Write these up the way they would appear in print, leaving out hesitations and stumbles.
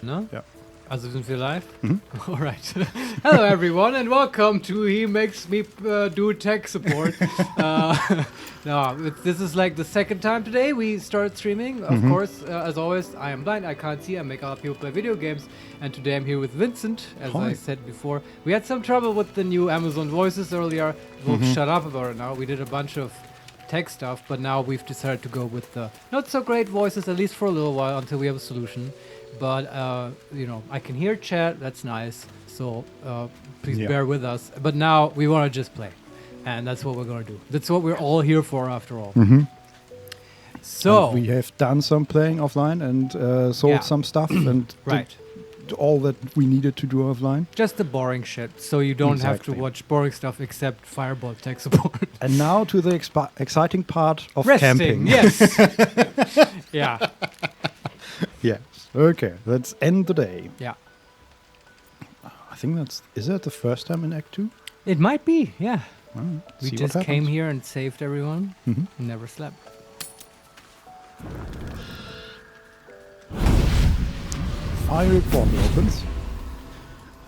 No? Ja. Also sind wir live? Mhm. Alright. Hello everyone and welcome to He Makes Me Do Tech Support. This is like the second time today we started streaming. Of course, as always, I am blind, I can't see, I make other people play video games. And today I'm here with Vincent, as Hi. I said before. We had some trouble with the new Amazon Voices earlier. We'll shut up about it now. We did a bunch of tech stuff, but now we've decided to go with the not so great voices, at least for a little while, until we have a solution. But, I can hear chat, that's nice, so please bear with us. But now we want to just play, and that's what we're going to do. That's what we're all here for, after all. So, and we have done some playing offline and sold some stuff and did all that we needed to do offline. Just the boring shit, so you don't have to watch boring stuff except Fireball tech support. And now to the exciting part of Resting, camping. yes. Yeah. Yes. Okay, let's end the day. Yeah. I think is that the first time in Act 2? It might be, yeah. Well, We see just what came happens. here and saved everyone. Mhm. Never slept. Fiery portal opens.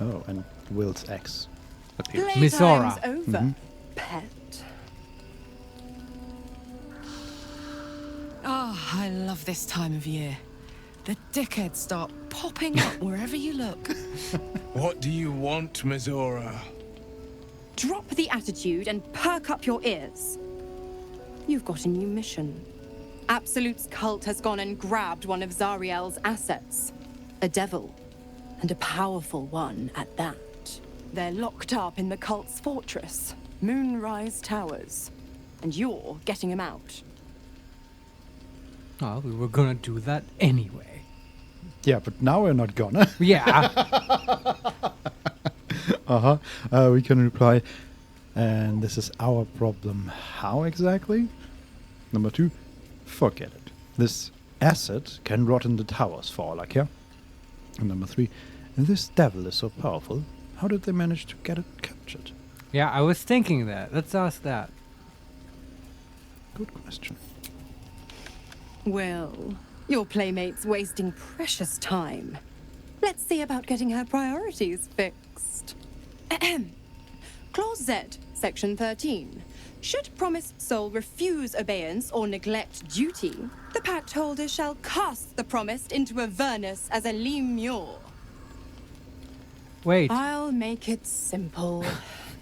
Oh, and Will's axe appears. Misora. Playtime's over, Mhm. pet. Oh, I love this time of year. The dickheads start popping up wherever you look. What do you want, Misora? Drop the attitude and perk up your ears. You've got a new mission. Absolute's cult has gone and grabbed one of Zariel's assets. A devil, and a powerful one at that. They're locked up in the cult's fortress, Moonrise Towers. And you're getting them out. Oh, we were gonna do that anyway. Yeah, but now we're not gonna. Yeah. We can reply, and this is our problem. How exactly? Number 2, forget it. This asset can rot in the towers for all I care. And number 3, this devil is so powerful. How did they manage to get it captured? Yeah, I was thinking that. Let's ask that. Good question. Well, your playmate's wasting precious time. Let's see about getting her priorities fixed. Clause Z, Section 13. Should promised soul refuse obeyance or neglect duty, the pact holder shall cast the promised into Avernus as a lemure. Wait. I'll make it simple.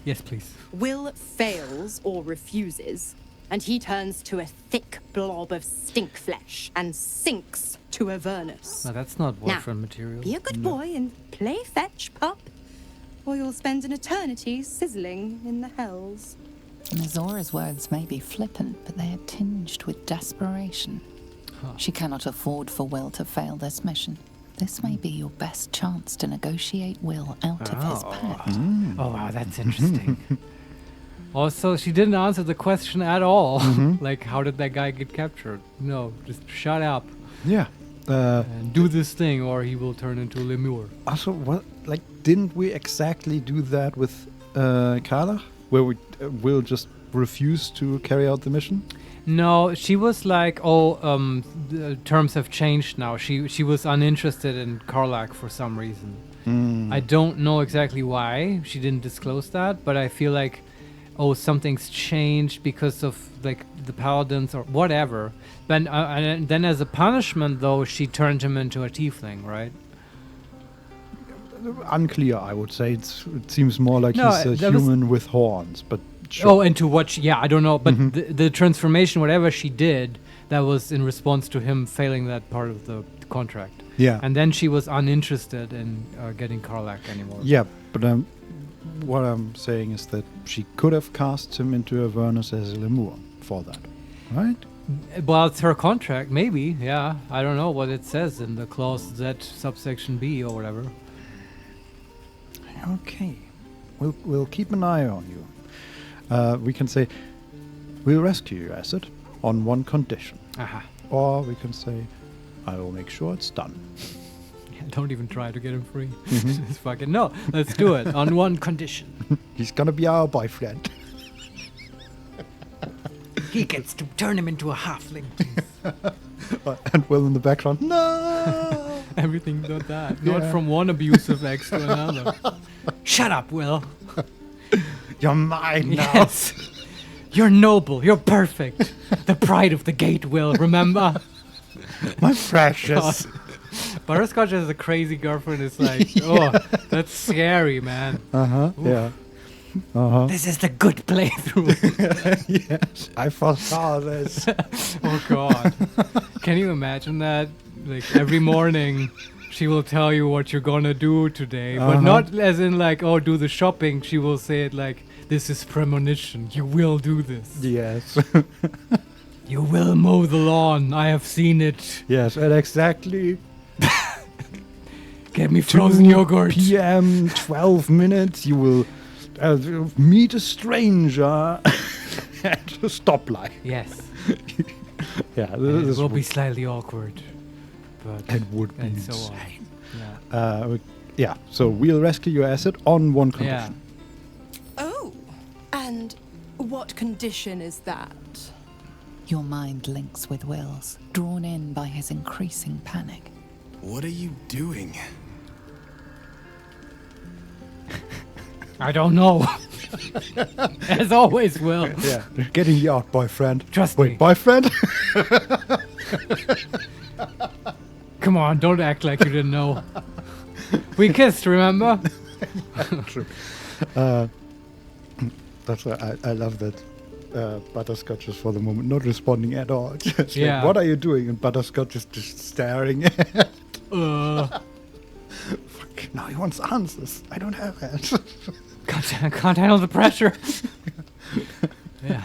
Yes, please. Will fails or refuses, and he turns to a thick blob of stink flesh and sinks to Avernus. No, that's not boyfriend material. Be a good boy and play fetch, pup, or you'll spend an eternity sizzling in the hells. Mizora's words may be flippant, but they are tinged with desperation. She cannot afford for Will to fail this mission. This may be your best chance to negotiate Will out of his pact. Oh, wow, that's interesting. Also, she didn't answer the question at all. Like, how did that guy get captured? No, just shut up Yeah. and do this thing, or he will turn into a lemur. Also, didn't we exactly do that with Karlach? Where we will just refuse to carry out the mission? No, she was like, the terms have changed now. She was uninterested in Karlach for some reason. I don't know exactly why she didn't disclose that, but I feel like, something's changed because of like the paladins or whatever. But and then as a punishment, though, she turned him into a tiefling, right? Unclear, I would say. It seems more like No, he's a that was- human with horns, but sure. Oh, and to what? I don't know. But the transformation, whatever she did, that was in response to him failing that part of the contract. Yeah. And then she was uninterested in getting Karlach anymore. Yeah, but what I'm saying is that she could have cast him into Avernus as a lemur for that, right? Well, it's her contract, maybe. Yeah, I don't know what it says in the clause Z subsection B or whatever. Okay, we'll keep an eye on you. We can say we'll rescue your asset on one condition, Aha. or we can say I will make sure it's done. Don't even try to get him free. Just fucking no. Let's do it on one condition. He's gonna be our boyfriend. He gets to turn him into a halfling. And Will in the background, no! Everything but that. Yeah. Not from one abusive ex to another. Shut up, Will. You're mine now. Yes. You're noble. You're perfect. The pride of the gate, Will. Remember? My precious. Butterscotch has a crazy girlfriend. It's like, oh, that's scary, man. Yeah. Uh-huh. This is the good playthrough. Yes, I foresaw this. Oh, God. Can you imagine that? Like, every morning, she will tell you what you're gonna do today. But not as in, like, oh, do the shopping. She will say it like, this is premonition. You will do this. Yes. You will mow the lawn. I have seen it. Yes, at exactly Get me frozen 2 yogurt. p.m., 12 minutes, you will meet a stranger at a stoplight. Yes. Yeah, It this will be slightly awkward. But it would be and so on. insane. Yeah. Yeah, so we'll rescue your asset on one Yeah. condition. Oh, and what condition is that? Your mind links with Will's, drawn in by his increasing panic. What are you doing? I don't know. As always, Will. Yeah, getting you out, boyfriend. Trust Wait, me. boyfriend? Come on, don't act like you didn't know. We kissed, remember? True. That's why I love that Butterscotch is for the moment not responding at all. Just like, Yeah. what are you doing? And Butterscotch is just staring at Fuck, now he wants answers. I don't have that. can't handle the pressure. Yeah.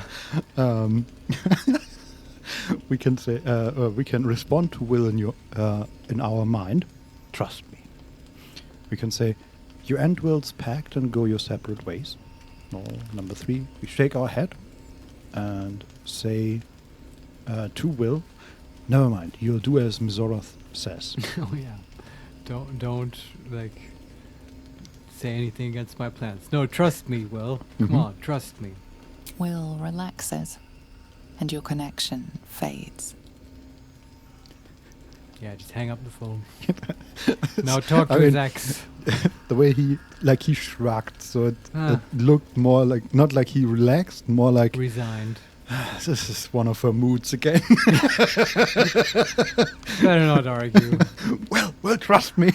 We can say we can respond to Will in our mind. Trust me. We can say, you end Will's pact and go your separate ways. Or number 3, we shake our head and say to Will, never mind, you'll do as Mizorath says. Oh yeah. Don't like say anything against my plans. No, trust me, Will. Come on, trust me. Will relaxes, and your connection fades. Yeah, just hang up the phone. Now talk to I his mean, ex. The way he shrugged, so it Ah. looked more like, not like he relaxed, more like, Resigned. this is one of her moods again. Better not argue. Well, trust me.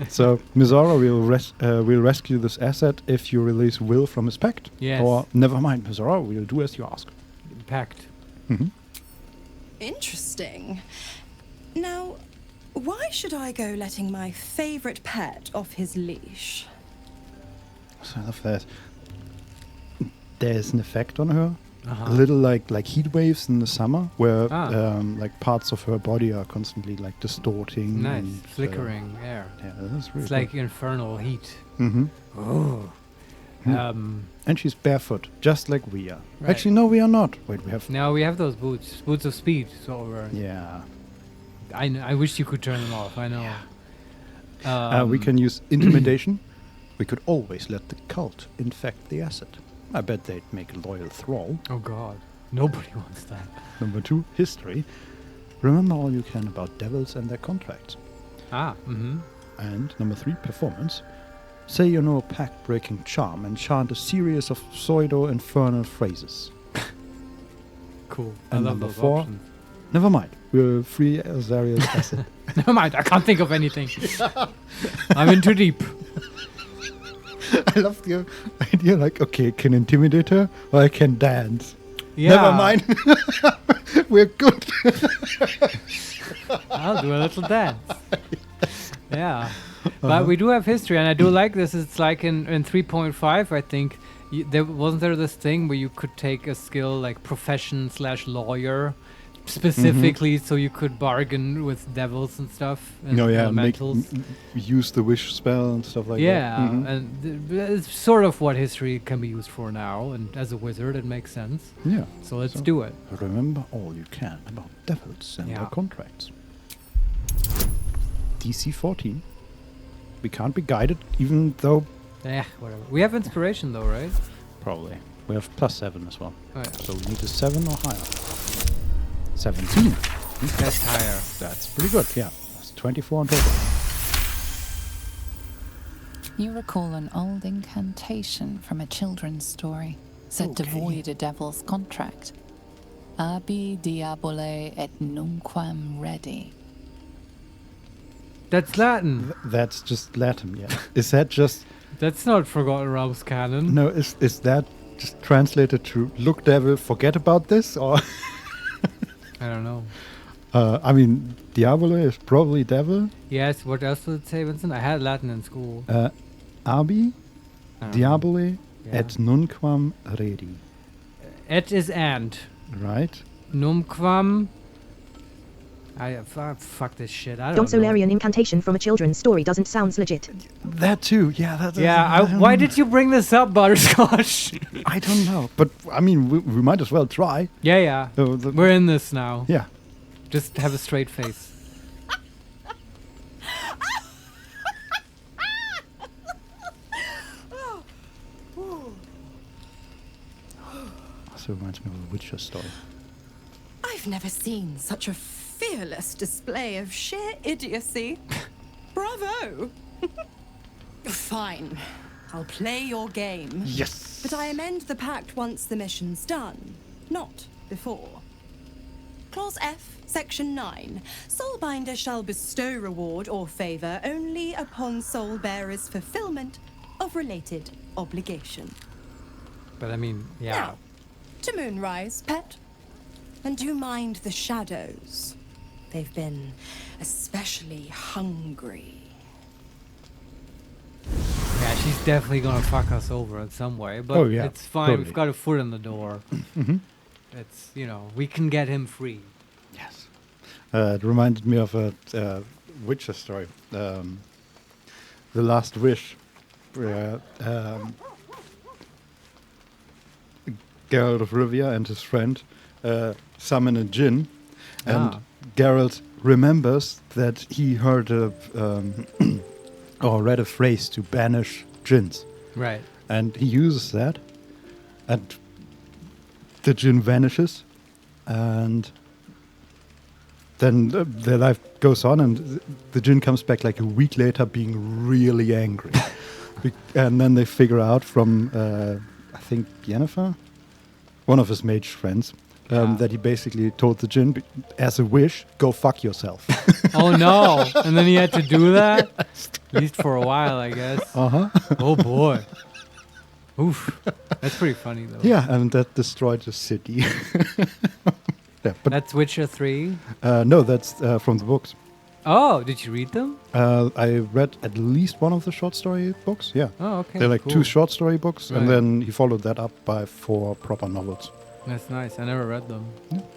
So, Mizora will rescue this asset if you release Will from his pact. Yes. Or, never mind, Mizora, we'll do as you ask. Pact. Interesting. Now, why should I go letting my favorite pet off his leash? So I love that. There's an effect on her. Uh-huh. A little like heat waves in the summer, where like parts of her body are constantly like distorting. Nice. and, Flickering air. Yeah, that's really It's like infernal heat. Mm-hmm. Oh. And she's barefoot, just like we are. Right. Actually, no, we are not. Wait, we have. Now we have those boots. Boots of speed. So Yeah. I wish you could turn them off. I know. We can use intimidation. We could always let the cult infect the asset. I bet they'd make a loyal thrall. Oh God. Nobody wants that. Number 2, history. Remember all you can about devils and their contracts. Ah. Mm-hmm. And number 3, performance. Say you know a pact-breaking charm and chant a series of pseudo-infernal phrases. Cool. And I love number those 4, options. never mind. We'll free Azariel's asset. Never mind. I can't think of anything. I'm in too deep. I love the idea, like, okay, I can intimidate her or I can dance. Yeah. Never mind. We're good. I'll do a little dance. Yeah. But we do have history, and I do like this. It's like in 3.5, I think. Wasn't there this thing where you could take a skill like profession/lawyer specifically so you could bargain with devils and stuff and elementals? Use the wish spell and stuff like that. Yeah, Mhm. and it's sort of what history can be used for now, and as a wizard it makes sense. Yeah. So let's do it. Remember all you can about devils and Yeah. their contracts. DC 14. We can't be guided, even though... Whatever. We have inspiration though, right? Probably. We have +7 as well. Oh yeah. So we need a 7 or higher. 17. That's higher. That's pretty good, yeah. That's 24 in total. You recall an old incantation from a children's story said to void a devil's contract. Abi diabole et nunquam redi. That's Latin. That's just Latin, yeah. Is that just... That's not Forgotten Realms canon. No, is that just translated to look devil, forget about this? Or... I don't know. I mean, diabolo is probably devil. Yes, what else did it say, Vincent? I had Latin in school. Abi diabole Yeah. et nunquam redi. Et is and. Right? Numquam. Fuck this shit. I don't know. Larian incantation from a children's story doesn't sound legit. That too, yeah. That, Yeah, why did you bring this up, Butterscotch? I don't know. But, I mean, we might as well try. Yeah. We're in this now. Yeah. Just have a straight face. Also reminds me of a Witcher story. I've never seen such a fearless display of sheer idiocy. Bravo! Fine. I'll play your game. Yes! But I amend the pact once the mission's done, not before. Clause F, Section 9. Soulbinder shall bestow reward or favor only upon soul bearer's fulfillment of related obligation. But I mean, yeah. Now, to Moonrise, pet. And do mind the shadows. They've been especially hungry. Yeah, she's definitely gonna fuck us over in some way. But Oh, yeah, it's fine. totally. We've got a foot in the door. It's, we can get him free. Yes. It reminded me of a Witcher story. The Last Wish, where Geralt of Rivia and his friend summon a djinn, and Geralt remembers that he heard or read a phrase to banish djinns, Right. and he uses that, and the djinn vanishes, and then their life goes on, and the djinn comes back like a week later being really angry. And then they figure out from, I think, Yennefer, one of his mage friends, that he basically told the djinn, as a wish, go fuck yourself. Oh no! And then he had to do that? At least for a while, I guess. Uh-huh. Oh boy. Oof. That's pretty funny though. Yeah, and that destroyed the city. Yeah, but That's Witcher 3. no, that's from the books. Oh, did you read them? I read at least one of the short story books, yeah. Oh, okay. They're like cool. 2 short story books, Right. and then he followed that up by 4 proper novels. That's nice. I never read them.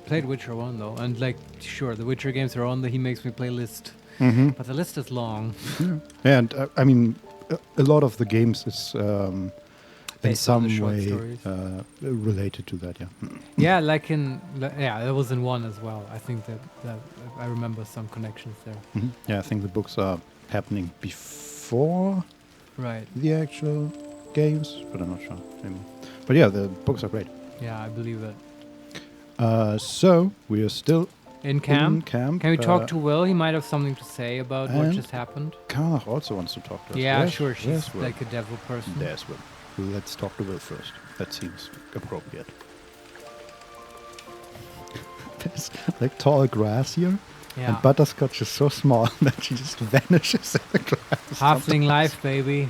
Played Witcher 1 though. And sure, the Witcher games are on the HeMakesMePlay list. Mm-hmm. But the list is long. Yeah, and I mean, a lot of the games is in Based on the some short way stories. related to that, yeah. Yeah, that was in 1 as well. I think that I remember some connections there. Mhm. Yeah, I think the books are happening before Right. the actual games, but I'm not sure anymore. But yeah, the books are great. Yeah, I believe it. So we are still In camp? in camp. Can we talk to Will? He might have something to say about what and- just happened. Karnach also wants to talk to us. Yeah, Yes, sure. She's yes, Will. like a devil person. There's Will. Let's talk to Will first. That seems appropriate. There's like tall grass here, Yeah. and Butterscotch is so small that she just vanishes in the grass. Halfling life, baby.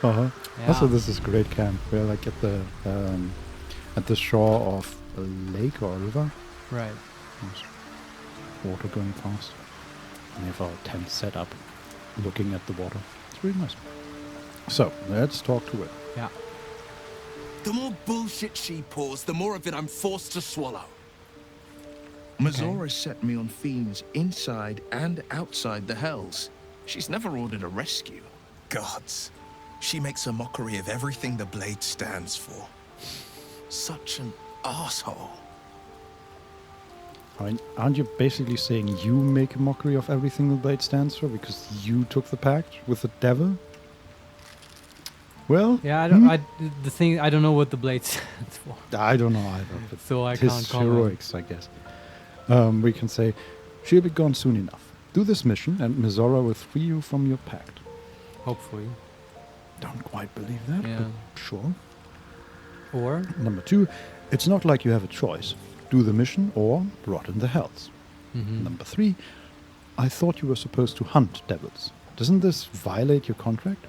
Uh-huh. Yeah. Also, this is great camp. We're like at the shore of a lake or a river. Right. There's water going past. And we have our tent set up, looking at the water. It's really nice. So, let's talk to it. Yeah. The more bullshit she pours, the more of it I'm forced to swallow. Mazora set me on fiends inside and outside the Hells. She's never ordered a rescue. Gods. She makes a mockery of everything the Blade stands for. Such an asshole. I mean, aren't you basically saying you make a mockery of everything the Blade stands for because you took the pact with the devil? Well, Yeah, I don't. I don't know what the blade stands for, I don't know either. But so I his can't comment. heroics, I guess. We can say, she'll be gone soon enough. Do this mission, and Mizora will free you from your pact. Hopefully. Don't quite believe that, Yeah. but sure. Or? Number 2, it's not like you have a choice. Do the mission or rot in the hells. Mm-hmm. Number 3, I thought you were supposed to hunt devils. Doesn't this violate your contract?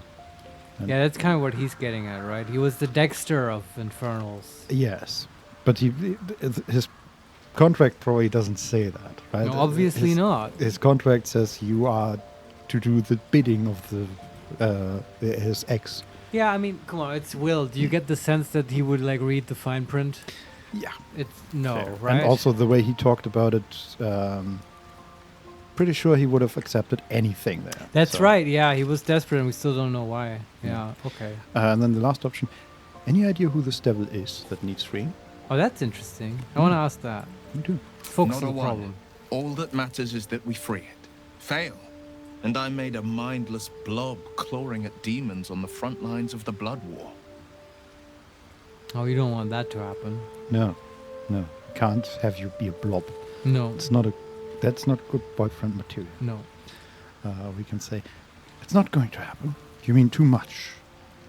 And Yeah, that's kind of what he's getting at, right? He was the Dexter of Infernals. yes, but his contract probably doesn't say that, right? No, obviously his, not. His contract says you are to do the bidding of his ex. Yeah, I mean, come on, it's Will. Do you get the sense that he would like read the fine print? Yeah. It's no, Fair. right? And also the way he talked about it, pretty sure he would have accepted anything there. That's So, right. Yeah, he was desperate, and we still don't know why. Yeah. Okay. And then the last option, any idea who this devil is that needs freeing? Oh, that's interesting. I want to ask that. Me too. Focus Not on a the one. problem. All that matters is that we free it. Fail. And I made a mindless blob clawing at demons on the front lines of the Blood War. Oh, you don't want that to happen. No. Can't have you be a blob. No. That's not good boyfriend material. No. We can say, it's not going to happen. You mean too much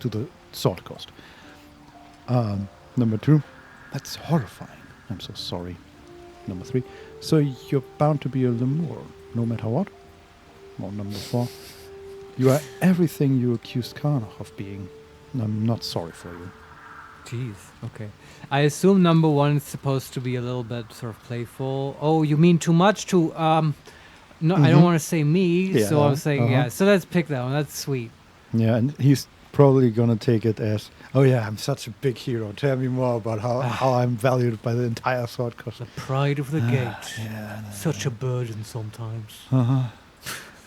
to the sword cost. Number 2, that's horrifying. I'm so sorry. Number 3, so you're bound to be a Lemur, no matter what. Or number 4, you are everything you accused Karnach of being. I'm not sorry for you. Jeez. Okay. I assume number 1 is supposed to be a little bit sort of playful. Oh, you mean too much to no, I don't want to say me, so I'm saying yeah. So let's pick that one. That's sweet. Yeah, and he's probably gonna take it as, oh yeah, I'm such a big hero. Tell me more about how I'm valued by the entire sword cost. The pride of the gate. Yeah. Such a burden sometimes.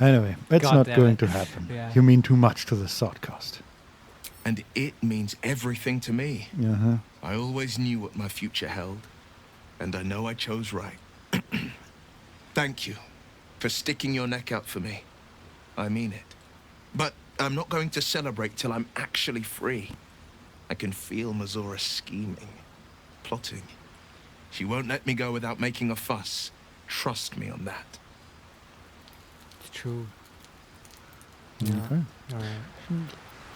Anyway, it's God not damn going it. to happen. Yeah. You mean too much to the sword cost. And it means everything to me. I always knew what my future held, and I know I chose right. Thank you for sticking your neck out for me. I mean it. But I'm not going to celebrate till I'm actually free. I can feel Mizora scheming, plotting. She won't let me go without making a fuss. Trust me on that. It's true. Okay. All right.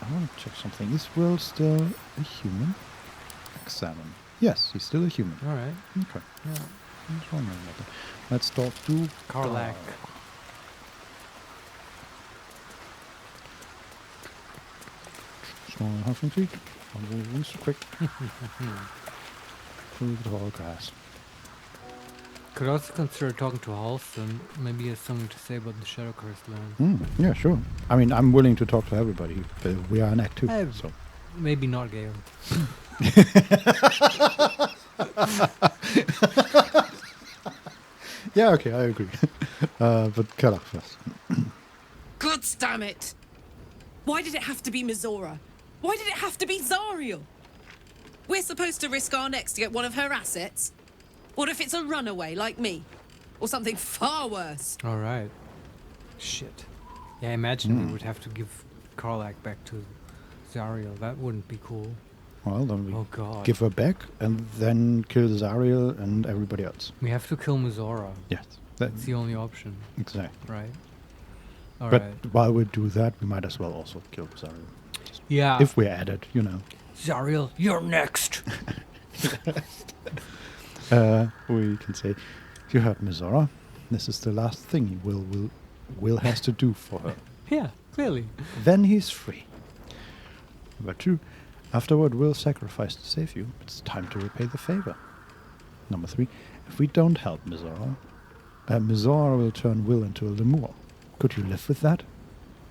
I want to check something. Is Will still a human? Examine. Yes, he's still a human. All right. Okay. Yeah. I was wondering about that. Let's talk to Karlach. Small halfling feet. Quick. Through the tall grass. Could also consider talking to Halston. Maybe he has something to say about the Shadow Cursed land. Yeah, sure. I mean, I'm willing to talk to everybody. But we are an Act 2, so. Maybe not Gale. Yeah, okay, I agree. But Karlach first. God damn it! Why did it have to be Mizora? Why did it have to be Zariel? We're supposed to risk our necks to get one of her assets? What if it's a runaway like me? Or something far worse? All right. Shit. Yeah, I imagine we would have to give Karlach back to Zariel. That wouldn't be cool. Well, then we Oh god. give her back and then kill Zariel and everybody else. We have to kill Mizora. Yes. That's the only option, Exactly. right? All But right. while we do that, we might as well also kill Zariel. Yeah. If we're at it, you know. Zariel, you're next. We can say, you heard Mizora. This is the last thing Will has to do for her. Yeah, clearly. Then he's free. Number 2, afterward Will sacrifice to save you. It's time to repay the favor. Number 3, if we don't help Mizora, Mizora will turn Will into a Lemur. Could you live with that?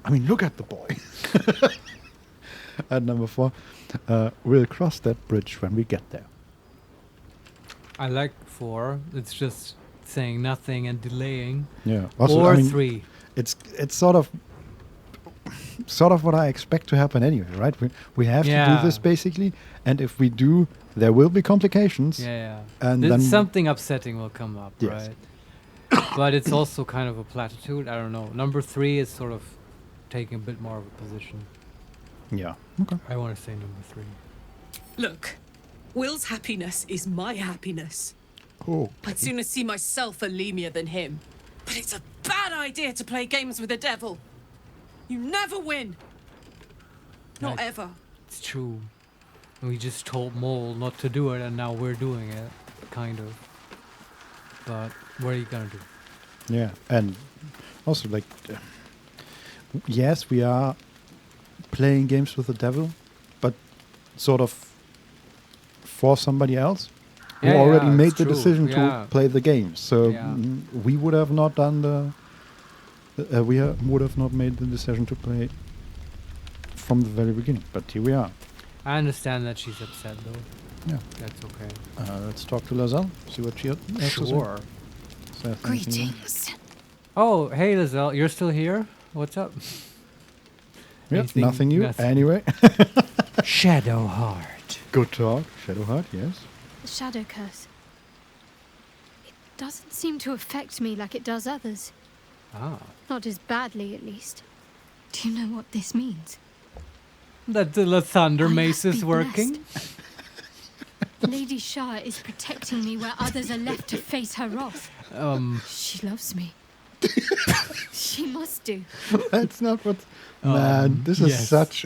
I mean, look at the boy. And number 4, we'll cross that bridge when we get there. I like 4. It's just saying nothing and delaying. Yeah. Also, Or I mean, 3. It's sort of what I expect to happen anyway, right? We have to do this basically, and if we do, there will be complications. Yeah. And then then something upsetting will come up, Yes. right? But it's also kind of a platitude. I don't know. Number 3 is sort of taking a bit more of a position. Yeah. Okay. I want to say number 3. Look, Will's happiness is my happiness. Oh. I'd sooner see myself a lemur than him. But it's a bad idea to play games with the devil. You never win. Not Right. ever. It's true. We just told Mole not to do it, and now we're doing it, kind of. But what are you gonna do? Yeah, and also like, yes, we are playing games with the devil, but sort of for somebody else who Yeah, already yeah, made it's the true. decision Yeah. to play the games. So Yeah. we would have not done would have not made the decision to play from the very beginning. But here we are. I understand that she's upset, though. Yeah. That's okay. Let's talk to Lazelle. See what she has to say. Sure. Says anything new. Greetings. Oh, hey, Lizelle, you're still here? What's up? Yep, Anything- nothing new. nothing. Anyway, Shadowheart. good talk. Shadowheart, yes. The shadow curse. It doesn't seem to affect me like it does others. Ah. Not as badly, at least. Do you know what this means? That the thunder I mace must is be working? Lady Shah is protecting me where others are left to face her wrath. She loves me. She must do. That's not what. Man, this is yes. such.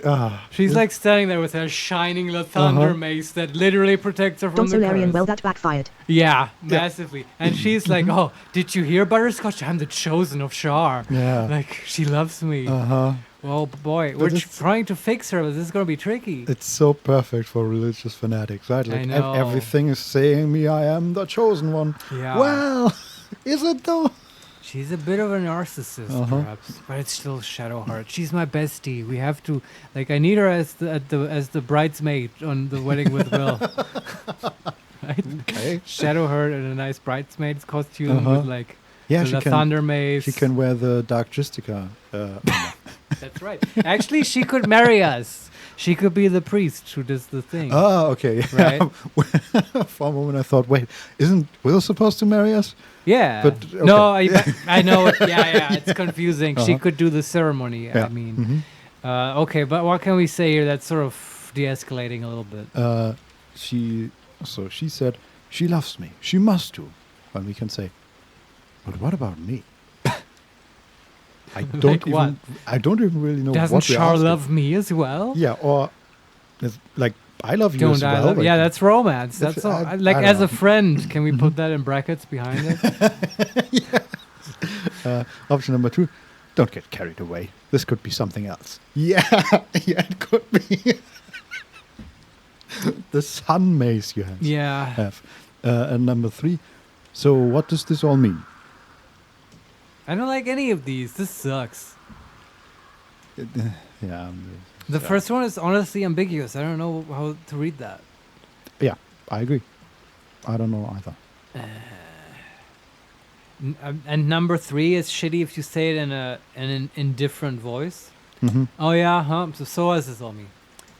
She's like standing there with her shining thunder mace that literally protects her from Don't the Larian, curse. well, that backfired. Yeah, massively. And she's like, oh, did you hear, Butterscotch? I'm the chosen of Shar. Yeah. Like, she loves me. Uh-huh. Well, boy, But we're it's- trying to fix her, but this is going to be tricky. It's so perfect for religious fanatics, right? Like know. everything is saying me, I am the chosen one. Yeah. Well, is it though? She's a bit of a narcissist, perhaps, but it's still Shadowheart. She's my bestie. We have to, like, I need her as the bridesmaid on the wedding with Will. Right? Okay. Shadowheart in a nice bridesmaid's costume with like Yeah, the thunder mace. She can wear the Dark Justica. That's right. Actually, she could marry us. She could be the priest who does the thing. Oh, okay. Right. For a moment, I thought, wait, isn't Will supposed to marry us? Yeah. But, okay. No, I know. Yeah, it's confusing. She Uh-huh. could do the ceremony. Yeah. I mean, Mhm. okay, but what can we say here that's sort of de-escalating a little bit? She said she loves me. She must do. And we can say, but what about me? I don't what? even really know Doesn't what we're Char asking. love me as well? Yeah, or it's like I love you Don't as I well. love? like- Yeah, that's romance. That's- That's all. I Like don't as know. a friend, can we put that in brackets behind it? Option number 2, don't get carried away. This could be something else. Yeah, yeah, it could be. The sun mace you have. Yeah. And number 3, so what does this all mean? I don't like any of these. This sucks. Yeah. The first one is honestly ambiguous. I don't know how to read that. Yeah, I agree. I don't know either. And number 3 is shitty if you say it in an indifferent voice. Mhm. Oh yeah, huh? So what does this all mean?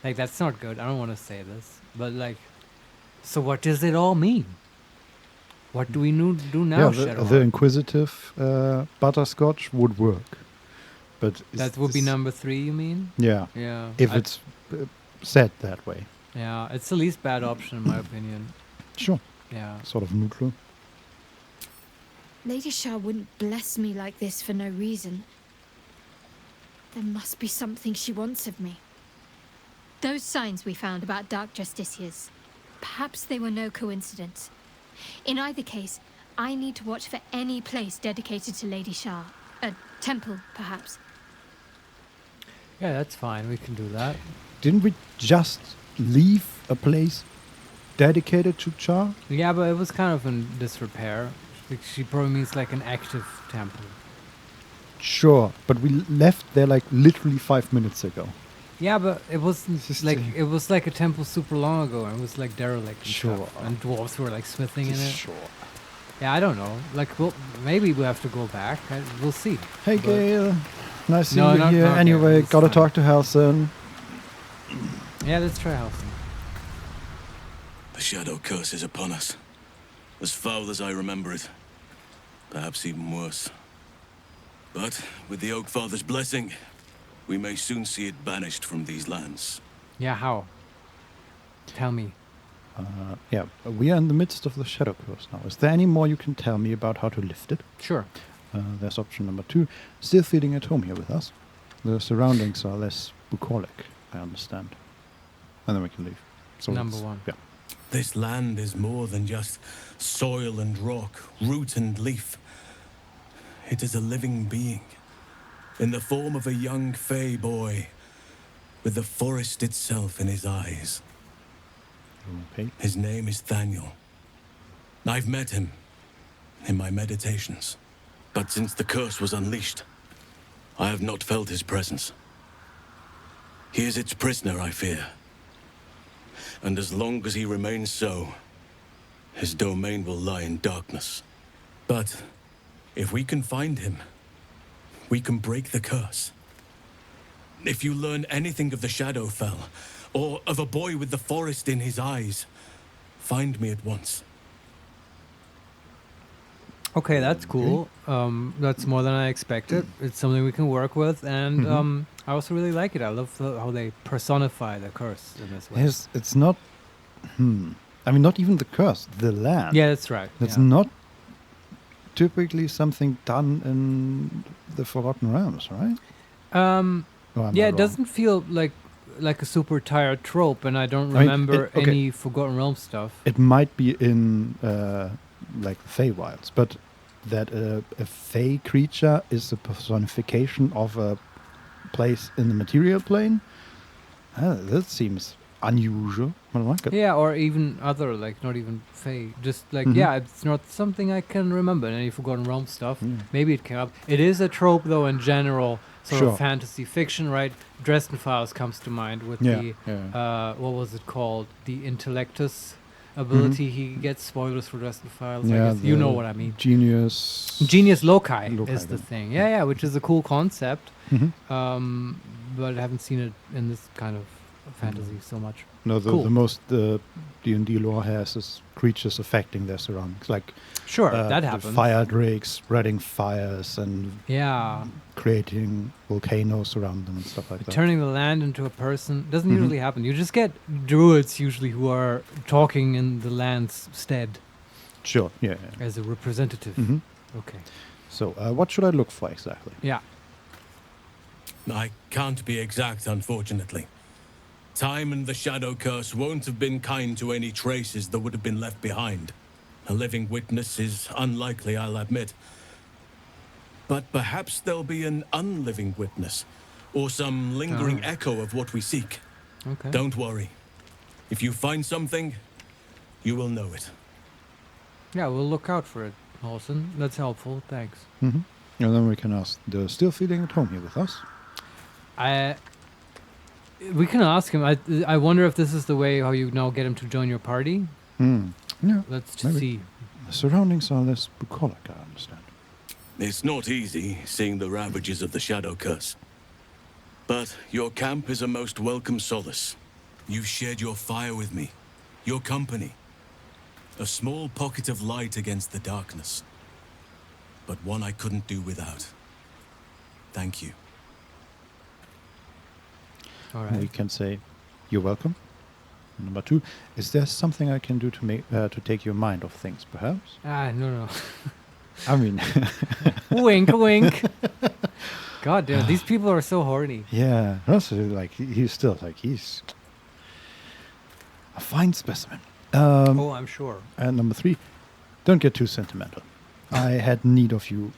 Like that's not good. I don't want to say this, but like, so what does it all mean? What do we do now, Yeah, Shadowheart? the inquisitive butterscotch would work, but That would be number 3, you mean? Yeah, Yeah. if it's said that way. Yeah, it's the least bad option in my opinion. Sure, Yeah. sort of neutral. Lady Shah wouldn't bless me like this for no reason. There must be something she wants of me. Those signs we found about Dark Justicias, perhaps they were no coincidence. In either case, I need to watch for any place dedicated to Lady Shah. A temple, perhaps. Yeah, that's fine. We can do that. Didn't we just leave a place dedicated to Char? Yeah, but it was kind of in disrepair. Like, she probably means like an active temple. Sure, but we left there like literally 5 minutes ago. Yeah, but it wasn't Just, like it was like a temple super long ago, and it was like derelict. And Sure. stuff, and dwarves were like smithing in it. Sure. Yeah, I don't know. Like, well, maybe we'll have to go back. We'll see. Hey, But- Gail. Nice seeing No, you not- here. not Gail, Anyway, it's gotta fine. talk to Halson. Yeah, let's try Halfling. The shadow curse is upon us. As foul as I remember it. Perhaps even worse. But with the Oak Father's blessing, we may soon see it banished from these lands. Yeah, how? Tell me. Yeah, we are in the midst of the Shadow Curse now. Is there any more you can tell me about how to lift it? Sure. There's option number 2. Still feeling at home here with us. The surroundings are less bucolic, I understand. And then we can leave. So Number it's- 1. Yeah. This land is more than just soil and rock, root and leaf. It is a living being, in the form of a young fey boy, with the forest itself in his eyes. Okay. His name is Thaniel. I've met him in my meditations, but since the curse was unleashed, I have not felt his presence. He is its prisoner, I fear. And as long as he remains so, his domain will lie in darkness. But if we can find him, we can break the curse. If you learn anything of the Shadowfell, or of a boy with the forest in his eyes, find me at once. Okay, that's cool. That's more than I expected. It's something we can work with, and I also really like it. I love how they personify the curse in this way. Yes, it's not... I mean, not even the curse, the land. Yeah, that's right. It's yeah. not typically something done in the Forgotten Realms, right? Or am I Yeah, it wrong? doesn't feel like a super tired trope, and I don't I mean, remember okay. any Forgotten Realms stuff. It might be in like the Feywilds, but that a Fey creature is a personification of a place in the material plane. That seems unusual. I like it. Yeah, or even other, like not even Fae. Just like, Mhm. yeah, it's not something I can remember in any Forgotten Realms stuff. Mm. Maybe it came up. It is a trope, though, in general, sort Sure. of fantasy fiction, right? Dresden Files comes to mind with Yeah, what was it called? The Intellectus ability he gets. Spoilers for Dresden Files. I Yeah, guess you know the what I mean. Genius. Genius loci Loci, is the yeah. thing. Yeah, which is a cool concept. Mhm. But I haven't seen it in this kind of fantasy so much. No, the, Cool. the most the D&D lore has is creatures affecting their surroundings, like Sure, that the happens. fire drakes spreading fires and Yeah. creating volcanoes around them and stuff like that. Turning the land into a person doesn't Mhm. usually happen. You just get druids usually who are talking in the land's stead Sure, yeah. as a representative. Mhm. Okay. So, what should I look for exactly? Yeah. I can't be exact, unfortunately. Time and the Shadow Curse won't have been kind to any traces that would have been left behind. A living witness is unlikely, I'll admit. But perhaps there'll be an unliving witness, or some lingering echo of what we seek. Okay. Don't worry. If you find something, you will know it. Yeah, we'll look out for it, Olsen. That's helpful. Thanks. Mm-hmm. And then we can ask, they're still feeling at home here with us? We can ask him. I wonder if this is the way how you now get him to join your party. Yeah. Let's just Maybe. see. The surroundings are less bucolic, I understand. It's not easy seeing the ravages of the Shadow Curse. But your camp is a most welcome solace. You've shared your fire with me, your company. A small pocket of light against the darkness. But one I couldn't do without. Thank you. All We right. can say, you're welcome. Number 2, is there something I can do to make to take your mind off things, perhaps? No. I mean, Wink, wink. God damn, these people are so horny. yeah. Also, like, he's still, like, he's a fine specimen. Oh, I'm sure. And number 3, don't get too sentimental. I had need of you.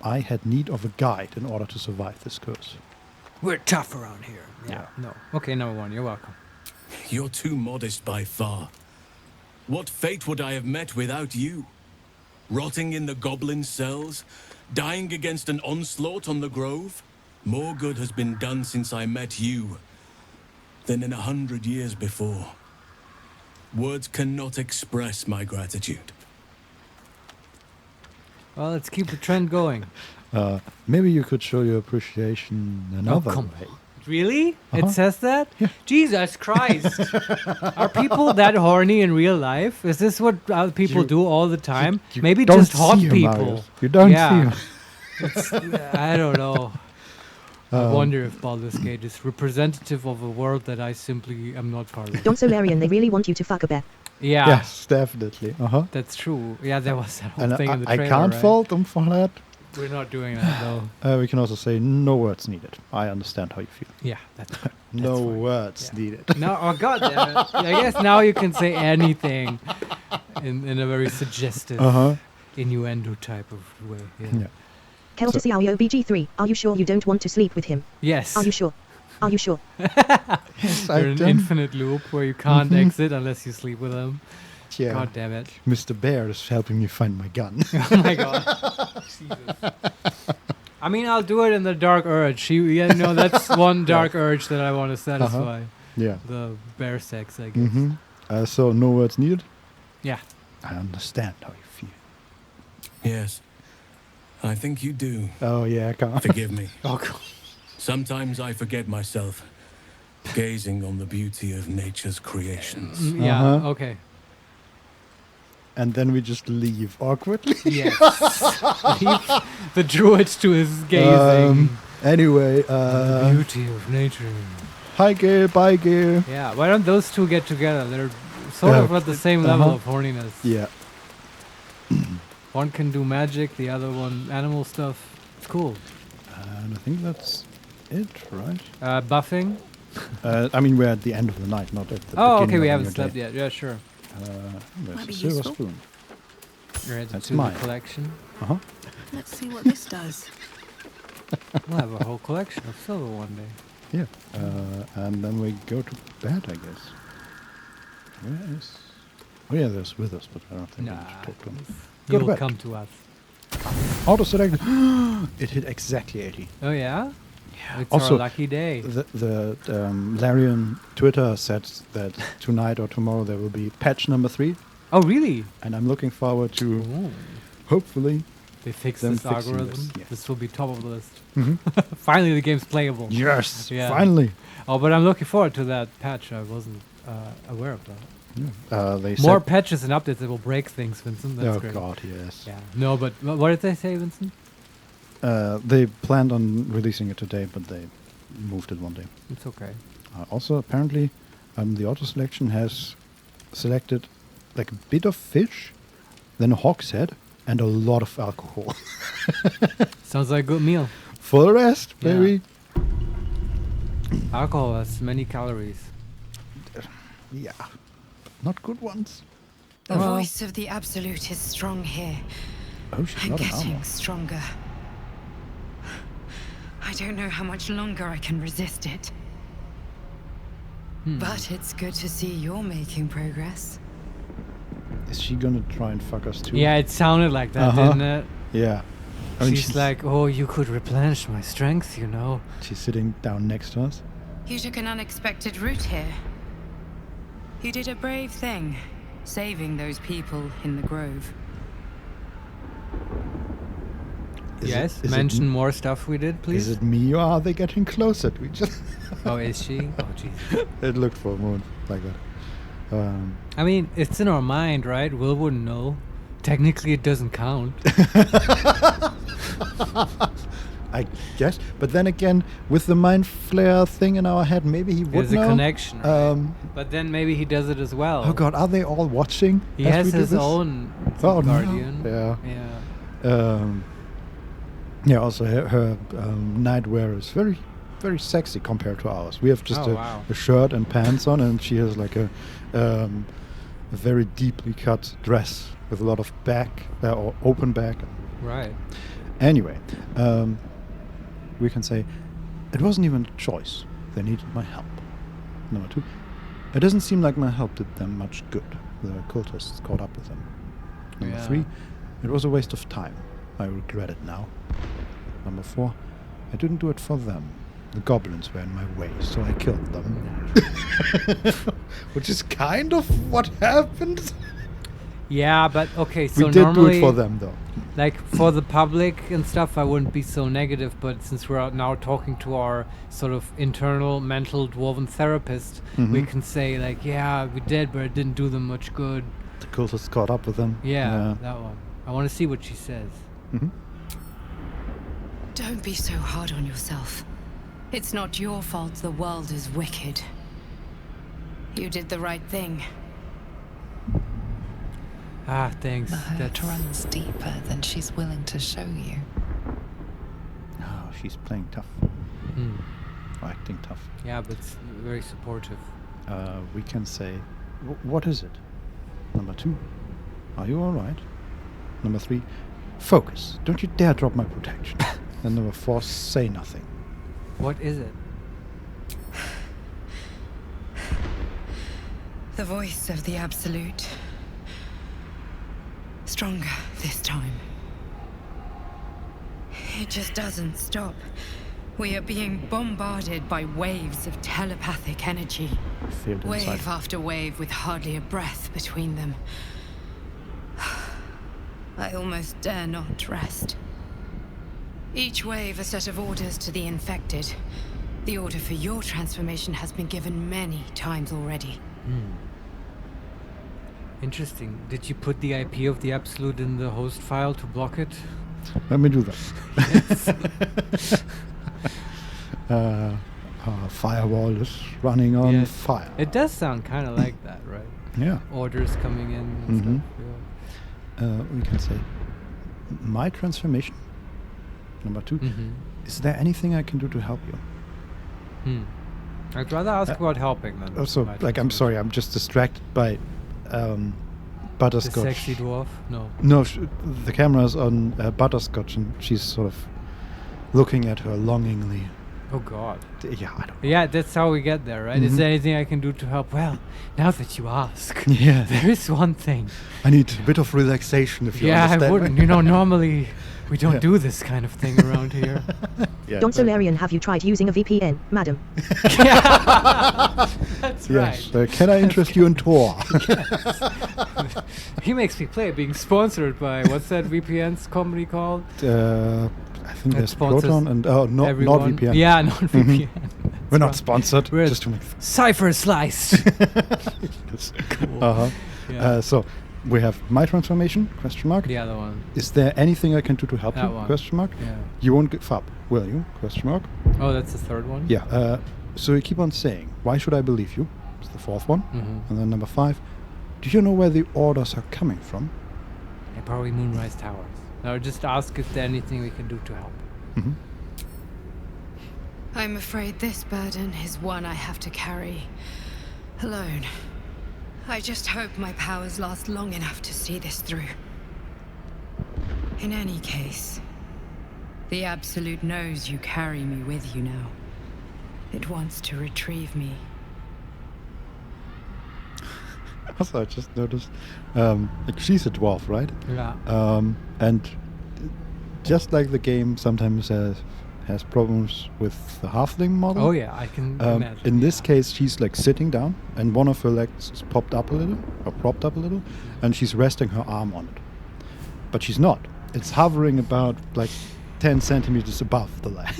I had need of a guide in order to survive this curse. We're tough around here. Yeah. No. Okay, number 1. You're welcome. You're too modest by far. What fate would I have met without you? Rotting in the goblin cells? Dying against an onslaught on the grove? More good has been done since I met you than in 100 years before. Words cannot express my gratitude. Well, let's keep the trend going. Maybe you could show your appreciation another come way. Really? Uh-huh. It says that? Yeah. Jesus Christ. Are people that horny in real life? Is this what people You- do all the time? You Maybe don't just hot see him, people. Marius. You don't Yeah. see him. I don't know. I wonder if Baldur's Gate is representative of a world that I simply am not part of. Don't so Larian, they really want you to fuck a bear. Yeah, Yes, definitely. that's true. Yeah, there was that whole And thing in the I trailer, can't right? fault them for that. We're not doing that though. We can also say no words needed. I understand how you feel. Yeah, that's fine. No fine. words Yeah. needed. No, oh god damn it. I guess now you can say anything in a very suggestive innuendo type of way. Yeah. Keltis BG3, are you sure you don't want to sleep with him? Yes. Are you sure? Are you sure? Yes, You're in an infinite loop where you can't exit unless you sleep with them. Yeah. God damn it. Mr. Bear is helping me find my gun. Oh my god. Jesus. I mean, I'll do it in the Dark Urge. That's one Dark Urge that I want to satisfy. Yeah. The bear sex, I guess. Mm-hmm. So no words needed. Yeah. I understand how you feel. Yes. I think you do. Oh yeah, come on. Forgive me. Oh god. Sometimes I forget myself, gazing on the beauty of nature's creations. Yeah, okay. And then we just leave awkwardly. Yes. Leave the druid to his gazing. Anyway, the beauty of nature. hi Gale, bye Gale. Yeah, why don't those two get together? They're sort of at the same level of horniness. Yeah. One can do magic, the other one animal stuff. It's cool. And I think that's it, right? Buffing. I mean, we're at the end of the night, not at the Oh, beginning okay, we of haven't your slept day. yet. Yeah, sure. There's Might a be silver useful. spoon. You're headed That's to mine. the collection. Uh-huh. Let's see what this does. We'll have a whole collection of silver one day. Yeah. And then we go to bed, I guess. Where is... Oh yeah, there's with us, but I don't think we need to talk to him. Go to You'll bed. come to us. Auto select. It hit exactly 80. Oh yeah? Yeah. It's Also, our lucky day. The Larian Twitter said that tonight or tomorrow there will be patch number 3, Oh really? and I'm looking forward to Ooh. hopefully. They fixed Them this fixing algorithm. this, yes. This will be top of the list. Mhm. Finally, the game's playable. Yes, Yeah. finally. Oh, but I'm looking forward to that patch. I wasn't aware of that. They More said, patches and updates that will break things, Vincent. That's oh great. god, yes. Yeah. No, but what did they say, Vincent? They planned on releasing it today, but they moved it one day. It's okay. Also, apparently, the auto selection has selected like a bit of fish, then a hog's head, and a lot of alcohol. Sounds like a good meal. For the rest, Yeah. baby. Alcohol has many calories. Yeah. Not good ones. The Well- voice of the Absolute is strong here. Oh, she's I'm not an getting armor. stronger. I don't know how much longer I can resist it. But it's good to see you're making progress. Is she gonna try and fuck us too? Yeah, it sounded like that, Uh-huh. didn't it? Yeah. I mean, she's like, oh, you could replenish my strength, you know. she's sitting down next to us. You took an unexpected route here. You did a brave thing, saving those people in the grove. Yes, is mention more stuff we did, please. Is it me or are they getting closer? We just. Oh, is she? Oh, jeez. It looked for a moment like that. I mean, it's in our mind, right? Will wouldn't know. Technically, it doesn't count. I guess, but then again, with the Mind Flayer thing in our head, maybe he would There's know. a connection, right? But But then maybe he does it as well. oh god, are they all watching? He as has we do his this? own Oh, no. guardian. Yeah. Yeah. Yeah. Also, her nightwear is very, very sexy compared to ours. We have just Oh, wow. a shirt and pants on, and she has like a very deeply cut dress with a lot of back or open back. Right. Anyway, we can say it wasn't even a choice. They needed my help. Number 2, it doesn't seem like my help did them much good. The cultists caught up with them. Number Yeah. 3, it was a waste of time. I regret it now. Number 4, I didn't do it for them. The goblins were in my way, so I killed them. Which is kind of what happened. Yeah, but okay, so we did do normally, it for them, though. like for the public and stuff, I wouldn't be so negative. But since we're out now talking to our sort of internal mental dwarven therapist, we can say like, yeah, we did, but it didn't do them much good. The cultists caught up with them. Yeah, that one. I want to see what she says. Mhm. Don't be so hard on yourself. It's not your fault the world is wicked. You did the right thing. Ah, thanks. The hurt That's runs deeper than she's willing to show you. Oh, she's playing tough. Hmm. Or acting tough. Yeah, but it's very supportive. We can say, what is it? Number 2, are you alright? Number 3, focus. Don't you dare drop my protection. And number 4, say nothing. What is it? The voice of the Absolute. Stronger this time. It just doesn't stop. We are being bombarded by waves of telepathic energy. I feel it Wave inside. after wave with hardly a breath between them. I almost dare not rest. Each wave a set of orders to the infected. The order for your transformation has been given many times already. Interesting. Did you put the IP of the Absolute in the host file to block it? Let me do that. Our firewall is running on Yeah. fire. It does sound kind of like that, right? Yeah. Orders coming in and Mhm. stuff. We can say, my transformation. Number 2. Yeah. Mm-hmm. Is there anything I can do to help you? I'd rather ask about helping than. Also, my like, I'm transformation. sorry, I'm just distracted by The Butterscotch. sexy dwarf? No. No, the camera's on Butterscotch, and she's sort of looking at her longingly. Oh God. Yeah, I don't. Yeah, that's how we get there, right? Is Mhm. there anything I can do to help? Well, now that you ask, Yeah, there is one thing. I need a bit of relaxation, if you Yeah, understand. I wouldn't. You know, normally we don't Yeah. do this kind of thing around here. Yeah, Don but- Solarian, have you tried using a VPN, madam? That's Yes. right. Can I interest you in Tor? He makes me play. Being sponsored by what's that VPN's company called? I think That there's sponsors Proton and not Everyone. VPN. Yeah, not VPN. We're not sponsored. We're just to make. Cypher sliced. Yes. Cool. Uh-huh. Yeah. So we have my transformation? Question mark. The other one. Is there anything I can do to help That you? one. Question mark. Yeah. You won't give up, will you? Question mark. Oh, that's the third one? Yeah. So you keep on saying, why should I believe you? It's the 4th one. Mm-hmm. And then number 5, do you know where the orders are coming from? Yeah, probably Moonrise Towers. Now just ask if there's anything we can do to help. Mm-hmm. I'm afraid this burden is one I have to carry alone. I just hope my powers last long enough to see this through. In any case, the Absolute knows you carry me with you now. It wants to retrieve me. Also, I just noticed, like, she's a dwarf, right? Yeah. And just like the game sometimes has problems with the halfling model. Oh yeah, I can imagine. In this yeah. case, she's like sitting down, and one of her legs is propped up a little, and she's resting her arm on it. But she's not. It's hovering about like 10 centimeters above the leg.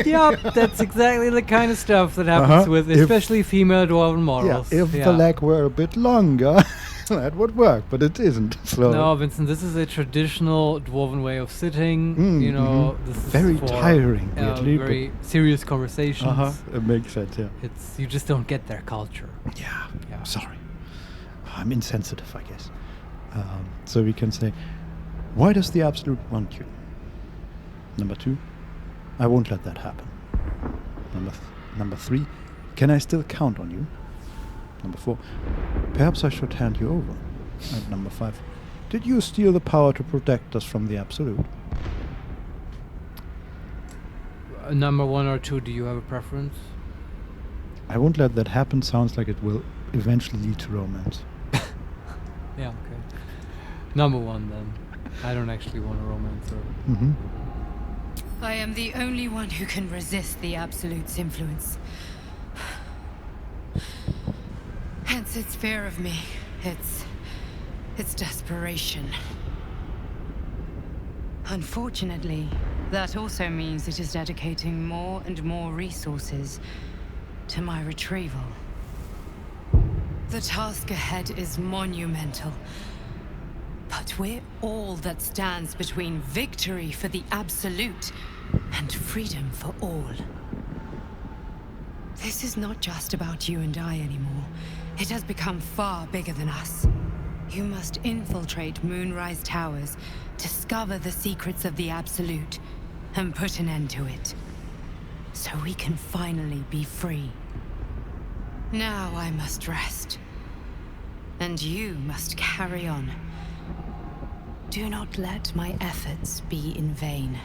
Yup, that's exactly the kind of stuff that happens with especially female dwarven models. Yeah, if the leg were a bit longer, that would work, but it isn't. So No, Vincent, this is a traditional dwarven way of sitting. You know, this is very for, tiring, weirdly, very serious conversations. It makes sense, yeah. It's you just don't get their culture. Yeah, Yeah. sorry. I'm insensitive, I guess. So we can say, why does the Absolute want you? Number 2, I won't let that happen. Number 3, can I still count on you? Number 4, perhaps I should hand you over. And number 5, did you steal the power to protect us from the Absolute? Number 1 or 2, do you have a preference? I won't let that happen sounds like it will eventually lead to romance. Yeah, okay. Number 1 then. I don't actually want a romance or... Mm-hmm. I am the only one who can resist the Absolute's influence. Hence its fear of me. Its desperation. Unfortunately, that also means it is dedicating more and more resources to my retrieval. The task ahead is monumental. But we're all that stands between victory for the Absolute and freedom for all. This is not just about you and I anymore. It has become far bigger than us. You must infiltrate Moonrise Towers, discover the secrets of the Absolute, and put an end to it. So we can finally be free. Now I must rest. And you must carry on. Do not let my efforts be in vain.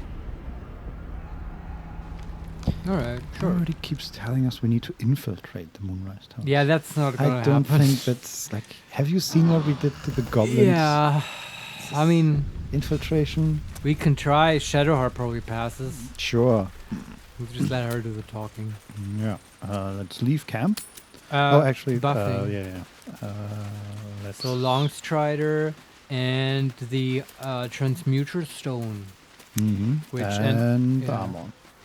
All right, sure. Everybody keeps telling us we need to infiltrate the Moonrise Tower. Yeah, that's not gonna I don't happen. think that's like. Have you seen what we did to the goblins? Yeah, I mean, Infiltration. we can try. Shadowheart probably passes. Sure. We'll just let her do the talking. Yeah. Let's leave camp. Actually, buffing. yeah. Let's. So Longstrider and the Transmuter Stone. Mm-hmm. Which and yeah. armor.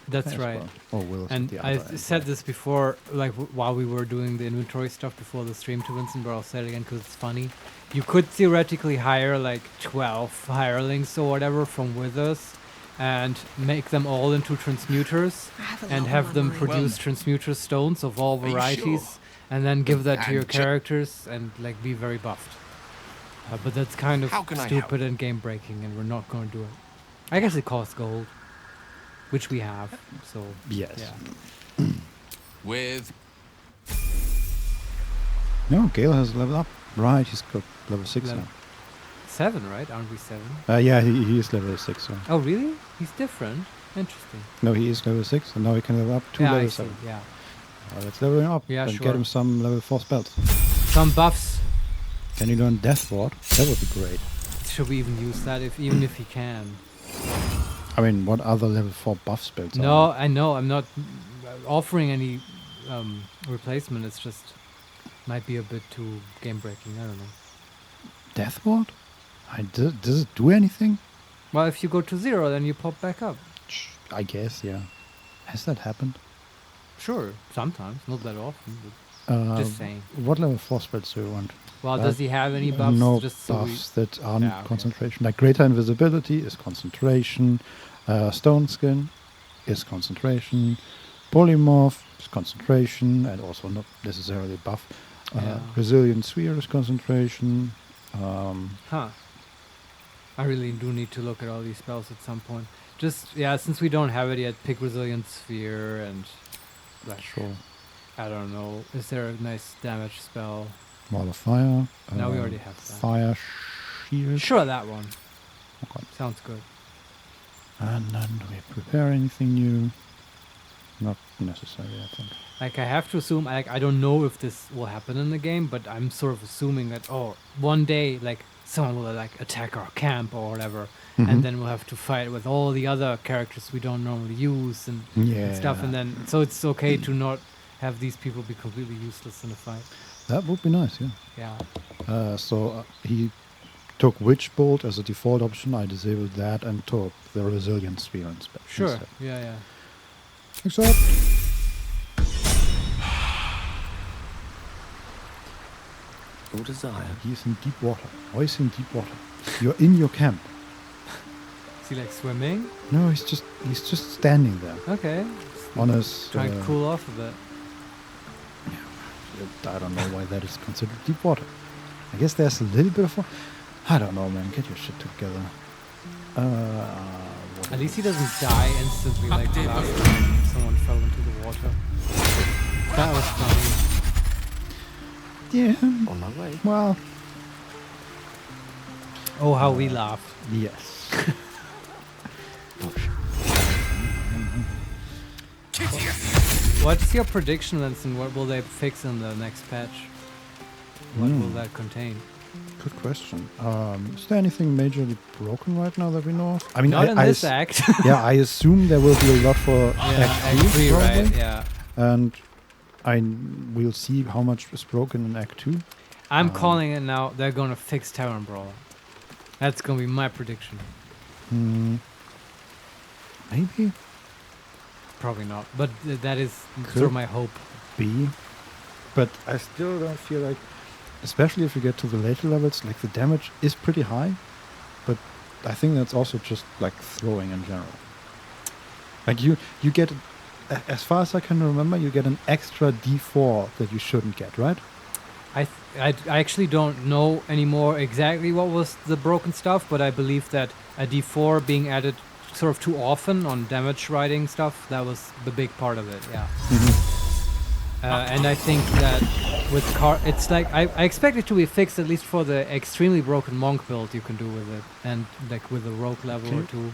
That's as right. well. Oh, Will's And the I other end, said right. this before, like while we were doing the inventory stuff before the stream to Vincent, but I'll say it again because it's funny. You could theoretically hire like 12 hirelings or whatever from Withers and make them all into transmuters and have them produce transmuter stones of all you varieties sure? and then give that to your And characters and like be very buffed. But that's kind of How can I stupid and game breaking, and we're not going to do it. I guess it costs gold, which we have. So Yes. yeah. With No, Gale has leveled up. Right, he's got level 6 Level- now. 7, right? Aren't we 7? Yeah, he is level 6. So. Oh, really? He's different. Interesting. No, he is level 6, and now he can level up to Yeah, I level see. 7. Yeah. Let's level him up Yeah, and sure. get him some level 4 spells. Some buffs. Can you learn Death Ward? That would be great. Should we even use that? Even if he can. I mean, what other level 4 buff spells are No, I know. I'm not offering any replacement. It's just might be a bit too game breaking. I don't know. Death Ward? Does it do anything? Well, if you go to 0, then you pop back up. I guess, yeah. Has that happened? Sure, sometimes, not that often. But just saying. What level 4 spells do you want? Well, does he have any buffs? No just so buffs that aren't Yeah, okay. concentration. Like greater invisibility is concentration. Stone skin is concentration. Polymorph is concentration and also not necessarily buff. Yeah. Resilient sphere is concentration. Huh. I really do need to look at all these spells at some point. Just, yeah, since we don't have it yet, pick Resilient Sphere and, like, Sure. I don't know. Is there a nice damage spell? Wall of fire. No, we already have that. Fire shield. Sure, that one. Okay. Sounds good. And then do we prepare anything new? Not necessary, I think. Like, I have to assume, like, I don't know if this will happen in the game, but I'm sort of assuming that, one day, like, someone will, like, attack our camp or whatever, Mhm. and then we'll have to fight with all the other characters we don't normally use and stuff, and then, so it's okay to not have these people be completely useless in a fight. That would be nice, yeah. Yeah. So he took Witch Bolt as a default option. I disabled that and took the Resilient Sphere instead. Sure. Yeah, yeah. Except Your desire. he's in deep water. Why is he in deep water? You're in your camp. Is he, like, swimming? No, he's just standing there Okay. on his. Trying to cool off a bit. I don't know why that is considered deep water. I guess there's a little bit of. I don't know, man. Get your shit together. At least he doesn't die instantly like last time someone fell into the water. That was funny. Yeah. On my way. Well. Oh, how we laughed. Yes. What's your prediction, Vincent? What will they fix in the next patch? What will that contain? Good question. Is there anything majorly broken right now that we know of? I mean, Not in this I act. yeah, I assume there will be a lot for Yeah, Act 2, Act 3, probably. right? Yeah. And we'll see how much is broken in Act 2. I'm calling it now. They're gonna fix Tavern Brawler. That's gonna be my prediction. Maybe Probably not, but that is Could sort of my hope. be. But I still don't feel like, especially if you get to the later levels, like the damage is pretty high. But I think that's also just like throwing in general. Like you get as far as I can remember, you get an extra D4 that you shouldn't get, right? I actually don't know anymore exactly what was the broken stuff, but I believe that a D4 being added sort of too often on damage writing stuff, that was the big part of it, yeah. And I think that with it's like, I expect it to be fixed at least for the extremely broken monk build you can do with it, and like with a rogue level or two.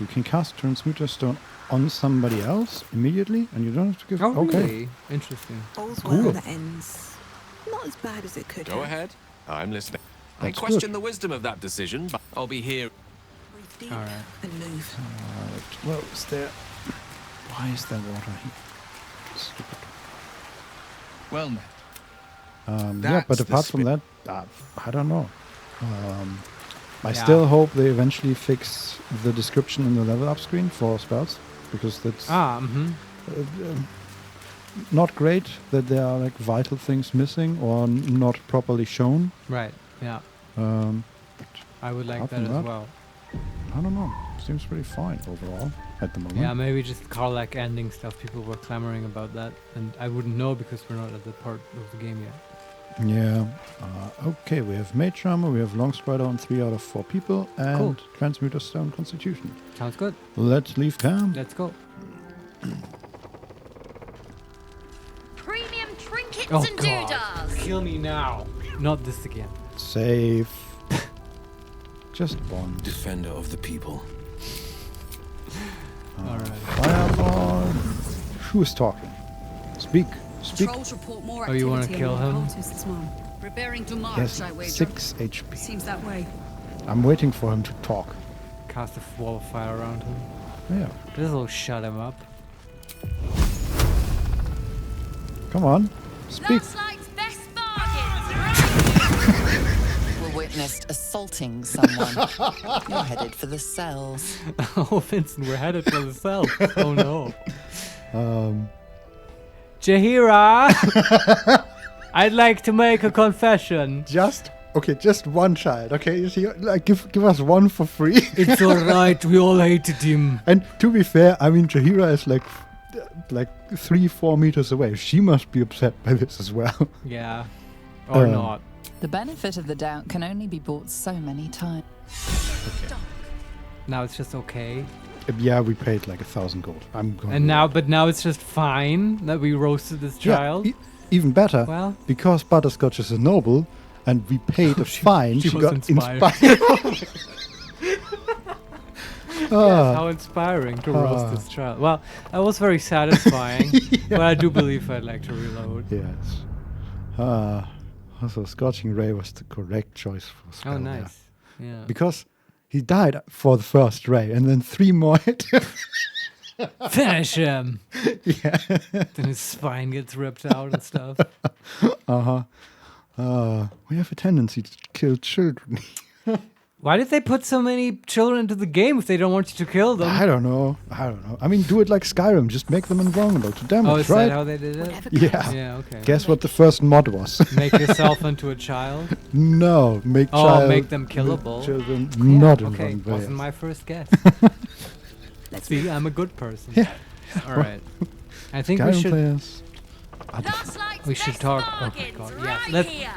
You can cast Transmuter Stone on somebody else immediately, and you don't have to give... Oh, okay. really? Interesting. All's Cool. well that ends. Not as bad as it could Go have. ahead. I'm listening. I That's question good. the wisdom of that decision, but I'll be here. Breathe deep All right. and move. Alright, well, is there... Why is there water here? Stupid. Well met. Yeah, but That's the apart from spit. that, I don't know. I Yeah. still hope they eventually fix the description in the level up screen for spells, because that's not great that there are like vital things missing or not properly shown. Right, yeah. I would like apart that from as that, well. I don't know. Seems pretty fine overall at the moment. Yeah, maybe just Karlak ending stuff. People were clamoring about that, and I wouldn't know because we're not at the part of the game yet. Yeah. Okay, we have Mage Armor, we have Long Strider on 3 out of 4 people, and Cool. Transmuter Stone Constitution. Sounds good. Let's leave town. Let's go. Premium trinkets Oh and god. doodahs. Kill me now. Not this again. Save. Just one. Defender of the people. Alright. Fireball. Who's talking? Speak. Speak. Trolls report more Oh, you wanna activity kill among him? cultists, Mom. Preparing to march, Yes, I wager. 6 HP. Seems that way. I'm waiting for him to talk. Cast a wall of fire around him. Yeah. This will shut him up. Come on. Speak. Last night's best bargains. Were witnessed assaulting someone. You're headed for the cells. Oh, Vincent, we're headed for the cell. Oh no. Um, Jahira! I'd like to make a confession. just one child. Okay, you see, like give us one for free. It's alright, we all hated him. And to be fair, I mean, Jahira is like 3-4 meters away. She must be upset by this as well. Yeah. Or not. The benefit of the doubt can only be bought so many times. Now it's just okay. Yeah, we paid like 1,000 gold. I'm going. And now it's just fine that we roasted this child. Yeah, even better. Well, Because Butterscotch is a noble, and we paid a fine. she was got inspired. Ah, How inspiring to roast this child. Well, that was very satisfying, but I do believe I'd like to reload. yes. Also, Scorching Ray was the correct choice for spell Oh, there. nice. Yeah. Because he died for the first ray, and then 3 more hit him. Finish him! Yeah. Then his spine gets ripped out and stuff. We have a tendency to kill children. Why did they put so many children into the game if they don't want you to kill them? I don't know. I mean, do it like Skyrim. Just make them invulnerable to damage, Oh, is right? that how they did it? Yeah. Yeah, okay. Guess what the first mod was? Make yourself into a child? No, make Oh, child make them killable. children Yeah, not okay, invulnerable. wasn't my first guess. See, I'm a good person. Yeah. All right. I think we Skyrim should players. Last night's we should best talk. Oh my bargains god. right Yeah. here.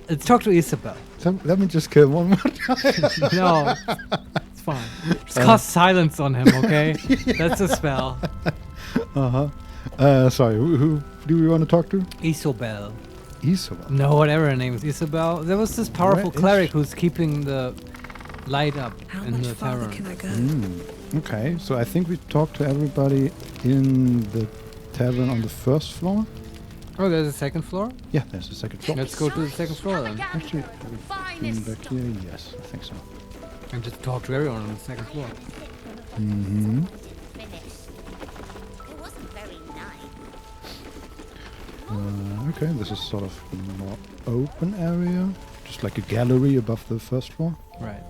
Let's talk to Isabel. So let me just kill one more time. No, it's fine. Just cast silence on him, okay? That's a spell. Sorry, who do we want to talk to? Isobel. Isabel. No, whatever her name is. Isabel. There was this powerful Where is cleric she? who's keeping the light up How in much the farther tavern. can I go? Okay, so I think we talked to everybody in the tavern on the first floor. Oh, there's a second floor? Yeah, there's the second floor. Let's go to the second floor then. Actually, in back here, yes, I think so. And just talk to everyone on the second floor. Mm-hmm. It wasn't very nice. Okay, this is sort of a more open area, just like a gallery above the first floor. Right.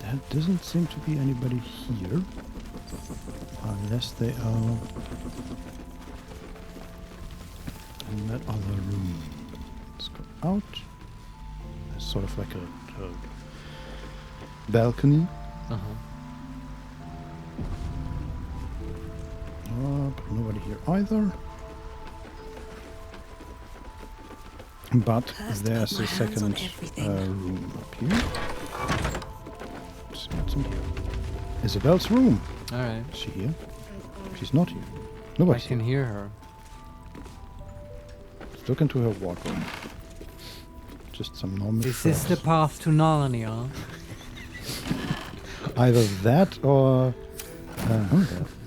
There doesn't seem to be anybody here, unless they are in that other room. Let's go out. There's sort of like a balcony. Uh-huh. either. But Cursed there's put my a hands on second everything. room up here. Let's see what's in here. Isabel's room. Alright. Is she here? She's not here. I Nobody's can here. hear her. Let's look into her wardrobe. Just some normal Is this the frocks. path to Narnia? Either that or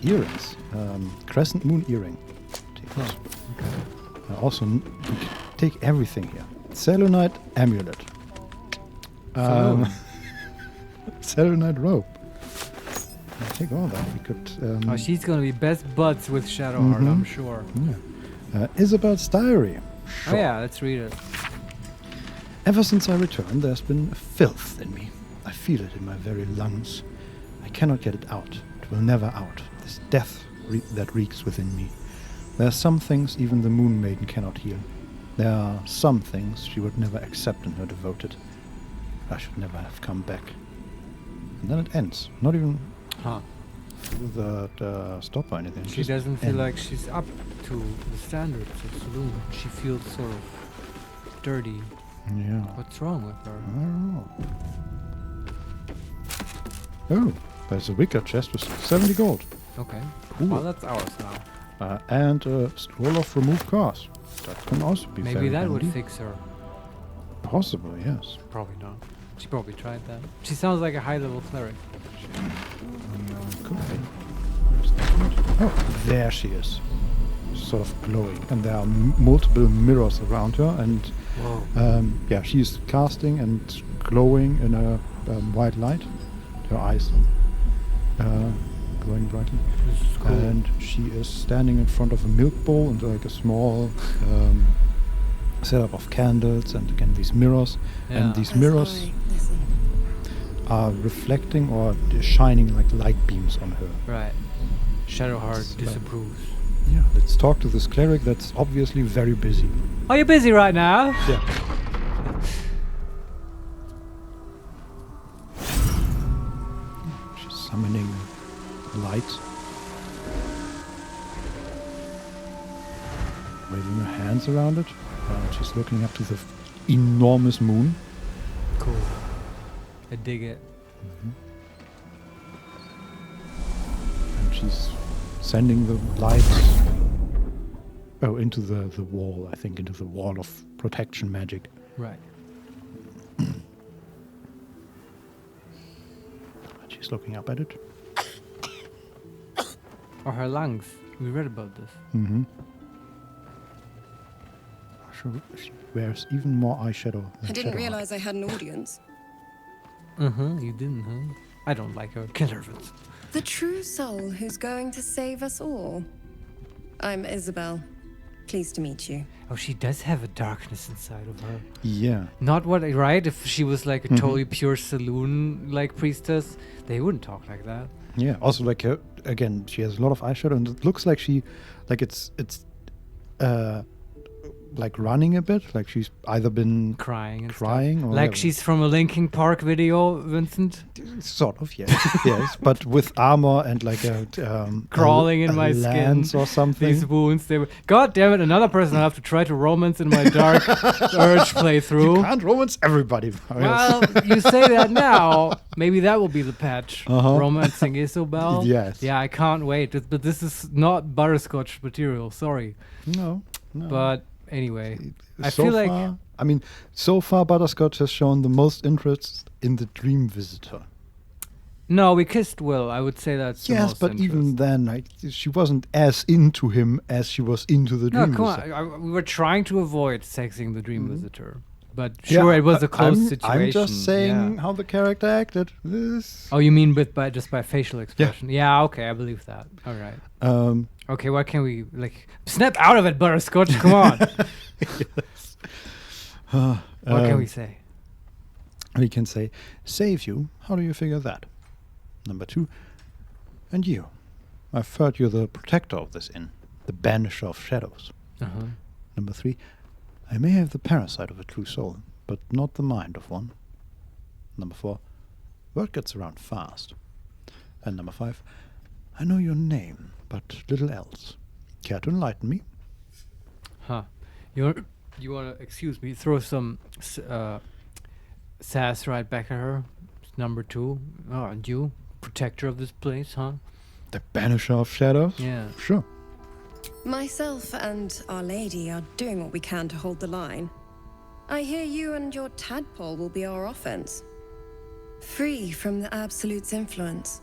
earrings. Crescent moon earring. Take this. Also, we can take everything here. Selenite amulet. Selenite rope. I take all that. We could. Oh, she's gonna be best buds with Shadowheart, I'm sure. Yeah. Isabel's diary. Oh yeah, let's read it. Ever since I returned, there's been filth in me. I feel it in my very lungs. I cannot get it out. It will never out. This death that reeks within me. There are some things even the Moon Maiden cannot heal. There are some things she would never accept in her devoted. I should never have come back. And then it ends. Not even with the stop or anything. She Just doesn't feel end. like she's up to the standards of Saloon. She feels sort of dirty. Yeah. What's wrong with her? I don't know. Oh, there's a wicker chest with 70 gold. Okay. Cool. Well, that's ours now. And a scroll of remove cars. That can also be Maybe very that would handy. fix her. Possibly, yes. Probably not. She probably tried that. She sounds like a high-level cleric. Could be. Where's that one? Oh, there she is. Sort of glowing. And there are multiple mirrors around her. And yeah, she's casting and glowing in a white light. Her eyes glowing brightly. This is cool. And she is standing in front of a milk bowl and like a small setup of candles and again these mirrors. And these mirrors are reflecting or shining like light beams on her. Right. Shadowheart It's disapproves. Yeah, let's talk to this cleric that's obviously very busy. Are you busy right now? Yeah. She's summoning light. Waving her hands around it. She's looking up to the enormous moon. Cool. I dig it. And she's sending the light into the wall, I think, into the wall of protection magic. Right. And she's looking up at it. Or her lungs. We read about this. Mm-hmm. She wears even more eyeshadow. I didn't realize I had an audience. You didn't, huh? I don't like her. Kill her, Vince. The true soul who's going to save us all. I'm Isabel. Pleased to meet you. Oh, she does have a darkness inside of her. Yeah. Not what, right? If she was like a totally pure saloon like priestess, they wouldn't talk like that. Yeah. Also, like again, she has a lot of eyeshadow, and it looks like she, like it's like running a bit, like she's either been crying or like whatever. she's from a Linkin Park video, Vincent. Sort of, yes, yes, but with armor and like a crawling in a my lance skin or something. These wounds, they were. God damn it! Another person I have to try to romance in my Dark Urge playthrough. You can't romance everybody. Well, you say that now. Maybe that will be the patch. Romancing Isabel. Yes. Yeah, I can't wait. But this is not Butterscotch material. Sorry. No. But anyway, I so feel far, like. I mean, so far Butterscotch has shown the most interest in the Dream Visitor. No, we kissed Will. I would say that's the Yes, most but interest. even then, like, she wasn't as into him as she was into the No, Dream come Visitor. on. We were trying to avoid sexing the Dream Visitor. But sure, it was a close situation. I'm just saying yeah. how the character acted. This. Oh, you mean just by facial expression? Yeah, okay, I believe that. All right. Okay, what can we, like, snap out of it, Butterscotch, come on. What can we say? We can say, save you. How do you figure that? Number 2, and you. I've heard you're the protector of this inn, the banisher of shadows. Number 3, I may have the parasite of a true soul, but not the mind of one. Number 4, word gets around fast. And number 5, I know your name, but little else. Care to enlighten me? Huh. You want to, excuse me, throw some sass right back at her? Number 2. Oh, and you? Protector of this place, huh? The Banisher of Shadows? Yeah. Sure. Myself and Our Lady are doing what we can to hold the line. I hear you and your tadpole will be our offense. Free from the Absolute's influence,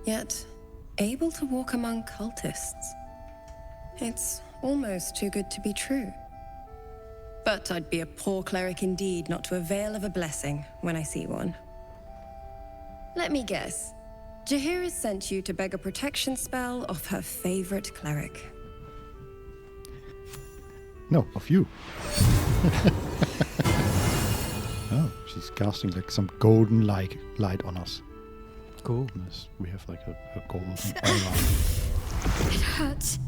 yet able to walk among cultists. It's almost too good to be true. But I'd be a poor cleric indeed not to avail of a blessing when I see one. Let me guess. Jaheira's sent you to beg a protection spell off her favorite cleric. No, of you. Oh, she's casting like some golden light on us. Cool. Yes, we have like a golden aura. It hurts.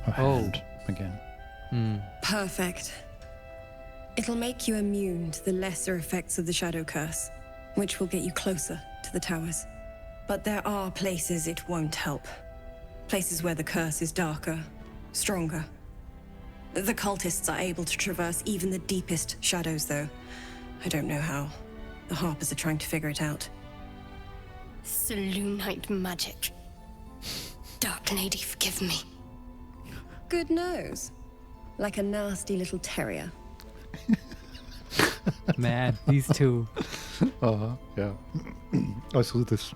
Her hand again. Perfect. It'll make you immune to the lesser effects of the Shadow Curse, which will get you closer to the towers. But there are places it won't help. Places where the curse is darker, stronger. The cultists are able to traverse even the deepest shadows, though. I don't know how. The Harpers are trying to figure it out. Selûnite magic. Dark Lady, forgive me. Good nose. Like a nasty little terrier. Man, these two. Yeah. I saw this.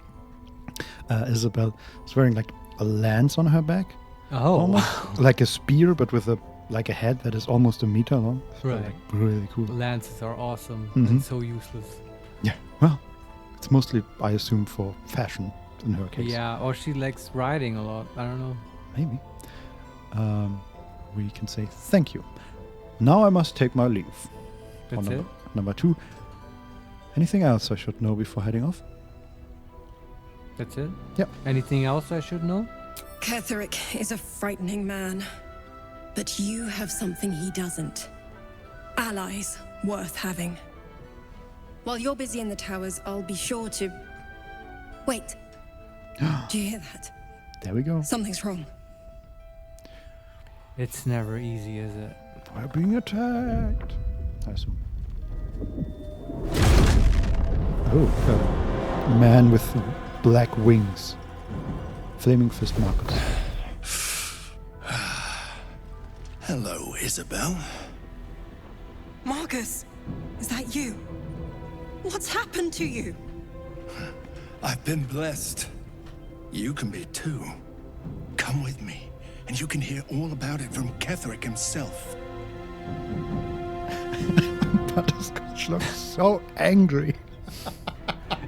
Isabel is wearing like a lance on her back. Oh. Almost like a spear, but with a head that is almost a meter long. So, Right. like, really cool. Lances are awesome Mhm. and so useless. Yeah. Well, it's mostly, I assume, for fashion in her case. Yeah, or she likes riding a lot. I don't know. Maybe. We can say thank you. Now I must take my leave. That's it? Number 2. Anything else I should know before heading off? That's it? Yep. Anything else I should know? Ketheric is a frightening man. But you have something he doesn't. Allies worth having. While you're busy in the towers, I'll be sure to... Wait. Do you hear that? There we go. Something's wrong. It's never easy, is it? We're being attacked. I assume. Oh, a man with black wings. Flaming fist Marcus. Hello, Isabel. Marcus, is that you? What's happened to you? I've been blessed. You can be too. Come with me, and you can hear all about it from Ketheric himself. Butterscotch looks so angry.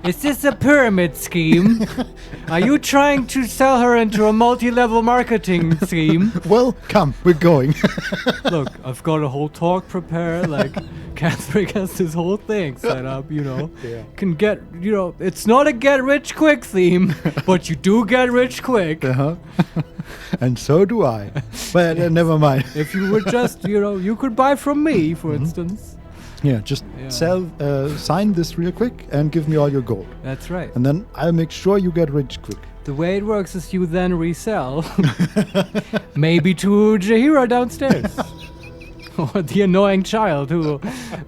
Is this a pyramid scheme? Are you trying to sell her into a multi-level marketing scheme? Well, come, we're going. Look, I've got a whole talk prepared, like, Ketheric has this whole thing set up, you know. Yeah. Can get, you know, it's not a get-rich-quick theme, but you do get rich quick. Uh-huh. And so do I. But never mind. If you were just, you know, you could buy from me, for instance. Yeah, just sign this real quick and give me all your gold. That's right. And then I'll make sure you get rich quick. The way it works is you then resell, maybe to Jaheira downstairs. Or the annoying child who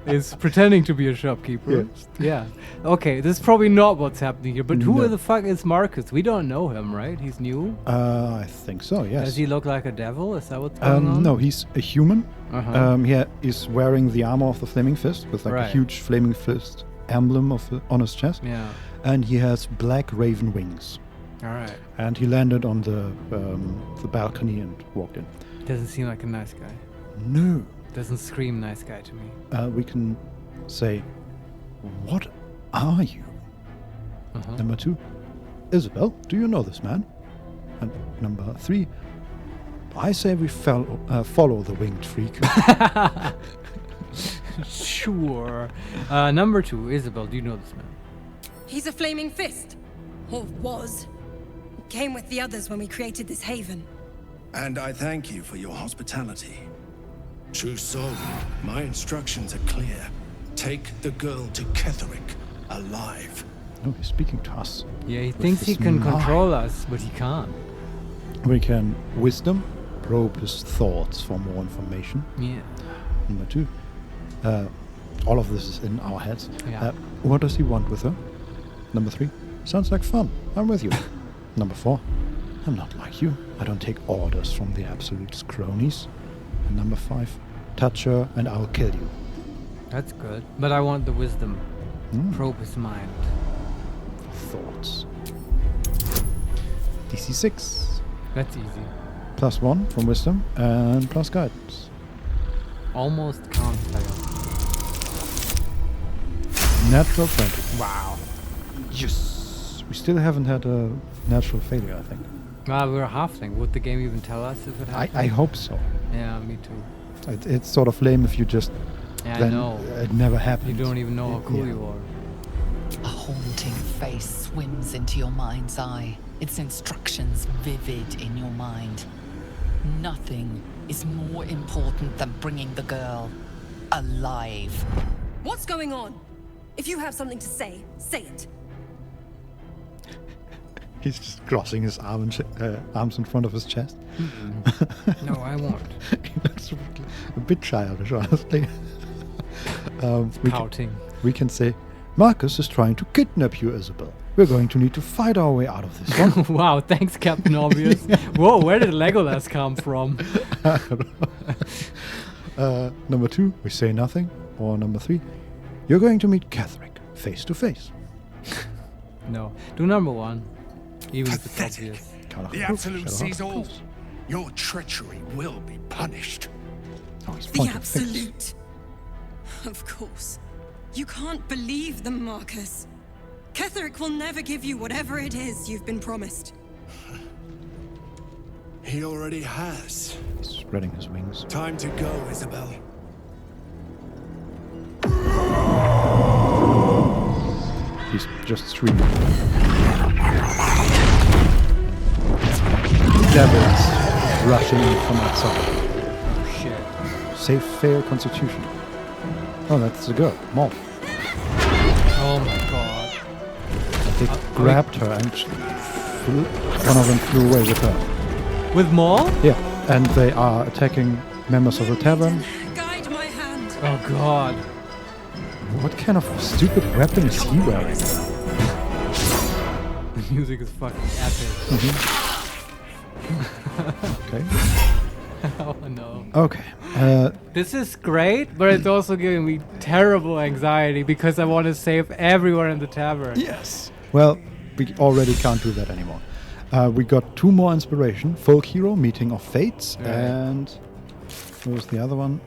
is pretending to be a shopkeeper. Yes. Yeah. Okay, this is probably not what's happening here, but who No. the fuck is Marcus? We don't know him, right? He's new? I think so, yes. Does he look like a devil? Is that what's going on? No, he's a human. Uh-huh. He is wearing the armor of the Flaming Fist with like a Right. huge Flaming Fist emblem on his chest. Yeah. And he has black raven wings. All right. And he landed on the balcony and walked in. Doesn't seem like a nice guy. No. Doesn't scream nice guy to me. We can say, what are you? Uh-huh. Number 2, Isabel, do you know this man? And number 3, I say we follow the winged freak. Sure. Number 2, Isabel, do you know this man? He's a flaming fist. Or was. Came with the others when we created this haven. And I thank you for your hospitality. True soul, my instructions are clear. Take the girl to Ketheric, alive. No, he's speaking to us. Yeah, he With thinks he his can mind. control us, but he can't. We can wisdom, probe his thoughts for more information. Yeah. Number 2, all of this is in our heads. Yeah. What does he want with her? Number 3, sounds like fun. I'm with you. Number 4, I'm not like you. I don't take orders from the Absolute's cronies. And number 5, touch her and I'll kill you. That's good. But I want the wisdom. Probe his mind. Thoughts. DC 6. That's easy. +1 from wisdom and plus guidance. Almost can't fail. Natural 20. Wow. Yes. We still haven't had a natural failure, I think. Well, we're a halfling. Would the game even tell us if it happened? I hope so. Yeah, me too. It's sort of lame if you just... Yeah, then I know. It never happened. You don't even know how cool you are. A haunting face swims into your mind's eye, its instructions vivid in your mind. Nothing is more important than bringing the girl alive. What's going on? If you have something to say, say it. He's just crossing his arms in front of his chest. No, I won't. He looks a bit childish, honestly. Pouting. We can say, Marcus is trying to kidnap you, Isabel. We're going to need to fight our way out of this one. Wow, thanks, Captain Obvious. Whoa, where did Legolas come from? I don't know. Number 2, we say nothing. Or number 3, you're going to meet Catherick face to face. No. Do number 1. Even if it's obvious. The Absolute sees all. Your treachery will be punished. The Absolute. Of course. You can't believe them, Marcus. Catherick will never give you whatever it is you've been promised. He already has. He's spreading his wings. Time to go, Isabel. He's just screaming. Devils rushing in from outside. Oh shit. Save, fail, constitution. Oh, that's a girl. Mom. Oh my god. They grabbed her and one of them flew away with her. With Maul? Yeah, and they are attacking members of the tavern. Guide my hand. Oh god. What kind of stupid weapon is he wearing? The music is fucking epic. Okay. Oh no. Okay. This is great, but it's also giving me terrible anxiety because I want to save everyone in the tavern. Yes. Well, we already can't do that anymore. We got 2 more inspiration. Folk Hero, Meeting of Fates, and what was the other one?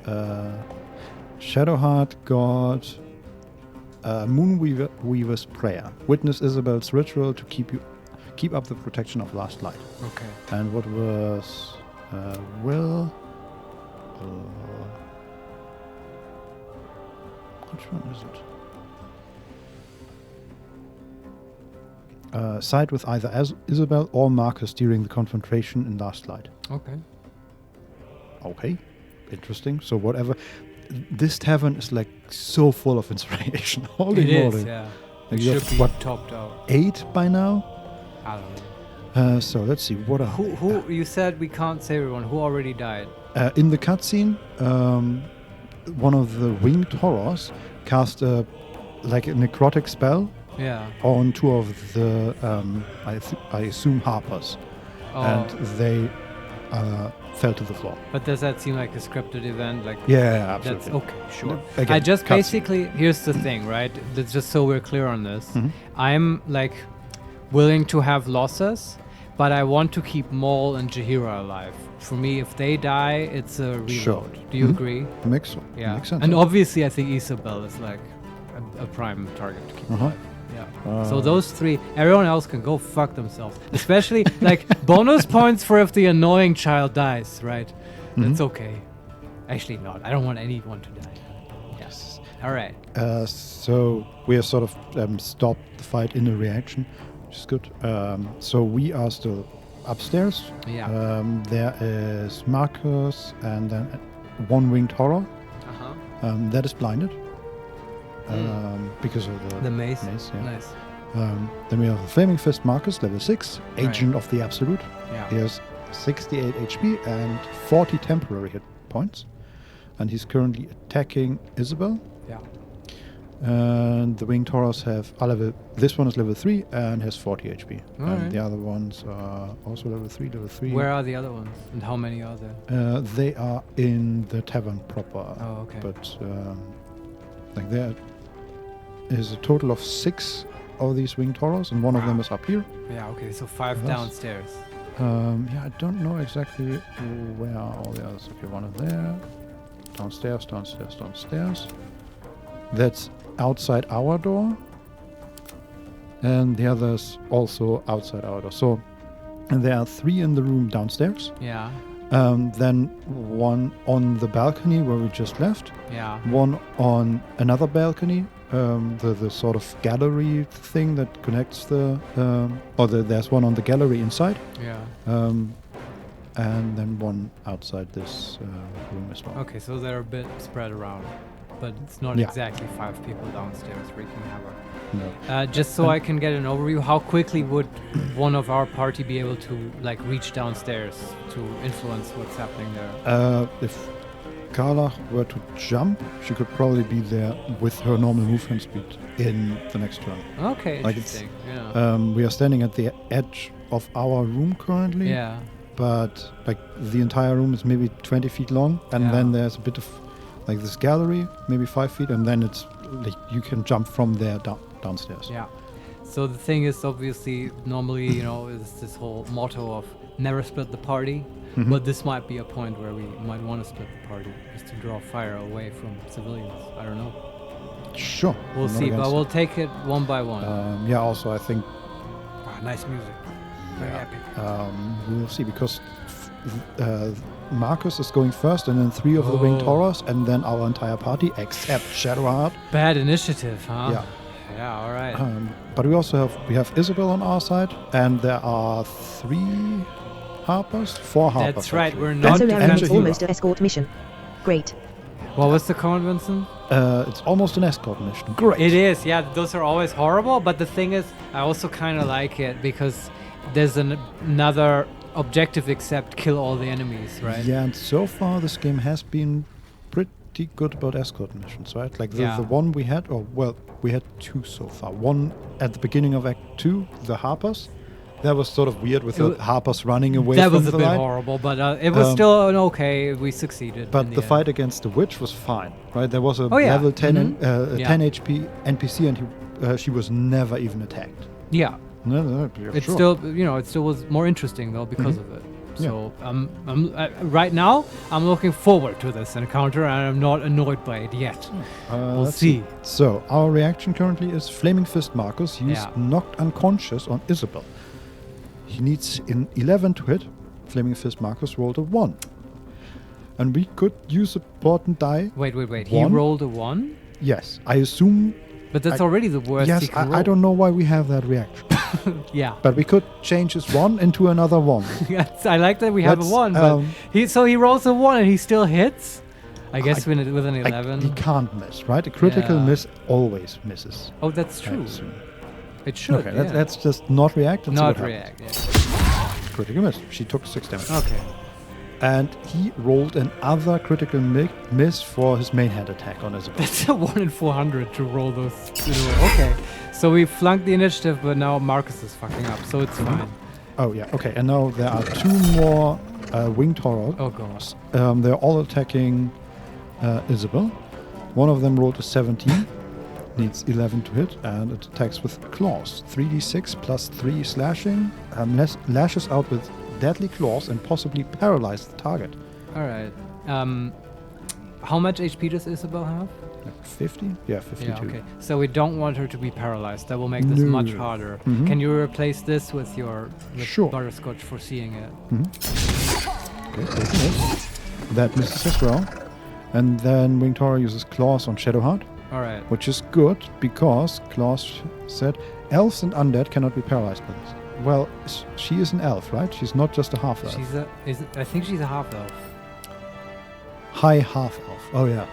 Shadowheart got Moonweaver's Prayer. Witness Isabel's ritual to keep up the protection of last light. Okay. And what was Will? Which one is it? Side with either Isabel or Marcus during the confrontation in Last Light. Okay. Okay. Interesting. So whatever. This tavern is like so full of inspiration. Holy moly. Is, yeah. Like It you should have, be what, topped out. 8 by now? I don't know. So let's see. What are Who you said we can't save everyone. Who already died? in the cutscene, one of the winged horrors cast a necrotic spell on 2 of the I assume harpers, and they fell to the floor. But does that seem like a scripted event? Like yeah, absolutely. That's okay, sure. Again, I just basically here's the thing, right? That's just so we're clear on this. I'm like willing to have losses, but I want to keep Maul and Jaheira alive. For me, if they die, it's a reload. Sure. Do you agree? Makes sense. And obviously, I think Isabel is like a prime target to keep alive. Yeah. So those 3, everyone else can go fuck themselves. Especially like bonus points for if the annoying child dies, right? That's okay. Actually not. I don't want anyone to die. Yes. All right. So we are sort of stopped the fight in a reaction, which is good. So we are still upstairs. Yeah. There is Marcus and then 1 winged horror. That is blinded. Because of the mace. Yeah. Nice. Then we have the Flaming Fist Marcus, level 6, Agent of the Absolute. Yeah. He has 68 HP and 40 temporary hit points. And he's currently attacking Isabel. Yeah. And the Winged Horrors have this one is level 3 and has 40 HP. And the other ones are also level 3. Where are the other ones? And how many are there? They are in the tavern proper. Oh, okay. But like there is a total of 6 of these Winged Horrors, and one of them is up here. Yeah, okay, so 5 downstairs. Yeah, I don't know exactly where are all the others. Okay, one is there. Downstairs. That's outside our door. And the others also outside our door. So and there are 3 in the room downstairs. Yeah. Then one on the balcony where we just left. Yeah. One on another balcony. The sort of gallery thing that connects there's one on the gallery inside. Yeah. And then one outside this room as well. Okay, so they're a bit spread around, but it's not exactly 5 people downstairs wreaking havoc. No. Just so I can get an overview, how quickly would one of our party be able to like reach downstairs to influence what's happening there? If Carla were to jump, she could probably be there with her normal movement speed in the next turn. Okay, like interesting. Yeah. We are standing at the edge of our room currently. Yeah. But like the entire room is maybe 20 feet long, and then there's a bit of like this gallery, maybe 5 feet, and then it's like you can jump from there downstairs. Yeah. So the thing is, obviously, normally, is this whole motto of never split the party. Mm-hmm. But this might be a point where we might want to split the party, just to draw fire away from civilians. I don't know. Sure. We'll see, but we'll take it one by one. Yeah, also I think... nice music. Very epic. We'll see, because Marcus is going first, and then 3 of the Winged Horrors, and then our entire party, except Shadowheart. Bad initiative, huh? Yeah. Yeah, all right. But we also have Isabel on our side, and there are 3 Harpers, 4 Harpers. That's right, actually. we're not... So Larian's almost an escort mission. Great. What was the comment, Vincent? It's almost an escort mission. Great. It is, yeah. Those are always horrible, but the thing is, I also kind of like it because there's another objective except kill all the enemies, right? Yeah, and so far this game has been pretty good about escort missions, right? Like the one we had, we had 2 so far. One at the beginning of Act 2, the Harpers. That was sort of weird with the Harpers running away from the light. That was a bit horrible, but it was still okay. We succeeded. But the fight against the witch was fine, right? There was a level 10 10 HP NPC, and she was never even attacked. Yeah. No, it still, it still was more interesting though because of it. So right now, I'm looking forward to this encounter, and I'm not annoyed by it yet. We'll see. So our reaction currently is Flaming Fist Marcus. He's knocked unconscious on Isabel. He needs an 11 to hit. Flaming Fist Marcus rolled a 1. And we could use a important die. Wait. He rolled a 1? Yes. I assume... But that's already the worst he can roll. I don't know why we have that reaction. Yeah. But we could change his 1 into another 1. Yes, I like that we have a 1. But he rolls a 1 and he still hits? I guess with an 11. He can't miss, right? A critical miss always misses. Oh, that's true. It should. Okay, let's just not react. And not see what react. Happens. Critical miss. She took 6 damage. Okay. And he rolled another critical miss for his main hand attack on Isabel. That's a 1 in 400 to roll those in a row. Okay. So we flunked the initiative, but now Marcus is fucking up, so it's fine. Oh yeah. Okay. And now there are 2 more Winged Horrors. Oh gosh. They're all attacking Isabel. One of them rolled a 17. Needs 11 to hit, and it attacks with claws. 3d6 plus 3 slashing. Lashes out with deadly claws and possibly paralyze the target. All right. How much HP does Isabel have? 50? Yeah, 52. Yeah, okay. So we don't want her to be paralyzed. That will make this much harder. Mm-hmm. Can you replace this with Butterscotch foreseeing it? Mm-hmm. Okay, that misses as well. And then Winged Horror uses claws on Shadowheart. All right. Which is good, because Klaus said elves and undead cannot be paralyzed by this. Well, she is an elf, right? She's not just a half-elf. I think she's a half-elf. High half-elf. Oh, yeah.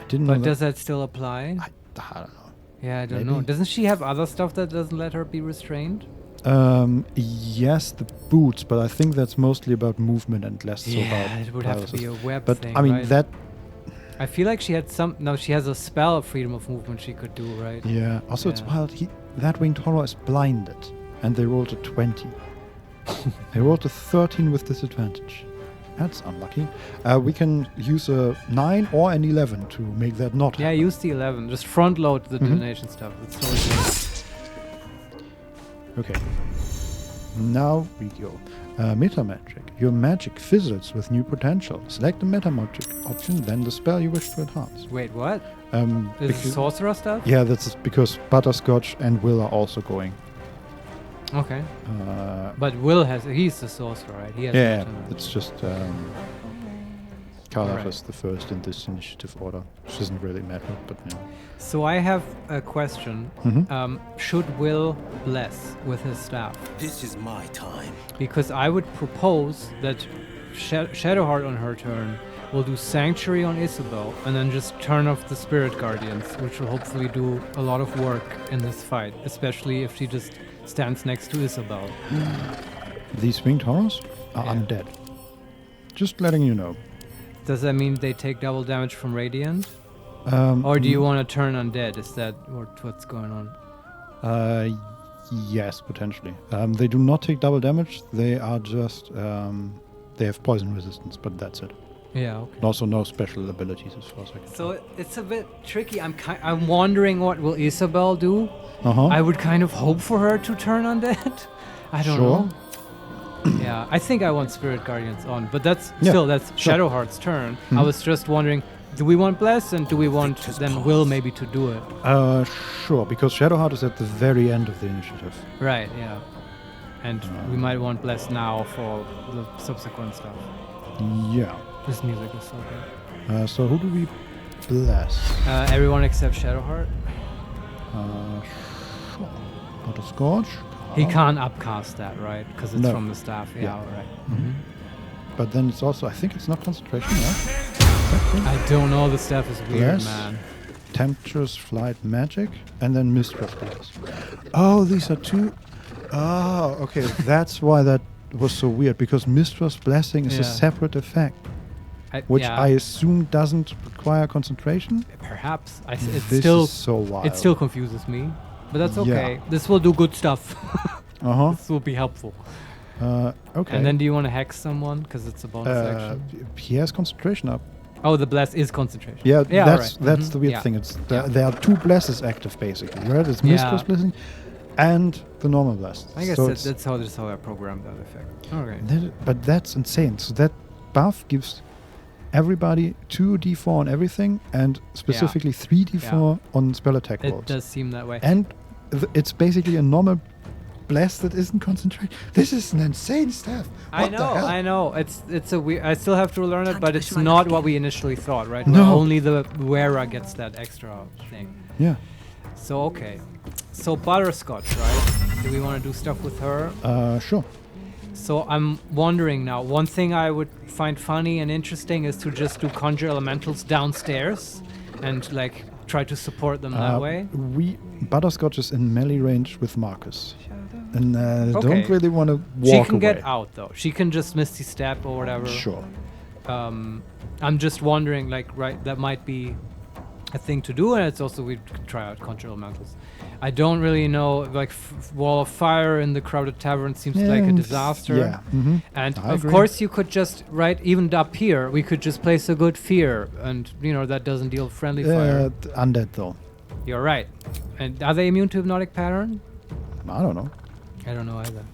I didn't know that. But does that still apply? I don't know. Yeah, I don't know. Doesn't she have other stuff that doesn't let her be restrained? Yes, the boots, but I think that's mostly about movement and less so about it would have to be a paralysis. web But thing, I mean right? that. I feel like she had some. No, she has a spell of freedom of movement she could do, right? Yeah. Also, it's Yeah. wild. That winged horror is blinded, and they rolled a 20. They rolled a 13 with disadvantage. That's unlucky. We can use a 9 or an 11 to make that not Yeah, happen. use the 11. Just front load the divination stuff. It's totally good. Okay. Now we go. Meta magic. Your magic fizzles with new potential. Select the meta magic option, then the spell you wish to enhance. Wait, what? Is it Because- sorcerer stuff? Yeah, that's because Butterscotch and Will are also going. Okay. But Will he's the sorcerer, right? He has Yeah, meta magic. it's just Karloff Alright. is the first in this initiative order, which doesn't really matter, but yeah. So I have a question. Should Will bless with his staff? This is my time. Because I would propose that Shadowheart on her turn will do Sanctuary on Isabel and then just turn off the Spirit Guardians, which will hopefully do a lot of work in this fight, especially if she just stands next to Isabel. These winged horrors are undead. Just letting you know. Does that mean they take double damage from Radiant? Or do you want to turn undead? Is that what's going on? Yes, potentially. They do not take double damage. They are just they have poison resistance, but that's it. Yeah. Okay. And also no special abilities as far as I can. So it's a bit tricky. I'm wondering what will Isabel do. Uh-huh. I would kind of hope for her to turn undead. I don't know. Yeah, I think I want Spirit Guardians on, but that's Shadowheart's turn. I was just wondering, do we want Bless and do we want then Will maybe to do it? Sure, because Shadowheart is at the very end of the initiative. Right, yeah. And we might want Bless now for the subsequent stuff. Yeah. This music is so good. So who do we bless? Everyone except Shadowheart. Sure. Butterscotch. He can't upcast that, right? Because it's No. from the staff. Yeah, right. But then it's also, I think it's not concentration, right? I don't know. The staff is weird, Yes. man. Temptress Flight Magic, and then Mistress Bless. Oh, these are two. Oh, okay. That's why that was so weird, because Mistress Blessing is a separate effect, which I assume doesn't require concentration. Perhaps. This still is so wild. It still confuses me, but that's okay. Yeah. This will do good stuff. This will be helpful. Okay. And then do you want to hex someone? Because it's a bonus action. He has concentration up. Oh, the bless is concentration. Yeah, right. that's the weird thing. It's there are two blesses active basically, right? It's Mistress Blessing and the normal blast. I guess So that's how I programmed that effect. Okay. But that's insane. So that buff gives everybody 2d4 on everything and specifically 3d4 on spell attack rolls. It does seem that way. And it's basically a normal blast that isn't concentrated. This is an insane stuff. What the hell? I know. It's a weird. I still have to learn it, but it's not what we initially thought, right? No. Where only the wearer gets that extra thing. Yeah. So okay. So Butterscotch, right? Do we want to do stuff with her? Sure. So I'm wondering now. One thing I would find funny and interesting is to just do conjure elementals downstairs, and like try to support them that way. Butterscotch is in melee range with Marcus, and don't really want to walk She can away. get out though. She can just Misty Step or whatever. Sure. I'm just wondering, like, right, that might be a thing to do, and it's also we could try out conjure elementals. I don't really know, like, Wall of Fire in the crowded tavern seems like a disaster. Yeah. Mm-hmm. And I of agree. course you could just, right, even up here, we could just place a good fear, and, you know, that doesn't deal friendly fire. Undead though. You're right. And are they immune to Hypnotic Pattern? I don't know. I don't know either.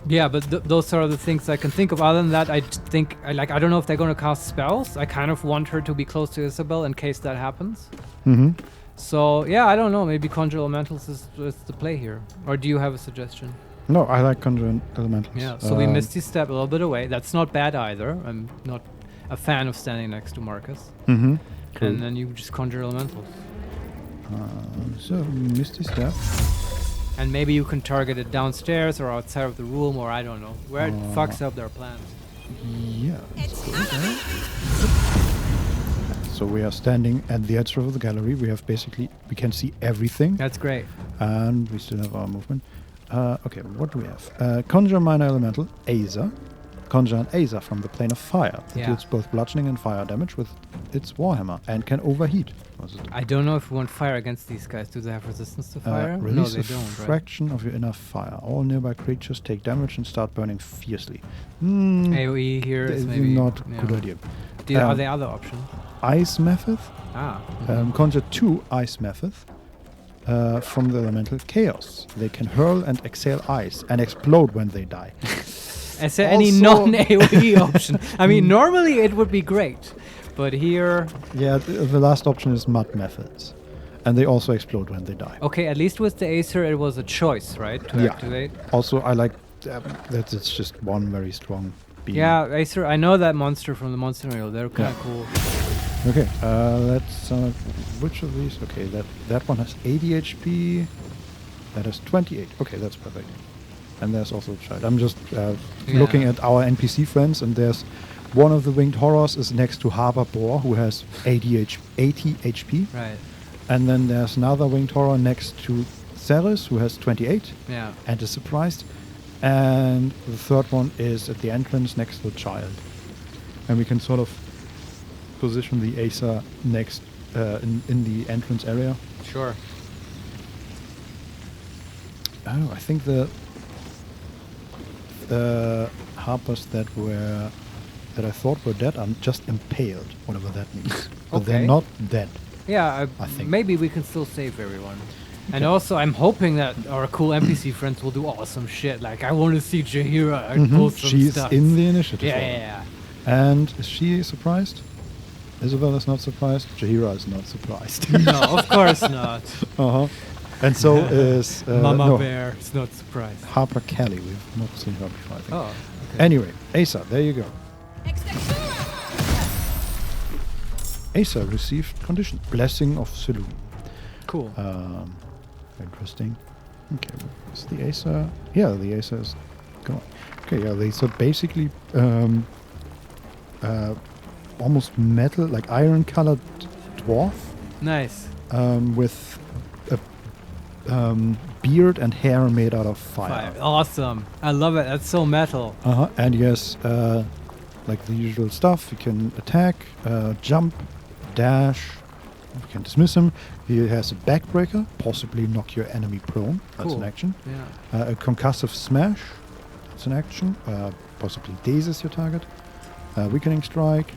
Yeah, but those are the things I can think of. Other than that, I think I don't know if they're going to cast spells. I kind of want her to be close to Isabel in case that happens. Mm-hmm. So yeah, I don't know. Maybe conjure elementals is the play here. Or do you have a suggestion? No, I like conjure elementals. Yeah. So we Misty Step a little bit away. That's not bad either. I'm not a fan of standing next to Marcus. Mm-hmm. Cool. And then you just conjure elementals. So Misty Step. And maybe you can target it downstairs or outside of the room, or I don't know. Where it fucks up their plans. Yeah. So we are standing at the edge of the gallery. We can see everything. That's great. And we still have our movement. Okay, what do we have? Conjure Minor Elemental, Aether. Conjure an Aether from the plane of fire. It deals both bludgeoning and fire damage with its Warhammer and can overheat. I don't know if we want fire against these guys. Do they have resistance to fire? No, Release they a don't, right? fraction of your inner fire. All nearby creatures take damage and start burning fiercely. AoE here is maybe not a good idea. Are there other options? Ice Method. Mm-hmm. Conjure 2 Ice Method from the elemental Chaos. They can hurl and exhale ice and explode when they die. Is there any non-AoE option? I mean, normally it would be great, but here... Yeah, the last option is Mud Methods. And they also explode when they die. Okay, at least with the Aether it was a choice, right? To activate. Also, I like that it's just one very strong beam. Yeah, Aether, I know that monster from the monster manual. They're kind of cool. Okay, let's... which of these? Okay, that one has 80 HP. That has 28. Okay, that's perfect. And there's also a child. I'm just looking at our NPC friends, and there's one of the winged horrors is next to Harbor Boar, who has 80 HP. Right. And then there's another winged horror next to Ceres, who has 28. Yeah. And is surprised. And the third one is at the entrance next to the child. And we can sort of position the Aether next in the entrance area. Sure. Oh, I think the harpers that I thought were dead are just impaled, whatever that means. But they're not dead. Yeah, I think. Maybe we can still save everyone. Okay. And also, I'm hoping that our cool NPC friends will do awesome shit. Like, I want to see Jaheira and pull some She's stuff. in the initiative. Yeah. And is she surprised? Isabel is not surprised. Jaheira is not surprised. No, of course not. And so is... Mama Bear is not surprised. Harper Kelly. We've not seen her before, I think. Oh, okay. Anyway, Asa, there you go. Asa received condition. Blessing of Saloon. Cool. Interesting. Okay, is the Asa... Yeah, the Asa is gone. Okay, yeah, they so basically almost metal, like iron-colored dwarf. Nice. With a beard and hair made out of fire. Awesome. I love it. That's so metal. And yes, like the usual stuff. You can attack, jump, dash. You can dismiss him. He has a backbreaker, possibly knock your enemy prone. That's an action. Yeah. A concussive smash. That's an action. Possibly dazes your target. Weakening strike.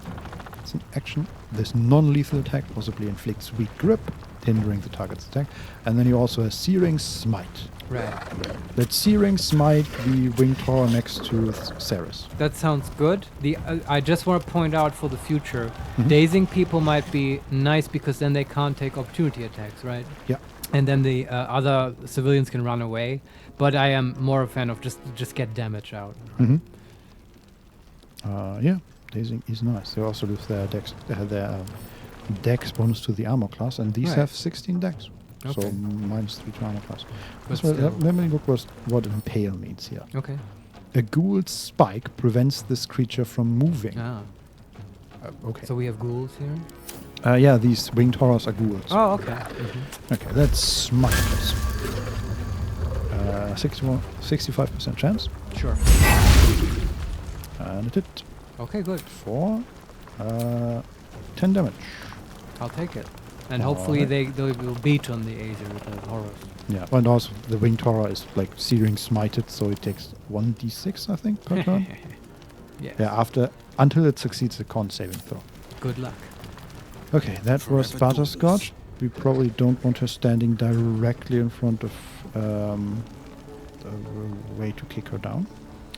That's an action. This non-lethal attack possibly inflicts weak grip, hindering the target's attack. And then he also has Searing Smite. Right. Let's Searing Smite the winged horror next to Ceres. That sounds good. I just want to point out for the future, dazing people might be nice because then they can't take opportunity attacks, right? Yeah. And then the other civilians can run away. But I am more a fan of just get damage out. Yeah, dazing is nice. They also lose their dex bonus to the armor class, and these have 16 dex. Okay. So -3 to armor class. So let me look what impale means here. Okay. A ghoul's spike prevents this creature from moving. Okay. So we have ghouls here? Yeah, these winged horrors are ghouls. Oh, okay. Okay, let's smite this. 65% chance. Sure. And it hit. Okay, good. For 10 damage. I'll take it. And hopefully they will beat on the Aether with the horrors. Yeah, and also the winged horror is like searing smited, so it takes 1d6, I think, per turn. Yeah, until it succeeds a con saving throw. Good luck. Okay, that was Butterscotch. We probably don't want her standing directly in front of the way to kick her down.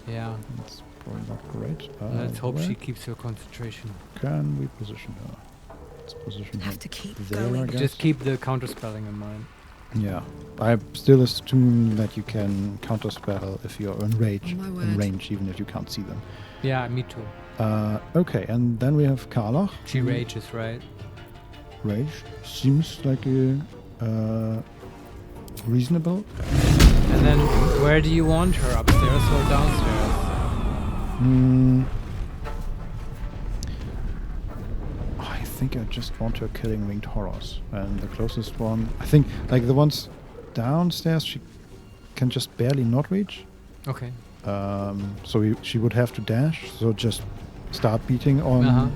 Yeah. That's probably not great. Let's hope she keeps her concentration. Can we position her? Let's position her there, I guess. Just keep the counterspelling in mind. Yeah. I still assume that you can counterspell if you're in range, even if you can't see them. Yeah, me too. Okay, and then we have Karlach. She rages, right? Rage seems like a reasonable. And then where do you want her? Upstairs or downstairs? I think I just want her killing winged horrors. And the closest one, I think, like the ones downstairs she can just barely not reach. Okay. So she would have to dash. So just start beating on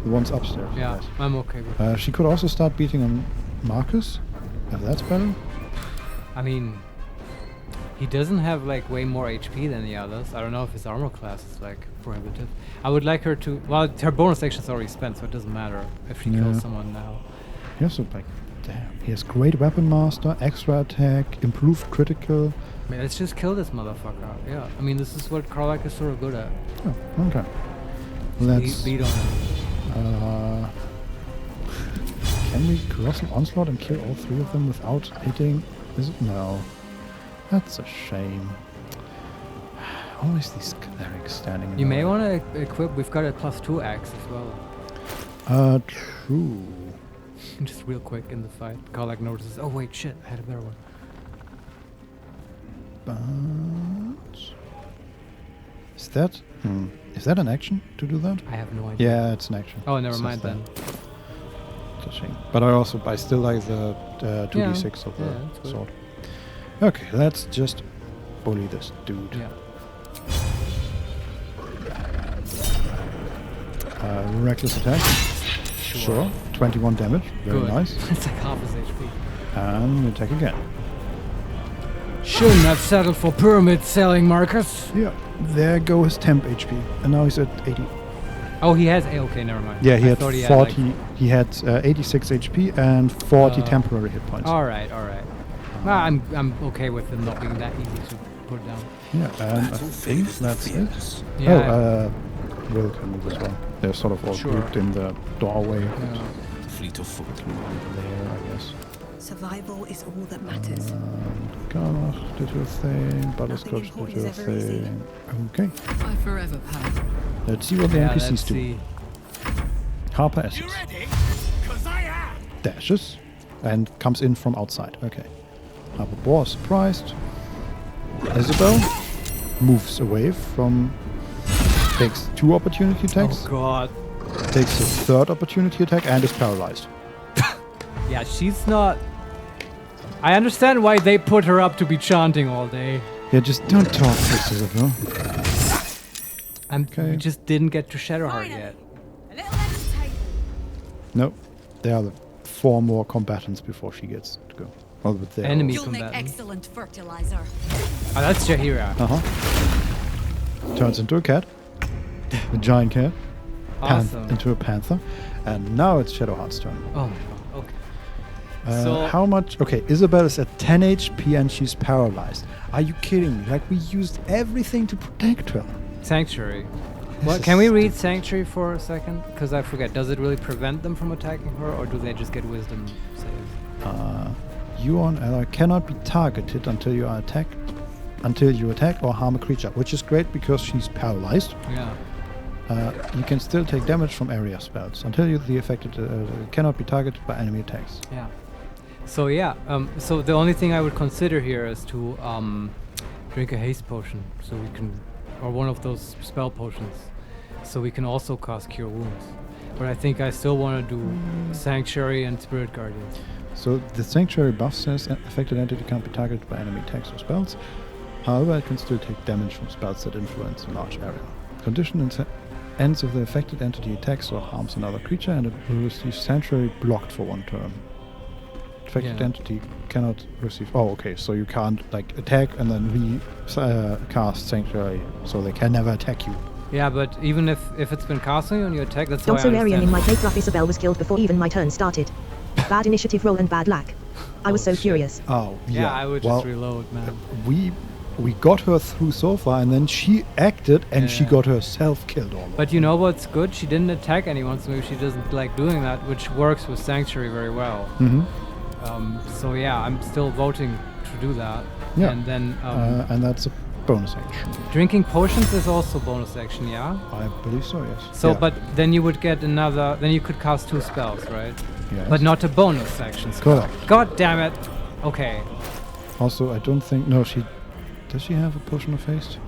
the ones upstairs. Yeah, yes. I'm okay with that. She could also start beating on Marcus, if that's better. I mean, he doesn't have like way more HP than the others. I don't know if his armor class is like prohibitive. I would like her to. Well, her bonus action's already spent, so it doesn't matter if she kills someone now. He also like, damn. He has great weapon master, extra attack, improved critical. I mean, let's just kill this motherfucker. Yeah. I mean, this is what Karlak is sort of good at. Oh, okay. Let's beat on him. Can we cross an onslaught and kill all three of them without hitting? Is it? No. That's a shame. Always these clerics standing in You the may way. want to equip. We've got a +2 axe as well. True. Just real quick in the fight. Karlak notices. Oh wait, shit! I had a better one. But is that an action to do that? I have no idea. Yeah, it's an action. Oh, never So mind it's then. It's a shame. But I still like the 2d6 of the sword. Okay, let's just bully this dude. Yeah. Reckless attack. Sure. 21 damage. Very Good. nice. It's like half his HP. And attack again. Shouldn't have settled for pyramid selling, Marcus. Yeah. There go his temp HP. And now he's at 80. Oh, he has. Okay, never mind. Yeah, he had thought 40. He had 86 HP and 40 temporary hit points. All right. Well, I'm okay with him not being that easy to put down. Yeah, and I think that's it. Yeah. Will can move as well. They're sort of all grouped in the doorway. Fleet of foot. There, I guess. Survival is all that matters. Garnoch did her thing. Butterscotch did her thing. Okay. I forever pad. Let's see what the NPCs let's do. see. Harper Estes. Dashes and comes in from outside. Okay. Harper Boar surprised. Isabel moves away from. Takes 2 opportunity attacks. Oh god. Takes a 3rd opportunity attack and is paralyzed. Yeah, she's not. I understand why they put her up to be chanting all day. Yeah, just don't talk, Isabel. We just didn't get to Shadowheart yet. Nope. There are 4 more combatants before she gets to go. Well, but they're Enemy You'll make combatant. excellent fertilizer. Oh, that's Jahira. Turns into a cat. A giant cat. Awesome. Into a panther. And now it's Shadowheart's turn. Oh my god, okay. So how much? Okay, Isabel is at 10 HP and she's paralyzed. Are you kidding me? Like, we used everything to protect her. Sanctuary. What? Can we read Sanctuary for a second? Because I forget. Does it really prevent them from attacking her, or do they just get wisdom saves? You or an ally cannot be targeted until you attack or harm a creature, which is great because she's paralyzed. Yeah. You can still take damage from area spells until the affected cannot be targeted by enemy attacks. Yeah. So yeah. So the only thing I would consider here is to drink a haste potion, so we can, or one of those spell potions, so we can also cast Cure Wounds. But I think I still want to do Sanctuary and Spirit Guardian. So the Sanctuary buff says affected entity can't be targeted by enemy attacks or spells. However, it can still take damage from spells that influence a large area. Condition ends if the affected entity attacks or harms another creature, and it will receive Sanctuary blocked for 1 turn. Affected entity cannot receive. Oh, okay. So you can't like attack and then cast Sanctuary, so they can never attack you. Yeah, but even if it's been casting on your attack, that's why I Also, Larian understand. in my playthrough, Isabel was killed before even my turn started. Bad initiative roll and bad luck. I was so furious. Oh, yeah. Yeah, I would just reload, man. We got her through so far, and then she acted, and she got herself killed almost. But you know what's good? She didn't attack anyone, so maybe she doesn't like doing that, which works with Sanctuary very well. So yeah, I'm still voting to do that. Yeah. And then and that's a bonus action. drinking potions is also bonus action, yeah? I believe so, yes. So, Yeah. but then you would get another. Then you could cast 2 spells, right? Yes. But not a bonus action spell. Correct. God damn it! Okay. Also, I don't think. No, she. Does she have a potion of haste?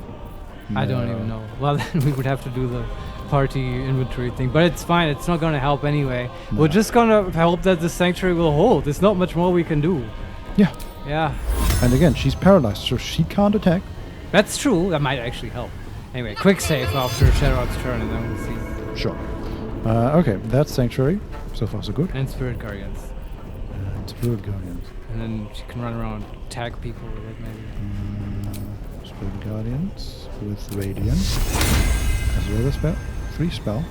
I don't even know. Well, then we would have to do the party inventory thing. But it's fine. It's not going to help anyway. No. We're just going to hope that the Sanctuary will hold. There's not much more we can do. Yeah. Yeah. And again, she's paralyzed, so she can't attack. That's true. That might actually help. Anyway, quick save after Shadowheart's turn, and then we'll see. Sure. Okay, that's Sanctuary. So far, so good. And Spirit Guardians. And Spirit Guardians. And then she can run around, tag people with it, maybe. Spirit Guardians with Radiance. As well as spell. 3 spell.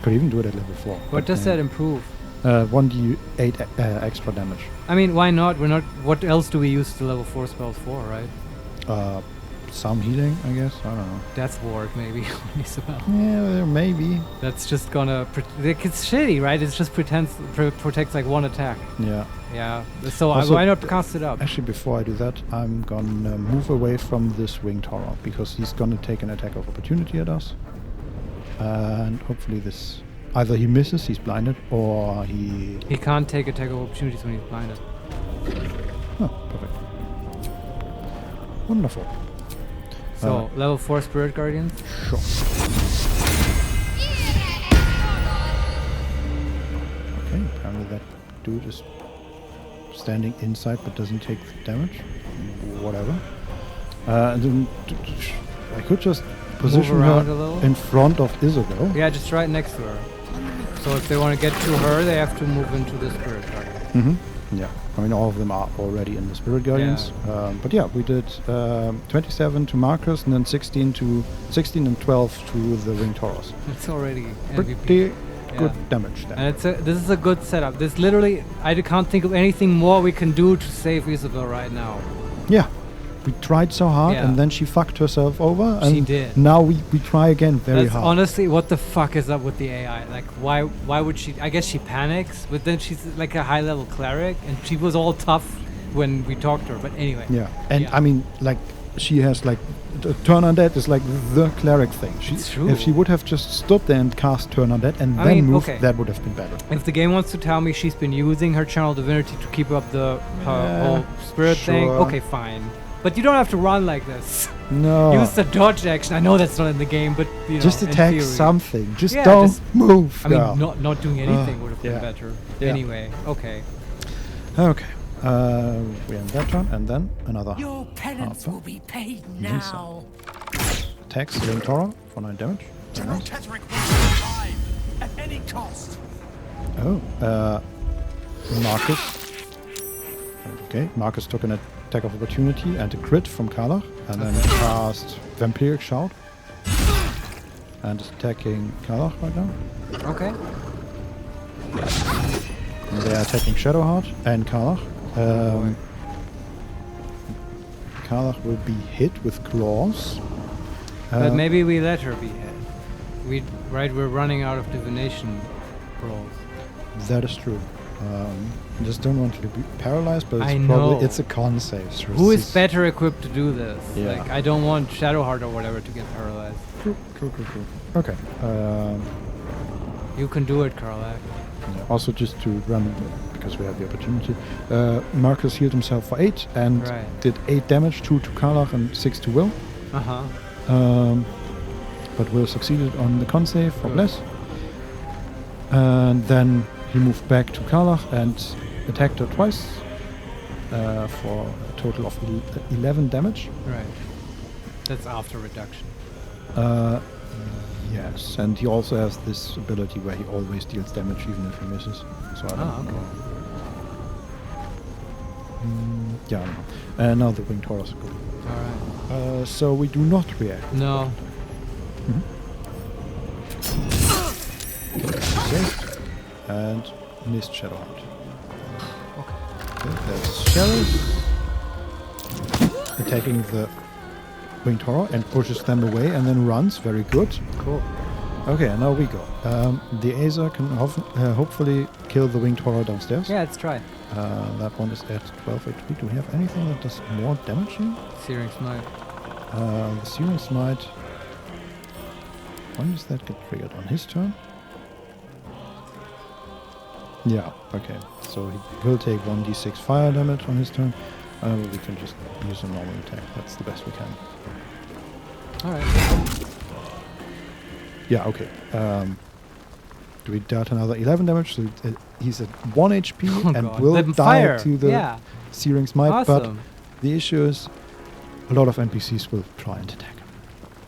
Could even do it at level 4. What does that improve? 1d8 extra damage. I mean, why not? We're not. What else do we use the level 4 spells for, right? Some healing, I guess. I don't know. Death Ward, maybe. Yeah, maybe. That's just gonna. It's shitty, right? It just protects like one attack. Yeah. Yeah. So Also, why not cast it up? Actually, before I do that, I'm gonna move away from this Winged Horror because he's gonna take an attack of opportunity at us. And hopefully this. Either he misses, he's blinded, or he... He can't take attack of opportunities when he's blinded. Oh, perfect. Wonderful. So, level 4 Spirit Guardians? Sure. Okay, apparently that dude is standing inside but doesn't take damage. Whatever. And then I could just position her in front of Isabel. Yeah, just right next to her. So if they want to get to her, they have to move into the Spirit Guardian. Mm-hmm. Yeah, I mean all of them are already in the Spirit Guardians. Yeah. But yeah, we did 27 to Marcus, and then 16 and 12 to the Winged Horrors. It's already pretty good damage then. And this is a good setup. This literally, I can't think of anything more we can do to save Isabel right now. Yeah. We tried so hard, and then she fucked herself over. And she did. Now we try again very hard. Honestly, what the fuck is up with the AI? Like, why would she? I guess she panics, but then she's like a high-level cleric, and she was all tough when we talked to her. But anyway. Yeah, and I mean, like, she has like Turn Undead is like the cleric thing. It's true. If she would have just stood there and cast Turn Undead and then moved, that would have been better. If the game wants to tell me she's been using her Channel Divinity to keep up the whole spirit thing, okay, fine. But you don't have to run like this. No. Use the dodge action. I know that's not in the game, but you know, just attack something. Just yeah, don't move. I mean, not doing anything would have been better. Yeah. Anyway, okay. Okay. We end that one, and then another. Your penance will be paid now. Attacks Winged Horror for 9 damage. General Tetrick will survive at any cost. Oh, Marcus. Okay, Marcus took an attack of opportunity and a crit from Karlach, and then cast Vampiric Shout. And is attacking Karlach right now. Okay. And they are attacking Shadowheart and Karlach. Karlach will be hit with claws. But maybe we let her be hit. We're running out of divination rolls. That is true. I just don't want to be paralyzed, but it's a con save. So who is better equipped to do this? Yeah. Like, I don't want Shadowheart or whatever to get paralyzed. True. Okay. You can do it, Karlach. Yeah, also, just to run, because we have the opportunity, Marcus healed himself for 8 and did 8 damage, 2 to Karlach and 6 to Will. But Will succeeded on the con save for Bless. And then he moved back to Karlach and attacked her twice for a total of 11 damage. Right. That's after reduction. Yes, and he also has this ability where he always deals damage even if he misses. So I don't know. Yeah, I don't know. And now the Winged Horrors are good. Alright. So we do not react. No. Saved. And missed Shadowheart. Okay, that's Shadows attacking the Winged Horror and pushes them away and then runs. Very good. Cool. Okay, and now we go. The Acer can hopefully kill the Winged Horror downstairs. Yeah, let's try. That one is at 12 HP. Do we have anything that does more damage here? Searing Smite. The Searing Smite. When does that get triggered? On his turn? Yeah, okay. So he will take 1d6 fire damage on his turn. We can just use a normal attack. That's the best we can. Alright. Yeah, okay. Do we dart another 11 damage? So he's at 1 HP and God. will Let him die fire. to the Yeah. Searing Smite. Awesome. But the issue is, a lot of NPCs will try and attack him.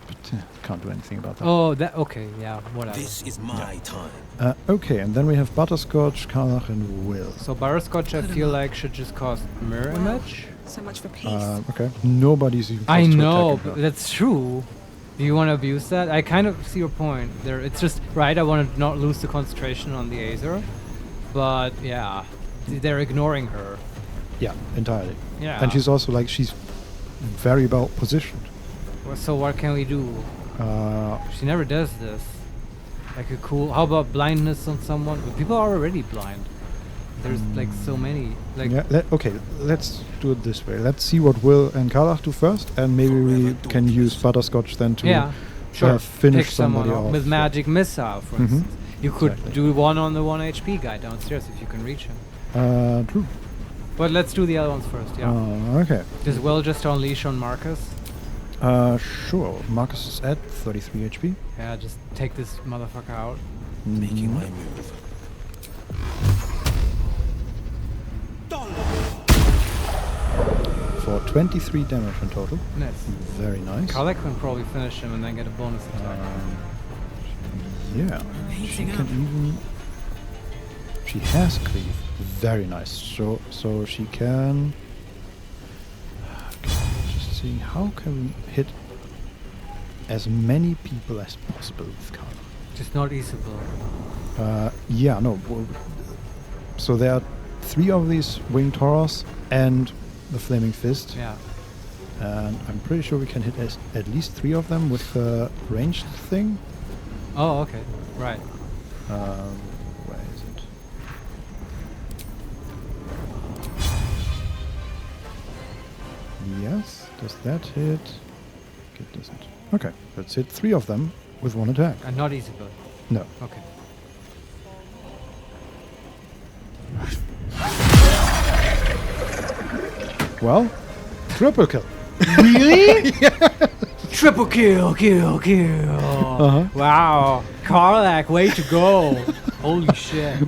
But can't do anything about that. Oh, that okay. Yeah, whatever. This is my time. Okay, and then we have Butterscotch, Karlach, and Will. So Butterscotch, I feel like should just cost Mirror Image. So much for peace. Okay, nobody's even I close to know, attacking but her. that's true. Do you want to abuse that? I kind of see your point there. It's just right. I want to not lose the concentration on the Aether, but yeah, they're ignoring her. Yeah, entirely. Yeah. And she's also like, she's very well positioned. Well, so what can we do? She never does this. Like a cool. How about blindness on someone? But people are already blind. There's like so many. Like Yeah, okay, let's do it this way. Let's see what Will and Karlach do first, and maybe we can use Butterscotch then to yeah, sure. finish Pick someone somebody off. with magic missile, for instance. You could Exactly. do one on the 1 HP guy downstairs if you can reach him. True. But let's do the other ones first. Yeah. Okay. Does Will just unleash on Marcus? Sure. Marcus is at 33 HP. Yeah, just take this motherfucker out. Making my move. For 23 damage in total. Nice. Very nice. Karlach can probably finish him and then get a bonus attack. Yeah. She can even. She has cleave. Very nice. So she can. Just seeing how can we hit as many people as possible with Karlach. Just not Isabel. Yeah, no. So there are 3 of these winged Tauros and the Flaming Fist. Yeah. And I'm pretty sure we can hit at least 3 of them with the ranged thing. Oh, okay. Right. Where is it? Yes. Does that hit? It doesn't. Okay. Let's hit 3 of them with 1 attack. And not Isabel. No. Okay. Well, triple kill. Really? Triple kill. Wow. Karlach, way to go. Holy shit.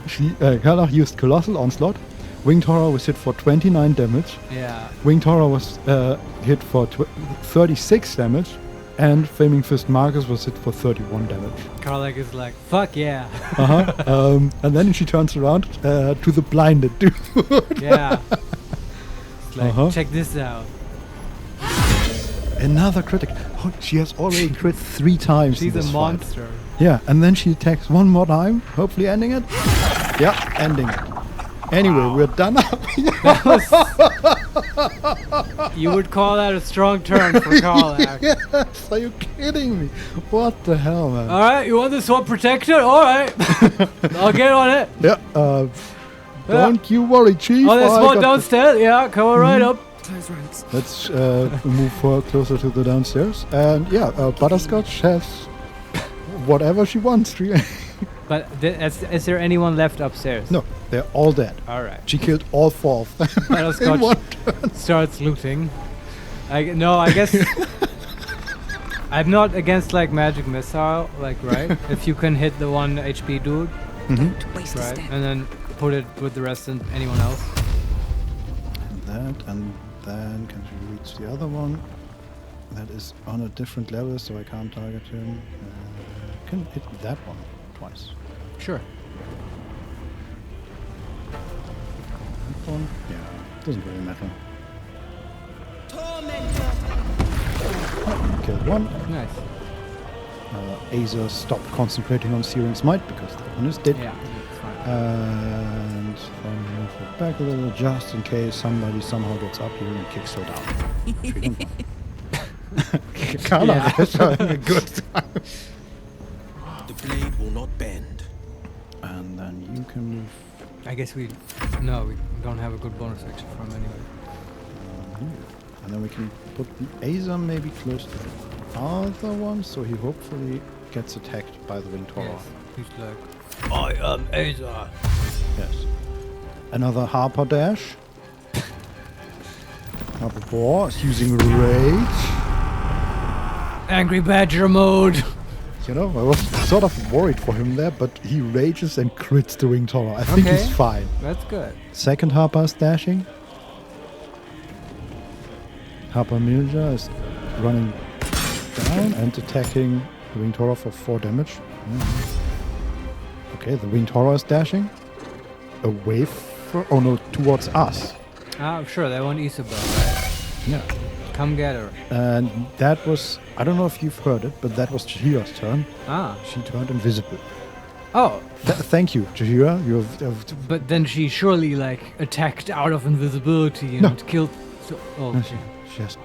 Karlach used Colossal Onslaught. Winged Horror was hit for 29 damage. Yeah. Winged Horror was hit for 36 damage. And Flaming Fist Marcus was hit for 31 damage. Karlach is like, fuck yeah. And then she turns around to the blinded dude. Yeah. It's like, check this out. Another critic. Oh, she has already crit 3 times. She's in this a fight. monster. Yeah, and then she attacks 1 more time, hopefully ending it. Yeah, ending it. Anyway, we're done up. You would call that a strong turn for Karlach. Yes, are you kidding me? What the hell, man? Alright, you want the sword protector? Alright. I'll get on it. Yeah, don't you worry, Chief. Oh, there's I one got downstairs. Yeah, come on right up. Close ranks. Let's move closer to the downstairs. And yeah, Butterscotch has whatever she wants. But is there anyone left upstairs? No, they're all dead. Alright. She killed all 4 of them. Butterscotch starts looting. I guess I'm not against like magic missile, like right? If you can hit the 1 HP dude, Don't waste a right, step. and then put it with the rest in anyone else. And then can she reach the other one? That is on a different level, so I can't target him. Can hit that one twice. Sure. That one? Yeah, doesn't really matter. Killed 1. Nice. Aza stopped concentrating on Searing Smite because that one is dead. Yeah, that's fine. And then move it back a little just in case somebody somehow gets up here and kicks her down. Karlach is having a good time. The blade will not bend. And then you can move. I guess we don't have a good bonus action from anyway. And then we can put the Aza maybe close to the other one, so he hopefully gets attacked by the Winged Horror. Yes. He's like, I am Aza. Yes. Another Harper dash. Harper Boar is using Rage. Angry Badger mode. You know, I was sort of worried for him there, but he rages and crits the Winged Horror. I think he's fine. That's good. Second Harper is dashing. Harper Milja is running down and attacking the Winged Horror for 4 damage. Okay, the Winged Horror is dashing. Away from... Oh no, towards us. Sure, that one Isabel, right? Yeah. Come get her. And that was... I don't know if you've heard it, but that was Jahira's turn. She turned invisible. Oh. Thank you, Jahira. You have... But then she surely, attacked out of invisibility and killed... No, she hasn't.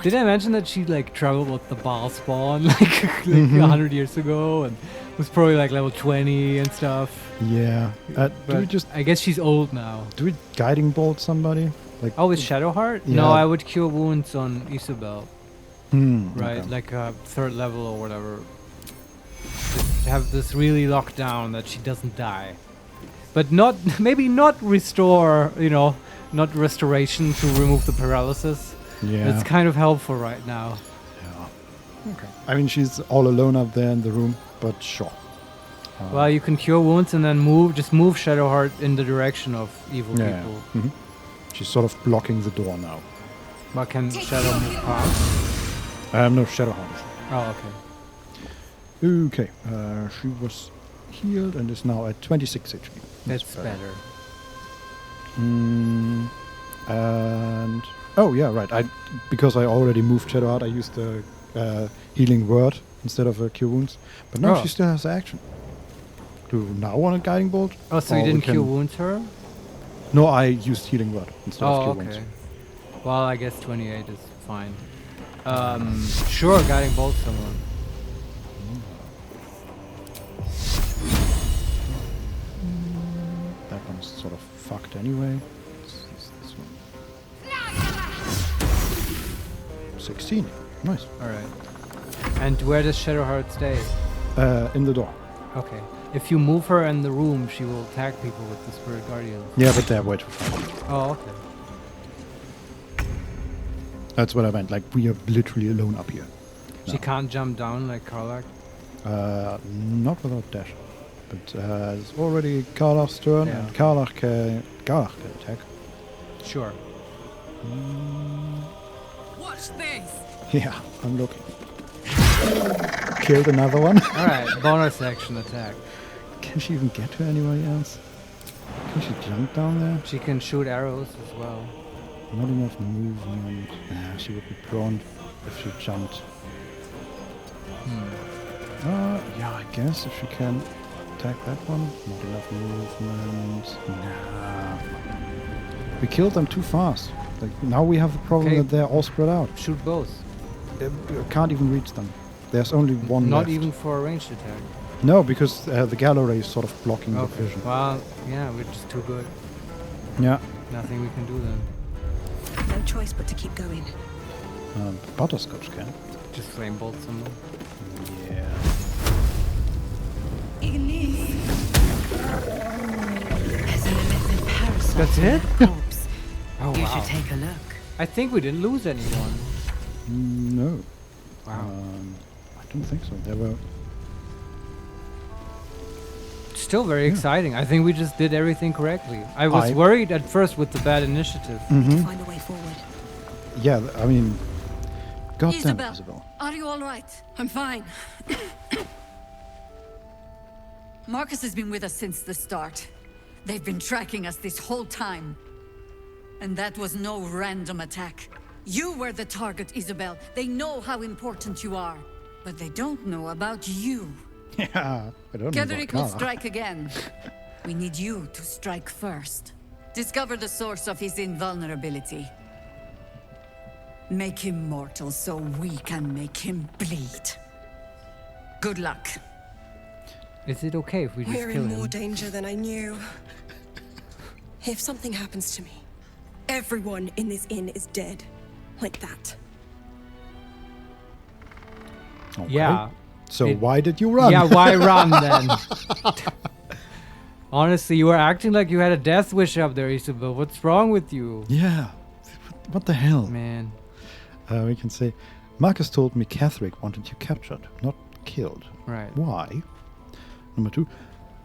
Did I mention that she, traveled with the Baal spawn, 100 years ago, and was probably, level 20 and stuff? Yeah. Do we just... I guess she's old now. Do we Guiding Bolt somebody? With Shadowheart? Yeah. No, I would cure wounds on Isabel. Right, okay. 3rd level or whatever. Just have this really locked down that she doesn't die. But maybe not restore, not restoration to remove the paralysis. Yeah. It's kind of helpful right now. Yeah. Okay. I mean, she's all alone up there in the room, but sure. Well, you can cure wounds and then move Shadowheart in the direction of evil people. Yeah. Mm-hmm. She's sort of blocking the door now. But can Shadow move past? No, Shadowheart. Oh, Okay. okay. She was healed and is now at 26 HP. That's better. And... Oh, yeah, right. Because I already moved Shadowheart, I used the healing word instead of cure wounds. But now she still has action. Do you now want a Guiding Bolt? Oh, so you didn't cure wounds her? No, I used healing word instead of cure wounds. Well, I guess 28 is fine. Sure, Guiding Bolt someone. That one's sort of fucked anyway. This one. 16. Nice. Alright. And where does Shadowheart stay? In the door. Okay. If you move her in the room, she will attack people with the Spirit Guardian. Yeah, but they're way too far. Oh, okay. That's what I meant. We are literally alone up here. She can't jump down like Karlach? Not without dash. But it's already Karlach's turn, and Karlach can attack. Sure. Watch this! Yeah, I'm looking. Killed another one. Alright, bonus action attack. Can she even get to anybody else? Can she jump down there? She can shoot arrows as well. Not enough movement. She would be prone if she jumped. Yeah, I guess if she can attack that one. Not enough movement. Nah. We killed them too fast. Now we have a problem that they're all spread out. Shoot both. Can't even reach them. There's only one Not left. even for a ranged attack. No, because the gallery is sort of blocking the vision. Well, yeah, we're just too good. Yeah. Nothing we can do then. No choice but to keep going. Butterscotch can. Just flame bolt someone. Yeah. That's it? Corpse. Oh, You wow. should take a look. I think we didn't lose anyone. No. Wow. I don't think so. There were... Still very exciting. I think we just did everything correctly. I was worried at first with the bad initiative. Find a way forward. Yeah, I mean... Goddamn, Isabel. Are you all right? I'm fine. Marcus has been with us since the start. They've been tracking us this whole time. And that was no random attack. You were the target, Isabel. They know how important you are. But they don't know about you. Yeah, I don't know. Gedrick will strike again. We need you to strike first. Discover the source of his invulnerability. Make him mortal so we can make him bleed. Good luck. Is it okay if we just We're kill in him? more danger than I knew. If something happens to me, everyone in this inn is dead. Like that. Okay. Yeah. So why did you run? Yeah, why run then? Honestly, you were acting like you had a death wish up there, Isabel. What's wrong with you? Yeah. What the hell? Man. We can say, Marcus told me Catherick wanted you captured, not killed. Right. Why? Number 2,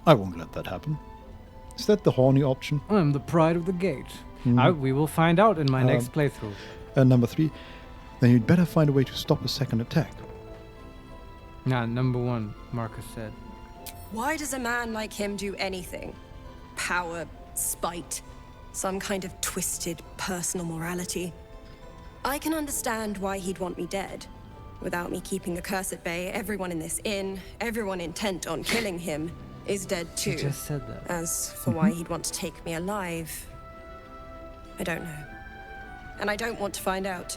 I won't let that happen. Is that the horny option? I'm the pride of the gate. Mhm. We will find out in my next playthrough. And number 3, then you'd better find a way to stop a second attack. Nah, number 1, Marcus said. Why does a man like him do anything? Power, spite, some kind of twisted personal morality. I can understand why he'd want me dead. Without me keeping the curse at bay, everyone in this inn, everyone intent on killing him, is dead too. You just said that. As for why he'd want to take me alive, I don't know. And I don't want to find out.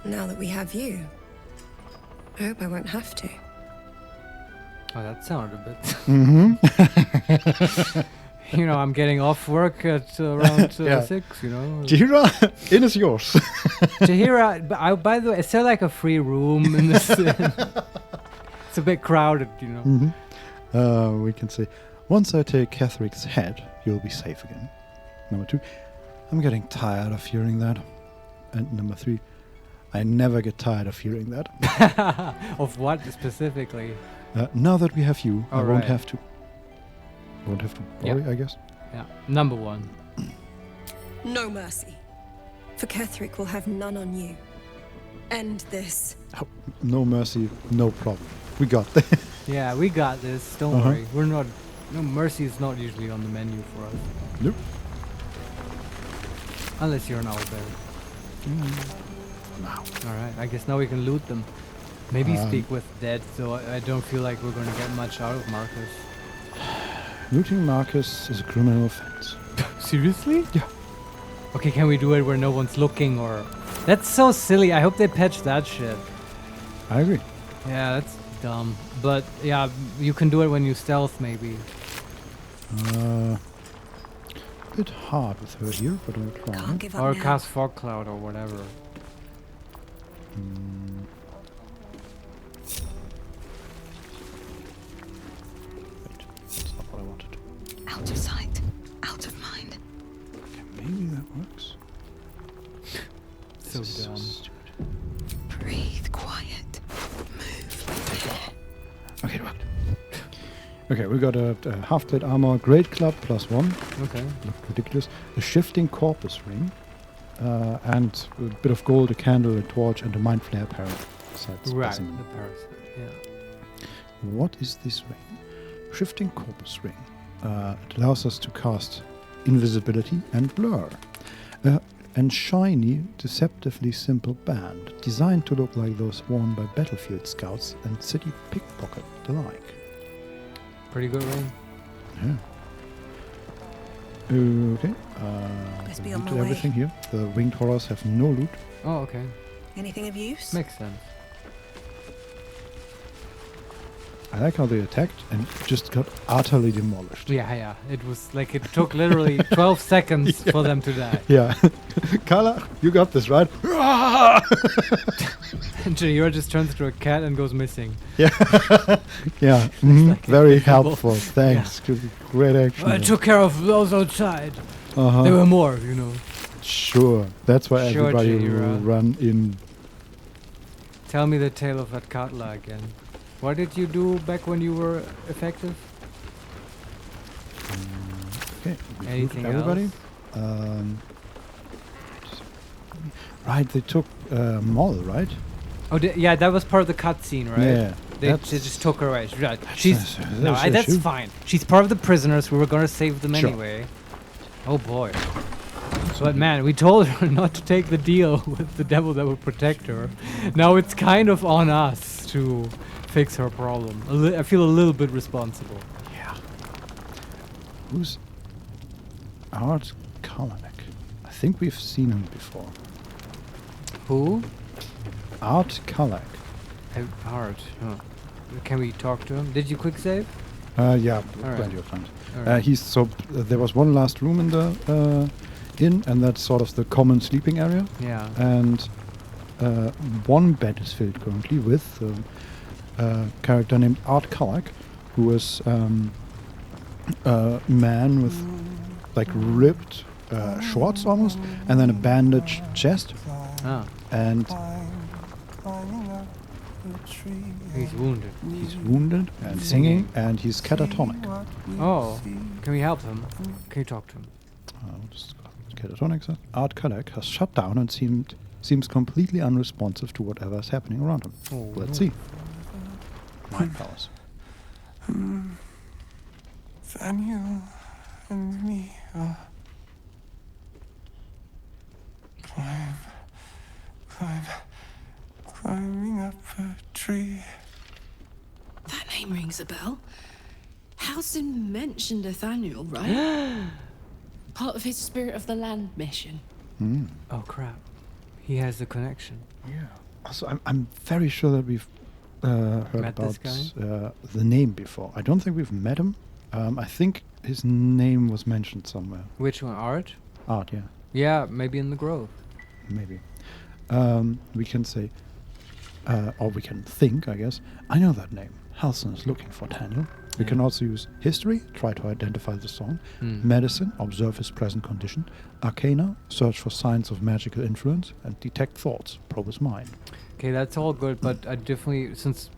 Now that we have you, I hope I won't have to. Oh, that sounded a bit... Mm-hmm. You know, I'm getting off work at around 6, you know. Jahira, inn is yours. Jahira, by the way, is there like a free room in this inn? It's a bit crowded, you know. Mm-hmm. We can say, once I take Catheric's head, you'll be safe again. Number 2, I'm getting tired of hearing that. And number 3, I never get tired of hearing that. Of what specifically? Now that we have you, I won't right. have to. Won't have to worry, I guess. Yeah. Number 1. No mercy. For Ketheric will have none on you. End this. Oh, no mercy, no problem. We got this. Yeah, we got this. Don't worry. We're not... No, mercy is not usually on the menu for us. Nope. Unless you're an owlbear. Now. Alright, I guess now we can loot them. Maybe speak with dead, so I don't feel like we're going to get much out of Marcus. Looting Marcus is a criminal offense. Seriously? Yeah. Okay, can we do it where no one's looking or... That's so silly. I hope they patch that shit. I agree. Yeah, that's dumb. But yeah, you can do it when you stealth maybe. Bit hard with her here, but I'll try. Can't give up Or now. cast fog cloud or whatever. Wait, that's not what I wanted. Out of sight, out of mind. Okay, maybe that works. So This is dumb. stupid. Breathe quiet. Move like that. Okay, it worked. Okay, we got a half-plate armor, great club +1. Okay. Looked ridiculous. A shifting corpus ring, and a bit of gold, a candle, a torch, and a Mind Flayer parasite. Right, specimen. the parasite. Yeah. What is this ring? Shifting corpus ring. It allows us to cast invisibility and blur. And shiny, deceptively simple band, designed to look like those worn by battlefield scouts and city pickpocket alike. Pretty good ring. Yeah. Okay. Let's we be on looted my way. everything here. The winged horrors have no loot. Oh, okay. Anything of use? Makes sense. I like how they attacked and just got utterly demolished. Yeah. It was like it took literally 12 seconds for them to die. Yeah. Carla, you got this, right? And Jahira just turns into a cat and goes missing. Yeah. Yeah. Mhm. Like Very incredible. helpful. Thanks. Great action. I took care of those outside. Uh-huh. There were more, you know. Sure. That's why Sure, everybody Jahira. will run in. Tell me the tale of Atkatla again. What did you do back when you were effective? Okay. we Anything looted everybody. Right, they took Moll, right? Oh, yeah, that was part of the cutscene, right? Yeah. They just took her away. Right. She's that's no, an that's issue. fine. She's part of the prisoners. We were gonna save them Sure. anyway. Oh boy. But man, we told her not to take the deal with the devil that would protect her. Now it's kind of on us to fix her problem. I feel a little bit responsible. Yeah. Who's Art Kalanek? I think we've seen him before. Who? Art Kalak. Art. Huh. Can we talk to him? Did you quick save? Yeah, Alright. plenty of times. Alright. There was one last room in the inn, and that's sort of the common sleeping area. Yeah. And one bed is filled currently with a character named Art Kalak, who is a man with like ripped shorts almost, and then a bandaged chest. Ah. And He's wounded. He's wounded and singing, and he's catatonic. Oh, can we help him? Can you talk to him? Just catatonic. Art Kalak has shut down and seems completely unresponsive to whatever is happening around him. Oh, Let's see. Mind powers. Daniel and me are climbing up a tree. That name rings a bell. Halcyon mentioned Nathaniel, right? Part of his Spirit of the Land mission. Oh crap. He has the connection. Yeah. Also, I'm very sure that we've heard Met about this the name before. I don't think we've met him. I think his name was mentioned somewhere. Which one? Art? Art, yeah. Yeah, maybe in the Grove. Maybe. We can say, or we can think, I guess. I know that name. Halcyon is looking for Daniel. We can also use history, try to identify the song. Medicine, observe his present condition. Arcana, search for signs of magical influence. And detect thoughts, probe his mind. Okay, that's all good, but I definitely, since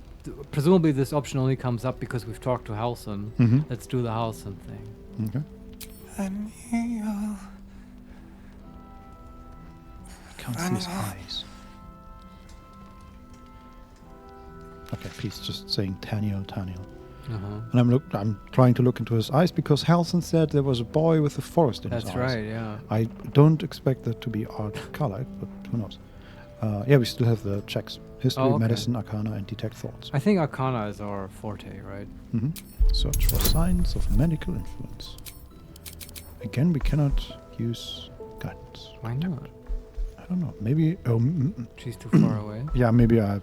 presumably this option only comes up because we've talked to Halcyon, let's do the Halcyon thing. Okay. And he'll Can't see his eyes. Okay, he's just saying Daniel. And I'm trying to look into his eyes because Halcyon said there was a boy with a forest in his eyes. That's right, yeah. I don't expect that to be Art Kalak, but who knows? Yeah, we still have the checks. History, medicine, arcana, and detect thoughts. I think arcana is our forte, right? Search for signs of medical influence. Again, we cannot use guidance. Why not? I don't know. Maybe... She's too far away. Yeah, maybe I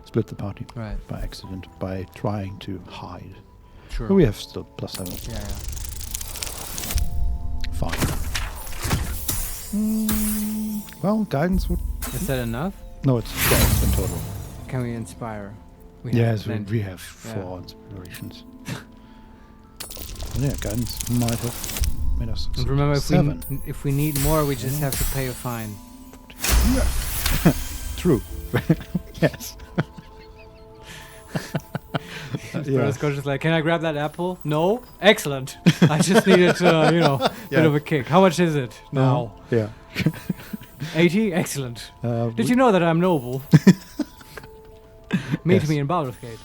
split the party by accident by trying to hide. Sure. But we have still +7. Yeah. Fine. Well, guidance would... Is that enough? No, it's 12 in total. Can we inspire? Yes, we have 4 inspirations. Yeah, guidance might have made us succeed. And remember, if we need more, we just have to pay a fine. True. Yes. Butterscotch is like, can I grab that apple? No? Excellent. I just needed, bit of a kick. How much is it now? Yeah. 80? Excellent. Did you know that I'm noble? Meet me in Baldur's Gate.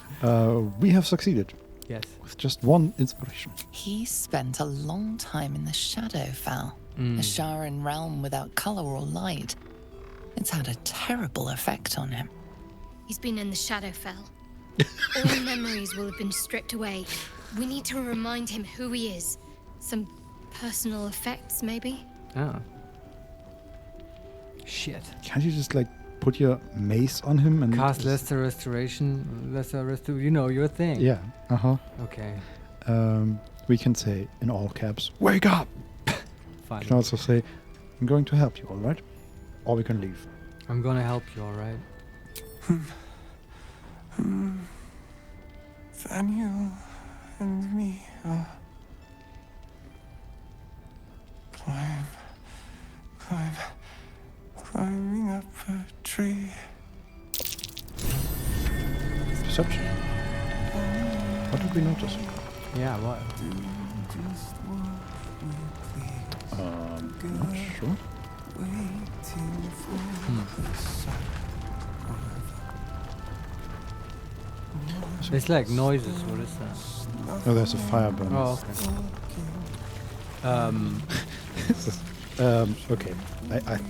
We have succeeded. Yes. With just 1 inspiration. He spent a long time in the Shadowfell, a Sharan realm without color or light. It's had a terrible effect on him. He's been in the Shadowfell. All memories will have been stripped away. We need to remind him who he is. Some personal effects, maybe? Ah. Shit. Can't you just, put your mace on him and... Cast lesser restoration, you know, your thing. Yeah, Okay. We can say, in all caps, wake up! Fine. We can also say, I'm going to help you, alright? Or we can leave. I'm gonna help you, alright? Daniel and me are climbing up a tree. Perception. What did we notice? Yeah, what? Not sure. It's like noises. What is that? Oh, there's a fire burning. Oh, Okay. okay.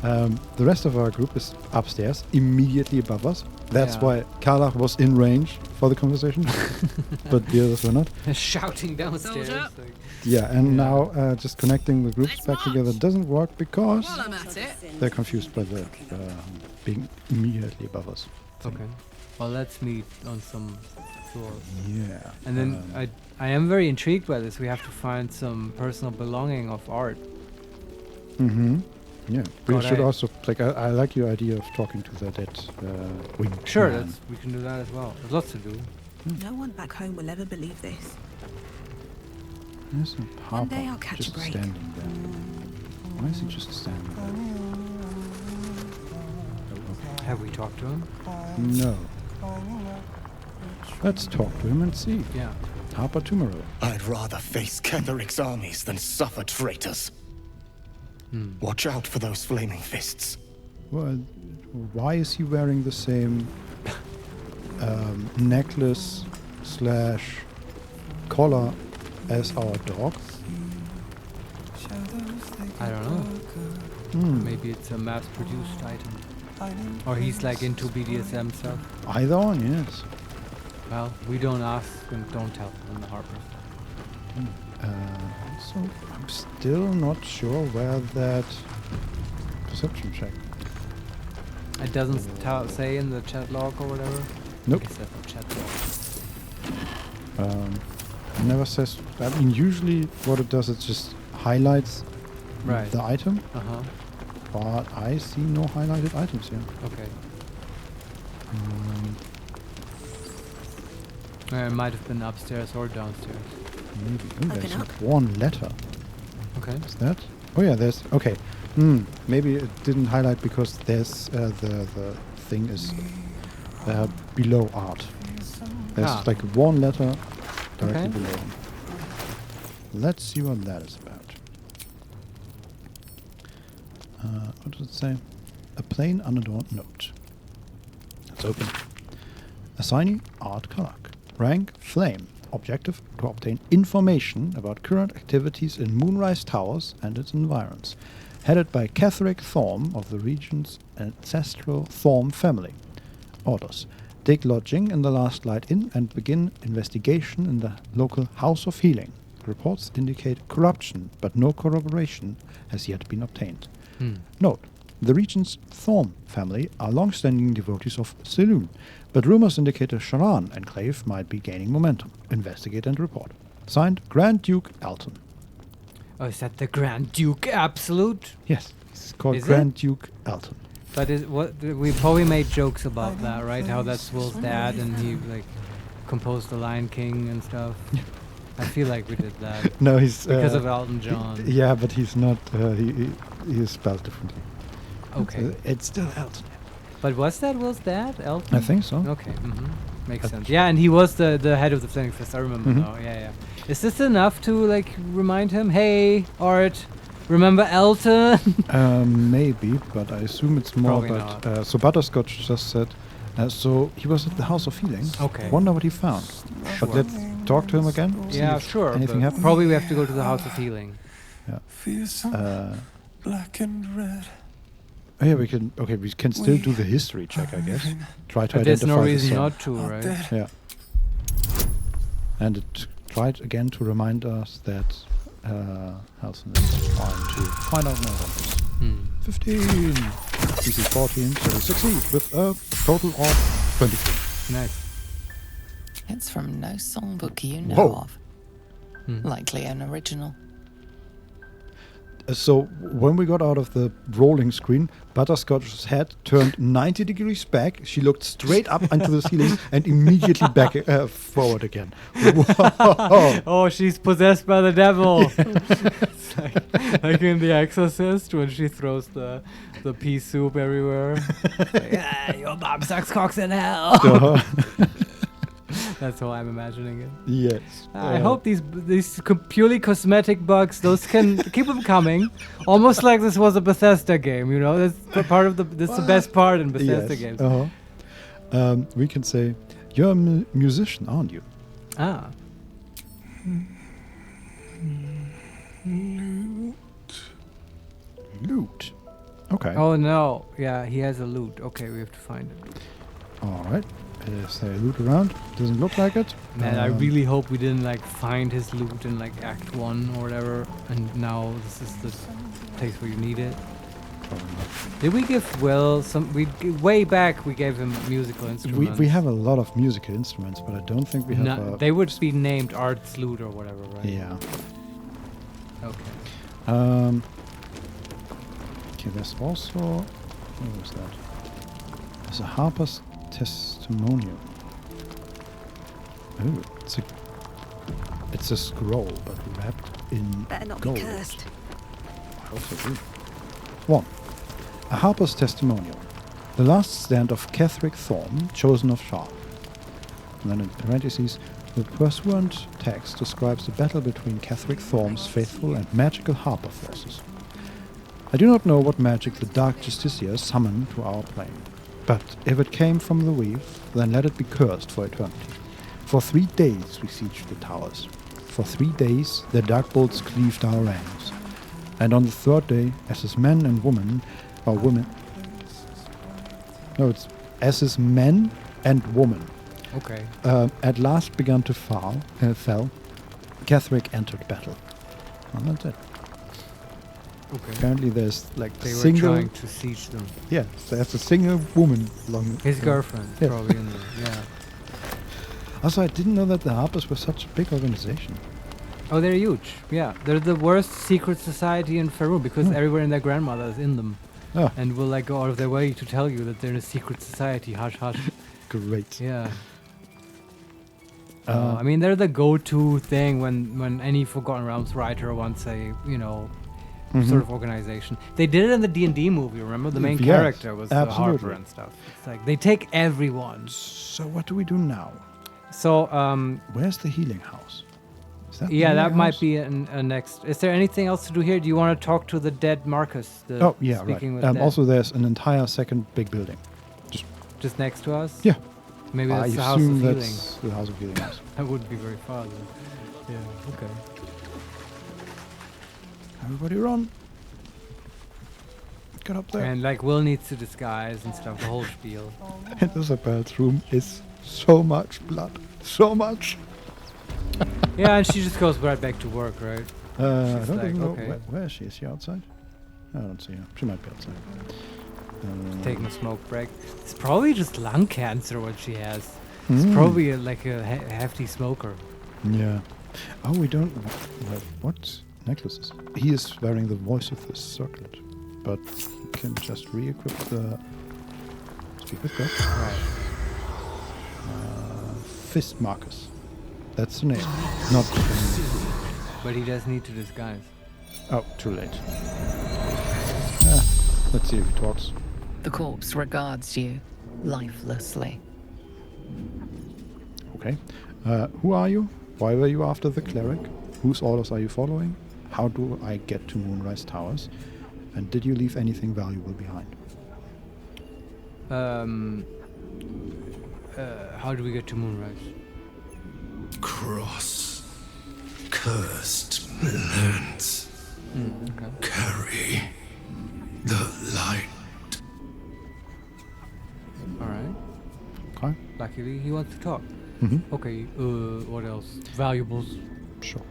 The rest of our group is upstairs, immediately above us. That's why Karlach was in range for the conversation, but the others were not. Shouting downstairs. Yeah, and now just connecting the groups back together doesn't work because they're confused by the being immediately above us. Okay. Well, let's meet on some floors. Yeah. And then I am very intrigued by this. We have to find some personal belonging of art. Yeah. We should also I like your idea of talking to the dead wing. Sure, we can do that as well. There's lots to do. No one back home will ever believe this. There's no One day I'll catch just a break. standing there. Why is he just standing there? Have we talked to him? No. Let's talk to him and see. Yeah. Harper tomorrow. I'd rather face Ketheric's armies than suffer traitors. Watch out for those flaming fists. Well, why is he wearing the same necklace / collar as our dog? I don't know. Maybe it's a mass-produced item. Or he's like into BDSM stuff. Either one, yes. Well, we don't ask and don't tell in the Harpers. So I'm still not sure where that perception check. It doesn't say in the chat log or whatever? Nope. I guess that's the chat log. It never says. I mean, usually what it does, it just highlights the item. Uh-huh. But I see no highlighted items here. Okay. It might have been upstairs or downstairs. Maybe. Oh, there's one letter. Okay. Is that? Oh yeah, there's. Okay. Maybe it didn't highlight because there's the thing is below art. There's like one letter directly below. Let's see what that is about. What does it say? A plain unadorned note. Let's open. Assignee Art Kalak. Rank Flame. Objective to obtain information about current activities in Moonrise Towers and its environs. Headed by Ketheric Thorm of the region's ancestral Thorm family. Orders. Take lodging in the Last Light Inn and begin investigation in the local House of Healing. Reports indicate corruption, but no corroboration has yet been obtained. Note. The region's Thorm family are long-standing devotees of Saloon, but rumors indicate a Sharan enclave might be gaining momentum. Investigate and report. Signed, Grand Duke Alton. Oh, is that the Grand Duke Absolute? Yes, it's called Grand Duke Alton. But we probably made jokes about that, right? How that's Will's dad, and he like composed the Lion King and stuff. I feel like we did that. No, he's because of Elton John. Yeah, but he's not. He is spelled differently. Okay. It's still Elton. But was that Will's dad, Elton? I think so. Okay. Makes sense. Yeah, and he was the head of the Flaming Fist. I remember now. Yeah. Is this enough to like remind him? Hey, Art, remember Elton? Maybe, but I assume it's more. Probably But so Butterscotch just said. So he was at the House of Healing. Okay. Wonder what he found. Sure. But let's talk to him again. Yeah, sure. Anything happened? Probably we have to go to the House of Healing. Yeah. Black and red. Oh yeah, we can. Okay, we can still do the history check, I guess. Try to but identify. There's no reason the not to, right? Yeah. And it tried again to remind us that Halson is trying to find out more about this. 15, DC 14, so we succeed with a total of 23. Nice. It's from no songbook you know Whoa. of. Likely an original. So when we got out of the rolling screen, Butterscotch's head turned 90 degrees back. She looked straight up into the ceiling and immediately back forward again. Oh, she's possessed by the devil. It's like in The Exorcist when she throws the pea soup everywhere. Like, yeah, your mom sucks cocks in hell. That's how I'm imagining it. Yes. I hope these purely cosmetic bugs, those can keep them coming. Almost like this was a Bethesda game, you know. That's part of this is the best part in Bethesda games. We can say you're a musician, aren't you? Ah. Lute. Okay. Oh no. Yeah, he has a lute. Okay, we have to find it. All right. Is there a loot around? Doesn't look like it. Man, I really hope we didn't like find his loot in like Act 1 or whatever, and now this is the place where you need it. Probably not. Did we give Will some? Way back we gave him musical instruments. We have a lot of musical instruments, but I don't think we have. They would be named Art's lute or whatever, right? Yeah. Okay. Okay, there's also. What was that? There's a Harper's Testimonial. Oh, it's a scroll, but wrapped in Better not gold. be cursed. I hope so too. 1. A Harper's Testimonial. The last stand of Ketheric Thorn, chosen of Shar. And then in parentheses, the pursuant text describes the battle between Ketheric Thorn's faithful and magical harper forces. I do not know what magic the Dark Justiciar summoned to our plane, but if it came from the weave, then let it be cursed for eternity. For 3 days we sieged the towers. For 3 days their dark bolts cleaved our ranks. And on the 3rd day, as his men and women, or women... No, it's as his men and women. Okay. At last began to fell, Ketheric entered battle. And that's it. Okay. Apparently there's like they single... were trying to siege them. Yeah, there's a single woman along... His girlfriend, yeah. probably in there, yeah. Also, I didn't know that the Harpers were such a big organization. Oh, they're huge. Yeah, they're the worst secret society in Faerun because everyone and their grandmother is in them. Oh. And will like go out of their way to tell you that they're in a secret society. Hush, hush. Great. Yeah. I mean, they're the go-to thing when any Forgotten Realms writer wants a, sort of organization. They did it in the D&D movie, remember? The main character was the Harper and stuff. It's like, they take everyone. So what do we do now? So, where's the healing house? Is that yeah, the that healing might house? be a next. Is there anything else to do here? Do you want to talk to the dead Marcus? Oh, yeah, speaking right. with dead? Also, there's an entire second big building. Just next to us? Yeah. Maybe that's I the House of assume Healing. that's the House of Healing. Yes. That wouldn't be very far, though. Yeah, okay. Everybody run. Get up there. And like Will needs to disguise and stuff, the whole spiel. Isabel's room is so much blood. So much. Yeah, and she just goes right back to work, right? I She's don't like, even know. okay. Where is she? Is she outside? I don't see her. She might be outside. Taking a smoke break. It's probably just lung cancer what she has. It's probably like a hefty smoker. Yeah. Oh, we don't... What necklaces? He is wearing the voice of the circlet, but you can just re-equip the... Speak with God. Right. Fist Marcus. That's the name. Not... But he does need to disguise. Oh, too late. Let's see if he talks. The corpse regards you lifelessly. Okay. Who are you? Why were you after the cleric? Whose orders are you following? How do I get to Moonrise Towers? And did you leave anything valuable behind? How do we get to Moonrise? Cross. Cursed lands. Okay. Carry the light. Alright. Okay. Luckily, he wants to talk. Mm-hmm. Okay, what else? Valuables. Sure.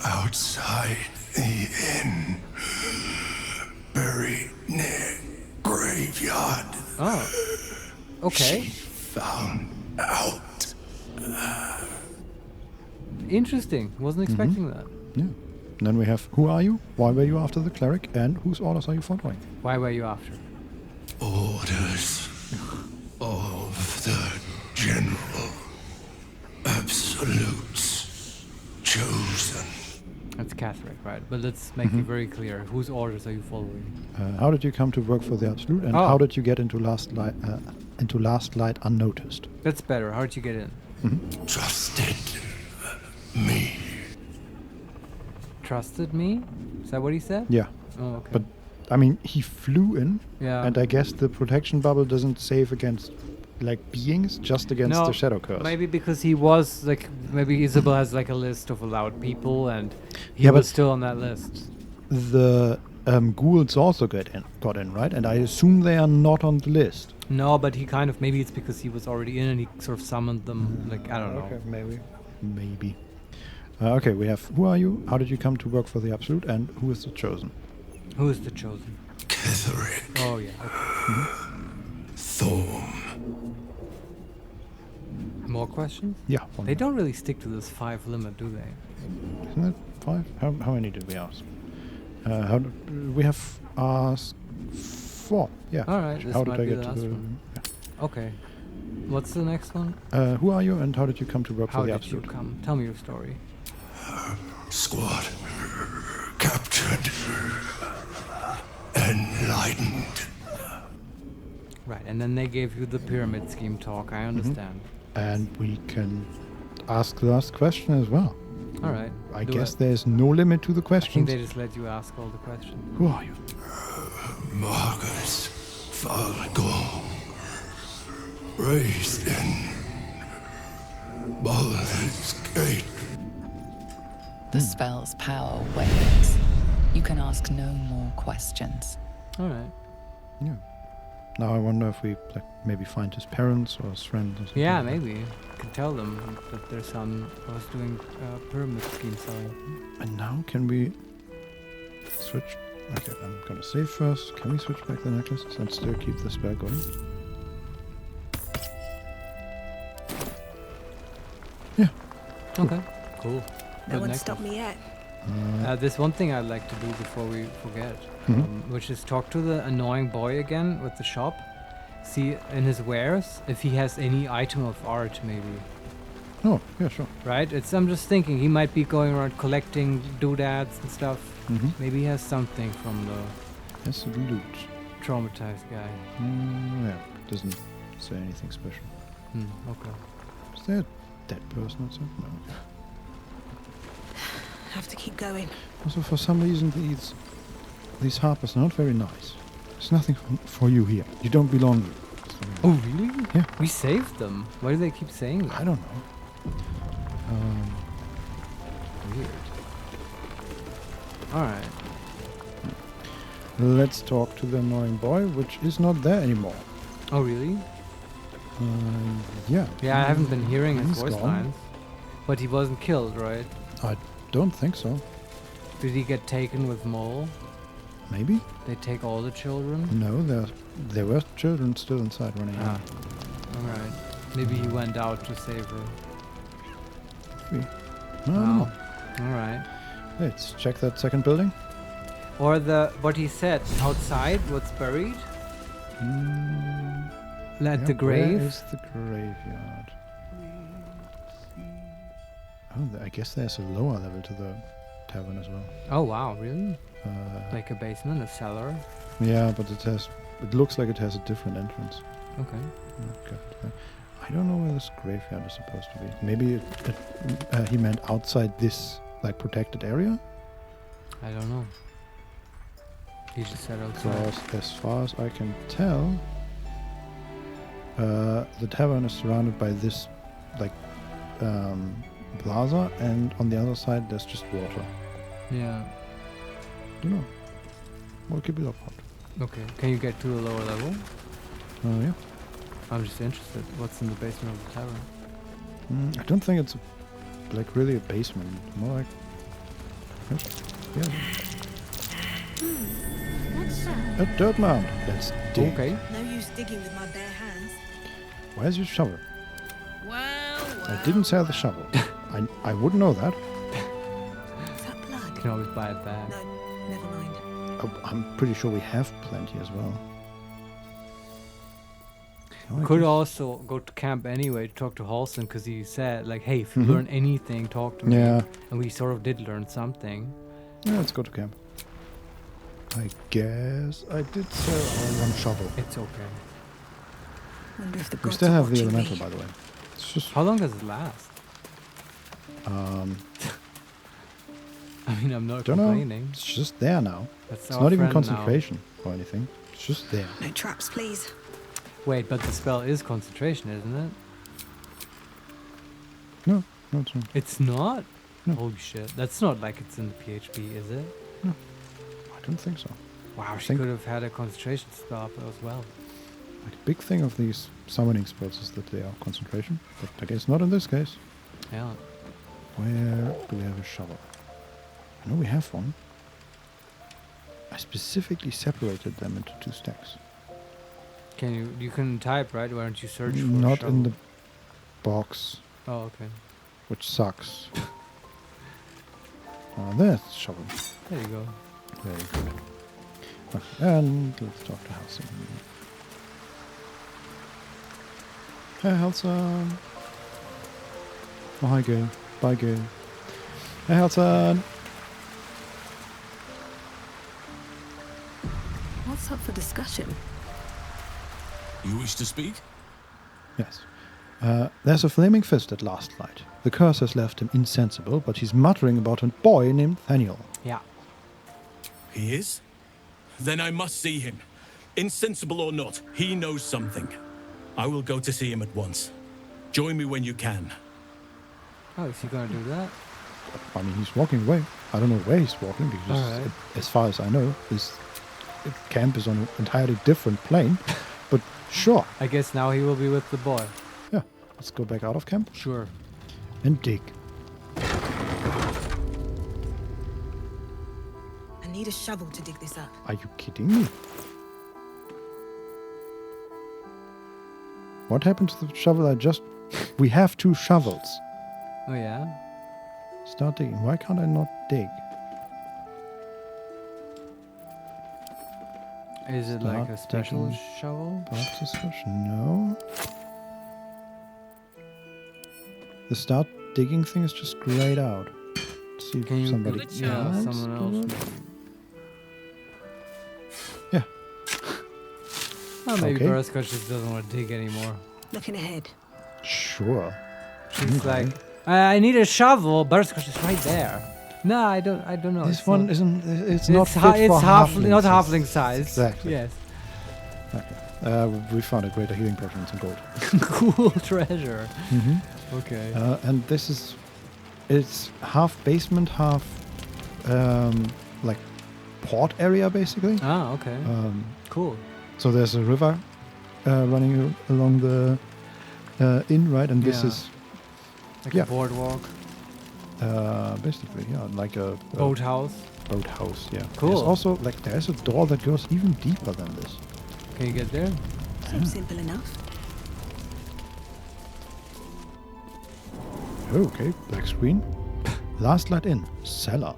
Outside the inn. Buried near graveyard. Oh. Okay. She found out. Interesting. Wasn't expecting that. Yeah. And then we have, who are you? Why were you after the cleric? And whose orders are you following? Why were you after? Orders of the General. Absolutes. Chosen. That's Ketheric, right? But let's make it very clear. Whose orders are you following? How did you come to work for the Absolute? And how did you get into Last Light unnoticed? That's better. How did you get in? Trusted me. Trusted me? Is that what he said? Yeah. Oh, okay. But, I mean, he flew in. Yeah. And I guess the protection bubble doesn't save against, like, beings, just against the Shadow Curse. Maybe because he was, like, maybe Isabel has, like, a list of allowed people, and he Yeah, was but still on that list. The ghouls also got in, right? And I assume they are not on the list. No, but he kind of, maybe it's because he was already in and he sort of summoned them, like, I don't know. Okay, maybe. Okay, we have, who are you? How did you come to work for the Absolute? And who is the Chosen? Who is the Chosen? Ketheric. Oh, yeah. Okay. Thorn. More questions? Yeah. They don't really stick to this 5 limit, do they? Isn't it 5? How many did we ask? We have asked 4. Yeah. Alright, this how might did I be get the to last the... one. Yeah. Okay. What's the next one? Who are you and how did you come to work for the How did you Absolute? come? Tell me your story. Squad. Captured. Enlightened. Right, and then they gave you the pyramid scheme talk. I understand. And we can ask the last question as well. All right. I do guess it. there's no limit to the I think questions. they just let you ask all the questions. Who are you? Marcus Falcon, raised in Baldur's Gate. The spell's power wanes. You can ask no more questions. All right. Yeah. Now I wonder if we maybe find his parents or his friends or something. Yeah, like that. maybe. You could tell them that their son was doing pyramid scheme selling. And now can we switch? Okay, I'm gonna save first. Can we switch back the necklaces and still keep the spell going? Yeah. Okay. Cool. No Good one necklace. stopped me yet. There's one thing I'd like to do before we forget, Mhm. which is talk to the annoying boy again with the shop. See in his wares if he has any item of art, maybe. Oh, yeah, sure. Right? I'm just thinking he might be going around collecting doodads and stuff. Maybe he has something from the That's a loot. traumatized guy. Yeah, doesn't say anything special. Okay. Is there a dead person or something? No. Have to keep going. Also, for some reason, these harpers are not very nice. There's nothing for you here. You don't belong here. Oh, really? Yeah. We saved them. Why do they keep saying that? I don't know. Weird. Alright. Let's talk to the annoying boy, which is not there anymore. Oh, really? Yeah. Yeah, I haven't been hearing his He's voice gone. lines. But he wasn't killed, right? I don't think so. Did he get taken with Mole? Maybe? They take all the children? No, there were children still inside running around. Alright. Maybe he went out to save her. Maybe. No, I don't know. Alright. Let's check that second building. Or what he said, outside, what's buried? At the grave? Where is the graveyard? Oh, I guess there's a lower level to the tavern as well. Oh, wow, really? Like a basement, a cellar? Yeah, but it looks like it has a different entrance. Okay. Okay. I don't know where this graveyard is supposed to be. Maybe he meant outside this protected area? I don't know. He just said outside. Because as far as I can tell, the tavern is surrounded by this plaza, and on the other side there's just water. Yeah. Don't know. We'll keep it up. Okay. Can you get to the lower level? Yeah. I'm just interested. What's in the basement of the tavern? I don't think it's really a basement. More like yeah. What's that? A dirt mound. Let's dig. Okay. No use digging with my bare hands. Where's your shovel? Well. I didn't sell the shovel. I wouldn't know that. Is that blood? You can always buy it back. No, never mind. Oh, I'm pretty sure we have plenty as well. We could also go to camp anyway to talk to Halston, because he said, hey, if you learn anything, talk to me. Yeah. And we sort of did learn something. Yeah, let's go to camp. I guess I did sell our one shovel. It's okay. Wonder if the We gods still are have the watching elemental, me. by the way. It's just How long does it last? I mean, I'm not don't know. complaining. It's just there now. That's It's our not even friend now. concentration or anything. It's just there. No traps, please. Wait, but the spell is concentration, isn't it? No, it's not. It's not? No. Holy shit. That's not like it's in the PHP, is it? I don't think so. Wow, she think- could have had a concentration spell up as well. The big thing of these summoning spells is that they are concentration, but I guess not in this case. Yeah. Where do we have a shovel? I know we have one. I specifically separated them into 2 stacks. You can type, right? Why don't you search for Not a in shovel? the box, Oh, okay. which sucks. There's the shovel. There you go. Very good. Okay, and let's talk to Halson. Hey, Halson. Oh, hi, Gale. Bye, Gale. Hey, Halson. What's up for discussion? You wish to speak? Yes. There's a flaming fist at last light. The curse has left him insensible, but he's muttering about a boy named Thaniel. Yeah. He is? Then I must see him. Insensible or not, he knows something. I will go to see him at once. Join me when you can. Oh, is he gonna do that? I mean, he's walking away. I don't know where he's walking, because Alright. as far as I know, this camp is on an entirely different plane. But sure. I guess now he will be with the boy. Yeah. Let's go back out of camp. Sure. And dig. I need a shovel to dig this up. Are you kidding me? What happened to the shovel I just... We have 2 shovels. Oh yeah? Start digging. Why can't I not dig? Is it like a Start special digging. shovel? Butterscotch? No. The start digging thing is just grayed out. Let's see Can if you somebody do it? Yeah, else someone else do it. maybe. Yeah. Well, maybe Okay. Butterscotch just doesn't want to dig anymore. Looking ahead. Sure. She's like, I need a shovel. Butterscotch is right there. No, I don't know. This It's one not- isn't. It's not fit it's for not halflings. halfling size. Exactly. Yes. Okay. We found a greater healing potion and some gold. Cool treasure. Mhm. Okay. And this is, it's half basement, half like port area basically. Ah, okay. Cool. So there's a river running along the inn, right? And this Yeah. is Like a boardwalk. Basically, yeah, like a Boathouse. Boathouse, yeah. Cool. There's also like there's a door that goes even deeper than this. Can you get there? Seems simple enough. Okay, black screen. Last light in cellar.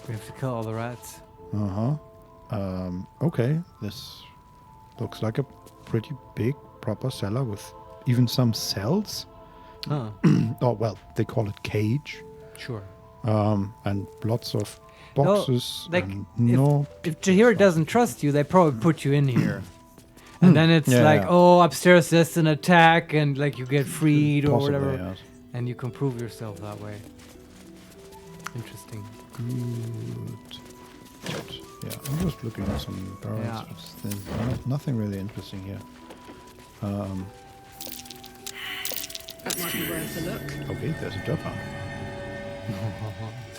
We have to kill all the rats. Okay, this looks like a pretty big, proper cellar with even some cells. Oh. Oh, well, they call it cage. Sure. And lots of boxes. like, and if Jahira doesn't trust you, they probably put you in here. And then it's Yeah, like, yeah. oh, upstairs there's an attack, and like you get freed or Possibly, whatever. yes. And you can prove yourself that way. Interesting. Good. Yeah, I'm just looking at some barrels. Yeah. There's nothing really interesting here. That might be worth a look. Okay, there's a job found.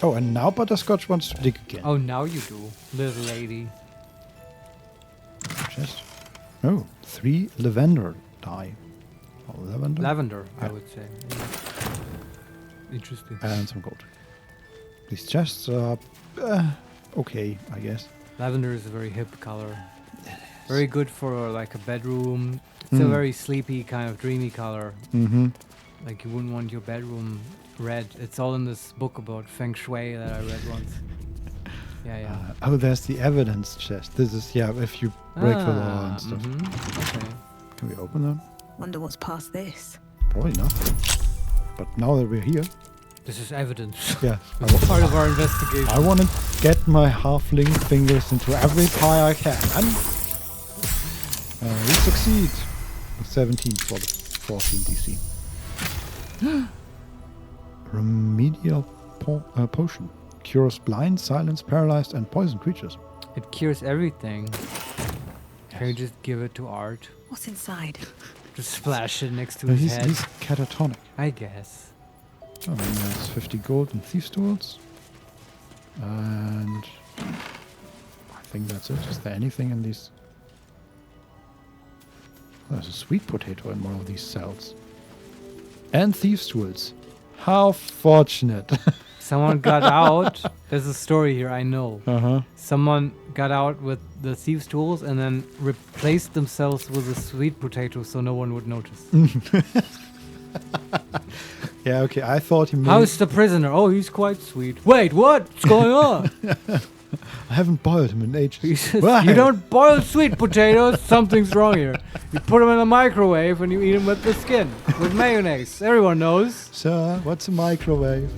Oh, and now Butterscotch wants to dig again. Oh, now you do, little lady. Chest. Oh, 3 lavender dye. Oh, lavender? Lavender, I Yeah. would say. Interesting. And some gold. These chests are okay, I guess. Lavender is a very hip color. Very good for like a bedroom. It's a very sleepy kind of dreamy color. Mm-hmm. Like you wouldn't want your bedroom red. It's all in this book about feng shui that I read once. Yeah, yeah. Oh, there's the evidence chest. This is, yeah, if you break the law and stuff. Okay. Can we open them? Wonder what's past this. Probably nothing. But now that we're here, This is evidence. yeah, It's part of our investigation. I want to get my halfling fingers into every pie I can. And we succeed. 17 for the 14 DC. Remedial potion. Cures blind, silenced, paralyzed, and poisoned creatures. It cures everything. Can you just give it to Art? What's inside? Just splash it next to his He's, head. he's catatonic. I guess. Oh, and there's 50 gold and thieves' tools. And I think that's it. Is there anything in these? Oh, there's a sweet potato in one of these cells. And thieves' tools. How fortunate. Someone got out. There's a story here, I know. Uh-huh. Someone got out with the thieves' tools and then replaced themselves with a sweet potato so no one would notice. Yeah, okay. I thought he meant... How's the prisoner? Oh, he's quite sweet. Wait, what's going on? I haven't boiled him in ages. He says, Why? you don't boil sweet potatoes. Something's wrong here. You put them in the microwave and you eat them with the skin, with mayonnaise. Everyone knows. Sir, what's a microwave?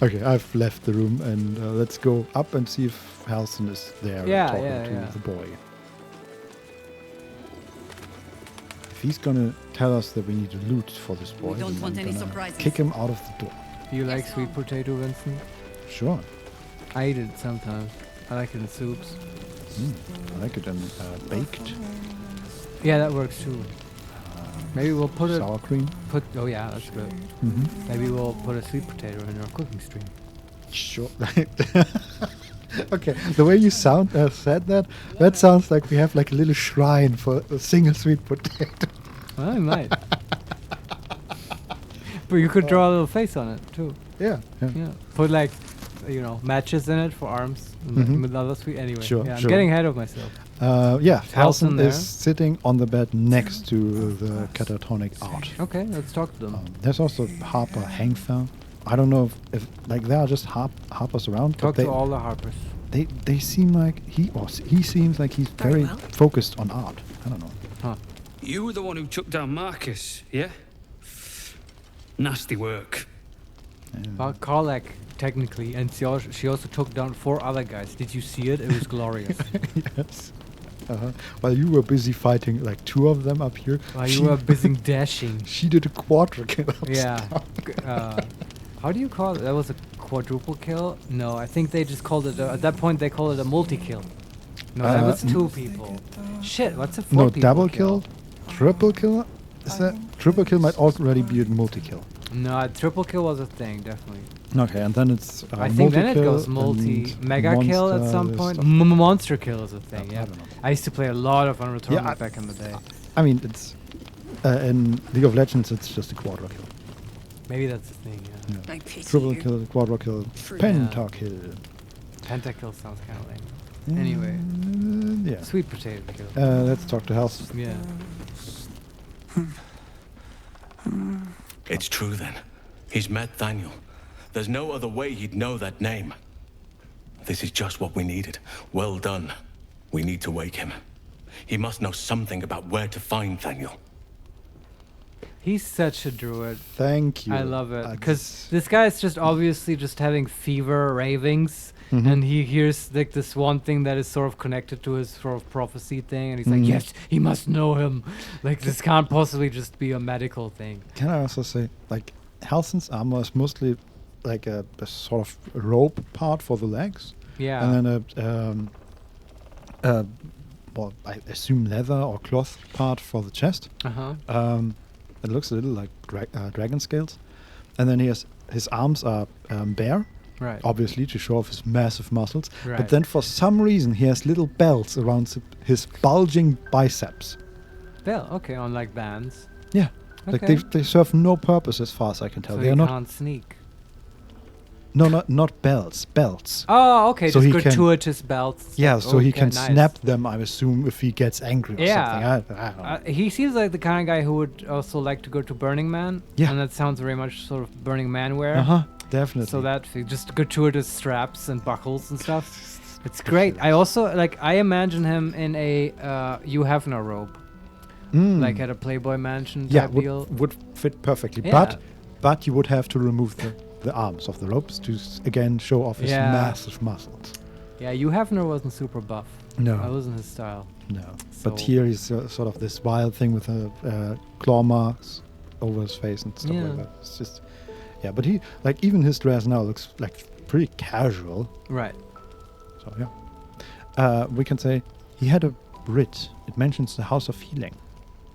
Okay, I've left the room and let's go up and see if Halson is there Yeah, talking yeah, to yeah. the boy. if he's gonna tell us that we need to loot for this boy, We don't then want I'm any gonna surprises. kick him out of the door. Do you like sweet potato, Vincent? Sure. I eat it sometimes. I like it in soups. I like it in baked. Yeah, that works too. Maybe we'll put it. Sour cream. Oh yeah, that's good. Maybe we'll put a sweet potato in our cooking stream. Sure. Okay, the way you said that sounds like we have like a little shrine for a single sweet potato. Well, I might. But you could draw a little face on it too. Yeah. Put like, matches in it for arms. With other sweet. Anyway, Sure, I'm sure. getting ahead of myself. Halcyon there? is sitting on the bed next to the catatonic art. Okay, let's talk to them. There's also Harper Hangfell. I don't know if there are just harpers around. Talk but to all the harpers. They seem like he seems like he's very focused on art. I don't know. Huh. You were the one who took down Marcus, yeah? Nasty work. Well, Karlak, technically, and she also took down 4 other guys. Did you see it? It was glorious. Yes. While you were busy fighting like 2 of them up here. While you were busy dashing. She did a quadra kill. Yeah. How do you call it? That was a quadruple kill? No, I think they just called it, at that point they called it a multi-kill. No, that was 2 people. Shit, what's a 4 No, people double kill? Triple kill? Is that triple kill might already be a multi-kill. No, triple kill was a thing, definitely. Okay, and then it's I think then it goes mega kill at some point. Monster kill is a thing, yeah. I used to play a lot of Unreal Tournament back in the day. I mean, it's in League of Legends, it's just a quadra kill. Maybe that's the thing, yeah. I pity Triple you. kill, quadra kill, pentakill. Pentakill sounds kind of lame. Anyway. Yeah. Sweet potato kill. Let's talk to Halcyon. Yeah. It's true then. He's met Daniel. There's no other way he'd know that name. This is just what we needed. Well done. We need to wake him. He must know something about where to find Daniel. He's such a druid. Thank you. I love it. Because this guy is just obviously just having fever ravings. And he hears like this one thing that is sort of connected to his sort of prophecy thing. And he's like, yes, he must know him. Like, this can't possibly just be a medical thing. Can I also say, like, Halcyon's armor is mostly like a sort of rope part for the legs. Yeah. And then well, I assume leather or cloth part for the chest. It looks a little like dragon scales. And then his arms are bare. Right. Obviously, to show off his massive muscles. Right. But then for some reason, he has little belts around his bulging biceps. Bell, okay, on like bands. Yeah. Like they serve no purpose as far as I can tell. So They he are not. can't sneak. No, not belts. Belts. Oh, okay. So just he gratuitous belts. Yeah, so he can nice. snap them, I assume, if he gets angry or something. I don't know. He seems like the kind of guy who would also like to go to Burning Man. Yeah. And that sounds very much sort of Burning Man wear. Definitely. So that just gratuitous straps and buckles and stuff. It's great. I also I imagine him in a Hugh Hefner robe, like at a Playboy Mansion type deal. Would fit perfectly. Yeah. But you would have to remove the arms of the ropes to again show off his massive muscles. Yeah, Hugh Hefner wasn't super buff. No, that wasn't his style. No, but here he's sort of this wild thing with claw marks over his face and stuff like that. It's just. Yeah, but he, like, even his dress now looks like pretty casual. Right. So, yeah. We can say he had a writ. It mentions the House of Healing.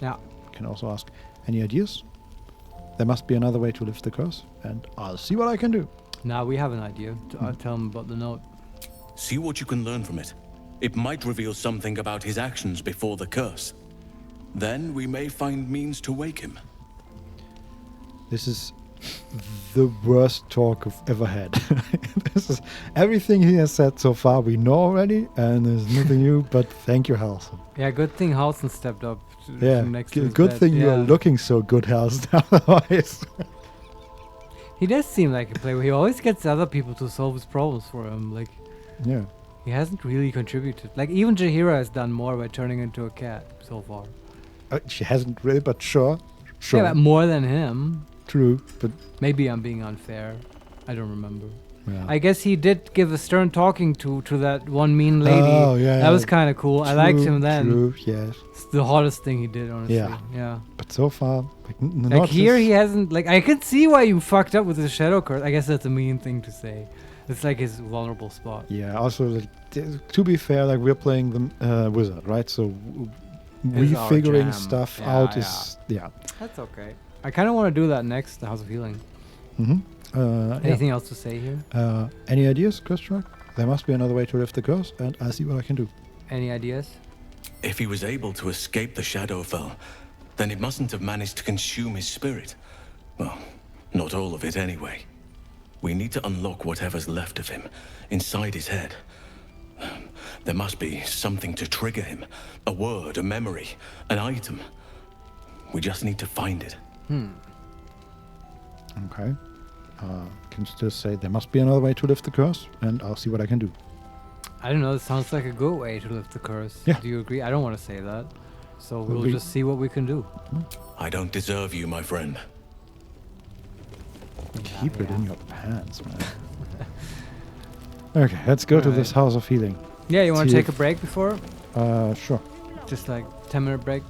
Yeah. Can also ask, any ideas? There must be another way to lift the curse, and I'll see what I can do. Now we have an idea. I'll tell him about the note. See what you can learn from it. It might reveal something about his actions before the curse. Then we may find means to wake him. This is the worst talk I've ever had. This is everything he has said so far we know already, and there's nothing new, but thank you, Halcyon. Yeah, good thing Halcyon stepped up. Yeah, next to his good bed. thing you are looking so good, Halcyon. Otherwise. He does seem like a player. He always gets other people to solve his problems for him. Like, yeah. He hasn't really contributed. Like, even Jaheira has done more by turning into a cat so far. She hasn't really, but sure. Yeah, but more than him. True, but... Maybe I'm being unfair. I don't remember. Yeah. I guess he did give a stern talking to that one mean lady. Oh, yeah. That was kind of cool. I liked him then. True, yes. It's the hottest thing he did, honestly. Yeah. But so far, like, Like here, he hasn't. Like I can see why you fucked up with the shadow curse. I guess that's a mean thing to say. It's like his vulnerable spot. Yeah. Also, like, to be fair, like we're playing the wizard, right? So It's our refiguring jam. stuff Yeah, out yeah. is That's okay. I kind of want to do that next. The House of Healing. Anything else to say here? Any ideas, Christopher? There must be another way to lift the curse, and I'll see what I can do. Any ideas? If he was able to escape the Shadowfell, then it mustn't have managed to consume his spirit. Well, not all of it anyway. We need to unlock whatever's left of him, inside his head. There must be something to trigger him. A word, a memory, an item. We just need to find it. Okay. Can just say there must be another way to lift the curse, and I'll see what I can do. I don't know. It sounds like a good way to lift the curse. Yeah. Do you agree? I don't want to say that. So we'll we- just see what we can do. I don't deserve you, my friend. Keep it in your pants, man. Okay, let's go to this House of Healing. Yeah, you want to See take a if- break before? Sure. Just like 10-minute break.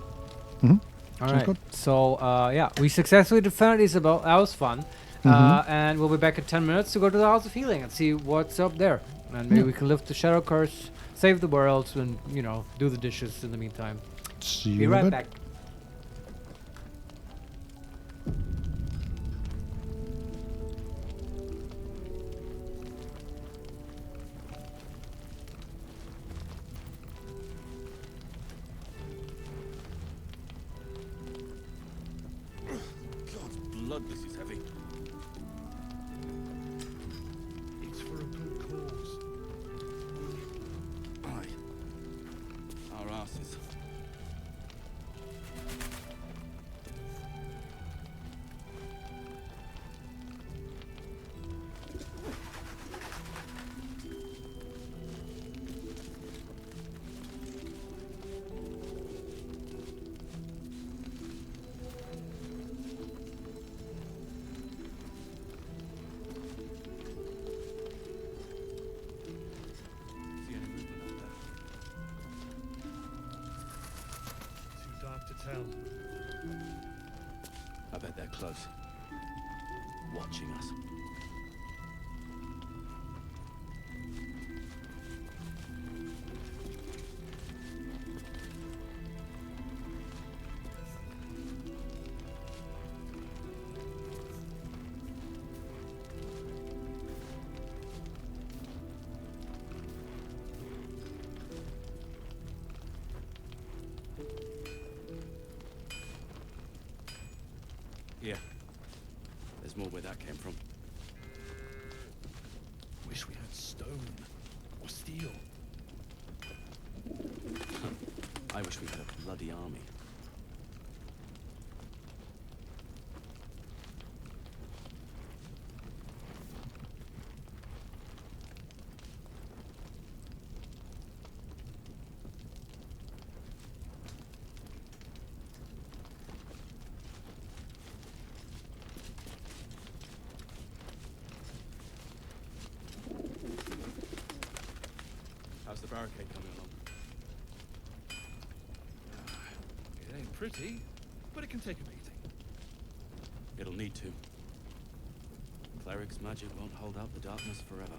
Mm-hmm. All Sounds right. good. So yeah, we successfully defended Isabel. That was fun. And we'll be back in 10 minutes to go to the House of Healing and see what's up there. And maybe we can lift the shadow curse, save the world, and do the dishes in the meantime. See Be you in a right bit. back. God's blood, this is heavy. It's for a good cause. Aye. Our asses. See any movement out there? Too dark to tell. I bet they're close. Watching us. Yeah. There's more where that came from. Wish we had stone or steel. I wish we had a bloody army. How's the barricade coming along? It ain't pretty, but it can take a beating. It'll need to. Cleric's magic won't hold out the darkness forever.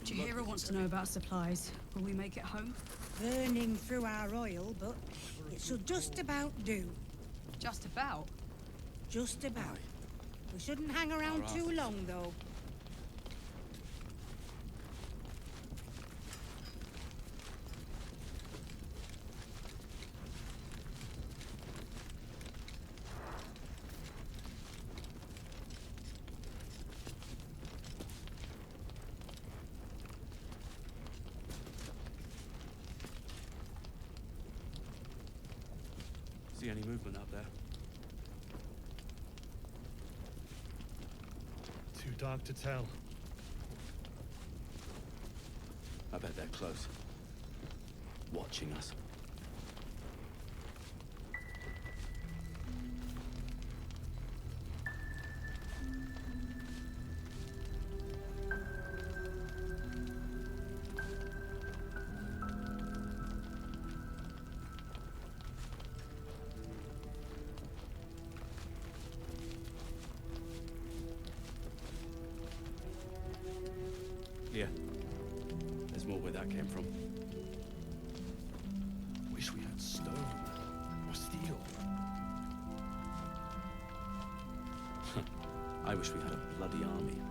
Jahira wants to know about supplies. Will we make it home? Burning through our oil, but it should just about do. Just about. Just about. We shouldn't hang around too long, though. See any movement out there? Too dark to tell. I bet they're close. Watching us. Here. There's more where that came from. Wish we had stone or steel. I wish we had a bloody army.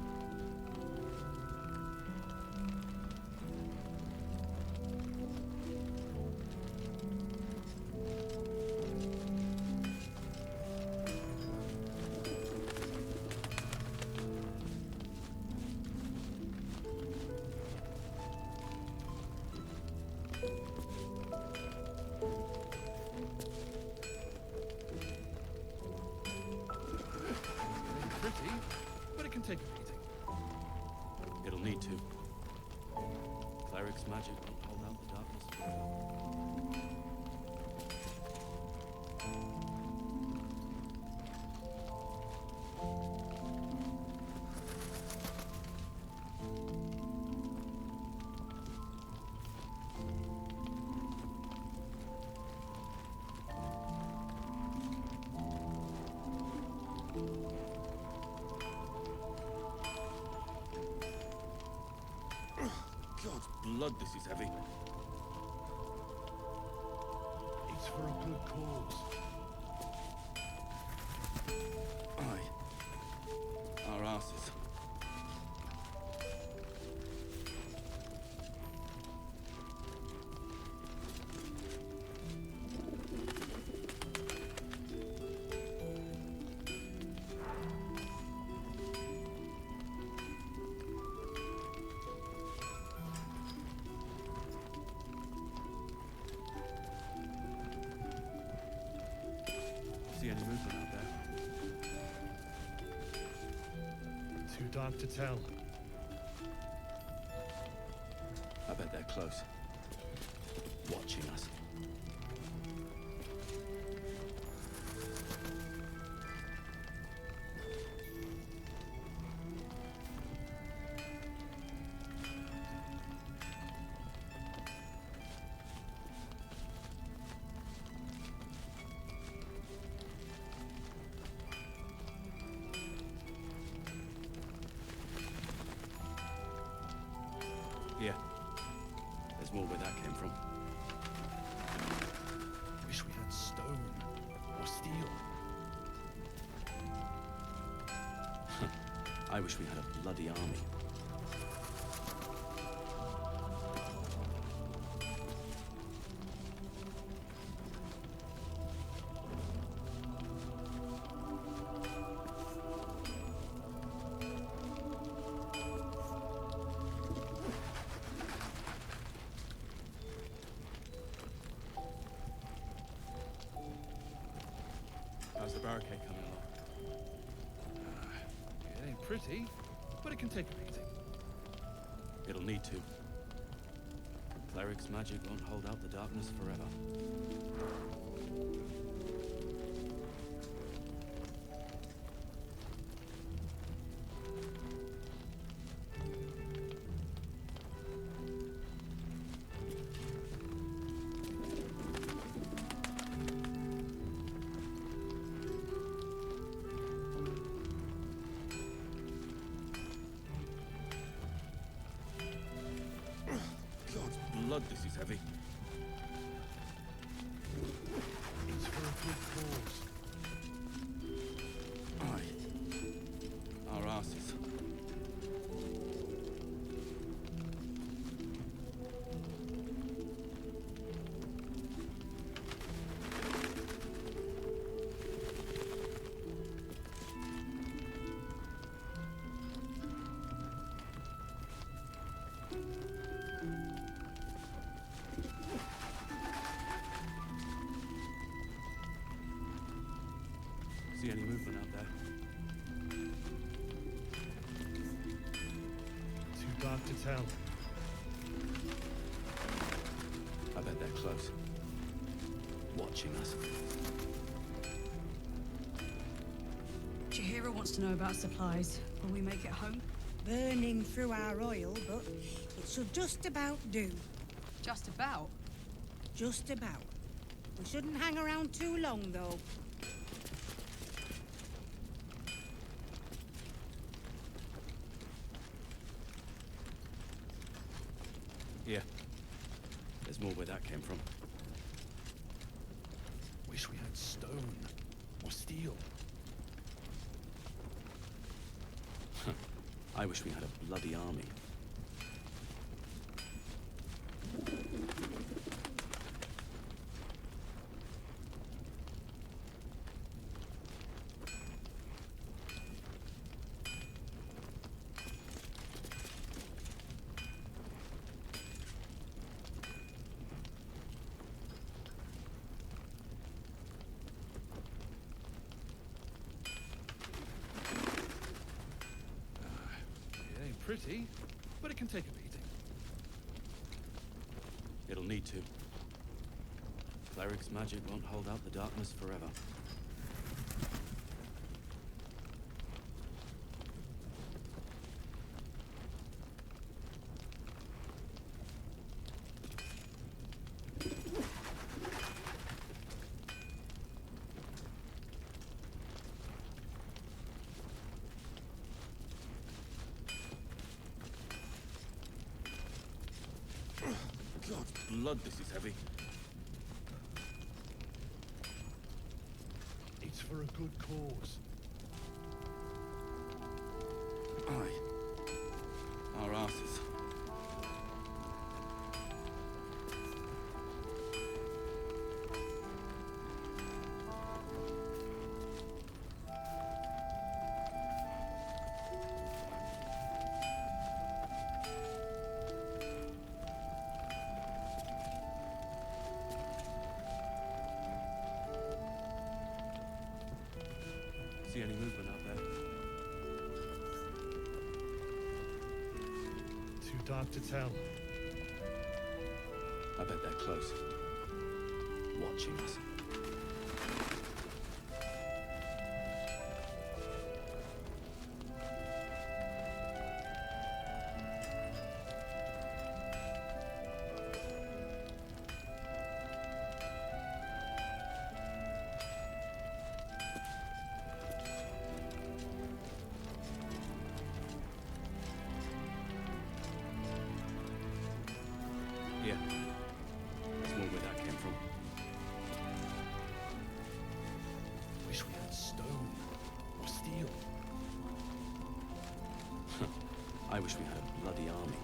Pretty, but it can take a beating. It'll need to. Cleric's magic won't hold out the darkness forever. God's blood, this is heavy. It's for a good cause. Aye. Our asses. See any movement out there? Too dark to tell. I bet they're close. Watching us. Here. There's more where that came from. Wish we had stone or steel. I wish we had a bloody army. How's the barricade coming along? It ain't pretty, but it can take a beating. It'll need to. Cleric's magic won't hold out the darkness forever. God's blood, this is heavy. It's for a good cause. Aye. Our asses. dark to tell. I bet they're close. Watching us. Chihiro wants to know about supplies. Will we make it home? Burning through our oil, but it should just about do. Just about? Just about. We shouldn't hang around too long, though. Yeah. There's more where that came from. Wish we had stone or steel. I wish we had a bloody army. It ain't pretty, but it can take a beating. It'll need to. Cleric's magic won't hold out the darkness forever. God's blood, this is heavy. It's for a good cause. Aye. Our asses. See any movement out there? Too dark to tell. I bet they're close. Watching us. Yeah. There's more where that came from. Wish we had stone or steel. I wish we had a bloody army.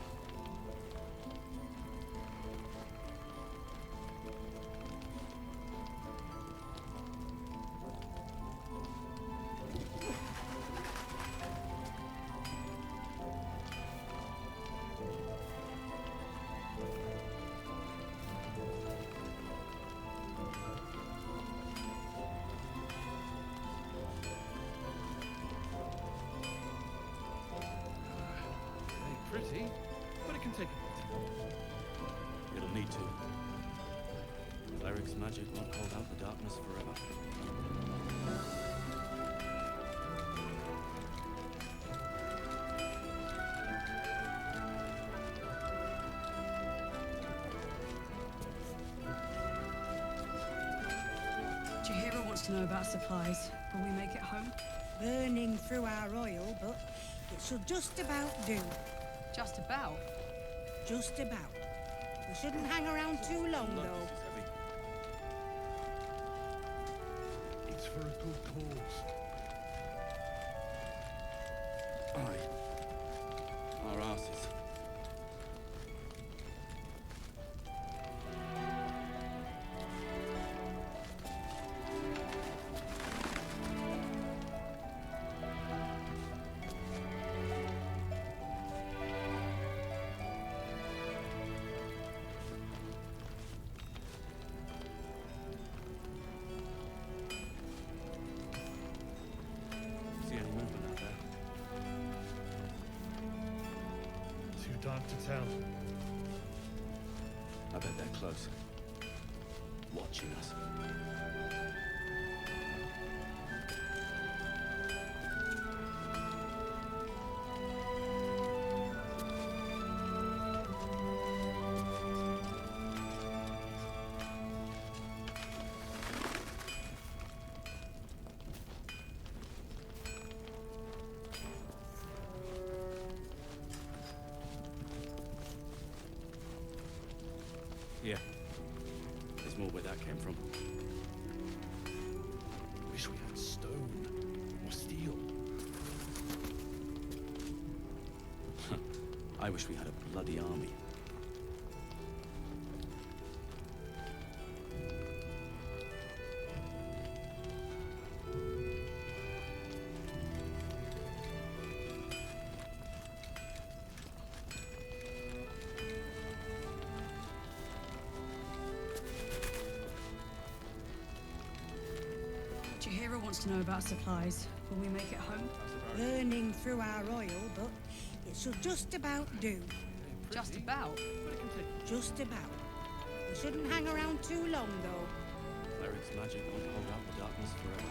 It ain't pretty, but it can take a beating. It'll need to. Cleric's magic won't hold out the darkness forever. Chihiro wants to know about supplies. Will we make it home? Burning through our oil, but it should just about do. Just about? Just about. We shouldn't hang around too long, Blood, though. this is heavy. It's for a good cause. Aye. Our asses. See any movement out there? Time to tell. I bet they're close. Watching us. Yeah. There's more where that came from. Wish we had stone or steel. I wish we had a bloody army. Chihiro wants to know about supplies. Will we make it home? Burning through our oil, but it should just about do. Just about? Just about. We shouldn't hang around too long, though. Cleric's magic won't hold out the darkness forever.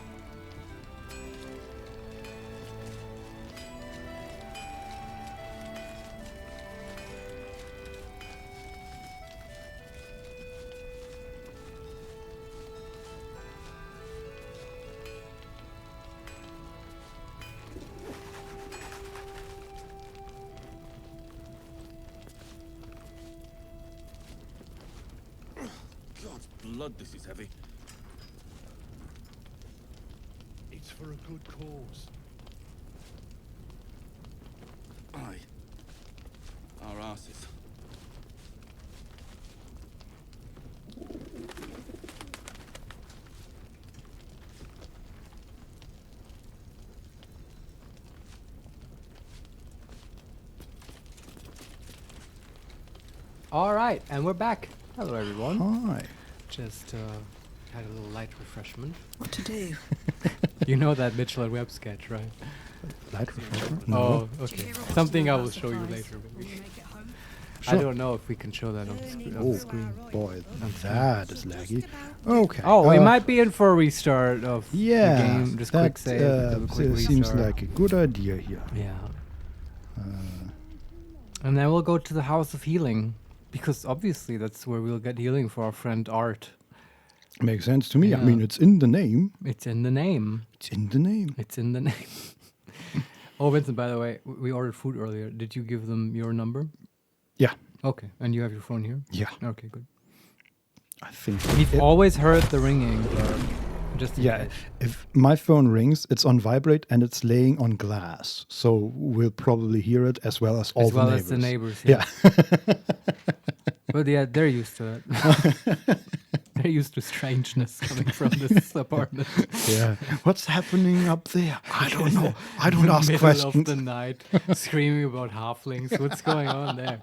God's blood, this is heavy. It's for a good cause. Aye. Our asses. All right, and we're back. Hello, everyone. Hi. Just had a little light refreshment. What to do? You know that Mitchell and Webb sketch, right? Light refreshment? Oh, No. okay. Something I will show you later, maybe. I Sure. don't know if we can show that on Oh, screen. boy, that is laggy. Okay. Oh, we might be in for a restart of yeah, the game. Just quick that save. Do a quick seems restart. like a good idea here. Yeah. And then we'll go to the House of Healing, because obviously that's where we'll get healing for our friend Art. Makes sense to me. Yeah. I mean, it's in the name. It's in the name. It's in the name. It's in the name. Oh, Vincent, by the way, we ordered food earlier. Did you give them your number? Yeah. Okay. And you have your phone here? Yeah. Okay, good. I think We've always heard the ringing, but just in yeah. case. If my phone rings, it's on vibrate and it's laying on glass, so we'll probably hear it as well as all as well the as the neighbors. Yeah. But yeah, they're used to it. They're used to strangeness coming from this apartment. Yeah. What's happening up there? I don't know. I don't ask Middle questions. of the night, screaming about halflings. What's going on there?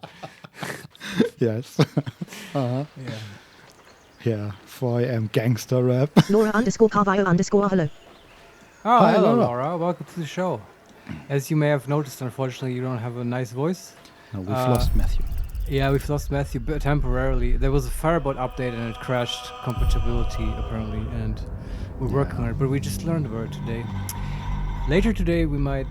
Yes. Uh-huh. Yeah. Yeah. 4 AM gangster rap. Laura_Carvalho_hello. Oh, Hi, hello, Laura. Laura. Welcome to the show. As you may have noticed, unfortunately, you don't have a nice voice. No, we've lost Matthew. Yeah, we've lost Matthew but temporarily. There was a Firebolt update and it crashed compatibility, apparently, and we're working on it, but we just learned about it today. Later today, we might,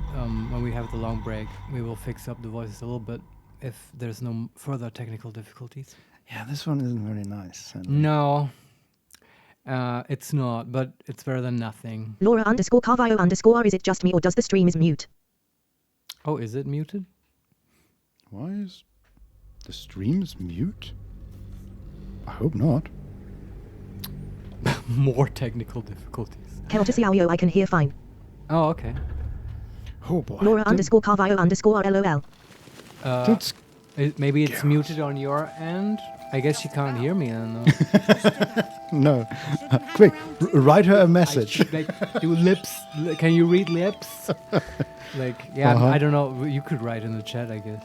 when we have the long break, we will fix up the voices a little bit if there's no further technical difficulties. Yeah, this one isn't very nice. No, it's not, but it's better than nothing. Laura_Carvalho_, is it just me or does the stream is mute? Oh, is it muted? Why is the stream is mute? I hope not. More technical difficulties. Keltasiao, I can hear fine. Oh, okay. Oh boy. Laura_Carvalho_LOL. That's maybe it's muted on your end. I guess you can't hear me then. No. Quick, write her a message. Do lips. Can you read lips? Yeah, Uh-huh. I don't know. You could write in the chat, I guess.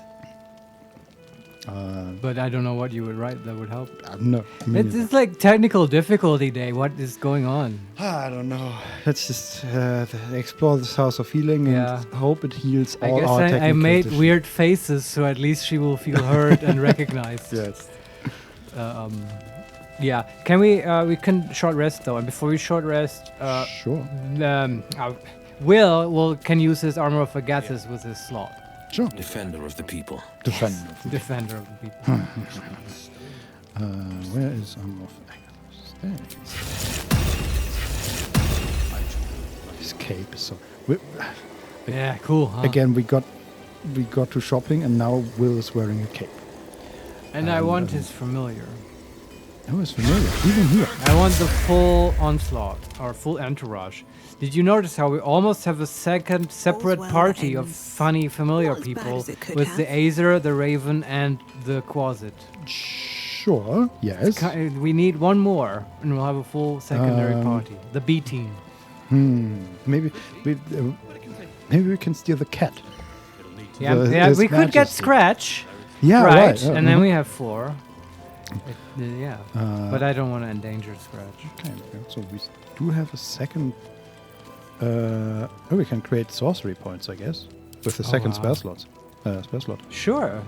But I don't know what you would write that would help. No. It's like technical difficulty day. What is going on? I don't know. Let's just explore this house of healing and hope it heals all our technical I made issues. weird faces, so at least she will feel heard and recognized. Yes. Yeah. Can we can short rest though, and before we short rest, sure. Will can use his armor of Agathis with his slot. Sure. Defender of the people. Defender. Defender of the people. Where is armor of Agathis? His cape is so. Yeah, cool. Huh? Again, we got to shopping, and now Will is wearing a cape. And I want his familiar. Oh, it's familiar. Even here. I want the full onslaught, or full entourage. Did you notice how we almost have a second separate party of funny familiar people with the Aether, the Raven, and the Quasit? Sure, yes. We need one more, and we'll have a full secondary party. The B team. Maybe we can steal the cat. Yeah, we could get Scratch. Yeah, right. And then we have 4. But I don't want to endanger Scratch. Okay, so we do have a second. We can create sorcery points, I guess, with the second spell slot. Sure.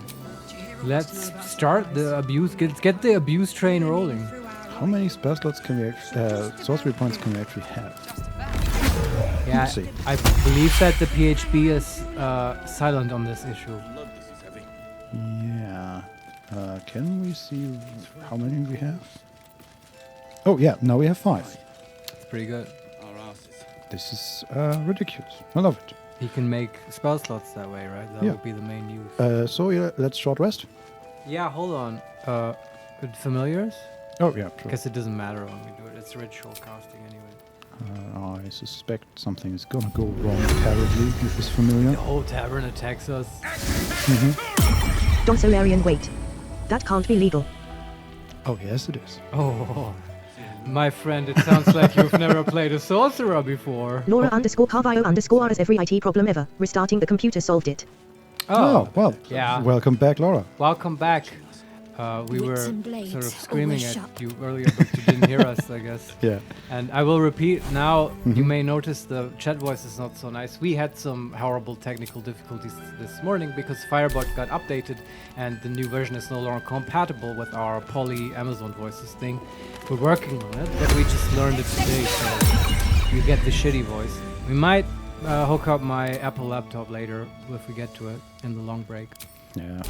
Let's start the abuse. Get the abuse train rolling. How many spell slots can we? Sorcery points can we actually have? Yeah, Let's see. I believe that the PHB is silent on this issue. Yeah. Can we see how many we have? Oh yeah, now we have 5. It's pretty good. This is ridiculous. I love it. You can make spell slots that way, right? That would be the main use. So yeah, let's short rest. Yeah, hold on. Familiars? Oh yeah, sure. Because it doesn't matter when we do it. It's ritual casting anyway. I suspect something is gonna go wrong terribly with this familiar. The whole tavern attacks us. Don't so Larian, wait. That can't be legal. Oh yes, it is. Oh, my friend, it sounds like you've never played a sorcerer before. Laura _Carvio_ as every IT problem ever. Restarting the computer solved it. Oh, well. Yeah. Welcome back, Laura. Welcome back. We were and blades, sort of screaming always at sharp. you earlier, but you didn't hear us, I guess. Yeah. And I will repeat now, you may notice the chat voice is not so nice. We had some horrible technical difficulties this morning because Firebot got updated and the new version is no longer compatible with our Poly Amazon Voices thing. We're working on it, but we just learned it today, so you get the shitty voice. We might hook up my Apple laptop later if we get to it in the long break. Yeah.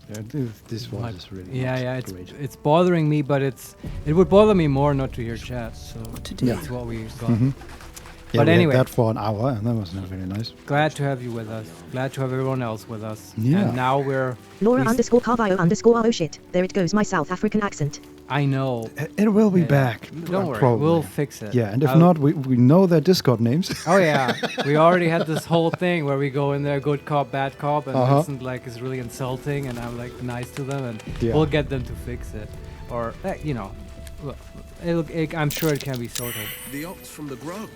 Yeah, this voice is really great. It's bothering me, but it would bother me more not to hear chat. So that's what we got. Yeah, but we anyway, had that for an hour, and that was not very nice. Glad to have you with us. Glad to have everyone else with us. Yeah. And now we're Laura _Carvio_ oh shit. There it goes, my South African accent. I know. It will be back. Don't worry, probably. we'll fix it. Yeah, and if not, we know their Discord names. Oh yeah, we already had this whole thing where we go in there, good cop, bad cop, and Vincent is really insulting, and I'm like nice to them, and we'll get them to fix it, or I'm sure it can be sorted. The ox from the grove.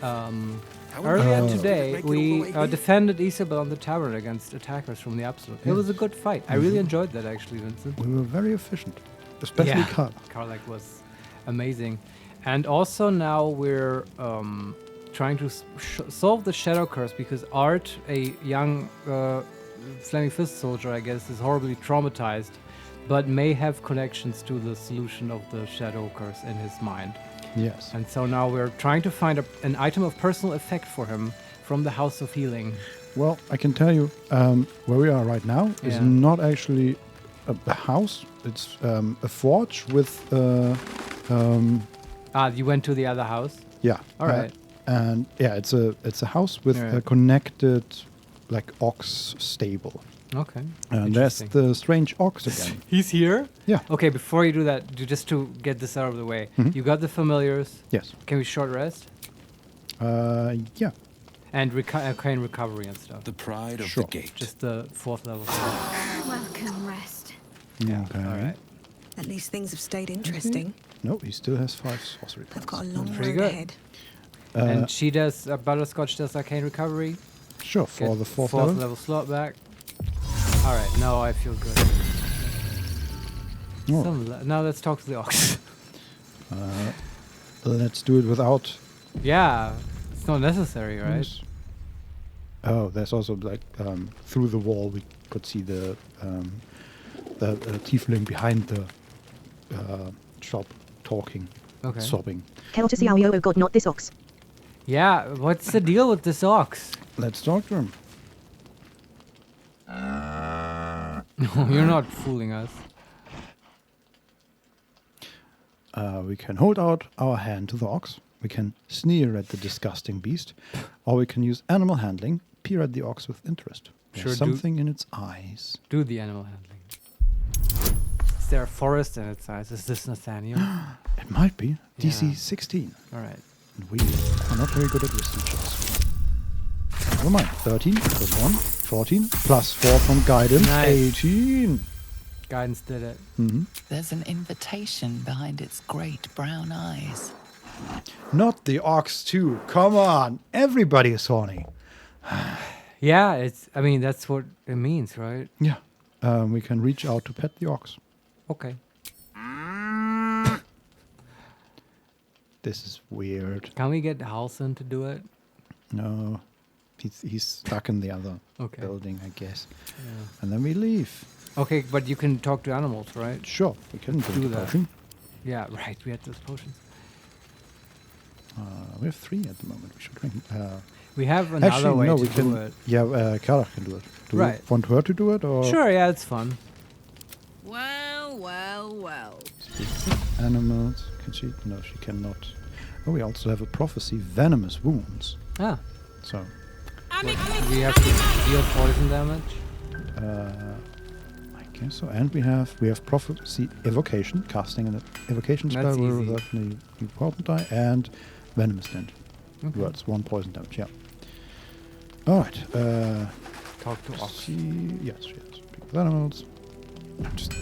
Earlier today, we defended Isabel on the tavern against attackers from the Absolute. It was a good fight. I really enjoyed that, actually, Vincent. We were very efficient, especially Karl. Karlak was amazing. And also now we're trying to solve the Shadow Curse because Art, a young Flaming Fist soldier, I guess, is horribly traumatized, but may have connections to the solution of the Shadow Curse in his mind. Yes. And so now we're trying to find an item of personal effect for him from the House of Healing. Well, I can tell you where we are right now is not actually a house. It's a forge with... you went to the other house? Yeah. All right. And yeah, it's a house with a connected ox stable. Okay. And that's the strange ox again. He's here? Yeah. Okay, before you do that, just to get this out of the way, you got the familiars. Yes. Can we short rest? Yeah. And arcane recovery and stuff. The pride of the gate. Just the 4th level. Welcome, rest. Yeah. Okay. All right. At least things have stayed interesting. No, he still has 5 sorcery points. I've got a long Pretty road good. ahead. And she does, Butterscotch does arcane recovery. Sure, for Get the 4th level slot back. All right, now I feel good. Oh. Now let's talk to the ox. Let's do it without. Yeah, it's not necessary, right? Yes. Oh, there's also like through the wall we could see the tiefling behind the shop talking, Okay. sobbing. oh god, not this ox. Yeah, what's the deal with this ox? Let's talk to him. You're not fooling us. We can hold out our hand to the ox. We can sneer at the disgusting beast, or we can use animal handling, peer at the ox with interest. There's something in its eyes. Do the animal handling. Is there a forest in its eyes? Is this Nathaniel? It might be. Yeah. DC 16. All right. And we are not very good at wisdom checks. Never mind. 13 plus 1, 14, plus 4 from guidance, Nice. 18. Guidance did it. There's an invitation behind its great brown eyes. Not the ox too. Come on. Everybody is horny. Yeah, I mean, that's what it means, right? Yeah. We can reach out to pet the ox. Okay. This is weird. Can we get Halson to do it? No. He's stuck in the other building, I guess. Yeah. And then we leave. Okay, but you can talk to animals, right? Sure, we can do that. Potion. Yeah, right. We had those potions. We have 3 at the moment. We should drink. We have another way to do it. Yeah, Kara can do it. Do right. you want her to do it? Or? Sure, yeah, it's fun. Well, well, well. Animals. Can she? No, she cannot. Oh, we also have a prophecy, venomous wounds. Ah. So. We have to deal poison damage? I guess so. And we have prophecy evocation, casting an evocation spell will result in a poison die, and venomous dent. Okay. Words, 1 poison damage, yeah. Alright. Talk to ox. Yes, speak with animals.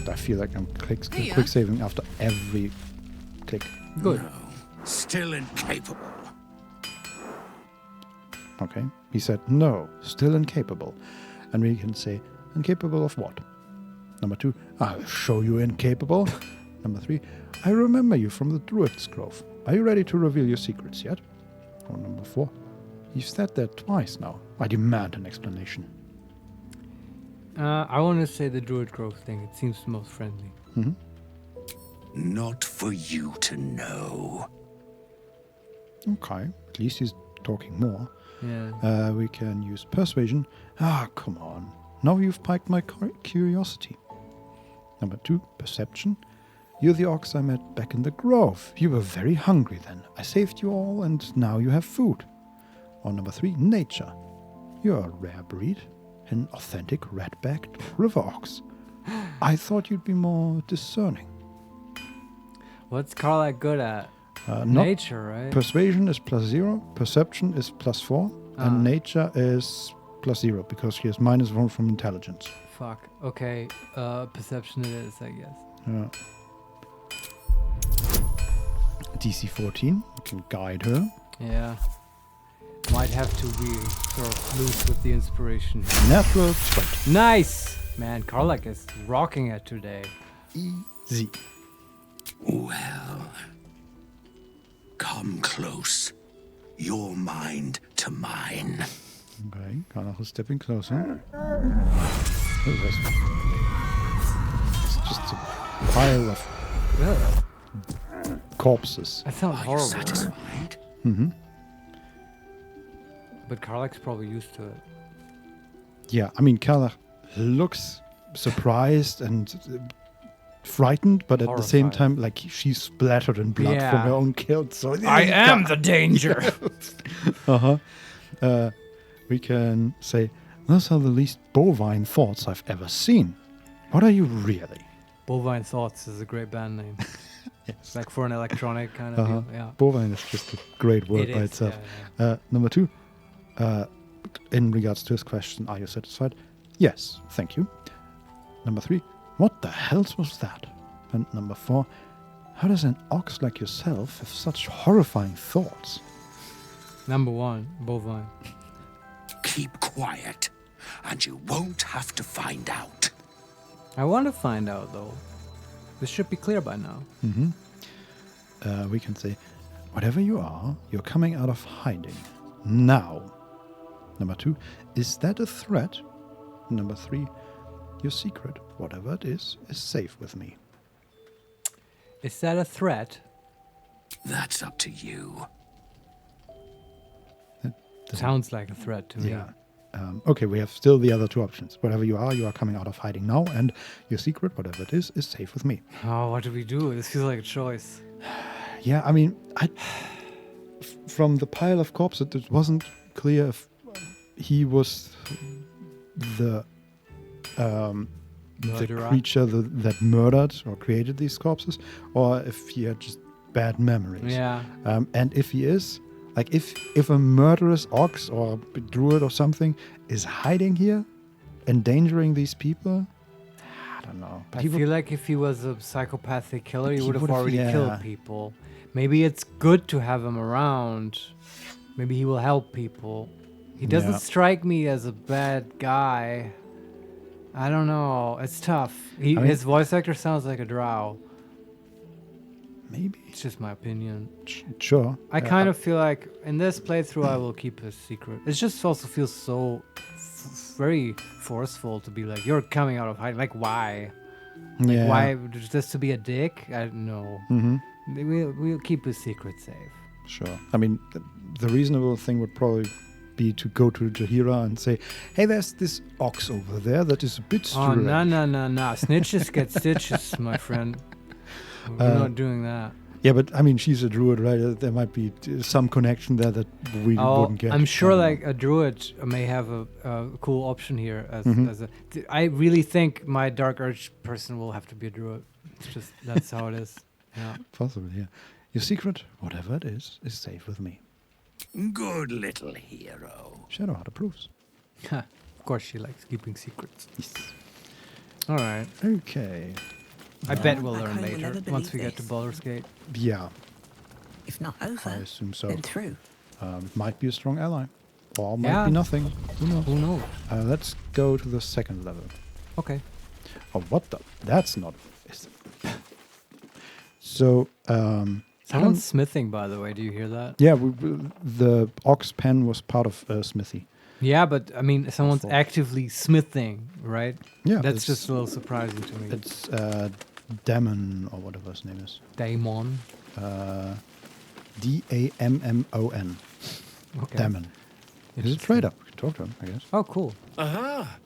I feel like I'm quick saving after every click. Good. No, still incapable. Okay. He said, no, still incapable. And we can say, incapable of what? Number 2, I'll show you incapable. Number 3, I remember you from the Druid's Grove. Are you ready to reveal your secrets yet? Or number 4, you've said that twice now. I demand an explanation. I want to say the Druid Grove thing. It seems the most friendly. Not for you to know. Okay. At least he's talking more. Yeah. We can use persuasion. Ah, come on. Now you've piqued my curiosity. Number 2, perception. You're the ox I met back in the grove. You were very hungry then. I saved you all and now you have food. Or number 3, nature. You're a rare breed. An authentic red-backed river ox. I thought you'd be more discerning. What's Carla good at? Nature, right? Persuasion is +0, perception is +4, and nature is +0 because she has -1 from intelligence. Fuck. Okay. Perception it is, I guess. Yeah. DC 14. You can guide her. Yeah. Might have to be sort of loose with the inspiration. Natural 20. Nice! Man, Karlak is rocking it today. Easy. Well, come close. Your mind to mine. Okay, Karlak is stepping closer. It's just a pile of corpses. That sounds horrible. Satisfied? Mm-hmm. But Karlak's probably used to it. Yeah, I mean, Karlak looks surprised and frightened, but at the same time, like, she's splattered in blood from her own kilt. So I am the danger. We can say, those are the least bovine thoughts I've ever seen. What are you really? Bovine Thoughts is a great band name. Yes. Like for an electronic kind of deal. Yeah. Bovine is just a great word by itself. Number 2, in regards to his question, are you satisfied? Yes, thank you. Number 3, what the hell was that? And number 4, how does an ox like yourself have such horrifying thoughts? Number 1, bovine. Keep quiet, and you won't have to find out. I want to find out, though. This should be clear by now. We can say, whatever you are, you're coming out of hiding. Now. Number 2, is that a threat? Number 3, your secret, whatever it is safe with me. Is that a threat? That's up to you. Sounds like a threat to me. Yeah. Okay, we have still the other 2 options. Whatever you are coming out of hiding now, and your secret, whatever it is safe with me. Oh, what do we do? This feels like a choice. Yeah, I mean, from the pile of corpses, it wasn't clear if he was the creature that murdered or created these corpses, or if he had just bad memories. Yeah. And if he is, like, if a murderous ox or a druid or something is hiding here, endangering these people, I don't know. But I feel like if he was a psychopathic killer, he would have already yeah. killed people. Maybe it's good to have him around. Maybe he will help people. He doesn't strike me as a bad guy. I don't know. It's tough. His voice actor sounds like a drow. Maybe. It's just my opinion. Sure. I kind of feel like in this playthrough I will keep his secret. It just also feels so very forceful to be like, you're coming out of hiding. Like, why? Yeah. Why? Just to be a dick? I don't know. We'll keep his secret safe. Sure. I mean, the reasonable thing would probably be to go to Jaheira and say, hey, there's this ox over there that is a bit strange. Oh, no. Snitches get stitches, my friend. We're not doing that. Yeah, but I mean, she's a druid, right? There might be some connection there that we wouldn't get. I'm sure like a druid may have a cool option here. I really think my Dark Urge person will have to be a druid. It's just, that's how it is. Yeah. Possibly, yeah. Your secret, whatever it is safe with me. Good little hero. Shadowheart approves. Of course she likes keeping secrets. Yes. All right. Okay. I bet we'll learn later once we get to Baldur's Gate. Yeah. If not over, I assume so. then through. Might be a strong ally. Or might be nothing. Who knows? Let's go to the second level. Okay. Oh, what the? That's not... So, someone's smithing, by the way. Do you hear that? Yeah, the ox pen was part of smithy. Yeah, but I mean, someone's actively smithing, right? Yeah. That's just a little surprising to me. It's Damon, or whatever his name is. Damon. Dammon. Okay. Damon. He's a trader. We can talk to him, I guess. Oh, cool. Aha!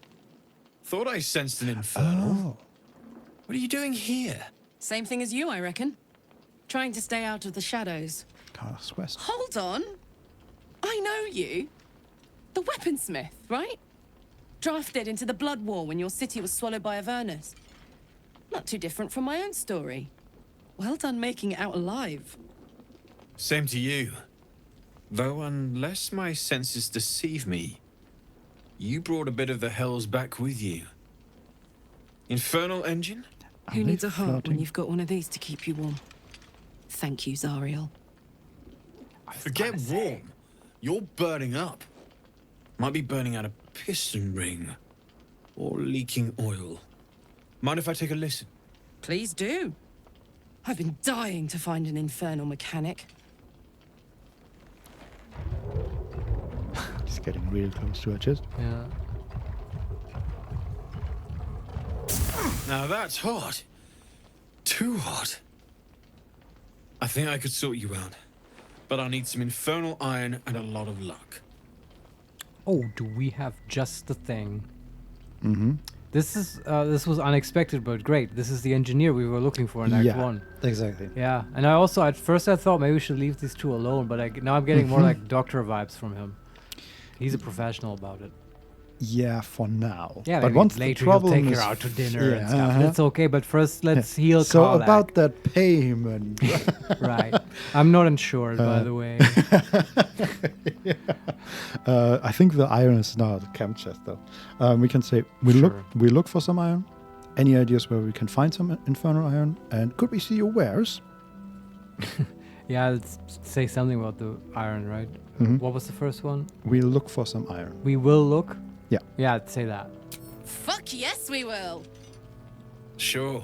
Thought I sensed an infernal. What are you doing here? Same thing as you, I reckon. Trying to stay out of the shadows. Carlos West. Hold on. I know you. The weaponsmith, right? Drafted into the Blood War when your city was swallowed by Avernus. Not too different from my own story. Well done making it out alive. Same to you. Though unless my senses deceive me, you brought a bit of the hells back with you. Infernal engine? Who needs a heart when you've got one of these to keep you warm? Thank you, Zariel. Forget warm. You're burning up. Might be burning out a piston ring. Or leaking oil. Mind if I take a listen? Please do. I've been dying to find an infernal mechanic. He's getting real close to her chest. Yeah. Now that's hot. Too hot. I think I could sort you out. But I'll need some infernal iron and a lot of luck. Oh, do we have just the thing? Mm-hmm. This was unexpected, but great. This is the engineer we were looking for in Act 1. Exactly. Yeah, and I also, at first I thought maybe we should leave these two alone, but now I'm getting more like doctor vibes from him. He's a professional about it. Yeah, for now. Yeah, but once later the problem he'll take is her out to dinner and stuff. That's okay, but first let's heal So Karlach. about that payment. Right. I'm not insured, by the way. I think the iron is now at the camp chest, though. We can say we look for some iron. Any ideas where we can find some infernal iron? And could we see your wares? Yeah, let's say something about the iron, right? Mm-hmm. What was the first one? We look for some iron. We will look? Yeah. Yeah, say that. Fuck yes, we will. Sure.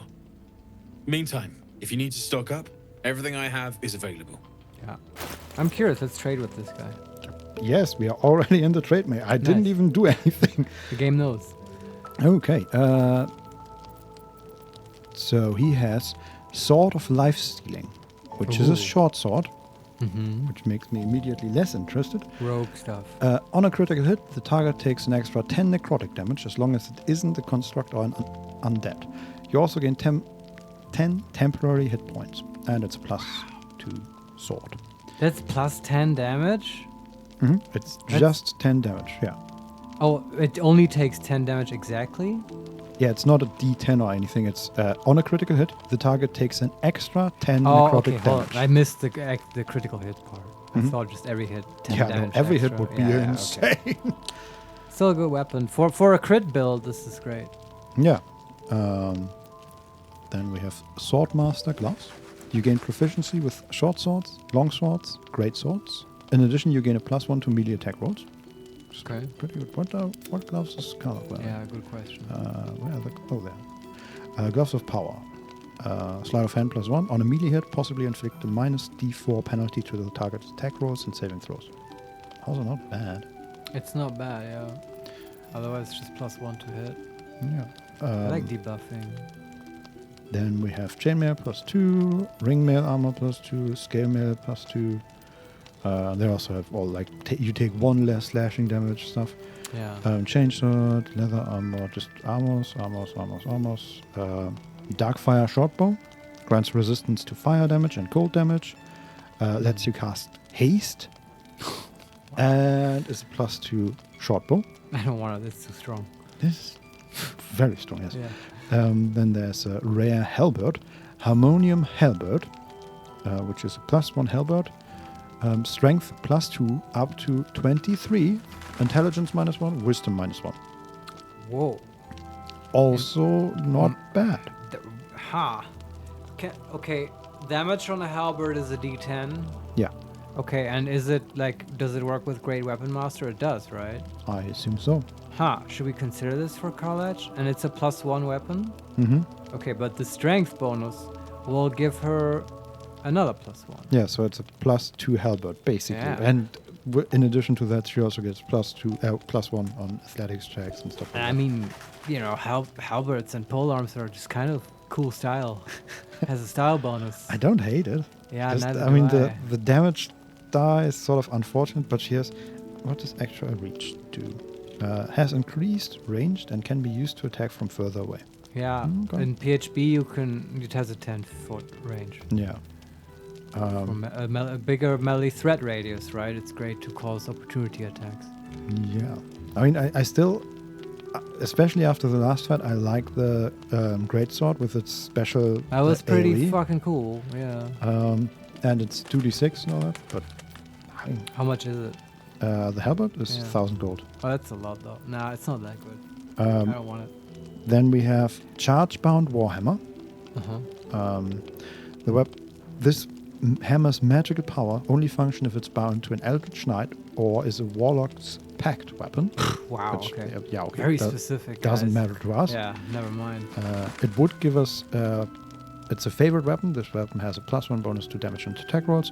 Meantime, if you need to stock up, everything I have is available. Yeah. I'm curious. Let's trade with this guy. Yes, we are already in the trade, mate. I didn't even do anything. The game knows. Okay. So he has Sword of Life Stealing, which is a short sword, which makes me immediately less interested. Rogue stuff. On a critical hit, the target takes an extra 10 necrotic damage as long as it isn't a construct or an undead. You also gain 10 temporary hit points, and it's +2 sword. That's +10 damage? It's just 10 damage, yeah. Oh, it only takes 10 damage exactly? Yeah, it's not a D10 or anything. It's on a critical hit, the target takes an extra 10 necrotic damage. I missed the critical hit part. I thought just every hit 10 damage. No, every extra. hit would be insane. Okay. Still a good weapon. For a crit build, this is great. Yeah. Then we have Swordmaster gloves. You gain proficiency with short swords, long swords, great swords. In addition, you gain a +1 to melee attack rolls. Okay. Pretty good. What gloves is Scarlet wearing? Yeah, good question. Where are there? Gloves of Power. Sleight of hand +1. On a melee hit, possibly inflict a -D4 penalty to the target's attack rolls and saving throws. Also not bad. It's not bad, yeah. Otherwise, it's just +1 to hit. Yeah. I like debuffing. Then we have Chainmail +2, Ringmail armor +2, Scale mail +2. They also have all like you take 1 less slashing damage stuff. Yeah. Chainsword, leather armor, just armors. Darkfire shortbow grants resistance to fire damage and cold damage. Lets you cast haste. And is a +2 shortbow. I don't want it. It's too strong. This is very strong, yes. Yeah. Then there's a rare halberd, Harmonium halberd, which is a +1 halberd. Strength +2 up to 23. Intelligence -1. Wisdom -1. Whoa. Also not bad. Okay. Damage on a halberd is a D10. Yeah. Okay, and is it does it work with Great Weapon Master? It does, right? I assume so. Should we consider this for college? And it's a +1 weapon? Okay, but the strength bonus will give her another +1. Yeah, so it's a +2 halberd, basically. Yeah. And in addition to that, she also gets +1 on athletics checks and stuff like that. I mean, halberds and polearms are just kind of cool style. Has a style bonus. I don't hate it. Yeah, I mean, the damage die is sort of unfortunate, but she has... What does extra reach do? Has increased ranged and can be used to attack from further away. Yeah, in PHB it has a 10-foot range. Yeah. A bigger melee threat radius, right? It's great to cause opportunity attacks. Yeah. I mean, I still, especially after the last fight, I like the greatsword with its special That was pretty AoE. fucking cool, yeah. And it's 2d6 and all that, but... I mean, how much is it? The halberd is 1,000 gold. Oh, that's a lot, though. Nah, it's not that good. I don't want it. Then we have Charge-bound Warhammer. This hammer's magical power only function if it's bound to an Eldritch Knight or is a Warlock's pact weapon. Wow, which, okay. Yeah, okay. Very specific, Doesn't guys. matter to us. Yeah, never mind. It would give us... it's a favorite weapon. This weapon has a +1 bonus to damage and attack rolls.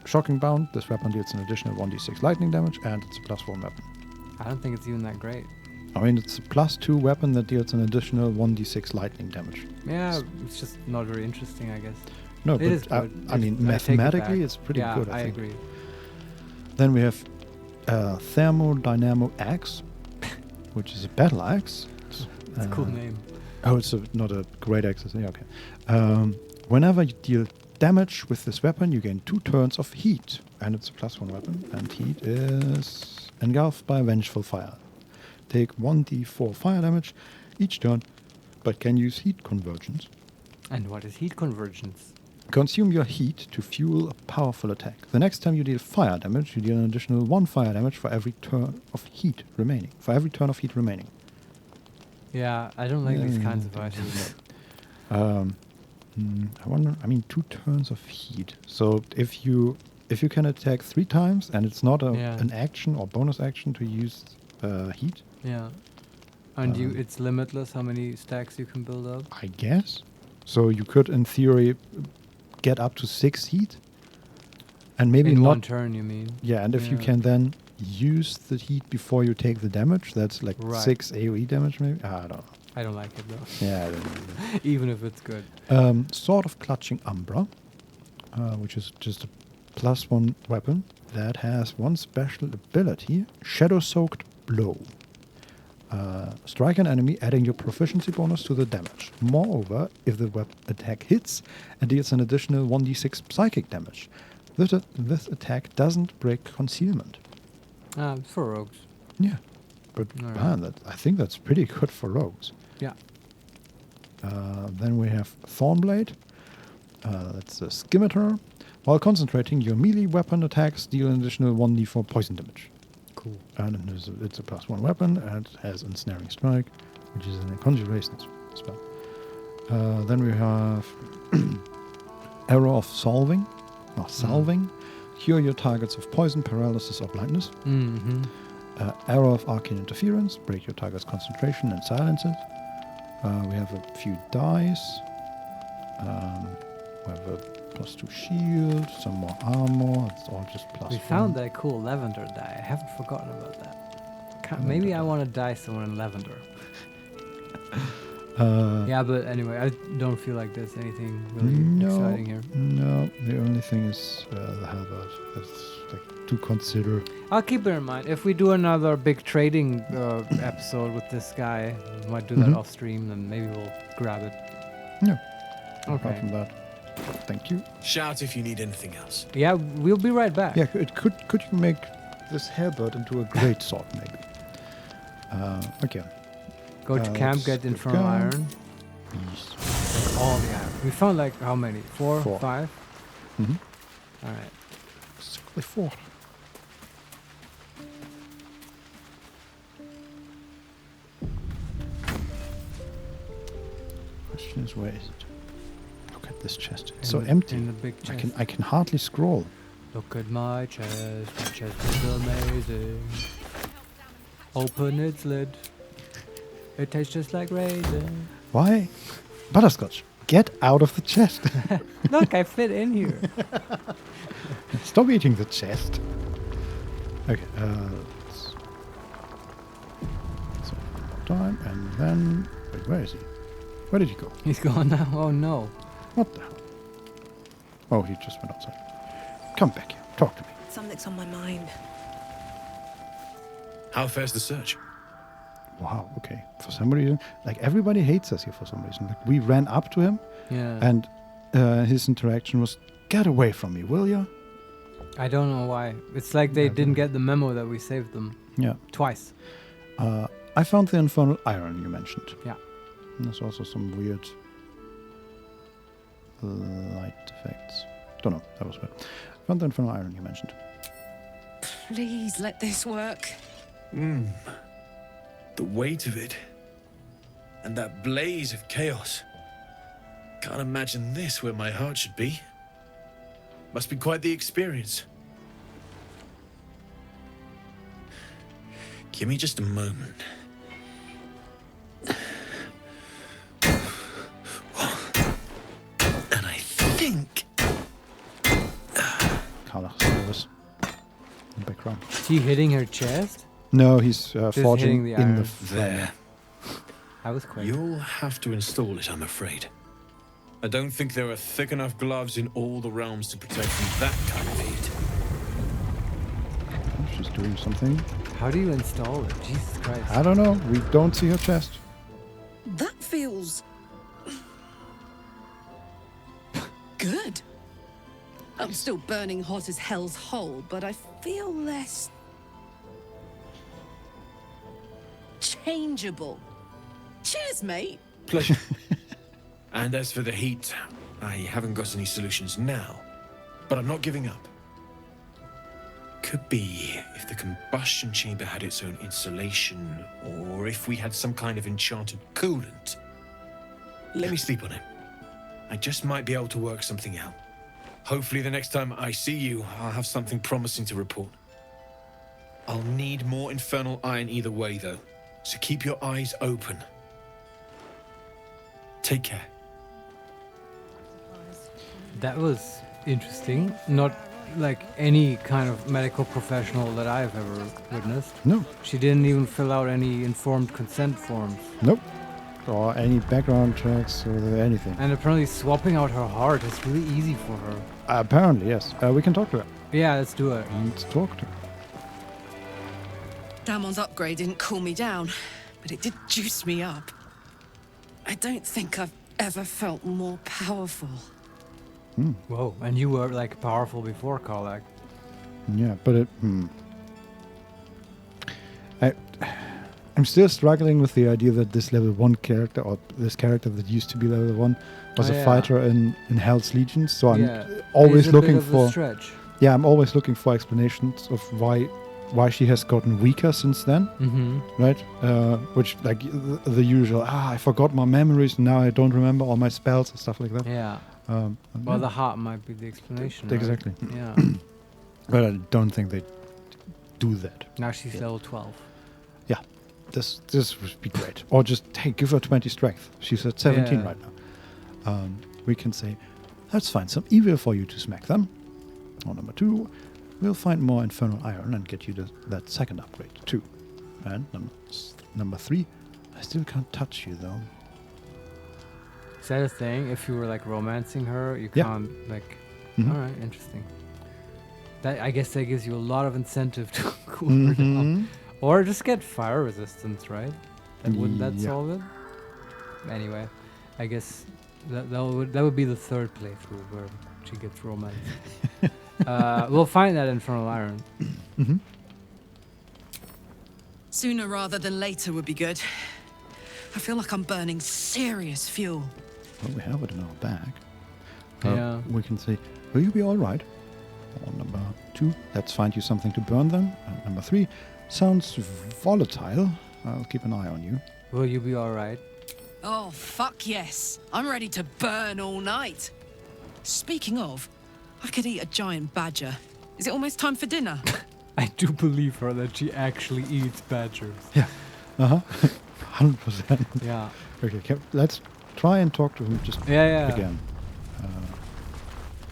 Shocking bound. This weapon deals an additional 1d6 lightning damage, and it's a +1 weapon. I don't think it's even that great. I mean, it's a +2 weapon that deals an additional 1d6 lightning damage. Yeah, it's just not very interesting, I guess. No, it but is good. I mean, mathematically, it's pretty good, I think. agree. Then we have Thermodynamo Axe, which is a battle axe. It's a cool name. Oh, it's not a great axe. Yeah, okay. Whenever you deal damage with this weapon, you gain 2 turns of heat, and it's a +1 weapon. And heat is engulfed by vengeful fire. Take 1d4 fire damage each turn, but can use heat conversions. And what is heat convergence? Consume your heat to fuel a powerful attack. The next time you deal fire damage, you deal an additional 1 fire damage for every turn of heat remaining. Yeah, I don't like these kinds of items. I wonder. I mean, 2 turns of heat. So if you can attack 3 times and it's not an action or bonus action to use heat. Yeah. And it's limitless how many stacks you can build up. I guess. So you could, in theory, get up to 6 heat. And maybe in not... one turn, you mean? Yeah, and if you can then use the heat before you take the damage, that's like 6 AoE damage maybe? I don't know. I don't like it though. Yeah, I don't know. Even if it's good. Sword of Clutching Umbra, which is just a +1 weapon that has one special ability, Shadow Soaked Blow. Strike an enemy, adding your proficiency bonus to the damage. Moreover, if the attack hits, it deals an additional 1d6 psychic damage. This attack doesn't break concealment. For rogues. Yeah. But man, I think that's pretty good for rogues. Yeah. Then we have Thornblade. That's a scimitar. While concentrating, your melee weapon attacks deal an additional 1d4 poison damage. Cool. And it's a +1 weapon, and it has Ensnaring Strike, which is a conjuration spell. Then we have Arrow of Salving. Cure your targets of poison, paralysis, or blindness. Mm-hmm. Arrow of Arcane Interference. Break your target's concentration and silence it. We have a few dice. We have a +2 shield, some more armor. It's all just +1. We found that cool lavender die. I haven't forgotten about that. Maybe I want to dye someone in lavender. Yeah, but anyway, I don't feel like there's anything really exciting here. No, the only thing is the halberd. That's like to consider. I'll keep it in mind. If we do another big trading episode with this guy, we might do that off stream, then maybe we'll grab it. Yeah. Okay. Apart from that, thank you. Shout if you need anything else. Yeah, we'll be right back. Yeah, could you make this halberd into a great sword, maybe? Okay. Go to camp, get infernal iron. Yes. All the iron. We found like how many? 4? 5? Mm-hmm. All right. Exactly 4. Question is, where is it? Look at this chest. It's so empty. In the big chest. I can hardly scroll. Look at my chest. My chest is amazing. Open its lid. It tastes just like raisin. Why? Butterscotch, get out of the chest. Look, I fit in here. Stop eating the chest. Okay, let's one more time, and then... Wait, where is he? Where did he go? He's gone now. Oh, no. What the hell? Oh, he just went outside. Come back here. Talk to me. Something's on my mind. How fares the search? Wow, okay. For some reason, like everybody hates us here for some reason. Like we ran up to him, and his interaction was, "Get away from me, will ya?" I don't know why. It's like they didn't get the memo that we saved them. Yeah. Twice. I found the infernal iron you mentioned. Yeah. And there's also some weird light effects. Don't know. That was weird. Found the infernal iron you mentioned. Please let this work. The weight of it. And that blaze of chaos. Can't imagine this where my heart should be. Must be quite the experience. Give me just a moment. And I think... Karlach's nervous. In the background. Is he hitting her chest? No, he's forging the in the iron. There. I was quick. You'll have to install it, I'm afraid. I don't think there are thick enough gloves in all the realms to protect from that kind of heat. She's doing something. How do you install it? Jesus Christ. I don't know. We don't see her chest. That feels... good. I'm still burning hot as hell's hole, but I feel less... changeable. Cheers, mate. Pleasure. And as for the heat, I haven't got any solutions now, but I'm not giving up. Could be if the combustion chamber had its own insulation, or if we had some kind of enchanted coolant. Let me sleep on it. I just might be able to work something out. Hopefully the next time I see you, I'll have something promising to report. I'll need more infernal iron either way, though, so keep your eyes open. Take care. That was interesting. Not like any kind of medical professional that I've ever witnessed. No. She didn't even fill out any informed consent forms. Nope. Or any background checks or anything. And apparently swapping out her heart is really easy for her. Apparently, yes. We can talk to her. Yeah, let's do it. Let's talk to her. Damon's upgrade didn't cool me down, but it did juice me up. I don't think I've ever felt more powerful. Whoa, and you were like powerful before, Karlak. Yeah, but I'm still struggling with the idea that this level 1 character, or this character that used to be level 1, was a fighter in Hell's Legions. So I'm always looking for. Yeah, I'm always looking for explanations of why she has gotten weaker since then. Right? Which like the usual. I forgot my memories and now I don't remember all my spells and stuff like that. Yeah. Well, the heart might be the explanation. Exactly. Right? Yeah. But I don't think they do that. Now she's level 12. Yeah. This would be great. Or just, hey, give her 20 strength. She's at 17 right now. We can say, let's find some evil for you to smack them. Or number 2, we'll find more infernal iron and get you that second upgrade too. And number 3, I still can't touch you though. Is that a thing? If you were like romancing her, you can't like. Alright, interesting. That I guess that gives you a lot of incentive to cool her down. Or just get fire resistance, right? Wouldn't that solve it? Anyway, I guess that would be the third playthrough where she gets romance. We'll find that infernal iron. Sooner rather than later would be good. I feel like I'm burning serious fuel. Well, we have it in our bag. Yeah. We can say, will you be all right? Or number 2, let's find you something to burn them. And number 3, sounds volatile. I'll keep an eye on you. Will you be all right? Oh, fuck yes. I'm ready to burn all night. Speaking of, I could eat a giant badger. Is it almost time for dinner? I do believe her that she actually eats badgers. Yeah. 100%. Yeah. Okay, let's try and talk to him just again.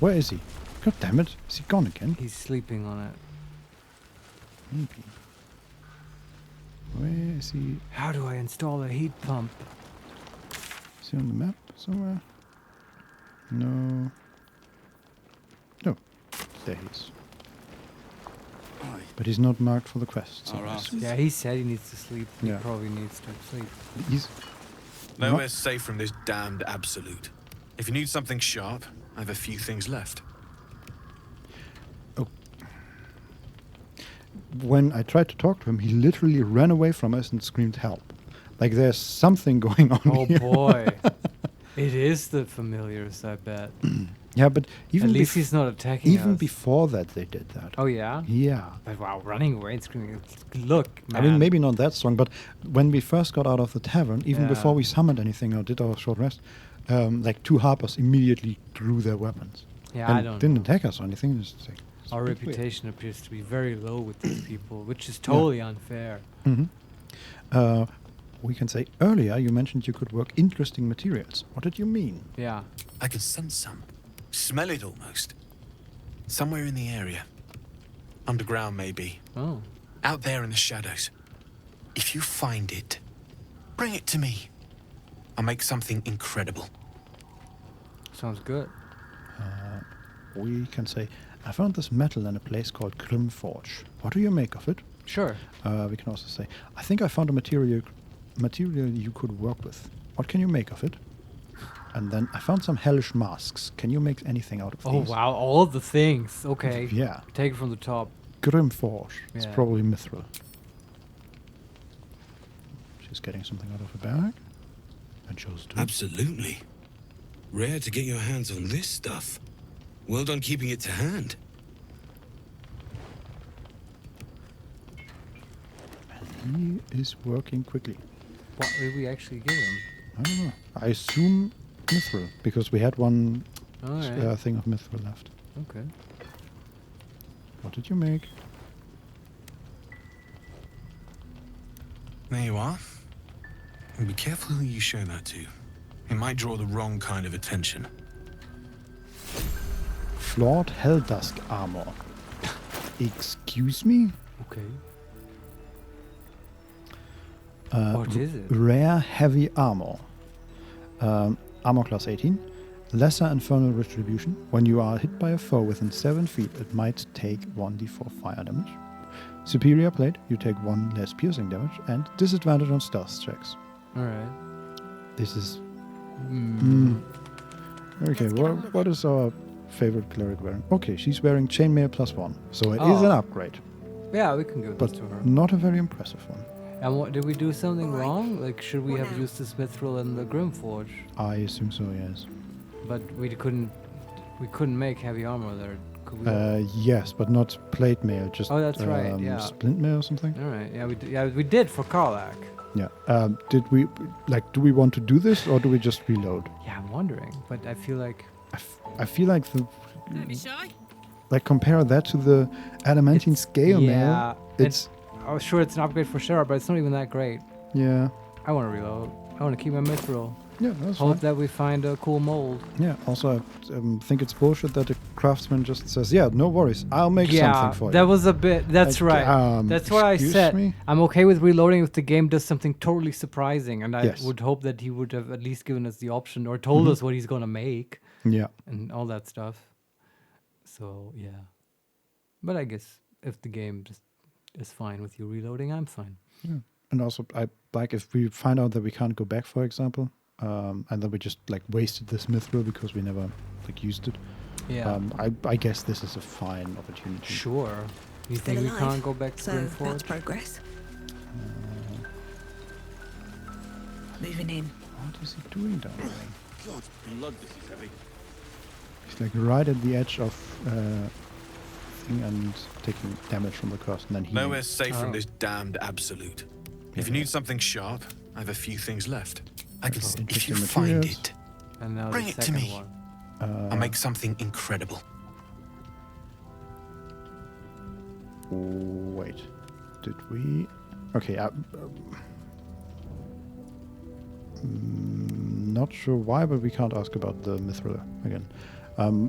Where is he? God damn it. Is he gone again? He's sleeping on it. Maybe. Where is he? How do I install a heat pump? Is he on the map somewhere? No. No. There he is. But he's not marked for the quest. So yeah, he said he needs to sleep. He Yeah. probably needs to sleep. He's Nowhere safe from this damned absolute. If you need something sharp, I have a few things left. when I tried to talk to him, he literally ran away from us and screamed help. Like there's something going on here. Oh boy. It is the familiars, I bet. Yeah, but even at least he's not attacking even us. before that they did that. Oh yeah? Yeah. But wow, running away and screaming, look, man. I mean, maybe not that strong, but when we first got out of the tavern, even before we summoned anything or did our short rest, like two harpers immediately drew their weapons. Yeah, and I don't didn't know. attack us or anything. Just like, Our reputation appears to be very low with these people, which is totally unfair. Mm-hmm. We can say earlier you mentioned you could work interesting materials. What did you mean? Yeah. I can sense some. Smell it almost. Somewhere in the area. Underground, maybe. Oh. Out there in the shadows. If you find it, bring it to me. I'll make something incredible. Sounds good. We can say, I found this metal in a place called Grimforge. What do you make of it? Sure. We can also say, I think I found a material you could work with. What can you make of it? And then I found some hellish masks. Can you make anything out of these? Oh wow, all the things. Okay. Yeah. Take it from the top. Grimforge. It's Yeah. probably mithril. She's getting something out of her bag. And shows too. Absolutely. Rare to get your hands on this stuff. Well done keeping it to hand. And he is working quickly. What did we actually give him? I don't know. I assume mithril, because we had one thing of mithril left. Okay. What did you make? There you are. And be careful who you show that to. It might draw the wrong kind of attention. flawed Helldusk armor. Excuse me? Okay. What is it? Rare heavy armor. Armor class 18. Lesser infernal retribution. When you are hit by a foe within 7 feet, it might take 1d4 fire damage. Superior plate, you take 1 less piercing damage, and disadvantage on stealth checks. Alright. This is... Okay, what is our favorite cleric wearing? Okay, she's wearing chainmail +1, so it is an upgrade. Yeah, we can give But this to her. not a very impressive one. And what, did we do something wrong? Like, should we have used the Mithril in the Grimforge? I assume so, yes. But we couldn't make heavy armor there, could we? Yes, but not plate mail, just Oh, that's right, yeah. splint mail or something. All right, yeah, we did for Karlak. Yeah. Did we do we want to do this or do we just reload? Yeah, I'm wondering, but I feel like I feel like the Don't be shy. like compare that to the adamantine scale mail. It's oh, sure, it's an upgrade for sure, but it's not even that great. yeah. I want to reload. I want to keep my Mithril. Yeah, that's Hope fine. that we find a cool mold. Yeah. Also, I think it's bullshit that the craftsman just says, "Yeah, no worries, I'll make something for you." That was a bit. That's Like, right. That's what I excuse said. me? I'm okay with reloading if the game does something totally surprising, and I Yes. would hope that he would have at least given us the option or told us what he's gonna make. Yeah. And all that stuff. So yeah. But I guess if the game just is fine with you reloading, I'm fine. Yeah. And also, I like if we find out that we can't go back, for example, and then we just like wasted this mithril because we never like used it. Yeah. I guess this is a fine opportunity. Sure. You think we can't go back to So Grimforge? that's progress. Moving in. What is he doing down there? God's blood, this is heavy. He's like right at the edge of thing and taking damage from the curse, and then he. Nowhere safe from this damned absolute. If you need something sharp, I have a few things left. I can. If you find it, And now bring the it to second me. one. I'll make something incredible. Wait, did we? Okay, not sure why, but we can't ask about the mithril again.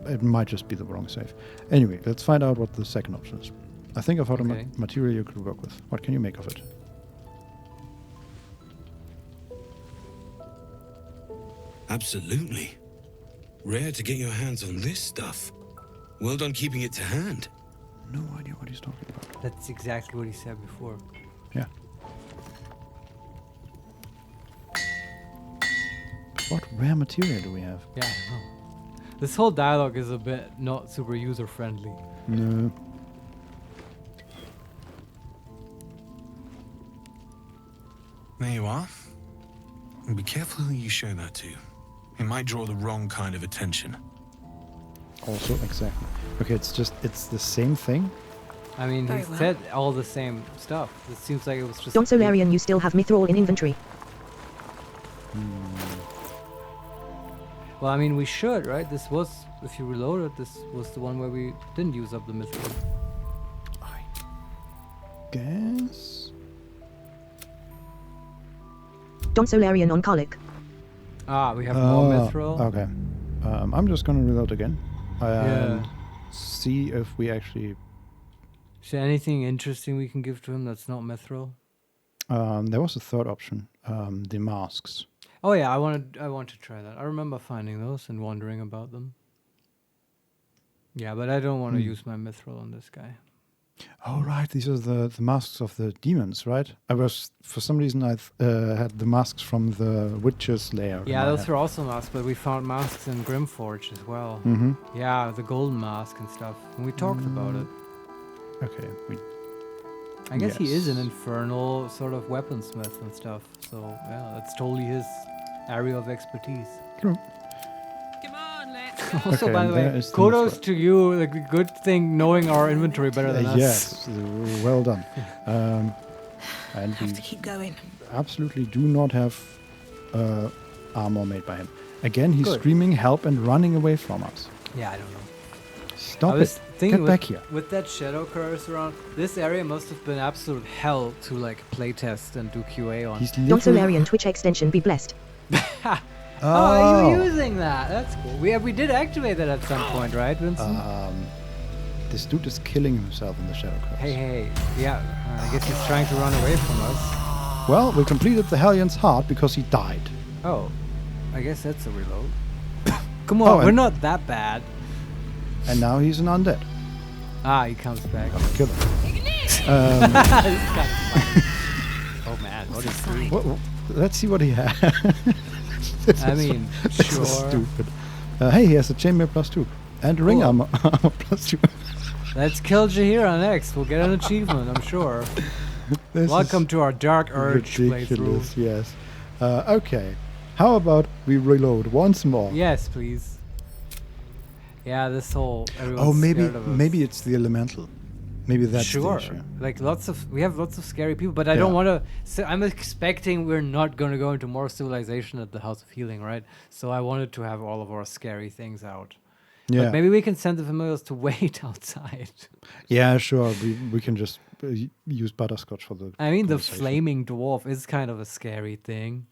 It might just be the wrong save. Anyway, let's find out what the second option is. I think I've found a material you could work with. What can you make of it? Absolutely. Rare to get your hands on this stuff. Well done keeping it to hand. No idea what he's talking about. That's exactly what he said before. Yeah. What rare material do we have? Yeah, I know. This whole dialogue is a bit not super user friendly. No. There you are. And be careful who you show that to. It might draw the wrong kind of attention. Also, exactly. Okay, it's the same thing. I mean, Very he well. said all the same stuff. It seems like it was just. Don Solarian, you still have mithril in inventory. Well, I mean, we should, right? This was, if you reload it, this was the one where we didn't use up the mithril. Guess. Don Solarian on Karlak. Ah, we have more mithril. Okay. I'm just gonna reload again. Yeah. And see if we actually. Is there anything interesting we can give to him that's not mithril? There was a third option. The masks. Oh yeah, I want to try that. I remember finding those and wondering about them. Yeah, but I don't want to use my mithril on this guy. Oh right, these are the masks of the demons, right? I was for some reason I had the masks from the witch's lair. Yeah, those were also masks, but we found masks in Grimforge as well. Mhm. Yeah, the golden mask and stuff. And we talked about it. Okay, I guess he yes. is an infernal sort of weaponsmith and stuff. So yeah, that's totally his area of expertise. True. Come on, let's Also, Okay, by the there way, is the kudos mithril. to you. Like, a good thing knowing our inventory better than us. Yes, well done. And we Have to keep going. absolutely do not have armor made by him. Again, he's Good. screaming help and running away from us. Yeah, I don't know. Stop I was it. thinking Get back here. With that shadow curse around, this area must have been absolute hell to like playtest and do QA on. He's Don literally... Solarian Twitch extension be blessed. Oh, you're using that. That's cool. We did activate that at some point, right, Vincent? This dude is killing himself in the Shadow Curse. Hey. Yeah, I guess he's trying to run away from us. Well, we completed the Hellions heart because he died. Oh, I guess that's a reload. Come on, we're not that bad. And now he's an undead. He comes back. Kill him. This is kind of fun. Oh man, what is this? Let's see what he has. This is stupid. Hey, he has a chainmail +2 and ring armor +2. Let's kill Jaheira next. We'll get an achievement, I'm sure. Welcome to our Dark Urge playthrough. Yes. Okay. How about we reload once more? Yes, please. Yeah, this whole. Maybe it's the elemental. Maybe that's the issue. Like we have lots of scary people, but I don't want to. So I'm expecting we're not going to go into more civilization at the House of Healing, right? So I wanted to have all of our scary things out. Yeah. But maybe we can send the familiars to wait outside. Yeah, sure. We can just use Butterscotch for the. The flaming dwarf is kind of a scary thing.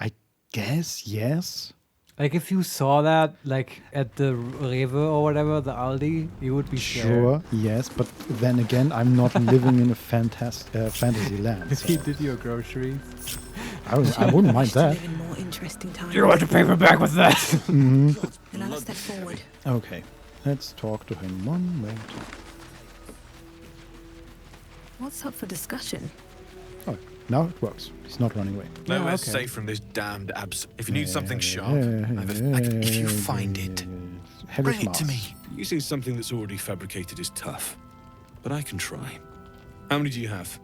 I guess yes. Like if you saw that, like at the Rewe or whatever, the Aldi, you would be scared. Sure, yes, but then again, I'm not living in a fantasy land. If you did your groceries, I wouldn't mind that. Live in more interesting times. You want to pay me back with that? Another step forward. Okay, let's talk to him one moment. What's up for discussion? Oh, now it works. He's not running away. Nowhere safe from this damned abs. If you need something sharp, if you find it, bring it to me. Using something that's already fabricated is tough, but I can try. How many do you have?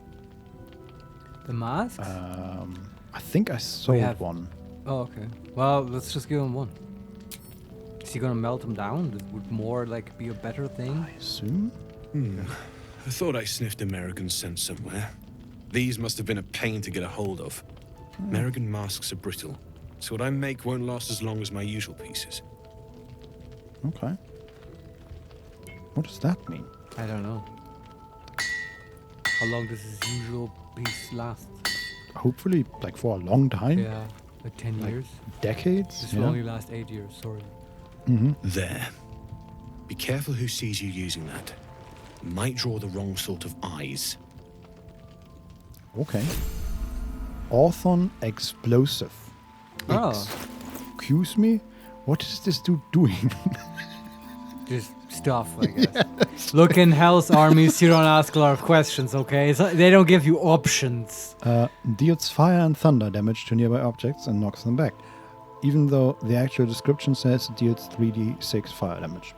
The mask? I think I sold one. Oh, okay. Well, let's just give him one. Is he gonna melt him down? That would more like be a better thing? I assume. I thought I sniffed American scent somewhere. These must have been a pain to get a hold of. American masks are brittle, so what I make won't last as long as my usual pieces. Okay. What does that mean? I don't know. How long does his usual piece last? Hopefully, like for a long time. Yeah, like 10 years. Decades? This will only last 8 years, sorry. There. Be careful who sees you using that. Might draw the wrong sort of eyes. Okay. Orthon explosive. Excuse me? What is this dude doing? Just stuff, I guess. Yes. Look, in Hell's armies, you don't ask a lot of questions, okay? They don't give you options. Deals fire and thunder damage to nearby objects and knocks them back. Even though the actual description says it deals 3d6 fire damage.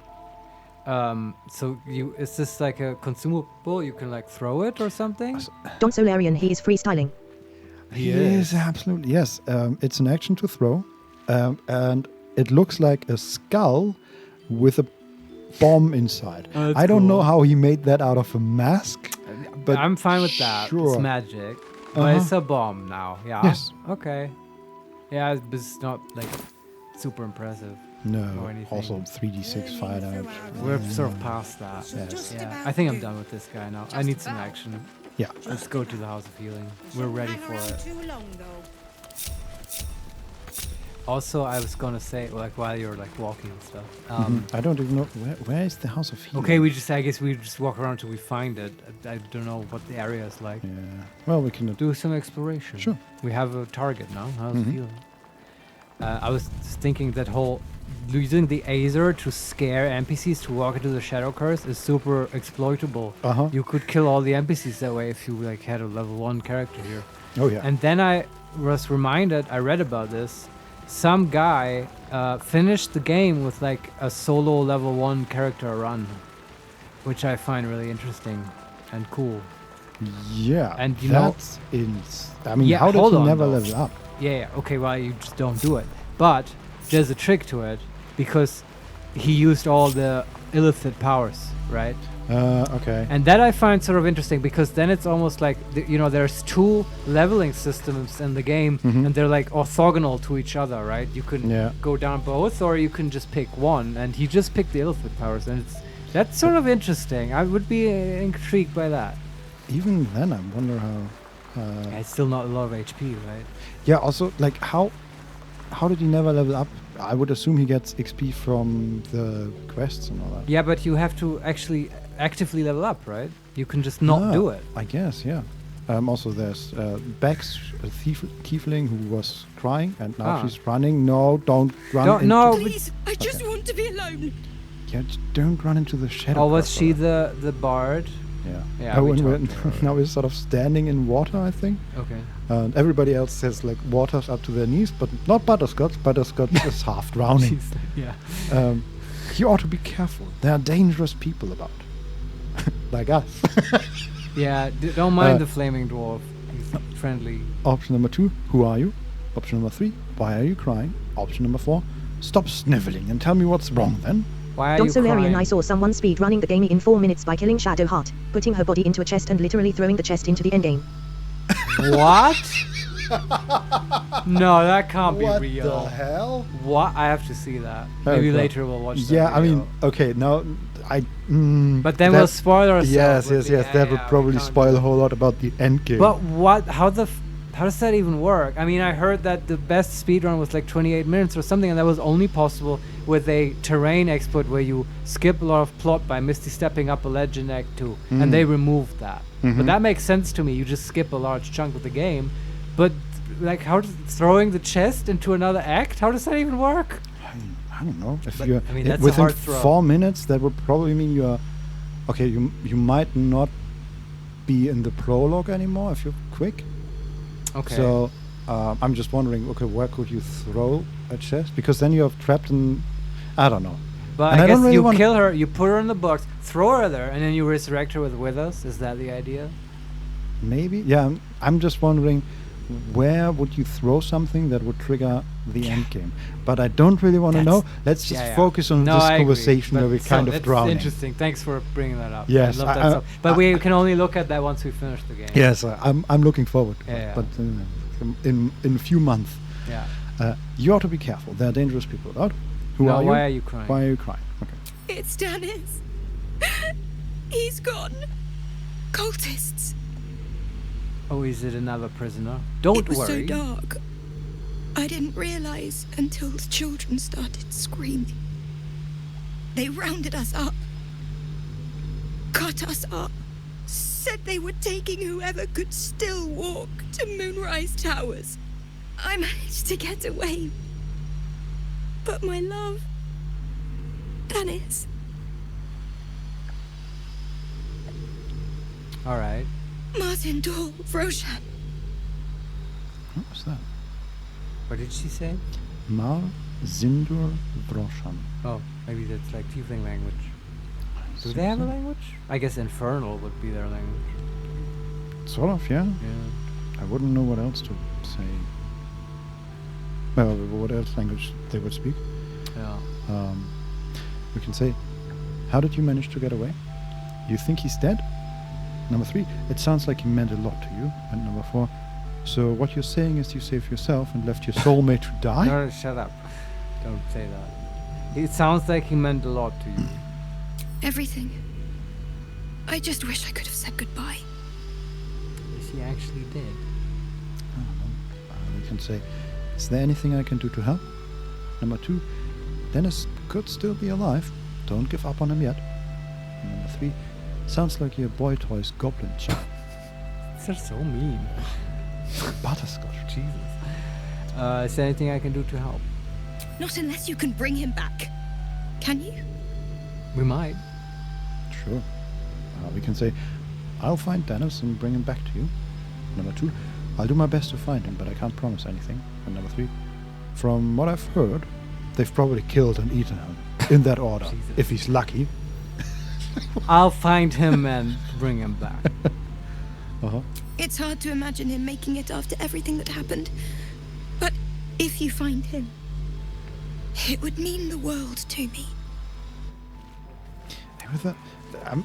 Is this like a consumable? You can like throw it or something? Don Solarian, he is freestyling. He is absolutely, yes. It's an action to throw. And it looks like a skull with a bomb inside. I don't know how he made that out of a mask. But I'm fine with that. Sure. It's magic. But it's a bomb now. Yeah. Yes. Okay. Yeah, it's not like super impressive. No, also 3d6 fire damage. We're sort of past that. Yes. Yeah, I think I'm done with this guy now. I need some action. Yeah. Let's go to the House of Healing. We're ready for it. Also, I was gonna say, like, while you're like walking and stuff. I don't even know where is the House of Healing. Okay, I guess we just walk around till we find it. I don't know what the area is like. Yeah. Well, we can do some exploration. Sure. We have a target now. House of Healing. I was thinking that whole using the Aether to scare NPCs to walk into the Shadow Curse is super exploitable. You could kill all the NPCs that way if you like had a level 1 character here. Oh yeah. And then I was reminded, I read about this. Some guy finished the game with like a solo level 1 character run, which I find really interesting and cool. Yeah, and that's I mean, how did he never level up? Yeah, okay, well, you just don't do it. But there's a trick to it, because he used all the illicit powers, right? Okay. And that I find sort of interesting, because then it's almost like, there's 2 leveling systems in the game, and they're like orthogonal to each other, right? You can go down both, or you can just pick one, and he just picked the illicit powers, and that's sort of interesting. I would be intrigued by that. Even then, I wonder how... it's still not a lot of HP, right? Yeah, also, like, how how did he never level up? I would assume he gets XP from the quests and all that. Yeah, but you have to actually actively level up, right? You can just not do it. I guess, yeah. Also, there's Bex, a tiefling who was crying, and now she's running. No, don't run. No, Please, I just want to be alone. Yeah, don't run into the shadow. Oh, was she the bard? Yeah. Yeah. Now we're sort of standing in water, I think. Okay. And everybody else has like waters up to their knees, but not Butterscotch. Butterscotch is half drowning. Yeah. You ought to be careful. There are dangerous people about, like us. Yeah. Don't mind the flaming dwarf. He's friendly. Option number 2, who are you? Option number 3, why are you crying? Option number 4, stop sniveling and tell me what's wrong then. Why are Don you Solarian, crying? I saw someone speed running the game in 4 minutes by killing Shadowheart, putting her body into a chest and literally throwing the chest into the endgame. What? No, that can't be What real. the hell? What? I have to see that. Maybe later we'll watch that. Yeah, I video. mean, okay, now but then we'll spoil ourselves. Yes. That would probably spoil a whole lot about the end game. But what? How does that even work? I mean, I heard that the best speedrun was like 28 minutes or something, and that was only possible with a terrain exploit where you skip a lot of plot by misty stepping up a ledge in Act 2, and they removed that. But that makes sense to me. You just skip a large chunk of the game. But like, how does throwing the chest into another act? How does that even work? I don't know. If But, you're I mean, that's a within hard throw. 4 minutes, that would probably mean you're okay. You might not be in the prologue anymore if you're quick. Okay. So I'm just wondering, okay, where could you throw a chest? Because then you're trapped in, I don't know. But And I guess don't really you wanna- kill her, you put her in the box, throw her there, and then you resurrect her with withers. Is that the idea? Maybe. Yeah, I'm just wondering, where would you throw something that would trigger the end game? But I don't really want to know. Let's just focus on this I agree. conversation But where we're kind of that's drowning. interesting. Thanks for bringing that up. Yes, I love that stuff. But we can only look at that once we finish the game. Yes, I'm looking forward to Yeah, it. yeah. But in a few months, Yeah. you ought to be careful. There are dangerous people out. Who No, are you? why are you crying? Why are you crying? Okay. It's Dennis. He's gone. Cultists. Oh, is it another prisoner? Don't It was worry. so dark. I didn't realize until the children started screaming. They rounded us up, cut us up, said they were taking whoever could still walk to Moonrise Towers. I managed to get away. But my love, Dennis. All right. Martin Dahl, Roshan. What was that? What did she say? Mar Zindur Vroshan. Oh, maybe that's like tiefling language. Do they have a language? I guess Infernal would be their language. Sort of, yeah. Yeah. I wouldn't know what else to say. Well, what else language they would speak. Yeah. We can say, how did you manage to get away? You think he's dead? Number 3, it sounds like he meant a lot to you. And number 4, so what you're saying is you saved yourself and left your soulmate to die? No, shut up. Don't say that. It sounds like he meant a lot to you. Everything. I just wish I could have said goodbye. Is he actually dead? I don't know. We can say, is there anything I can do to help? Number 2, Dennis could still be alive. Don't give up on him yet. And number 3, sounds like your boy toy's goblin child. They're so mean. Butterscotch. Jesus. Is there anything I can do to help? Not unless you can bring him back. Can you? We might. Sure. We can say, I'll find Dennis and bring him back to you. Number 2, I'll do my best to find him, but I can't promise anything. And number 3, from what I've heard, they've probably killed and eaten him. In that order. Jesus. If he's lucky. I'll find him and bring him back. Uh-huh. It's hard to imagine him making it after everything that happened. But if you find him, it would mean the world to me.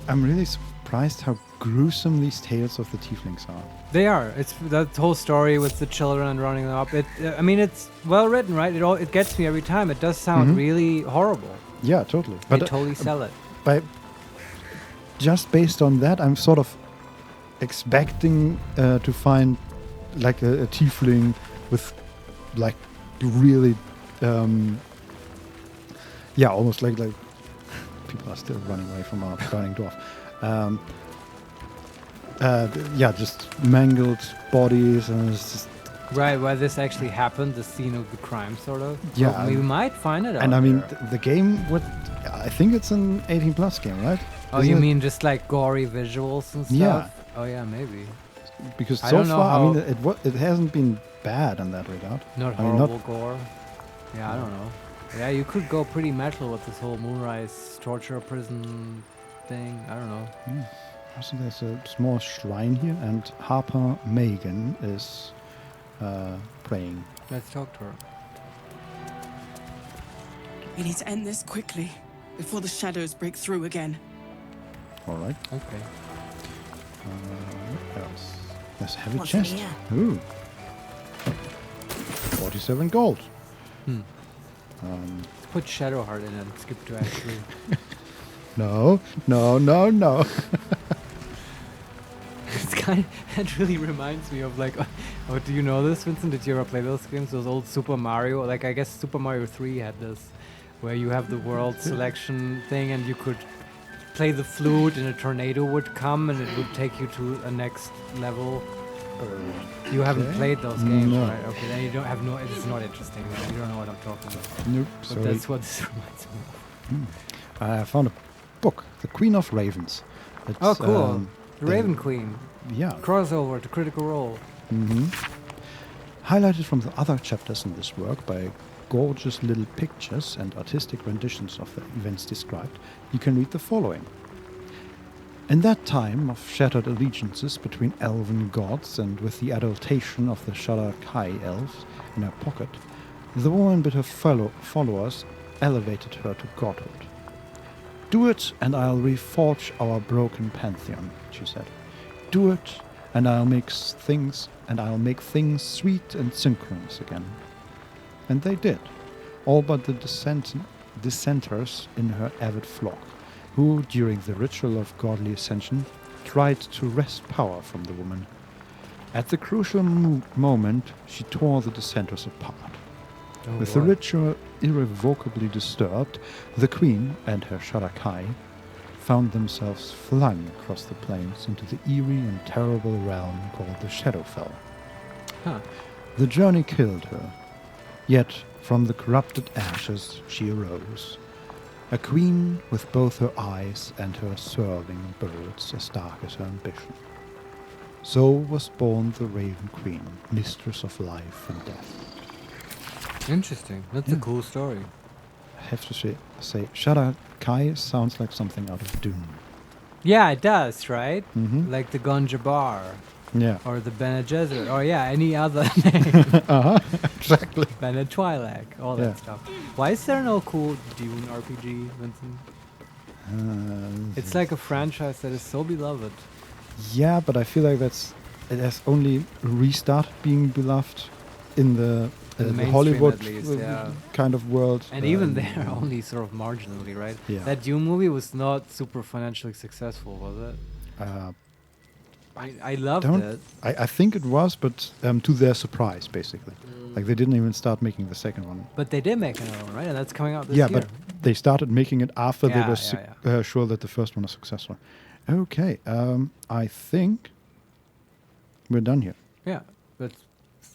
I'm really surprised how gruesome these tales of the tieflings are. They are. It's that whole story with the children and running them up. I mean, it's well written, right? It gets me every time. It does sound really horrible. Yeah, totally. They totally sell it. Just based on that, I'm sort of expecting to find like a tiefling with like really, almost like people are still running away from our burning dwarf. Just mangled bodies, and it's just Right, where this actually happened, the scene of the crime, sort of. Yeah, So we might find it out and I mean, there. the game would. I think it's an 18+ game, right? Oh, Isn't you it? mean just like gory visuals and stuff? Yeah. Oh, yeah, maybe. Because I so don't know far, I how- mean, it hasn't been bad in that regard. Not I mean, horrible gore. Yeah, I don't know. Yeah, you could go pretty metal with this whole Moonrise torture prison thing. I don't know. So there's a small shrine here, and Harper Megan is praying. Let's talk to her. We need to end this quickly, before the shadows break through again. All right. Okay. What else? There's a heavy What's in chest. here? Ooh. 47 gold. Hmm. Put Shadowheart in and skip to Act 3. No. It's that really reminds me of like, oh, do you know this, Vincent? Did you ever play those games? Those old Super Mario, like I guess Super Mario 3 had this, where you have the world selection thing and you could play the flute and a tornado would come and it would take you to a next level. You haven't Okay. played those games, No. right? Okay, then you don't have it's not interesting. Then. You don't know what I'm talking about. Nope. But Sorry. that's what this reminds me of. I found a book, The Queen of Ravens. It's, Oh, cool. The the- Raven Queen. Yeah. Crossover to Critical Role. Highlighted from the other chapters in this work by gorgeous little pictures and artistic renditions of the events described, you can read the following. In that time of shattered allegiances between elven gods and with the adultation of the Shadar-kai elves in her pocket, the woman bid her followers elevated her to godhood. Do it, and I'll reforge our broken pantheon, she said. Do it, and I'll make things sweet and synchronous again. And they did, all but the dissenters in her avid flock, who, during the ritual of godly ascension, tried to wrest power from the woman. At the crucial moment, she tore the dissenters apart. Oh, With the boy. ritual irrevocably disturbed, the queen and her Shadar-kai found themselves flung across the plains into the eerie and terrible realm called the Shadowfell. Huh. The journey killed her, yet from the corrupted ashes she arose, a queen with both her eyes and her serving birds as dark as her ambition. So was born the Raven Queen, mistress of life and death. Interesting. That's a cool story. I have to say Shadar-kai sounds like something out of Dune. Yeah, it does, right? Mhm. Like the Gunjabar. Yeah. Or the Bene Gesserit. Or yeah, any other name. Exactly. Bene Twi'lek. All Yeah. that stuff. Why is there no cool Dune RPG, Vincent? It's like a franchise that is so beloved. Yeah, but I feel like it has only restarted being beloved in the mainstream Hollywood at least, yeah. kind of world. And even there, only sort of marginally, right? Yeah. That Dune movie was not super financially successful, was it? I loved it. I think it was, but to their surprise, basically. Like they didn't even start making the second one. But they did make another one, right? And that's coming out this Yeah, year. but they started making it after they Yeah, were sure that the first one was successful. Okay, I think we're done here. Yeah, let's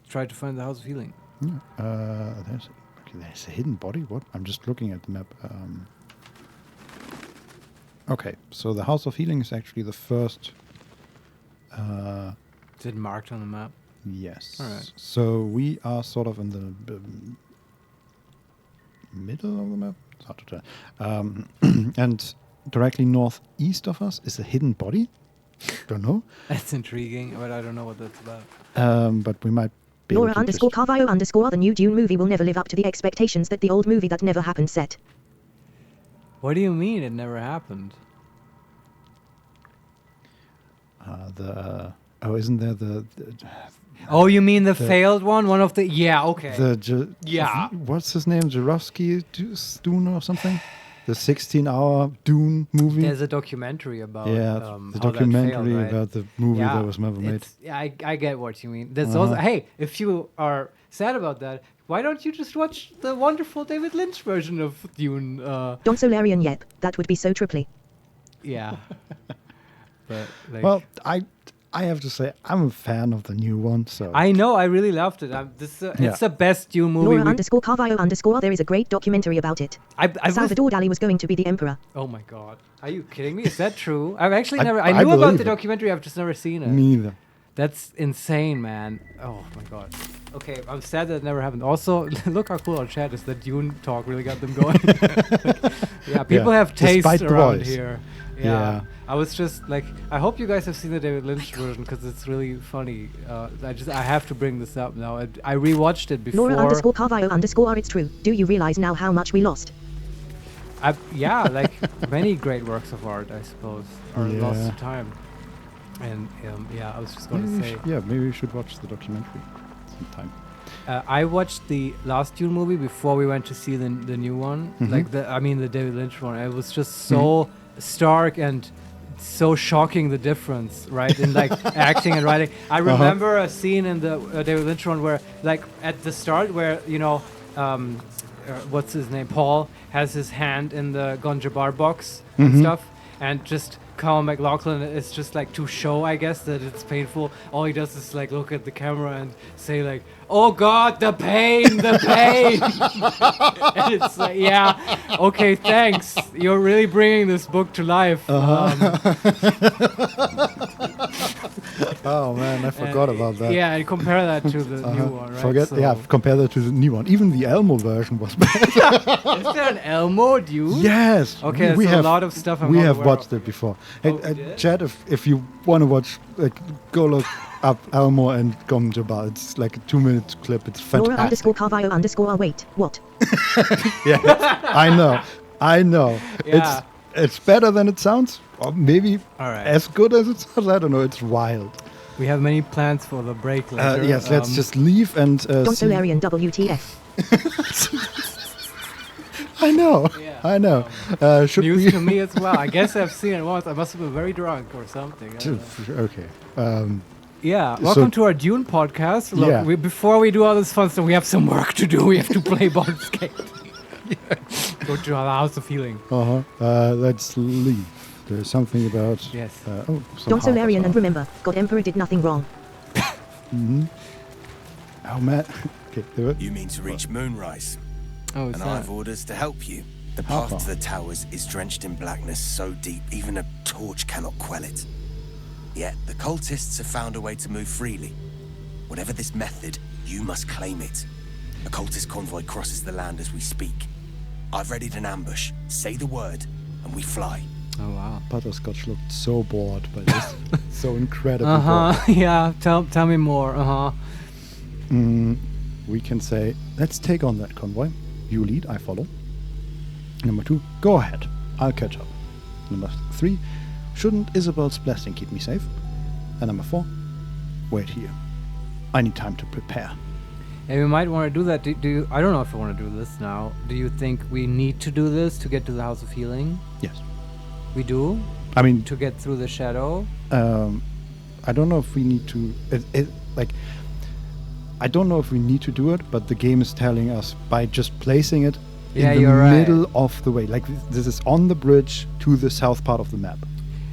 try to find the House of Healing. Yeah. There's a hidden body. What? I'm just looking at the map. Okay, so the House of Healing is actually the first. Is it marked on the map? Yes. All right. So we are sort of in the middle of the map. It's hard to tell. And directly northeast of us is a hidden body. Don't know. That's intriguing, but I don't know what that's about. But we might be able Laura to _ Carvalho _ the new Dune movie will never live up to the expectations that the old movie that never happened set. What do you mean it never happened? Isn't there the Oh, you mean the failed one? One of the... Yeah, okay. Yeah. What's his name? Jarowski Dune or something? The 16-hour Dune movie? There's a documentary about the how documentary that failed, right? about the movie that was never made. Yeah, I get what you mean. There's also... Hey, if you are sad about that. Why don't you just watch the wonderful David Lynch version of Dune? Don't so Larian yep. That would be so triply. Yeah. But like, Well, I have to say I'm a fan of the new one. So I know, I really loved it. It's the best Dune movie. Nora _Carvalho_ there is a great documentary about it. Salvador Dali was going to be the emperor. Oh my god. Are you kidding me? Is that true? I've actually never... I knew about the documentary, I've just never seen it. Me either. That's insane, man. Oh my god. Okay, I'm sad that it never happened. Also, look how cool our chat is. That Dune talk really got them going. Yeah, people have taste around here. Yeah. I was just like, I hope you guys have seen the David Lynch version because it's really funny. I have to bring this up now. I rewatched it before. Nora _Carvalho_ it's true. Do you realize now how much we lost? Yeah, like many great works of art, I suppose, are lost to time. And I was just going to say... maybe we should watch the documentary sometime. I watched the last Dune movie before we went to see the new one. Like the David Lynch one. It was just so stark and so shocking, the difference, right? In like acting and writing. I remember a scene in the David Lynch one where, like, at the start where, what's his name? Paul has his hand in the Gonjabar box and stuff, and just Colin McLaughlin is just like to show, I guess, that it's painful. All he does is like look at the camera and say like, "Oh God, the pain, the pain." And it's like, yeah, okay, thanks. You're really bringing this book to life. Oh man, I forgot about that. Yeah, and compare that to the new one, right? Compare that to the new one. Even the Elmo version was better. Is there an Elmo Dune? Yes. Okay, we have a lot of stuff. We have watched it before. Hey, Chad, if you want to watch, go look up Elmo and Gom Jabal. It's like a 2-minute clip. It's fantastic. Nora _Carvalho_ wait, what? Yes, I know. Yeah. It's better than it sounds, or maybe as good as it sounds. I don't know. It's wild. We have many plans for the break later. Yes, let's just leave and Don't so Larian WTF. I know. Should news we to me as well. I guess I've seen it once. I must have been very drunk or something. Okay. Welcome to our Dune podcast. Look, before we do all this fun stuff, we have some work to do. We have to play Butterscotch. Go to our House of Healing. Let's leave. There's something about... Yes. Don't so Larian, and remember, God Emperor did nothing wrong. Oh, man. Okay. You mean to reach Moonrise? Oh, and I have orders to help you. The path to the towers is drenched in blackness so deep, even a torch cannot quell it. Yet, the cultists have found a way to move freely. Whatever this method, you must claim it. A cultist convoy crosses the land as we speak. I've readied an ambush. Say the word, and we fly. Oh, wow. Butterscotch looked so bored by this. So incredibly bored. Yeah, tell me more. We can say, let's take on that convoy. You lead, I follow. Number 2, go ahead. I'll catch up. Number 3, shouldn't Isabel's blessing keep me safe? And number 4, wait here. I need time to prepare. Yeah, we might want to do that. I don't know if I want to do this now. Do you think we need to do this to get to the House of Healing? Yes. We do? I mean... To get through the shadow? I don't know if we need to... I don't know if we need to do it, but the game is telling us by just placing it in the middle of the way. Like, this is on the bridge to the south part of the map.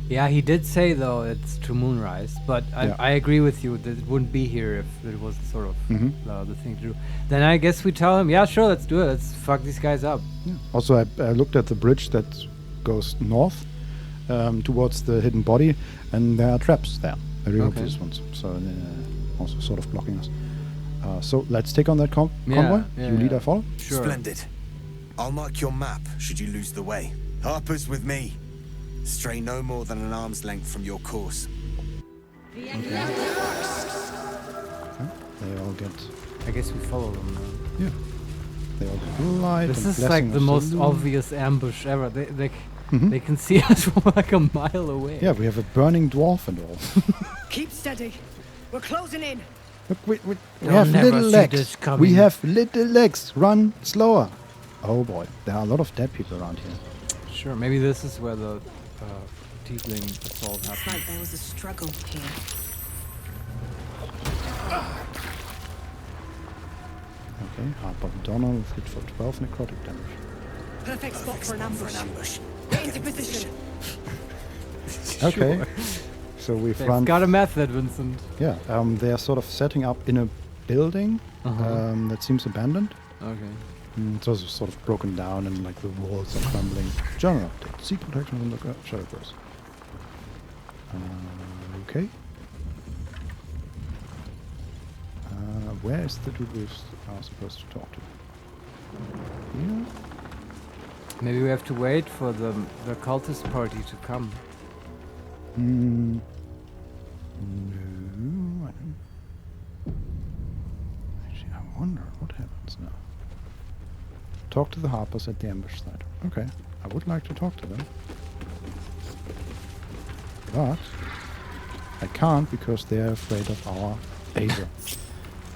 Yeah, he did say, though, it's to Moonrise. But I agree with you that it wouldn't be here if it was sort of the thing to do. Then I guess we tell him, yeah, sure, let's do it. Let's fuck these guys up. Yeah. Also, I looked at the bridge that goes north towards the hidden body, and there are traps there. Very obvious ones. So also sort of blocking us. So let's take on that convoy. You lead, I follow. Sure. Splendid. I'll mark your map should you lose the way. Harper's with me. Stray no more than an arm's length from your course. Okay. They all get... I guess we follow them now. Yeah. They all get light. This is like the most obvious ambush ever. They can see us from like a mile away. Yeah, we have a burning dwarf and all. Keep steady. We're closing in. Look, we have little legs. We have little legs. Run slower. Oh boy, there are a lot of dead people around here. Sure, maybe this is where the tiefling assault happened. It's like there was a struggle here. Okay, Harper Donner with hit for 12 necrotic damage. Perfect spot for an ambush. Get into position. Okay. So we've They've run. got a method, Vincent. Yeah, they're sort of setting up in a building that seems abandoned. Okay. So it's sort of broken down and like the walls are crumbling. General update. Seek protection from the shadow curse. Okay. Where is the dude we are supposed to talk to? Here? Maybe we have to wait for the cultist party to come. No, I don't. Actually, I wonder what happens now. Talk to the Harpers at the ambush site. Okay, I would like to talk to them. But I can't because they're afraid of our Azer.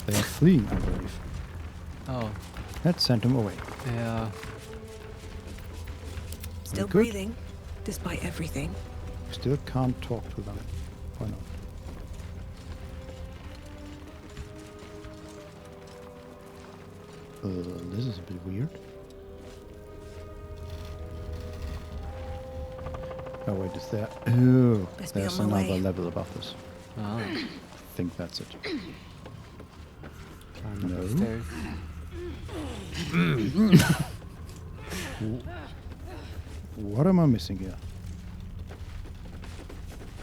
They are fleeing, I believe. Oh. Let's send them away. Yeah. Still good? breathing, despite everything. Still can't talk to them. Why not? This is a bit weird. Oh wait, is there? Oh, Best be there's on my another way. level above this. Oh. I think that's it. Climb No. up the stairs. What am I missing here?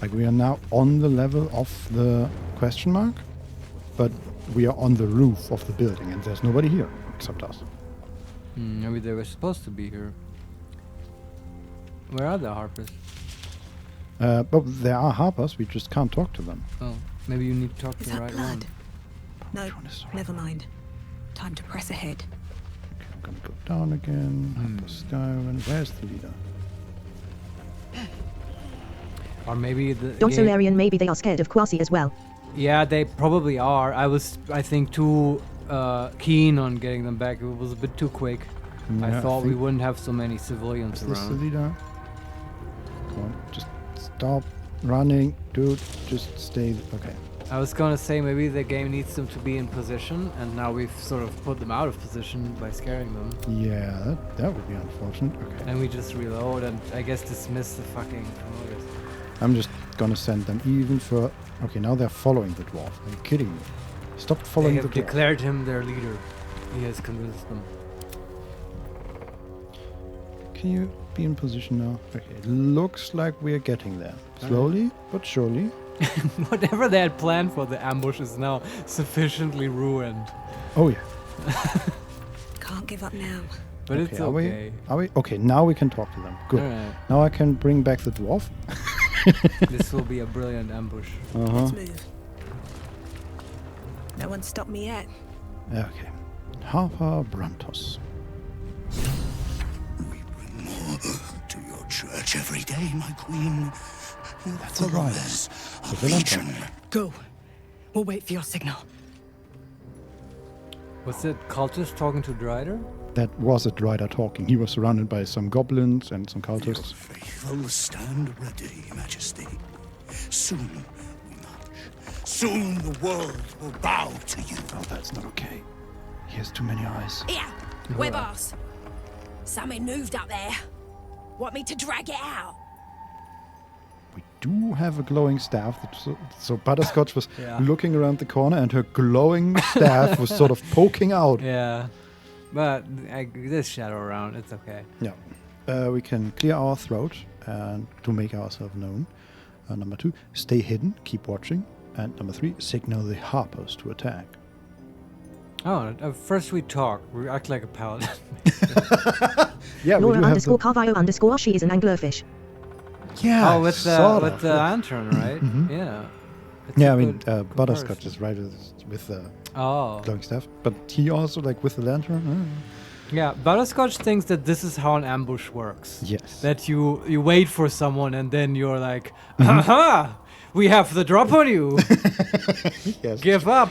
Like we are now on the level of the question mark, but we are on the roof of the building and there's nobody here except us. Maybe they were supposed to be here. Where are the Harpers? But there are Harpers, we just can't talk to them. Oh, maybe you need to talk to Is the that right blood? one. No, never mind. Time to press ahead. I'm gonna go down again. Up the sky. And where's the leader? Or maybe the Also, game- Larian, maybe they are scared of Quasi as well. Yeah, they probably are. I think, too keen on getting them back. It was a bit too quick. Yeah, I I thought we think- wouldn't have so many civilians Is this the around. leader? Come on, just stop running, dude. Just stay. Okay. I was gonna say maybe the game needs them to be in position, and now we've sort of put them out of position by scaring them. Yeah, that would be unfortunate. Okay. Then we just reload and I guess dismiss the fucking familiars. I'm just gonna send them even for. Okay, now they're following the dwarf. Are you kidding me? Stop They following the have dwarf. declared him their leader. He has convinced them. Can you be in position now? Okay, it looks like we're getting there. Slowly, but surely. Whatever they had planned for the ambush is now sufficiently ruined. Oh yeah. Can't give up now. But it's Are okay. we? Are we? Okay, now we can talk to them. Good. Alright. Now I can bring back the dwarf. This will be a brilliant ambush. Let's move. No one's stopped me yet. Okay. Harper Brantos. To your church every day, my queen. That's a rider. The villain. Go. We'll wait for your signal. Was it cultist talking to Drider? That was a rider talking. He was surrounded by some goblins and some cultists. Faithful stand ready, Majesty. Soon we march. Soon the world will bow to you. Oh, that's not okay. He has too many eyes. Here, we're boss. Something moved up there. Want me to drag it out? We do have a glowing staff. So Butterscotch was Yeah. looking around the corner and her glowing staff was sort of poking out. Yeah. But this shadow around, it's okay. Yeah. We can clear our throat and to make ourselves known. Number 2, stay hidden, keep watching. And number 3, signal the Harpers to attack. Oh, first we talk. We act like a paladin. Yeah, we Laura do have underscore Carvio underscore she is an anglerfish. Yeah, Oh, with sort the of, the yeah. lantern, right? Mhm. Yeah. It's Yeah, a I mean, good Butterscotch comparison. is right with the Oh. glowing staff, but he also like with the lantern. Yeah, Butterscotch thinks that this is how an ambush works. Yes. That you wait for someone and then you're like, aha! We have the drop on you. Yes. Give up.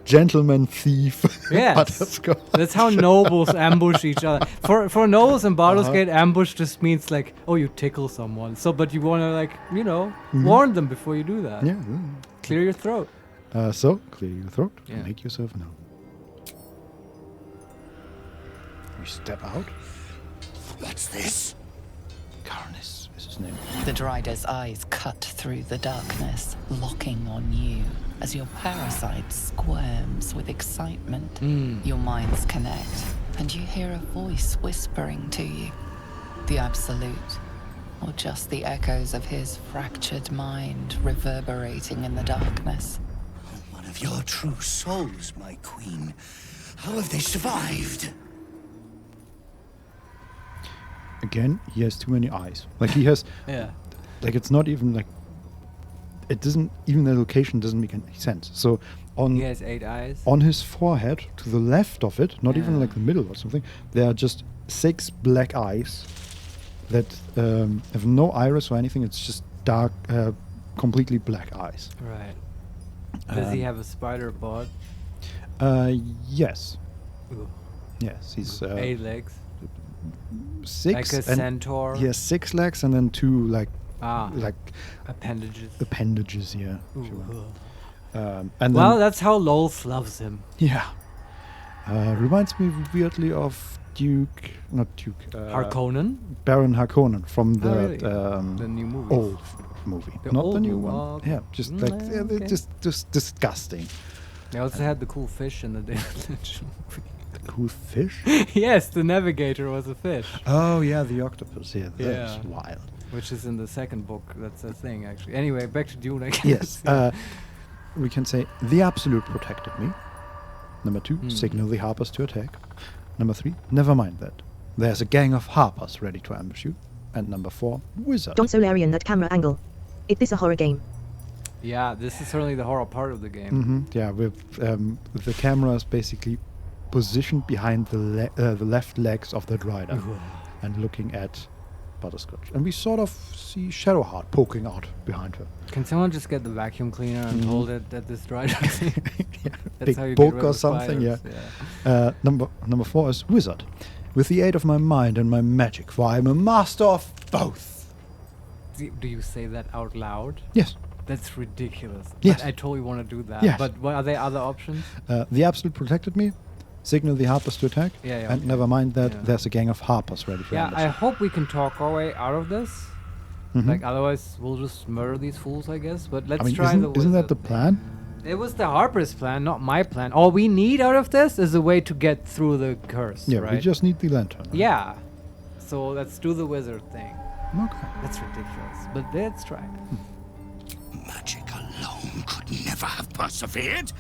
Gentleman thief. Yes. Butterscotch. That's how nobles ambush each other. For nobles in Baldur's Gate, ambush just means like, oh, you tickle someone. So, but you want to like, warn them before you do that. Yeah. Clear your throat. So clear your throat Yeah. and make yourself known. We step out. What's this? Karnis is his name. The Drider's eyes cut through the darkness, locking on you as your parasite squirms with excitement. Your minds connect, and you hear a voice whispering to you. The Absolute, or just the echoes of his fractured mind reverberating in the darkness. One of your true souls, my queen. How have they survived? Again, he has too many eyes. Like he has, Yeah. like it's not even like, it doesn't, even the location doesn't make any sense. So on He has 8 eyes. on his forehead, to the left of it, not even Yeah. like the middle or something, there are just 6 black eyes that have no iris or anything. It's just dark, completely black eyes. Right. Does he have a spider bod? Yes. Ooh. Yes, he's 8 legs. 6. Like a and centaur? He has 6 legs and then 2 like appendages. Appendages, yeah. if you Ooh. want. And Well, then, that's how Lolth loves him. yeah. Reminds me weirdly of not Duke. Harkonnen? Baron Harkonnen from the really? The new movies. old movie, The not old the new movie. one. Oh, okay. Yeah, just like Yeah, they're okay. just disgusting. They also had the cool fish in the David Lynch movie. Cool fish? Yes, the navigator was a fish. Oh yeah, the octopus. Yeah, that's Yeah. wild. Which is in the second book. That's a thing, actually. Anyway, back to Dune, I guess. Yes. Yeah. We can say the Absolute protected me. Number 2, Hmm. signal the Harpers to attack. Number 3, never mind that. There's a gang of Harpers ready to ambush you. And number 4, wizard. Don't so Larian that camera angle. Is this a horror game? Yeah, this is certainly the horror part of the game. Yeah, with the cameras basically positioned behind the left legs of the rider and looking at Butterscotch. And we sort of see Shadowheart poking out behind her. Can someone just get the vacuum cleaner and hold it at this drider thing? That's Big how you book get rid or of something, yeah. spiders, Number 4 is wizard. With the aid of my mind and my magic, for I am a master of both. Do you say that out loud? Yes. That's ridiculous. Yes. I totally want to do that. Yes. But what are there other options? The Absolute protected me. Signal the Harpers to attack. Yeah, and okay. never mind that Yeah. there's a gang of Harpers ready for Yeah, ambush. I hope we can talk our way out of this. Mhm. Like, otherwise we'll just murder these fools, I guess. But let's I mean, try isn't that the plan? It was the Harper's plan, not my plan. All we need out of this is a way to get through the curse, Yeah, right? we just need the lantern. Yeah. So let's do the wizard thing. Okay. That's ridiculous, but let's try it. Magic alone could never have persevered.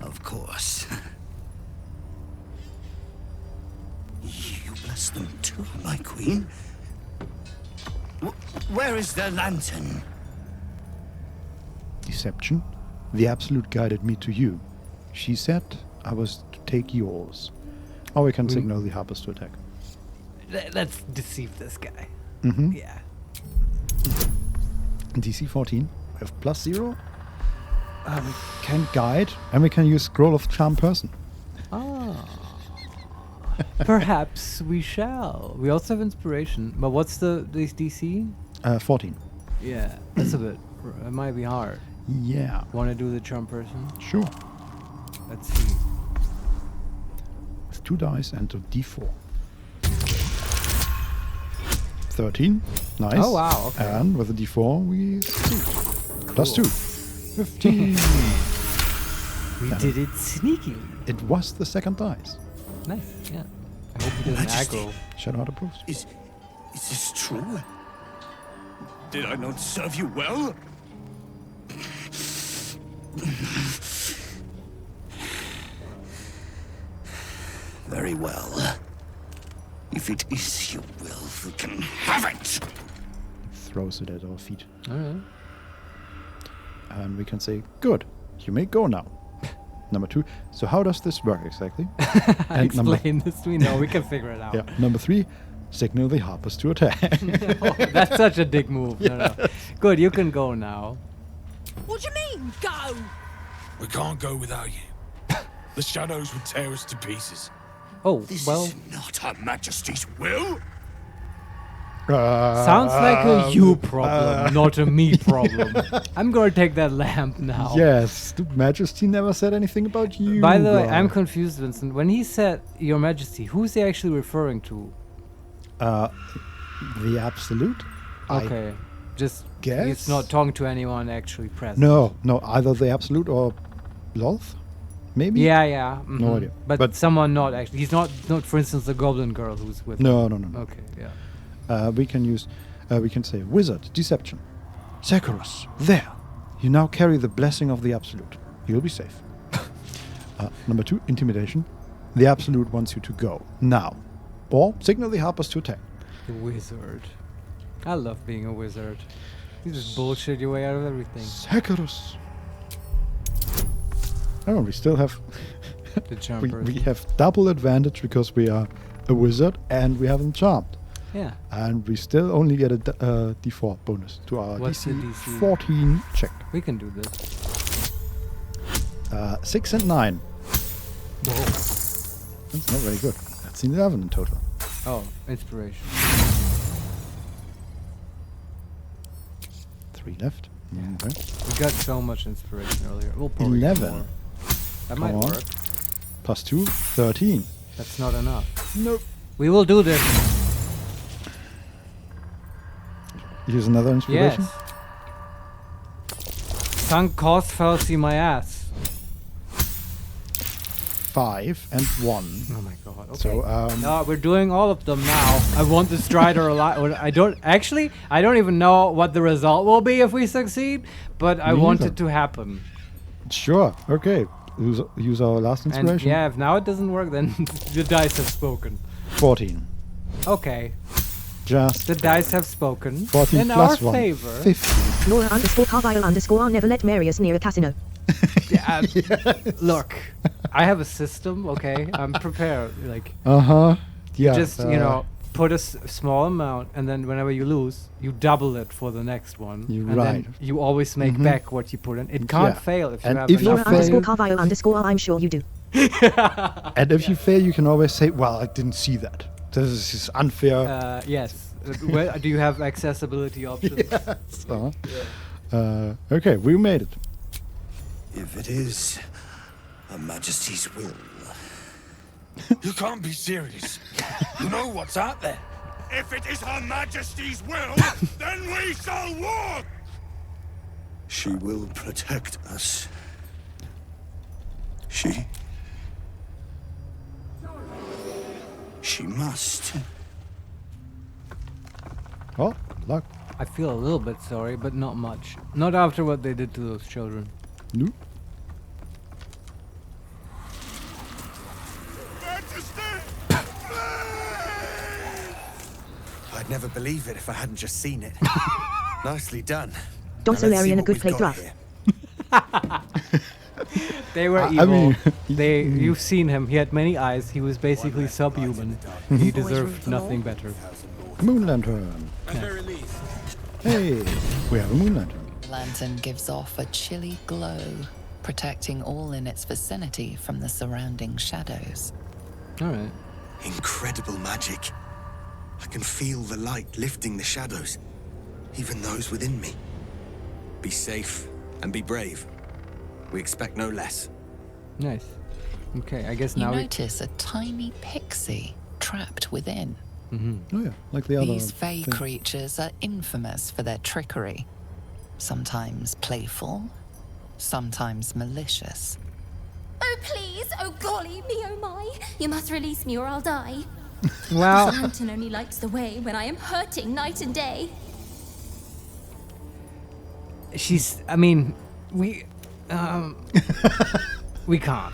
Of course. You bless them too, my queen. Where is their lantern? Deception. The Absolute guided me to you. She said I was to take yours. Or we can signal the Harpers to attack. Let's deceive this guy. Mm-hmm. Yeah. DC 14. We have +0. We can guide, and we can use Scroll of Charm Person. Ah. Perhaps we shall. We also have inspiration. But what's the DC? 14. Yeah, that's a bit. It might be hard. Yeah. Want to do the charm person? Sure. Let's see. It's 2 dice and a D4. 13. Nice. Oh, wow, okay. And with a D4, we succeed. +2. 15. We did it sneakily. It was the second dice. Nice, yeah. I hope he doesn't Majesty. aggro. Shadowheart approves. Is this true? Did I not serve you well? Very well. If it is your will, we can have it! Throws it at our feet. Alright. And we can say, good, you may go now. Number 2, so how does this work exactly? Explain this to me. No, we can figure it out. Yeah. Number 3, signal the Harpers to attack. Oh, that's such a dick move. No, no. Good, you can go now. What do you mean, go? We can't go without you. The shadows would tear us to pieces. Oh, This well. is not Her Majesty's will. Sounds like a you problem, not a me problem. I'm gonna take that lamp now. Yes, the Majesty never said anything about you. By the way, guy. I'm confused, Vincent. When he said Your Majesty, who's he actually referring to? The Absolute? Okay. Just guess? he's not talking to anyone actually present. No, either the Absolute or Lolth? Maybe? Yeah. No idea. But someone not actually. He's not, for instance, the goblin girl who's with him. No. Okay, yeah. We can say Wizard, Deception. Sakurus, there. You now carry the blessing of the Absolute. You'll be safe. Number 2, Intimidation. The Absolute wants you to go. Now. Or signal the Harpers to attack. The wizard. I love being a wizard. You just bullshit your way out of everything. Sakurus. Oh, we still have... The jumpers. we have double advantage because we are a wizard and we haven't charmed. Yeah. And we still only get a D4 bonus to our What's the DC DC? 14 check. We can do this. 6 and 9. Whoa. That's not very good. That's 11 in total. Oh, inspiration. 3 left. Okay. We got so much inspiration earlier. We'll probably get 11. more. That Come might on. work. Plus 2, 13. That's not enough. Nope. We will do this. Use another inspiration? Yes. Sunk cost fallacy my ass. 5 and 1. Oh my god. Okay. So, no, we're doing all of them now. I want the Strider alive. I don't even know what the result will be if we succeed, but I want it to happen. Sure. Okay. Use our last inspiration. And yeah, if now it doesn't work, then the dice have spoken. 14. Okay. Just the dice have spoken 14 in plus our 1. favor. 15. Laura _Carvile_ never let Marius near a casino. Yeah, look, I have a system, okay? I'm prepared. Like, Yeah. just, put a small amount, and then whenever you lose, you double it for the next one. You're and right. then you always make back what you put in. It can't fail if you have Laura enough. _Carvile_ I'm sure you do. And if you fail, you can always say, well, I didn't see that. This is unfair. Yes. Well, do you have accessibility options? Yes. Okay, we made it. If it is Her Majesty's will. You can't be serious. You know what's out there. If it is Her Majesty's will, then we shall walk! She will protect us. She must. Oh, luck. I feel a little bit sorry, but not much. Not after what they did to those children. Nope. I'd never believe it if I hadn't just seen it. Nicely done. Don't Now let's see Larian a what good we've play got rough. They were I evil. mean, You've seen him. He had many eyes. He was basically subhuman. He deserved nothing better. Moon Lantern. Hey, we have a Moon Lantern. Lantern gives off a chilly glow, protecting all in its vicinity from the surrounding shadows. All right. Incredible magic. I can feel the light lifting the shadows, even those within me. Be safe and be brave. We expect no less. Nice. Okay, I guess You now notice a tiny pixie trapped within. Oh yeah, like the other. These fey thing. creatures are infamous for their trickery. Sometimes playful, sometimes malicious. Oh, please! Oh, golly me, oh my! You must release me or I'll die. Well, This lantern only lights the way when I am hurting night and day. we can't.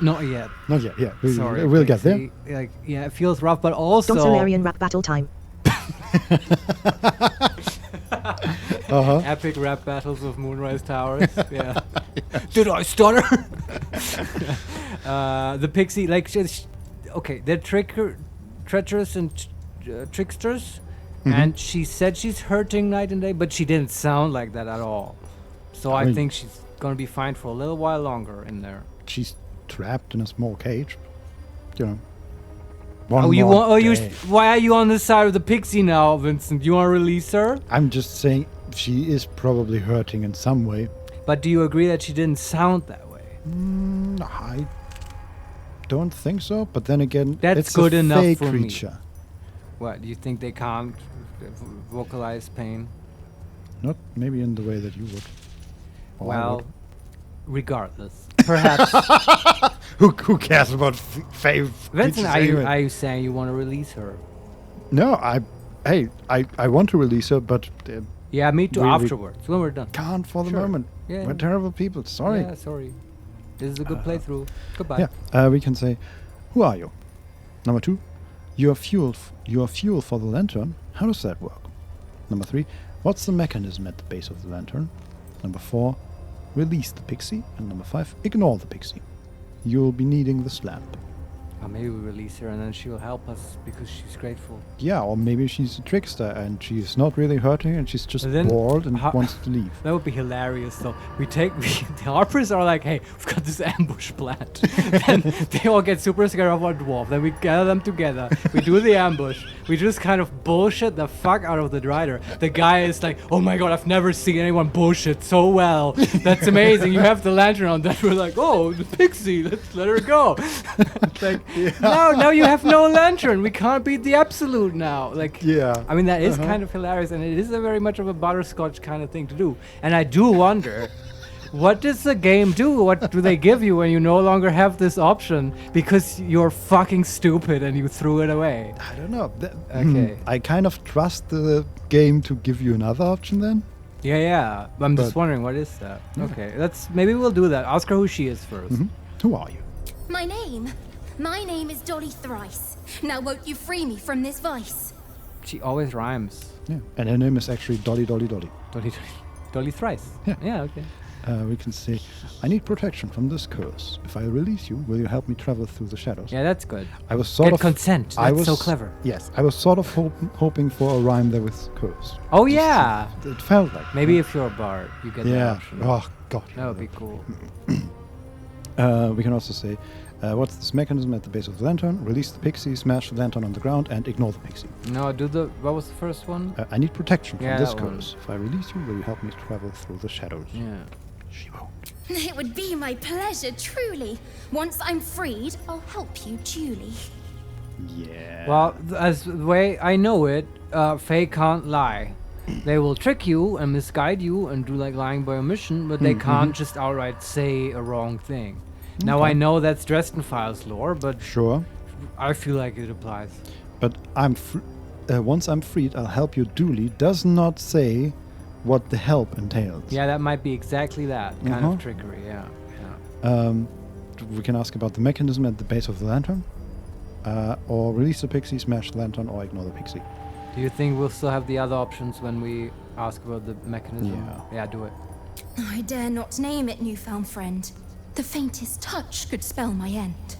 Not yet. Not yet. Yeah, Sorry. we'll get there. Pixie. Like, yeah, it feels rough, but also. Don't Larian rap battle time. Epic rap battles of Moonrise Towers. Yeah. Did I stutter? The pixie, like, okay, they're treacherous and tricksters, and she said she's hurting night and day, but she didn't sound like that at all. So I think she's gonna be fine for a little while longer in there. She's trapped in a small cage. One you more want? Oh, you. day. Why are you on the side of the pixie now, Vincent? You want to release her? I'm just saying she is probably hurting in some way. But do you agree that she didn't sound that way? I don't think so. But then again, That's it's good a enough fey for creature. me. What, do you think they can't vocalize pain? Not maybe in the way that you would. Or I Well, would. regardless, perhaps. Who cares about fey Vincent, creatures are you anyway? saying you want to release her? No, I want to release her, but Yeah, me too. we Afterwards, when we're done. can't for the Sure. moment. Yeah. We're terrible people. Sorry. Yeah, sorry. This is a good playthrough. Goodbye. Yeah, we can say, who are you? Number 2, you are fuel for the lantern. How does that work? Number 3, what's the mechanism at the base of the lantern? Number 4, release the pixie. And number 5, ignore the pixie. You'll be needing this lamp. Or maybe we release her and then she'll help us because she's grateful. Yeah, or maybe she's a trickster and she's not really hurting and she's just And then bored and wants to leave. That would be hilarious, though. The Harpers are like, hey, we've got this ambush planned. Then they all get super scared of our dwarf. Then we gather them together. We do the ambush. We just kind of bullshit the fuck out of the rider. The guy is like, oh my god, I've never seen anyone bullshit so well. That's amazing. You have the lantern on. Then we're like, oh, the pixie. Let's let her go. Like, no, you have no lantern. We can't beat the absolute now. Like, yeah. I mean, that is kind of hilarious, and it is a very much of a Butterscotch kind of thing to do. And I do wonder, what does the game do? What do they give you when you no longer have this option because you're fucking stupid and you threw it away? I don't know. Okay. I kind of trust the game to give you another option then. Yeah. I'm just But- wondering, what is that? Yeah. Okay, maybe we'll do that. Ask her who she is first. Who are you? My name is Dolly Thrice. Now won't you free me from this vice? She always rhymes. Yeah. And her name is actually Dolly. Dolly Thrice. Yeah, okay. We can say, I need protection from this curse. If I release you, will you help me travel through the shadows? Yeah, that's good. I was sort Get of consent. That's so clever. Yes, I was sort of hoping for a rhyme there with curse. Oh, yeah. It felt like. Maybe if you're a bard, you get that Yeah. option. Oh god. That would be cool. We can also say, what's this mechanism at the base of the lantern? Release the pixie, smash the lantern on the ground, and ignore the pixie. No, what was the first one? I need protection from Yeah, this that one. curse. If I release you, will you help me travel through the shadows? Yeah. She won't. It would be my pleasure, truly. Once I'm freed, I'll help you duly. Yeah. Well, as the way I know it, Fae can't lie. They will trick you and misguide you and do like lying by omission, but they can't just outright say a wrong thing. Now I know that's Dresden Files lore, but Sure. I feel like it applies. But once I'm freed, I'll help you duly does not say what the help entails. Yeah, that might be exactly that kind of trickery. Yeah. We can ask about the mechanism at the base of the lantern, or release the pixie, smash the lantern, or ignore the pixie. Do you think we'll still have the other options when we ask about the mechanism? Yeah. Yeah, do it. I dare not name it, newfound friend. The faintest touch could spell my end.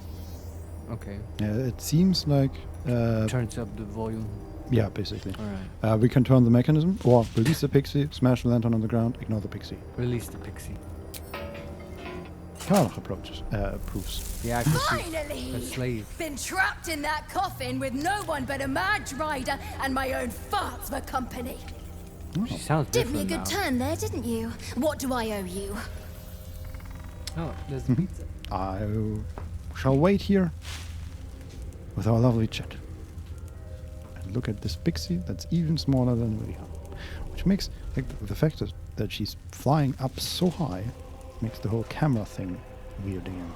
Okay. Yeah, it seems like. Turns up the volume. Yeah, basically. All right. We can turn the mechanism, or release the pixie, smash the lantern on the ground, ignore the pixie. Release the pixie. Karlach approves. Yeah, 'cause she's Finally! a slave. Been trapped in that coffin with no one but a mad rider and my own farts for company. She sounds Did me a different good now. turn there, didn't you? What do I owe you? Oh, there's pizza. I shall wait here with our lovely chat. And look at this pixie that's even smaller than we are. Which makes, like, the fact that she's flying up so high makes the whole camera thing weird again.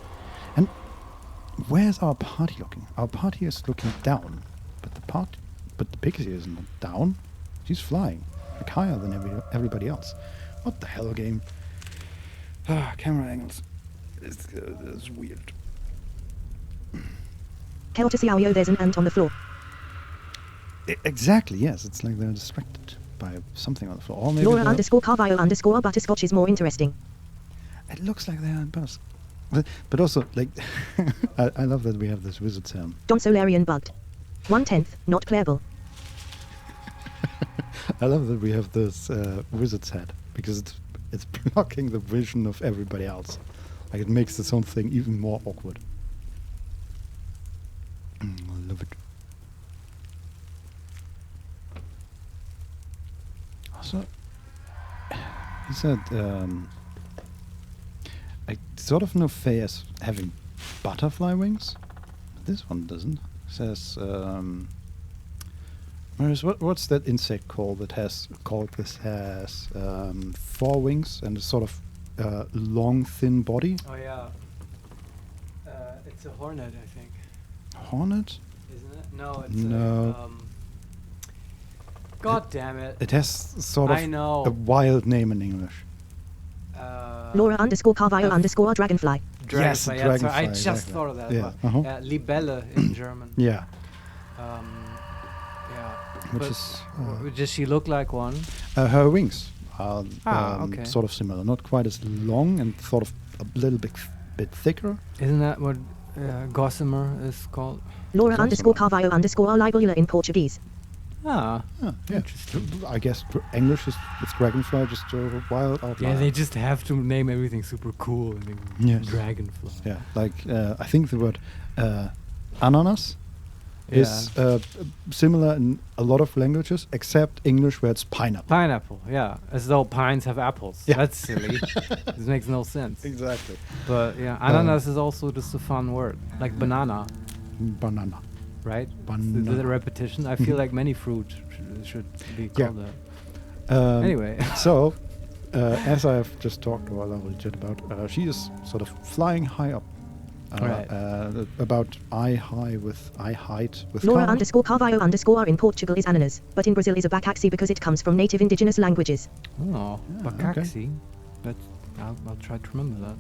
And where's our party looking? Our party is looking down, but the pixie isn't down. She's flying, like higher than everybody else. What the hell, game? Camera angles. It's weird. Hail to Xiaoyo, there's an ant on the floor. Exactly, yes. It's like they're distracted by something on the floor. Or maybe Laura _ Carvio _ Butterscotch is more interesting. it looks like they're in bus. But also, like, I love that we have this wizard sound. Don Solarian bugged. 1/10, not playable. I love that we have this wizard's head, because it's blocking the vision of everybody else. Like, it makes this whole thing even more awkward. I love it. So he said, I sort of know Faye as having butterfly wings. This one doesn't. It says, Marius, what's that insect called that has 4 wings and a sort of long, thin body? Oh yeah. It's a hornet, I think. Hornet? Isn't it? No, it's no. God damn it. It has sort of I know. a wild name in English. Laura __ Carvalho _ Dragonfly. Yes, Dragonfly. dragonfly. I just exactly. thought of that. Yeah. But, Libelle in German. Yeah. Yeah. Which But is. does she look like one? Her wings are okay. sort of similar. Not quite as long and sort of a little bit thicker. Isn't that what gossamer is called? Laura _ Carvalho _ Libellula in Portuguese. Yeah. I guess English is dragonfly, just a wild outlier. Yeah, they just have to name everything super cool. And Yes. Dragonfly. Yeah, like I think the word ananas is similar in a lot of languages, except English, where it's pineapple. Pineapple, yeah. As though pines have apples. Yeah. That's silly. This makes no sense. Exactly. But yeah, ananas is also just a fun word. Like banana. Banana. Right? Banana. The repetition. I feel like many fruit should be called that. Anyway. So, as I've just talked to our lovely Jet about, she is sort of flying high up. Right. About eye height with Laura Carl. _ Carvalho _ in Portugal is ananas, but in Brazil is a bacaxi because it comes from native indigenous languages. Oh, bacaxi. I'll try to remember that.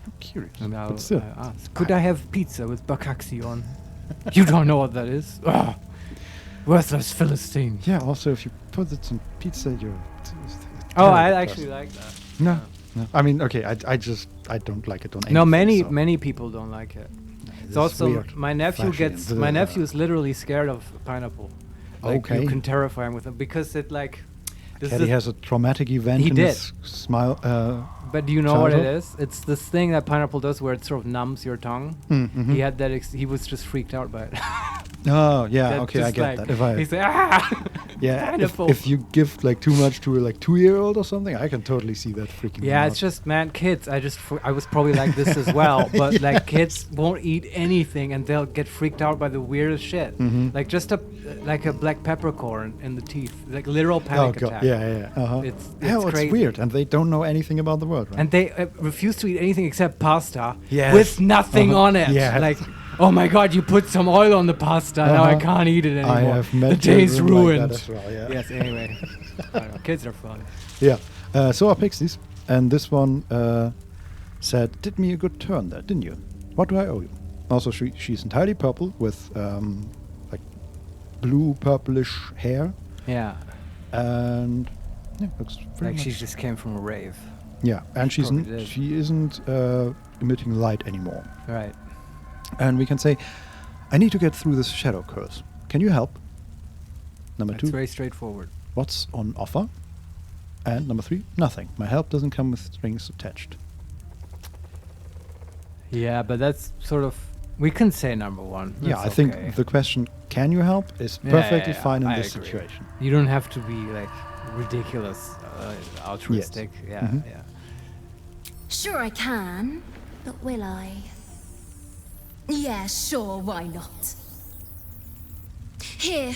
I'm curious. And I'll But still. ask. Could I have pizza with bacaxi on? You don't know what that is? Ugh. Worthless Philistine. Yeah, also if you put it on pizza, you're... Oh, I actually like that. No. I mean, okay, I don't like it on anything. No, so. many people don't like it. This It's is also weird. my nephew Flashy and my nephew is literally scared of pineapple. Like Okay. you can terrify him with it because it like. This He has a traumatic event He in did. his smile. But do you know what it childhood? is? It's this thing that pineapple does where it sort of numbs your tongue. Mhm. He had that. He was just freaked out by it. Oh yeah, That okay, I just get like- that. If I he's like, ah! yeah, Pineapple. if you give like too much to a like 2-year-old or something, I can totally see that freaking. Yeah, him it's out. just man, kids. I was probably like this as well, but like kids won't eat anything and they'll get freaked out by the weirdest shit. Mhm. Like just a black peppercorn in the teeth, like literal Oh panic god, attack. yeah. It's Hell, crazy. it's weird, and they don't know anything about the world, right? And they refuse to eat anything except pasta Yes. with nothing on it. Yeah. Like, oh my god, you put some oil on the pasta, now I can't eat it anymore. I have met the day's children like ruined. that as well, yeah. Yes, anyway. I don't know, kids are fun. Yeah. So our pixies, and this one said, "Did me a good turn there, didn't you? What do I owe you?" Also, she's entirely purple with like blue purplish hair, Yeah. and yeah, looks very Like much. she just came from a rave. Yeah, and She probably did. she isn't emitting light anymore. Right. And we can say, "I need to get through this shadow curse. Can you help?" Number That's 2, very straightforward. what's on offer? And number 3, nothing. My help doesn't come with strings attached. Yeah, but that's sort of we can say number 1. Yeah, That's I think okay. the question, "Can you help?" is Yeah, perfectly yeah, fine in I this agree. situation. You don't have to be like ridiculous, altruistic. Yeah, Mhm. yeah. Sure I can, but will I? Yeah, sure, why not? Here,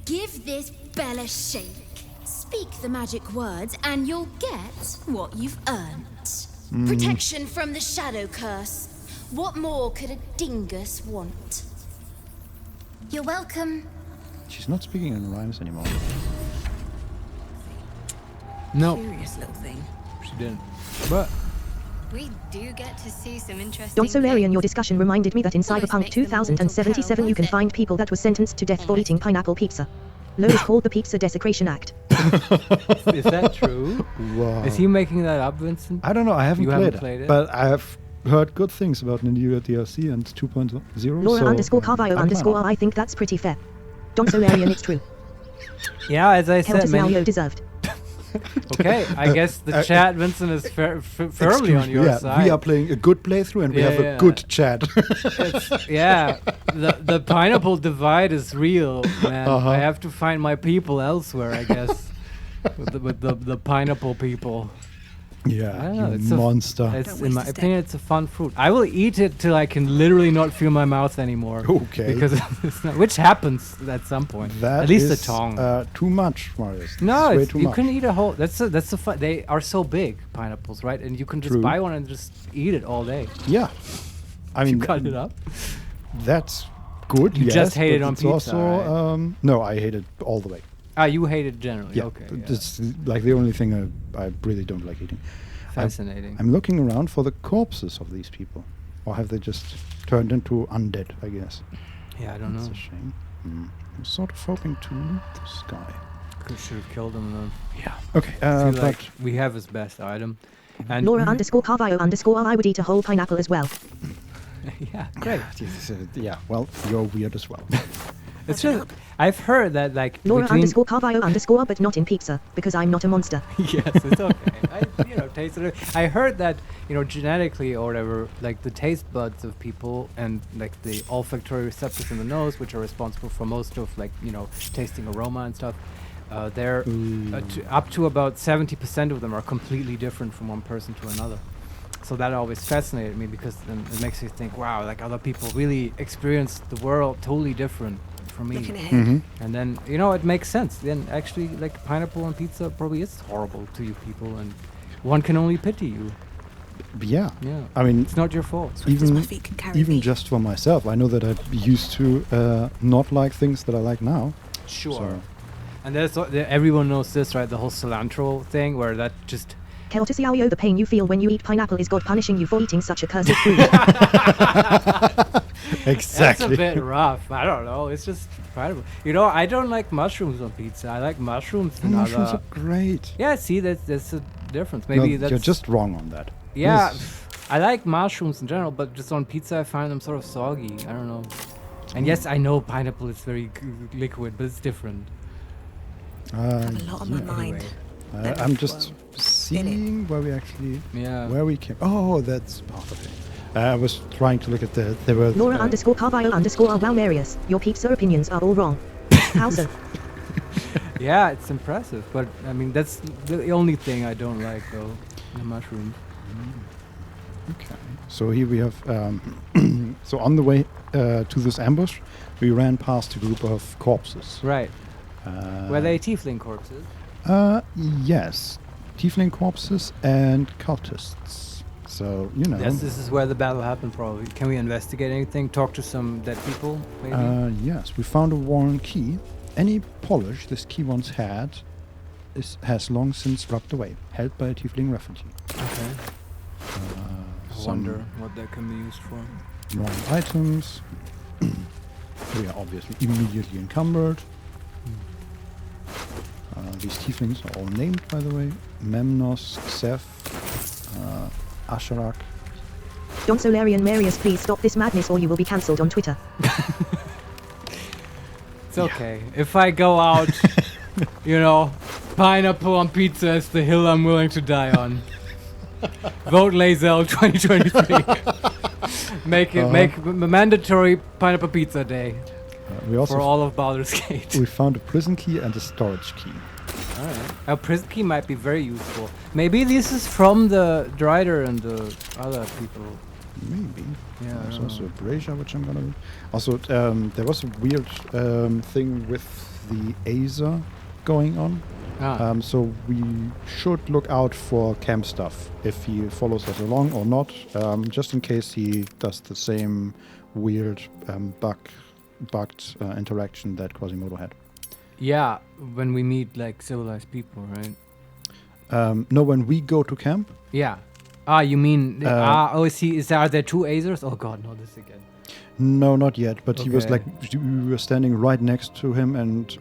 give this bell a shake. Speak the magic words and you'll get what you've earned. Protection from the shadow curse. What more could a dingus want? You're welcome. She's not speaking in rhymes anymore. No, Curious little thing. she didn't. But We do get to see some interesting Don Solarian, things. your discussion reminded me that in Cyberpunk 2077 you can find people that were sentenced to death for eating pineapple pizza. Law is called the Pizza Desecration Act. is that true? Wow. Is he making that up, Vincent? I don't know. I haven't, You played, haven't played it? but I have heard good things about the new DLC and 2.0. Laura so, _ Carvalho I plan on. _ I think that's pretty fair. Don Solarian, it's true. Yeah, as I Helter said, many, Scenario deserved. Okay, I guess the chat, Vincent, is firmly on your side. We are playing a good playthrough and we have a good chat. The pineapple divide is real, man. I have to find my people elsewhere, I guess. with the pineapple people. Yeah, you monster. In my opinion, it's a fun fruit. I will eat it till I can literally not feel my mouth anymore. Okay. Because which happens at some point. That at least is, the tongue. Too much, Marius. No, way too you much. can eat a whole. That's the fun. They are so big, pineapples, right? And you can just buy one and just eat it all day. Yeah, I mean, you cut it up. That's good. You just hate it on pizza. Also, right? No, I hate it all the way. You hate it generally. Yeah, okay. It's like the only thing I really don't like eating. Fascinating. I'm looking around for the corpses of these people, or have they just turned into undead? I guess. Yeah, I don't know. It's a shame. I'm sort of hoping to loot this guy. Should have killed him then. Yeah. Okay. But like we have his best item. And Laura_Carvio_ I would eat a whole pineapple as well. Yeah, great. Yeah. Well, you're weird as well. It's just I've heard that like Laura_Carvio_ but not in pizza because I'm not a monster. Yes, it's okay. I tasted it. I heard that genetically or whatever, like the taste buds of people and like the olfactory receptors in the nose, which are responsible for most of tasting aroma and stuff. They're up to about 70% of them are completely different from one person to another. So that always fascinated me because then it makes you think, wow, like other people really experience the world totally different from me. And then it makes sense. Then actually, like pineapple on pizza probably is horrible to you people, and one can only pity you. Yeah. Yeah. I mean, it's not your fault. Even just for myself, I know that I used to not like things that I like now. Sure. So. And everyone knows this, right? The whole cilantro thing, where that just. Keltisiao, the pain you feel when you eat pineapple is God punishing you for eating such a cursed fruit. Exactly. That's a bit rough. I don't know. It's just pineapple. I don't like mushrooms on pizza. I like mushrooms and mushrooms are great. Yeah, see, that's a difference. Maybe that's... You're just wrong on that. Yeah, I like mushrooms in general, but just on pizza I find them sort of soggy. I don't know. And yes, I know pineapple is very liquid, but it's different. I have a lot on my mind. I'm just seeing where we actually, where we came. Oh, that's part of it. I was trying to look at there were Laura_Carvio_ wow, Marius, your pizza opinions are all wrong. How so? Yeah, it's impressive, but I mean that's the only thing I don't like though, the mushrooms. Okay, so here we have. So on the way to this ambush, we ran past a group of corpses. Right. Were they tiefling corpses? Yes, tiefling corpses and cultists. So Yes, this is where the battle happened. Probably. Can we investigate anything? Talk to some dead people? Maybe. Yes, we found a worn key. Any polish this key once had has long since rubbed away, held by a tiefling refugee. Okay. I wonder what that can be used for. Wrong items. We are obviously immediately encumbered. These tieflings are all named, by the way. Memnos, Seth, Asharak. Don Solarian Marius, please stop this madness or you will be cancelled on Twitter. It's okay. If I go out, pineapple on pizza is the hill I'm willing to die on. Vote Lazel 2023. Make mandatory pineapple pizza day. We also for all of Baldur's Gate. We found a prison key and a storage key. Alright. A prison key might be very useful. Maybe this is from the Drider and the other people. Maybe. Yeah. There's also a brazier, which I'm gonna read. Also, there was a weird thing with the Azer going on. So we should look out for camp stuff if he follows us along or not, just in case he does the same weird bugged interaction that Quasimodo had. Yeah, when we meet like civilized people, right? No, when we go to camp. Yeah. You mean? Are there two Azers? Oh God, not this again. No, not yet. But he was like, we were standing right next to him, and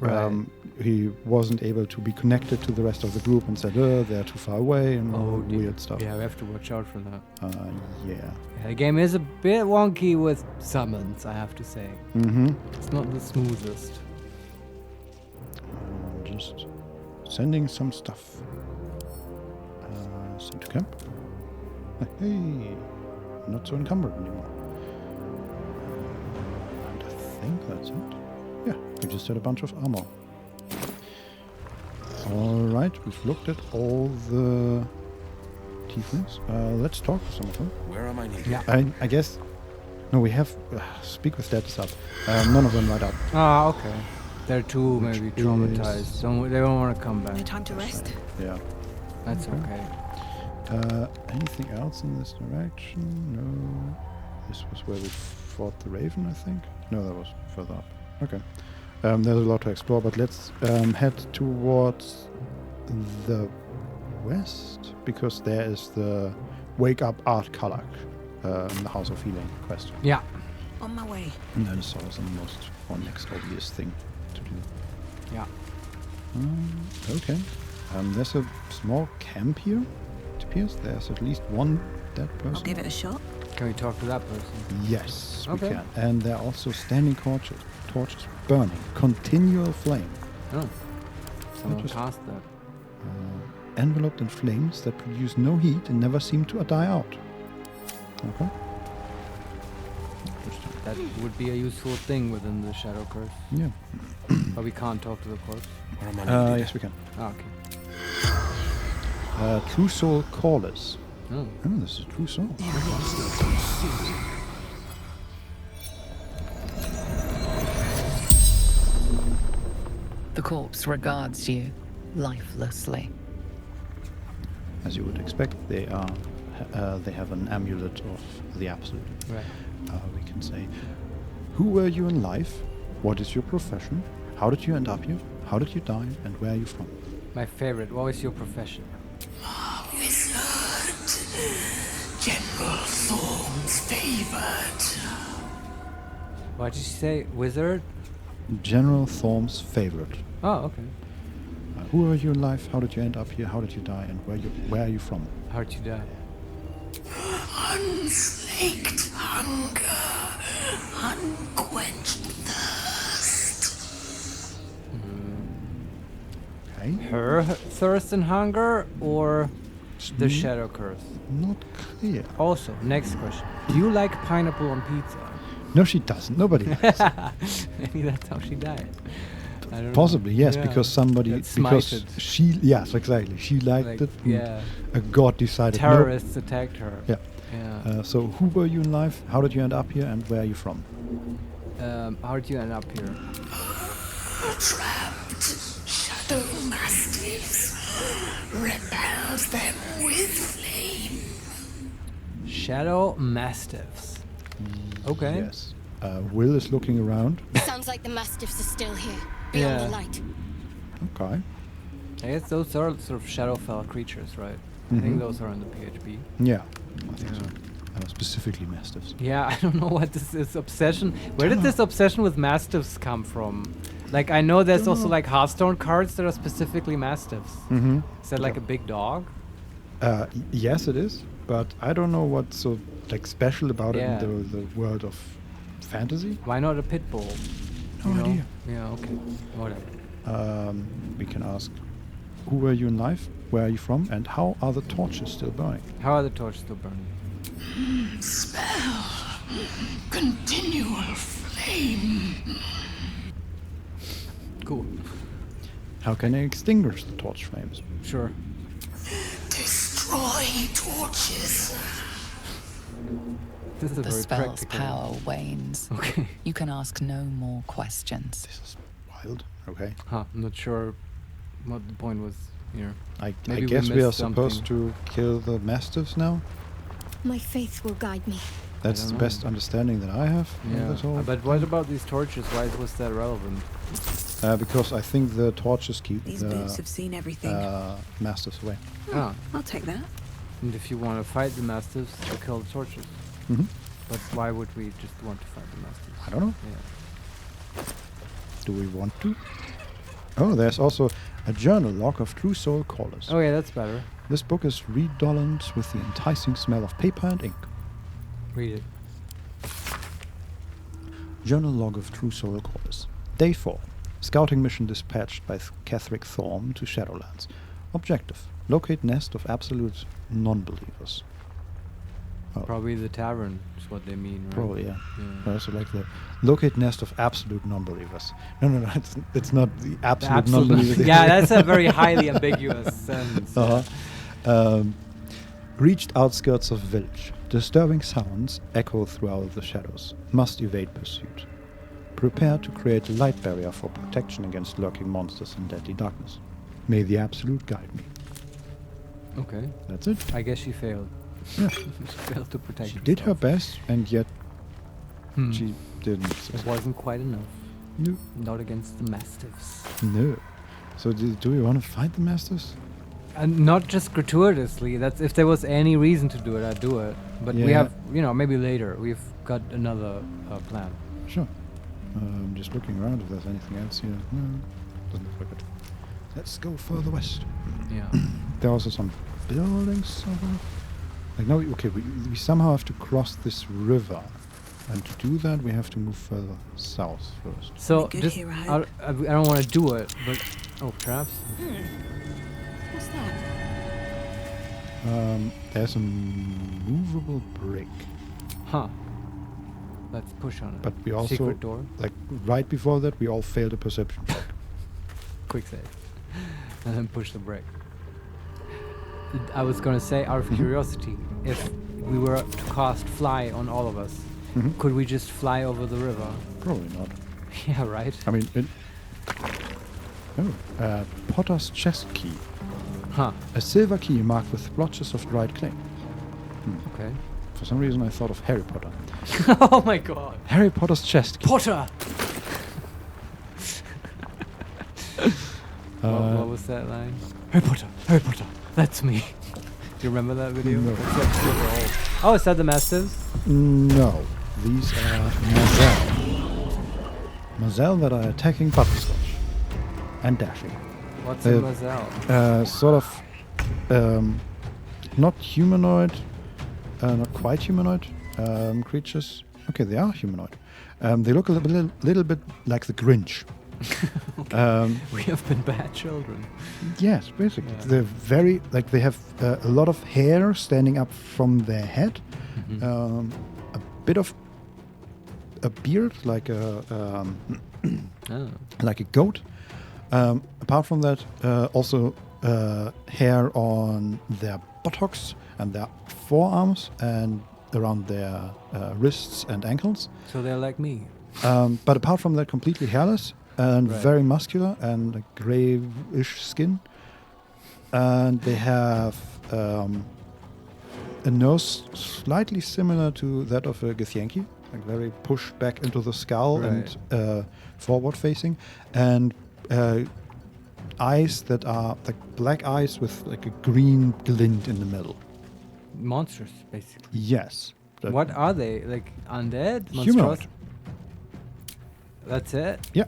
he wasn't able to be connected to the rest of the group, and said, they're too far away, and weird stuff. Yeah, we have to watch out for that. Yeah. The game is a bit wonky with summons, I have to say. Mm-hmm. It's not the smoothest. Just sending some stuff. Send to camp. Hey, not so encumbered anymore. And I think that's it. Yeah, we just had a bunch of armor. Alright, we've looked at all the tieflings. Let's talk to some of them. Where am I needed? Yeah. I guess... No, we have... speak with status up. None of them right up. Ah, okay. They're too maybe traumatized. They don't want to come back. No time to rest. Yeah. That's okay. Anything else in this direction? No. This was where we fought the Raven, I think. No, that was further up. Okay. There's a lot to explore, but let's head towards the west, because there is the Wake Up Art Kalak in the House of Healing quest. Yeah. On my way. And that is always the most or next obvious thing to do. Yeah. Okay. There's a small camp here. It appears there's at least one dead person. I'll give it a shot. Can we talk to that person? Yes, Okay. we can. And there are also standing torches burning. Continual flame. Oh. Someone Just- cast that. Enveloped in flames that produce no heat and never seem to die out. Okay. That would be a useful thing within the Shadow Curse. Yeah. But we can't talk to the corpse. Yes, we can. Ah, okay. True Soul Callers. Oh. This is a True Soul. The corpse regards you lifelessly. As you would expect, they have an amulet of the Absolute. Right. We can say, who were you in life? What is your profession? How did you end up here? How did you die? And where are you from? My favorite. What is your profession? Wizard. General Thorn's favored. What did you say? Wizard? General Thorm's favorite. Oh, okay. Who were you in life? How did you end up here? How did you die? And where are you from? How did you die? Unslaked hunger. Unquenched thirst. Okay. Her thirst and hunger, or the Shadow Curse? Not clear. Also, next question. Do you like pineapple on pizza? No, she doesn't. Nobody likes it. Maybe that's how she died. I don't Possibly, know. yes, Yeah. because somebody... Got Because smited. she... Yes, exactly. She liked Like, it. and yeah. A god decided... Terrorists attacked her. Yeah. Yeah. So, who were you in life? How did you end up here? And where are you from? How did you end up here? Trapped. Shadow mastiffs. Repelled them with flame. Shadow Mastiffs. Okay. Yes. Will is looking around. Sounds like the Mastiffs are still here, beyond the light. Okay. I guess those are sort of Shadowfell creatures, right? I think those are in the PHP. Yeah, I think so. Specifically Mastiffs. Yeah, I don't know what this is obsession. Where did this obsession with Mastiffs come from? Like, I know there's also like Hearthstone cards that are specifically Mastiffs. Mm-hmm. Is that like a big dog? Yes, it is. But I don't know what's so like special about Yeah. it in the world of fantasy. Why not a pit bull? No You know? idea. Yeah, okay. Whatever. We can ask, who were you in life? Where are you from? And how are the torches still burning? How are the torches still burning? Spell. Continual flame. Cool. How can I extinguish the torch flames? Sure. Destroy torches. This is a The very spell's practical. power wanes. Okay. You can ask no more questions. This is wild. Okay. Huh, I'm not sure what the point was here. I Maybe guess we are missed supposed to kill the Mastiffs now. My faith will guide me. That's the don't best know. understanding that I have. of Yeah. this whole But what about these torches? Why was that relevant? because I think the torches keep These the boots have seen everything. Mastiffs away. Ah. I'll take that. And if you want to fight the Mastiffs, you kill the torches. Mhm. But why would we just want to fight the Mastiffs? I don't know. Yeah. Do we want to? Oh, there's also a journal log of True Soul Callers. Oh yeah, that's better. This book is redolent with the enticing smell of paper and ink. Read it. Journal log of True Soul Callers. Day 4. Scouting mission dispatched by Catherick Thorm to Shadowlands. Objective: locate nest of absolute non-believers. Oh. Probably the tavern is what they mean, right? Probably, yeah. I also like the locate nest of absolute non-believers. No, it's not the absolute non-believers. Yeah, that's a very highly ambiguous sentence. Reached outskirts of village. Disturbing sounds echo throughout the shadows. Must evade pursuit. Prepare to create a light barrier for protection against lurking monsters in deadly darkness. May the absolute guide me. Okay. That's it. I guess she failed. Yeah. She failed to protect She did her best, and yet she didn't. It wasn't quite enough. No. Not against the mastiffs. No. So do we want to fight the masters? And not just gratuitously. That's if there was any reason to do it, I'd do it. But we have, maybe later. We've got another plan. Sure. I'm just looking around if there's anything else here. No, doesn't look like it. Let's go further west. Yeah. There are also some buildings somewhere. Like no, okay, we somehow have to cross this river, and to do that we have to move further south first. So just, I don't want to do it, but perhaps. What's that? There's a movable brick. Huh. Let's push on it. But we also secret door. Like right before that, we all failed a perception check. Quick save, and then push the brick. I was gonna say, out of curiosity, if we were to cast fly on all of us, could we just fly over the river? Probably not. Yeah, right. I mean, Potter's chest key. Huh. A silver key marked with splotches of dried clay. Okay. For some reason, I thought of Harry Potter. Oh my god. Harry Potter's chest key. Potter! What was that line? Harry Potter, that's me. Do you remember that video? No. It's like super old. Oh, is that the Mastiffs? No. These are Mazel. Mazel that are attacking Butterscotch. And dashing. What's a Mazel? Sort of not humanoid, not quite humanoid creatures. Okay, they are humanoid. They look a little bit like the Grinch. We have been bad children. Yes, basically. Yeah. They're very, they have a lot of hair standing up from their head. A bit of a beard, like a like a goat. Apart from that, also hair on their buttocks and their forearms and around their wrists and ankles. So they're like me. But apart from that, completely hairless and very muscular and grayish skin. And they have a nose slightly similar to that of a Githyanki, like very pushed back into the skull and forward facing, and eyes that are like black eyes with like a green glint in the middle. Monsters, basically. Yes. What are they? Like undead? Humanoid. That's it? Yeah.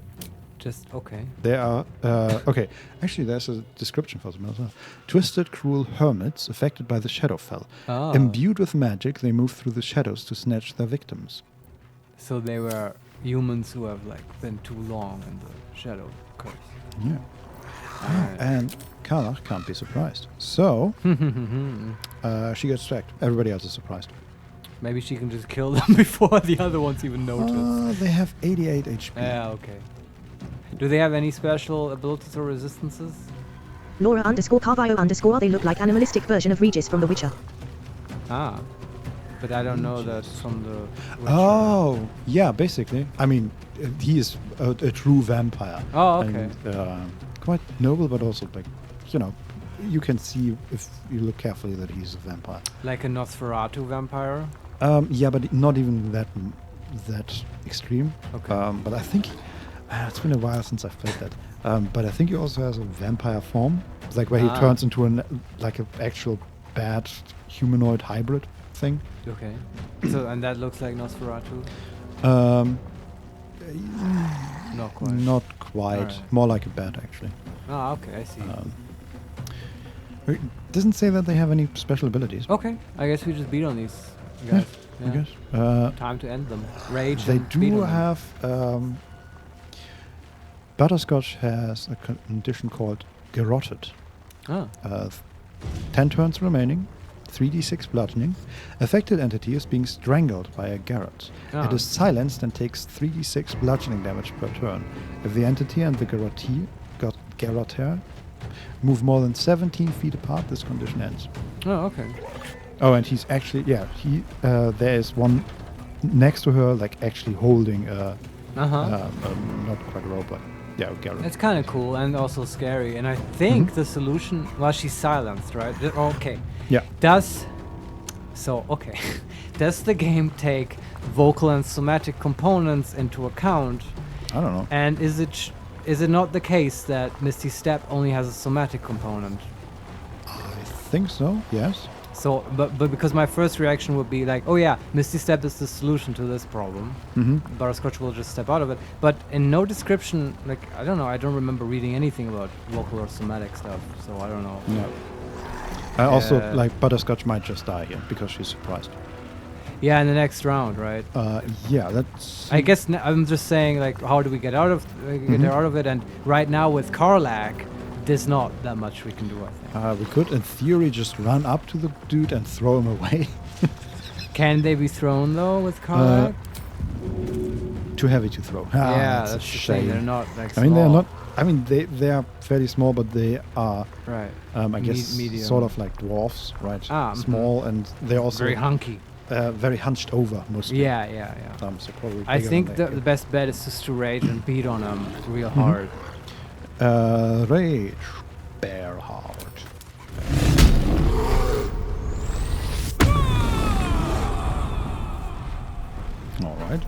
Just okay. They are okay. Actually, there's a description for them as well. Twisted, cruel hermits affected by the Shadowfell. Oh. Imbued with magic, they move through the shadows to snatch their victims. So they were humans who have been too long in the shadow curse. Yeah. And Karlach can't be surprised. So she gets tracked. Everybody else is surprised. Maybe she can just kill them before the other ones even notice. They have 88 HP. Yeah, okay. Do they have any special abilities or resistances? Laura_Carvio_, they look like animalistic version of Regis from The Witcher. Ah. But I don't know that from the Witcher. Oh, yeah, basically. I mean, he is a true vampire. Oh, okay. And, quite noble, but also, you can see if you look carefully that he's a vampire. Like a Nosferatu vampire? Yeah, but not even that extreme. Okay. But I think it's been a while since I've played that. But I think he also has a vampire form, like where he turns into an actual bad humanoid hybrid thing. Okay. So and that looks like Nosferatu? Not quite. Not quite. Right. More like a bat, actually. Ah, okay, I see. It doesn't say that they have any special abilities. Okay, I guess we just beat on these guys. I guess. Time to end them. Rage. They and beat do on them. have Butterscotch has a condition called garroted. Oh. 10 turns remaining, 3d6 bludgeoning. Affected entity is being strangled by a garrote. It is silenced and takes 3d6 bludgeoning damage per turn. If the entity and the garrote move more than 17 feet apart, this condition ends. Oh, okay. Oh, and he's actually, there is one next to her, like actually holding a, not quite a rope, but yeah, a garrote. It's kind of cool and also scary. And I think the solution, well, she's silenced, right? Okay. Yeah. Does the game take vocal and somatic components into account? I don't know. And is it not the case that Misty Step only has a somatic component? I think so, yes. So, but because my first reaction would be like, oh yeah, Misty Step is the solution to this problem. Butterscotch will just step out of it. But in no description, like, I don't know, I don't remember reading anything about vocal or somatic stuff, so I don't know. No. Also, like, Butterscotch might just die here because she's surprised. Yeah, in the next round, right? Yeah, that's... I guess I'm just saying, like, how do we get out of it? And right now with Karlach, there's not that much we can do, I think. We could, in theory, just run up to the dude and throw him away. Can they be thrown, though, with Karlach? Too heavy to throw. Yeah, that's the thing. They're not, like, small. I mean, they're not... I mean, they are fairly small, but they are... Right. I guess medium. sort of like dwarfs, right? Small, and they're also... Very hunky. Very hunched over, mostly. Yeah. So probably I think the best bet is just to rage and beat on them real hard. Rage. Bear hard. Alright.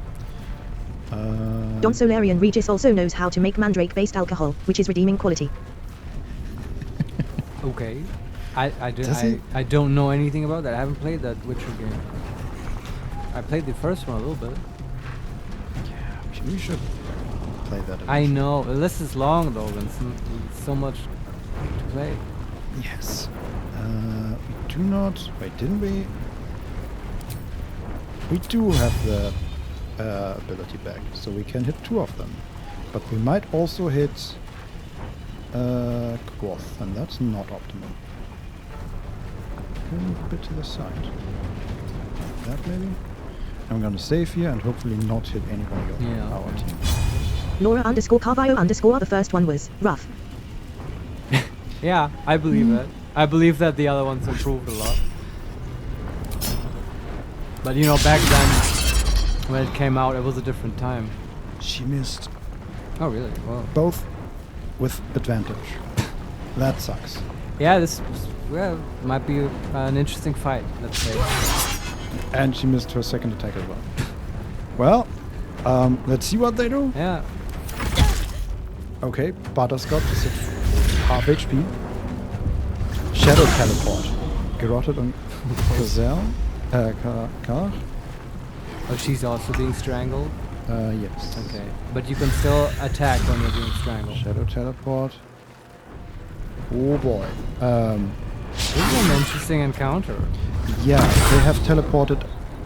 Don Solarian Regis also knows how to make mandrake-based alcohol, which is redeeming quality. Okay. I don't know anything about that. I haven't played that Witcher game. I played the first one a little bit. Yeah, we should play that. I know. The list is long though, and so much to play. Yes. We do not... Wait, didn't we? We do have the ability back, so we can hit 2 of them. But we might also hit Quoth, and that's not optimal. Can we move a bit to the side? That maybe? I'm gonna save here and hopefully not hit anybody on our team. Laura_Carvalho_, the first one was rough. Yeah, I believe it. I believe that the other ones improved a lot. But you know, back then, when it came out, it was a different time. She missed. Oh, really? Wow. Both with advantage. That sucks. Yeah, this might be an interesting fight, let's say. And she missed her second attack as well. Well, let's see what they do. Yeah. Okay, Butterscotch is at half HP. Shadow Teleport. Garroted on Gazelle. Car. Oh, she's also being strangled? Yes. Okay. But you can still attack when you're being strangled. Shadow Teleport. Oh boy. This is an interesting encounter. Yeah, they have teleported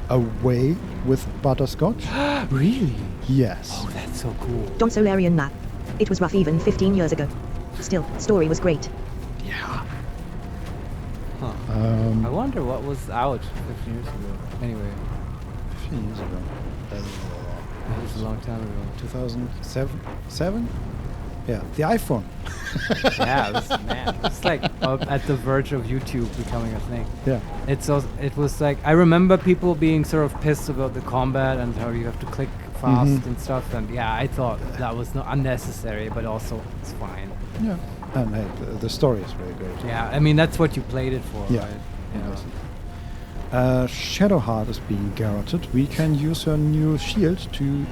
away with Butterscotch. Really? Yes. Oh, that's so cool. Don Solarian map. It was rough even 15 years ago. Still, story was great. Yeah. Huh. I wonder what was out 15 years ago. Anyway. 15 years ago. That was a long time ago. 2007? 7? Yeah, the iPhone. Yeah, it's like at the verge of YouTube becoming a thing. Yeah. It was like, I remember people being sort of pissed about the combat and how you have to click fast and stuff, and yeah, I thought that was not unnecessary, but also it's fine. Yeah. And hey, the story is very good. Yeah, I mean that's what you played it for, yeah. right? Shadowheart is being garroted. We can use her new shield to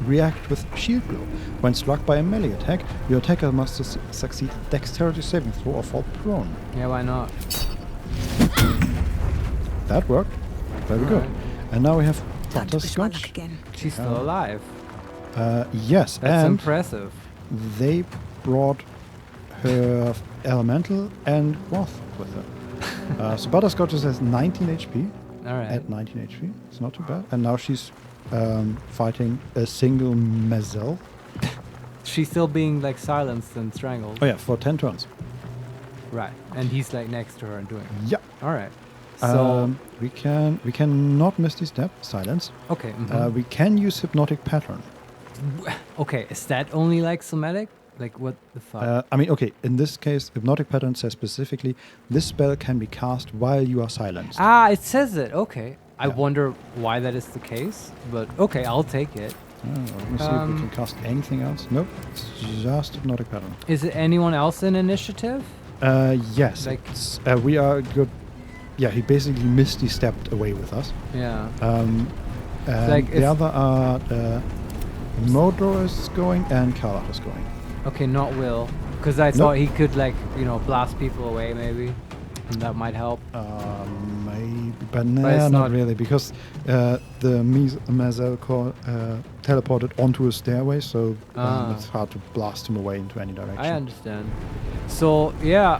react with shield glow. When struck by a melee attack, your attacker must succeed dexterity saving throw or fall prone. Yeah, why not? That worked. Very good. And now we have Butterscotch. She's still alive. Yes, that's and impressive. They brought her elemental and Quoth with her. So Butterscotch has 19 HP. Alright. At 19 HP. It's not too bad. And now she's fighting a single Mazel. she's still being like silenced and strangled. Oh yeah, for 10 turns. Right, and he's like next to her and doing it. Yeah. All right. So we can not Misty Step, silence. Okay. We can use Hypnotic Pattern. Okay, is that only like somatic? Like what the fuck? I mean, okay, in this case, Hypnotic Pattern says specifically, this spell can be cast while you are silenced. Ah, it says it. Okay. I wonder why that is the case, but okay, I'll take it. Let me see if we can cast anything else. Nope, it's just Hypnotic Pattern. Is it anyone else in initiative? Yes. Like we are good. Yeah, he basically Misty stepped away with us. Yeah. Like the other are Modro is going and Carla is going. Okay, not Will, because I thought he could like blast people away maybe, and that might help. Maybe, but not really, because the Mazel teleported onto a stairway, so it's hard to blast him away into any direction. I understand. So yeah,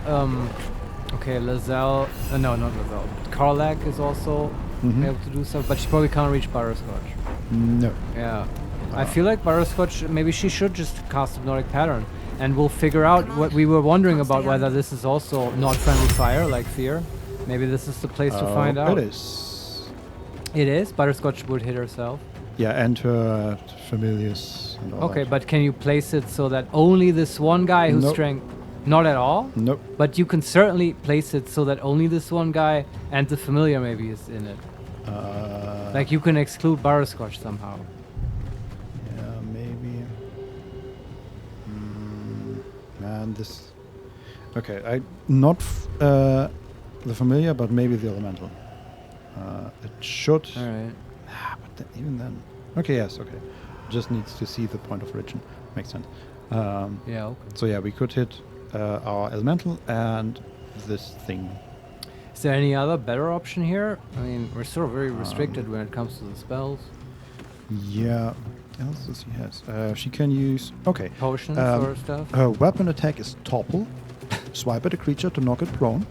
okay, Lazelle, no, not Lazelle. Karlak is also able to do stuff, but she probably can't reach Butterscotch. No. Yeah. I feel like Butterscotch, maybe she should just cast Hypnotic Pattern, and we'll figure out what we were wondering about, whether this is also not friendly fire, like fear. Maybe this is the place to find out. It is. It is? Butterscotch would hit herself? Yeah, and her familiars and all Okay, that. but can you place it so that only this one guy who's strength... Not at all? Nope. But you can certainly place it so that only this one guy and the familiar maybe is in it. Like you can exclude Butterscotch somehow. Yeah, maybe. Man, this... Okay, not the familiar, but maybe the elemental. It should... Alright. But even then... Okay, yes, okay. Just needs to see the point of origin. Makes sense. Yeah, okay. So yeah, we could hit our elemental and this thing. Is there any other better option here? I mean, we're sort of very restricted when it comes to the spells. Yeah. What else does she has? She can use... Okay. Potions or stuff? Her weapon attack is Topple. Swipe at a creature to knock it prone.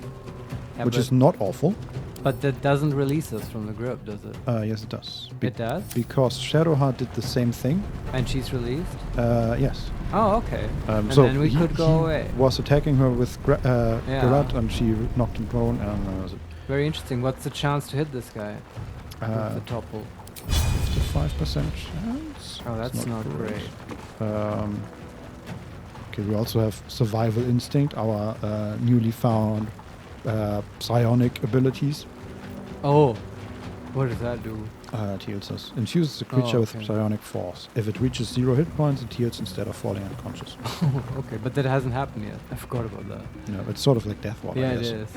Yeah, which is not awful. But that doesn't release us from the grip, does it? Yes, it does. It does? Because Shadowheart did the same thing. And she's released? Yes. Oh, okay. And so then we could go away. Was attacking her with Garrett, and she knocked him prone. And very interesting. What's the chance to hit this guy? With the topple? 55% chance. Oh, that's not great. Okay, we also have Survival Instinct, our newly found psionic abilities. Oh, what does that do? It heals us. Infuses the creature with psionic force. If it reaches 0 hit points, it heals instead of falling unconscious. Okay, but that hasn't happened yet. I forgot about that. No, it's sort of like Death Ward, yeah, I guess. it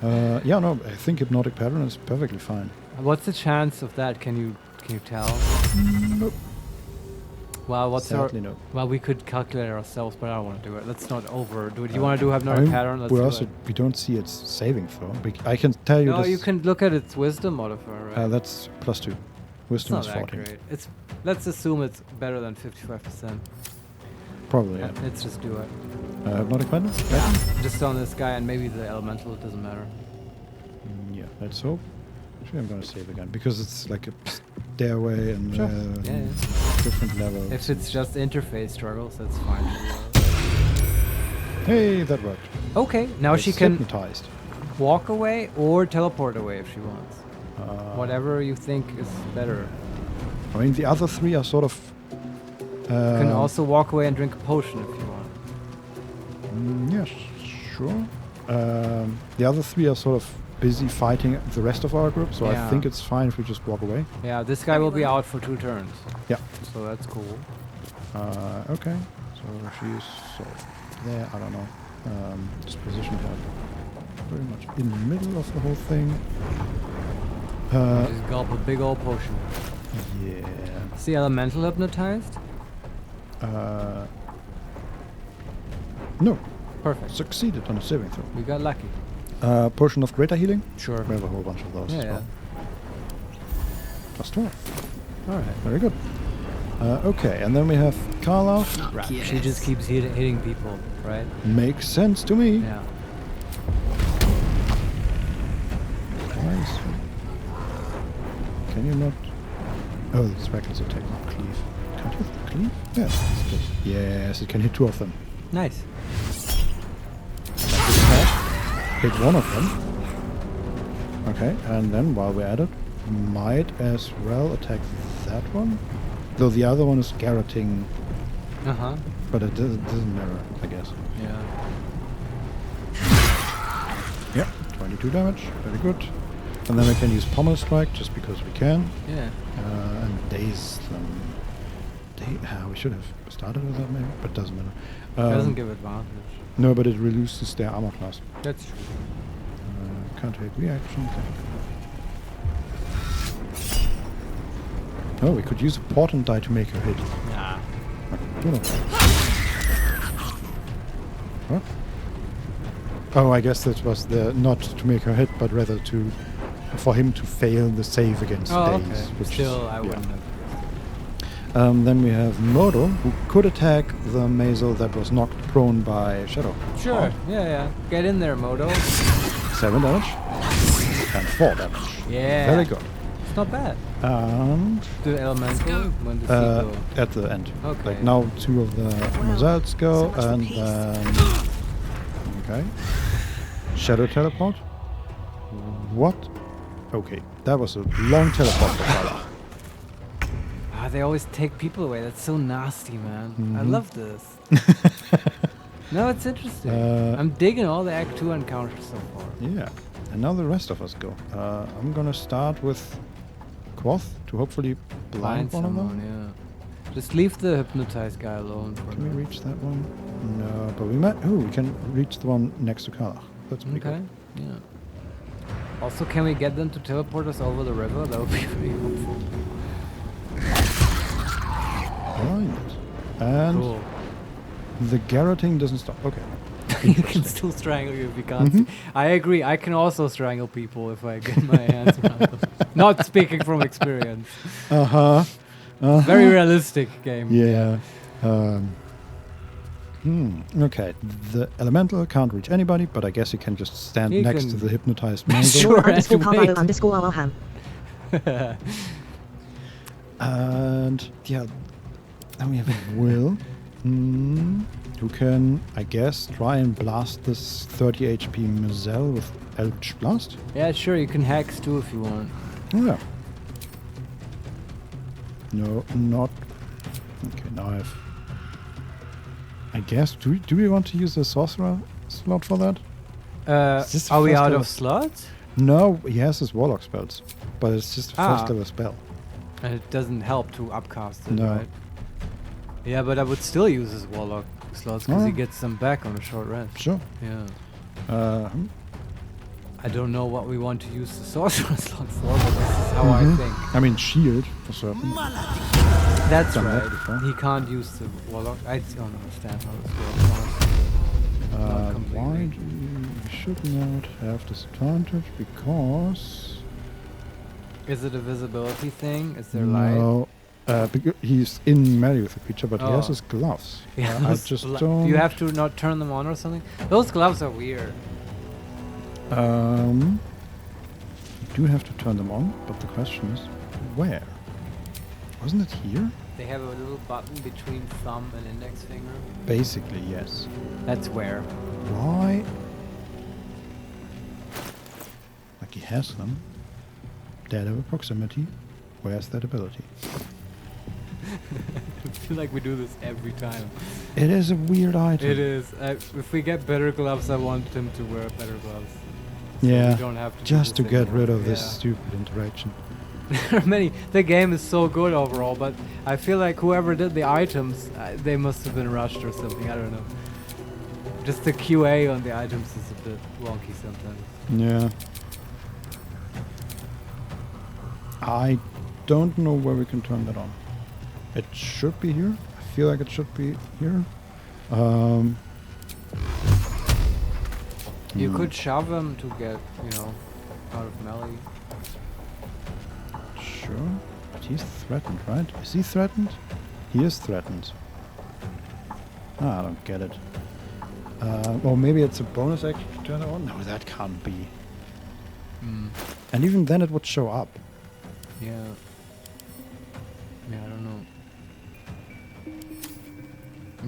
is. Yeah, no, I think Hypnotic Pattern is perfectly fine. What's the chance of that? Can you tell? Nope. Well, what's Sadly, no. Well, we could calculate ourselves, but I don't want to do it. Let's not overdo it. Do you want to do Hypnotic Pattern? Let's do it. We don't see its saving throw. I can tell you. No, you can look at its wisdom modifier, right? That's +2. Wisdom it's is not 14. That great. Let's assume it's better than 55%. Probably, yeah. Let's just do it. Hypnotic Pattern? Yeah. Just on this guy and maybe the elemental, it doesn't matter. Yeah, let's hope. Actually, I'm going to save again because it's like a stairway and different levels. If it's just interface struggles, that's fine. Hey, that worked. Okay, now she can hypnotized. Walk away or teleport away if she wants. Whatever you think is better. I mean, the other three are sort of... you can also walk away and drink a potion if you want. Yes, sure. The other three are sort of busy fighting the rest of our group, so I think it's fine if we just walk away. Yeah, this guy will be out for 2 turns. Yeah. So that's cool. Okay. So she's sort of there, I don't know. Just position her very much in the middle of the whole thing. Just gulp a big old potion. Yeah. Is the elemental hypnotized? No. Perfect. Succeeded on a saving throw. We got lucky. Potion of greater healing? Sure. We have a whole bunch of those as well. +12. Alright. Very good. Okay, and then we have Carla. Right. Yes. She just keeps hitting people, right? Makes sense to me. Yeah. Nice. Can you not... Oh, this reckless attack, not cleave. Can't hit cleave? Yes. It's good. Yes, it can hit 2 of them. Nice. Hit 1 of them. Okay, and then while we're at it, might as well attack that one. Though the other one is garroting. Uh-huh. But it doesn't matter, I guess. Yeah. Yep, 22 damage. Very good. And then we can use Pommel Strike just because we can. Yeah. And daze them. We should have started with that maybe, but doesn't matter. Doesn't give advantage. No, but it reduces their armor class. That's true. Can't take reaction. Oh, we could use a portent die to make her hit. Nah. Do not. What? Oh, I guess that was the not to make her hit, but rather for him to fail the save against daze. Okay. Which Still, is, I wouldn't have. Then we have Modo, who could attack the Mazel that was knocked prone by Shadow. Sure. Yeah. Get in there, Modo. 7 damage. And 4 damage. Yeah. Very good. It's not bad. And the elemental when does he go? At the end. Okay. Like now 2 of the Mazals go and then okay. Shadow teleport. What? Okay, that was a long teleport for Kala. They always take people away. That's so nasty, man. I love this. No, it's interesting. I'm digging all the Act 2 encounters so far. Yeah. And now the rest of us go. I'm gonna start with Quoth to hopefully blind one someone, of them. Yeah. Just leave the hypnotized guy alone. Can we reach that one? No, but we might. Oh, we can reach the one next to Kalach. That's pretty Okay. good. Yeah. Also, can we get them to teleport us over the river? That would be pretty helpful. Right. And Cool. the garroting doesn't stop. Okay. You can still strangle you if you can't. See. I agree. I can also strangle people if I get my hands around them. Not speaking from experience. Very realistic game. Yeah. Okay. The elemental can't reach anybody, but I guess he can just stand He next can- to the hypnotized man. Sure. _Carvalho_Arham. And yeah, then we have Will, who can, I guess, try and blast this 30 HP Mazel with Eldritch Blast. Yeah, sure. You can hex too if you want. Oh, yeah. No, not. Okay, now I guess. Do we want to use a sorcerer slot for that? Is this the Are we first out level? of slots? No, he has his warlock spells, but it's just a first level spell. And it doesn't help to upcast it, No. right? Yeah, but I would still use his warlock slots because he Oh. gets them back on a short rest. Sure. Yeah. I don't know what we want to use the sorcerer slot for, but this is how I think. I mean, shield for certain. That's Done that right. before. He can't use the warlock. I don't understand how this works. Why do we should not have disadvantage? Because Is it a visibility thing? Is there light? no, because he's in melee with the creature, but he has Oh. his gloves. Yeah, I those just glo- don't. Do you have to not turn them on or something? Those gloves are weird. You do have to turn them on, but the question is, where? Wasn't it here? They have a little button between thumb and index finger. Basically, yes. That's where. Why? Like he has them. Daredevil proximity. Where's that ability? I feel like we do this every time. It is a weird item. It is. If we get better gloves, I want him to wear better gloves. So Yeah. we don't have to do Just to this get anymore. rid of this Yeah. stupid interaction. There are many. The game is so good overall, but I feel like whoever did the items, they must have been rushed or something. I don't know. Just the QA on the items is a bit wonky sometimes. Yeah. I don't know where we can turn that on. It should be here. I feel like it should be here. You could shove him to get, out of melee. Sure. But he's threatened, right? Is he threatened? He is threatened. I don't get it. Or maybe it's a bonus action to turn it on? No, that can't be. And even then it would show up. Yeah. Yeah, I don't know.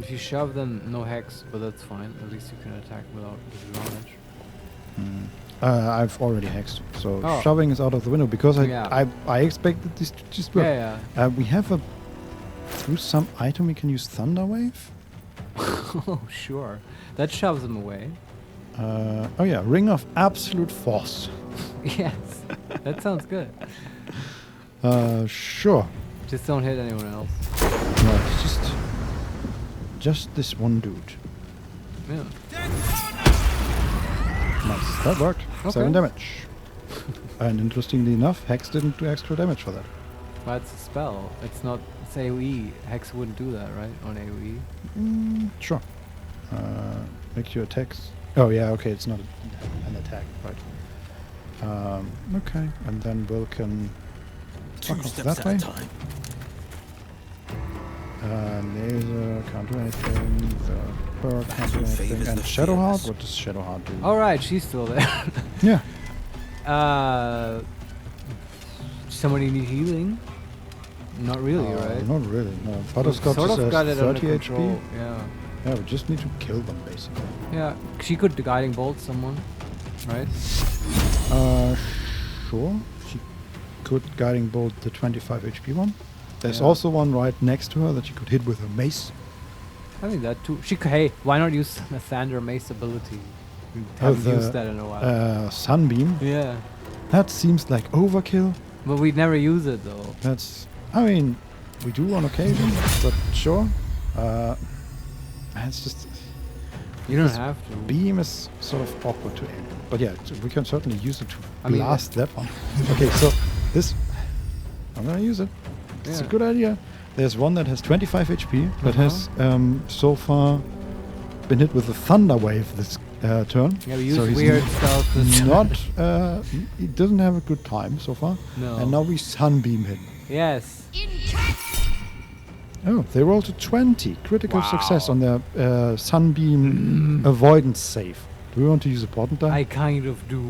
If you shove, then no hex, but that's fine. At least you can attack without disadvantage. I've already hexed, so Oh. shoving is out of the window because Yeah. I expected this to just work. Yeah, We have through some item we can use Thunder Wave. Oh, sure. That shoves him away. Oh yeah, Ring of Absolute Force. Yes, that sounds good. Sure. Just don't hit anyone else. No, it's just this one dude. Yeah. Nice, that worked. Okay. 7 damage. And interestingly enough, Hex didn't do extra damage for that. Well, it's a spell. It's not. It's AoE. Hex wouldn't do that, right? On AoE. Sure. Make your attacks. Oh yeah, okay, it's not an attack, right? Okay, and then Will can Two fuck off steps that at a way. time. Laser can't do anything. The bird can't do Battle anything. favors And the Shadowheart? fearless. What does Shadowheart do? All right, she's still there. Yeah. Somebody need healing? Not really, right? Not really, no. Butterscotch sort is of got at it under 30 control, HP. yeah. Yeah, we just need to kill them, basically. Yeah, she could guiding bolt someone, right? Sure. She could guiding bolt the 25 HP one. There's Yeah. also one right next to her that she could hit with her mace. I think that too. Hey, why not use a Thunder Mace ability? We Oh, haven't used that in a while. Sunbeam. Yeah. That seems like overkill. But we'd never use it though. I mean, we do on occasion, but sure. It's just... You don't this have to. Beam is sort of awkward to aim. But yeah, we can certainly use it to I mean, blast that one. Okay, so this... I'm gonna use it. It's a Yeah. good idea. There's one that has 25 HP that has so far been hit with a Thunder Wave this turn. Yeah, we use so he's weird stuff this not, he doesn't have a good time so far. No. And now we Sunbeam him. Yes. Oh, they rolled a 20. Critical Wow. success on their Sunbeam avoidance save. Do we want to use a portent die? I kind of do.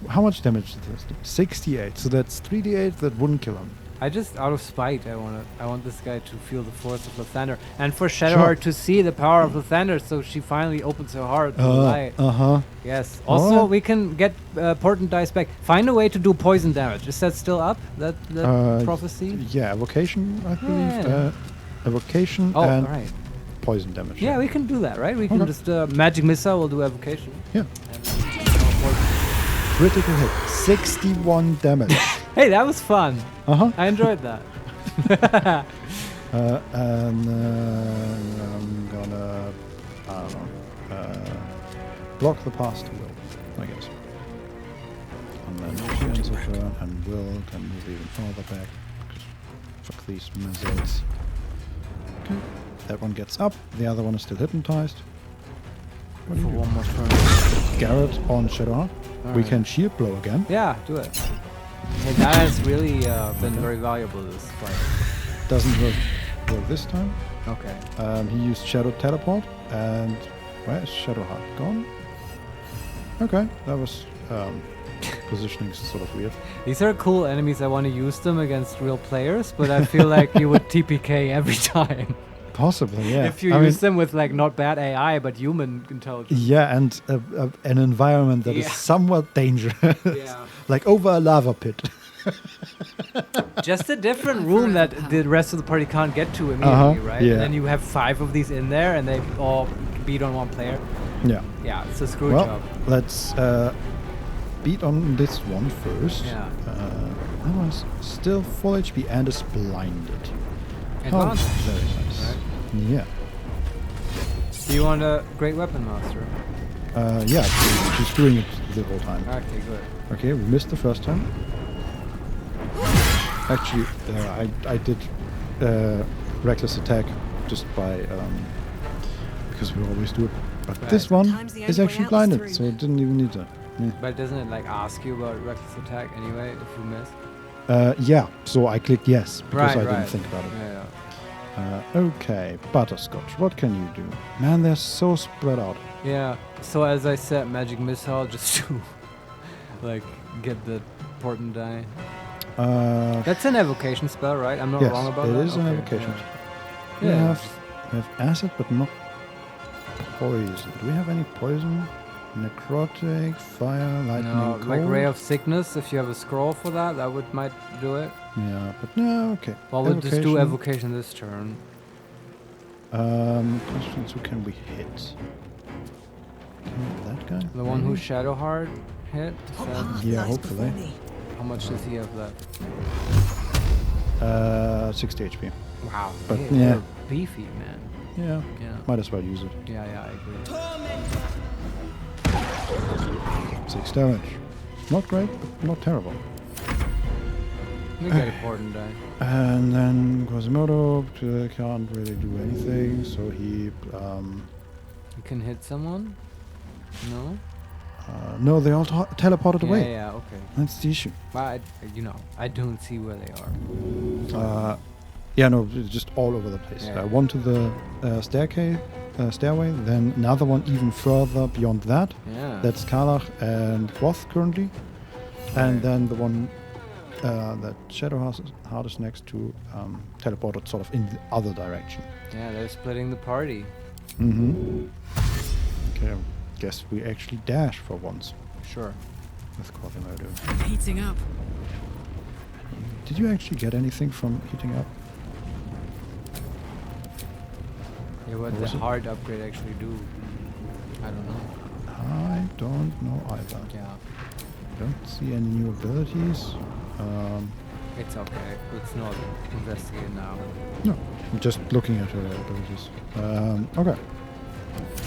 How much damage did this do? 68. So that's 3d8 that wouldn't kill him. I just, out of spite, I want this guy to feel the force of the thunder, and for Shadowheart to see the power of the thunder, so she finally opens her heart to the light. Yes. Also, Alright. we can get portent dice back. Find a way to do poison damage. Is that still up? That prophecy? Yeah, evocation, I believe. Yeah. Evocation Oh, and right. poison damage. Yeah, we can do that, right? We can Okay. just magic missile will do evocation. Yeah. Critical hit. 61 damage. Hey, that was fun. I enjoyed that. And I'm gonna, I don't know, block the pass to Will, I guess. And then she ends her turn, and Will can move even farther back. Fuck these missiles. Okay, that one gets up. The other one is still hypnotized. What do you do? One more turn. Garrett on Shadowheart. We Alright. can shield blow again. Yeah, do it. Hey, that has really been very valuable this fight. Doesn't work this time. Okay. He used Shadow Teleport, and where is Shadowheart gone? Okay, that was positioning sort of weird. These are cool enemies. I want to use them against real players, but I feel like you would TPK every time. Possibly, yeah. If you use them with like not bad AI but human intelligence. Yeah, and an environment that is somewhat dangerous. Yeah. Like over a lava pit. Just a different room that the rest of the party can't get to immediately, right? yeah. And then you have 5 of these in there, and they all beat on one player. Yeah. Yeah, it's a screw job. Let's beat on this one first. Yeah. That one's still full HP and is blinded. Advantage, very nice. right? Yeah. Do you want a Great Weapon Master? Yeah, she's doing it the whole time. Okay, good. Okay, we missed the first time. Actually, I did reckless attack just by because we always do it. But Right. this one Sometimes the is only way actually out is blinded, through. so it didn't even need to. Yeah. But doesn't it like ask you about reckless attack anyway if you miss? Yeah, so I clicked yes because Right, I didn't right. think about it. Yeah, Okay, Butterscotch, what can you do? Man, they're so spread out. Yeah, so as I said, Magic Missile just to like get the portent die. That's an evocation spell, right? I'm not yes, wrong about it that? is an Okay, evocation. yeah. You Yeah. have We have acid, but not poison. Do we have any poison? Necrotic, fire, lightning, No, cold? like Ray of Sickness, if you have a scroll for that, might do it. Yeah, but no, okay. Well, we'll just do Evocation this turn. Questions, who can we hit? Can we hit that guy? The one who Shadowheart hit? Yeah, hopefully. How much does he have left? 60 HP. Wow. But hey, yeah. they're beefy, man. Yeah. Yeah. Might as well use it. Yeah, I agree. 6 damage. Not great, but not terrible. We get important die. And then Quasimodo can't really do anything, so he... You can hit someone? No? no, they all teleported away. Yeah, okay. That's the issue. But, I don't see where they are. Yeah, no, just all over the place. Yeah. One to the stairway, then another one even further beyond that. Yeah. That's Karlach and Quoth currently. And then the one that Shadowheart is next to teleported sort of in the other direction. Yeah, they're splitting the party. Mm-hmm. Okay, guess we actually dash for once. Sure. With Quasimodo. Heating up. Did you actually get anything from heating up? Yeah, what the hard upgrade actually do? I don't know. I don't know either. Yeah. Don't see any new abilities. It's okay. Let's not investigate now. No, I'm just looking at her abilities. Okay.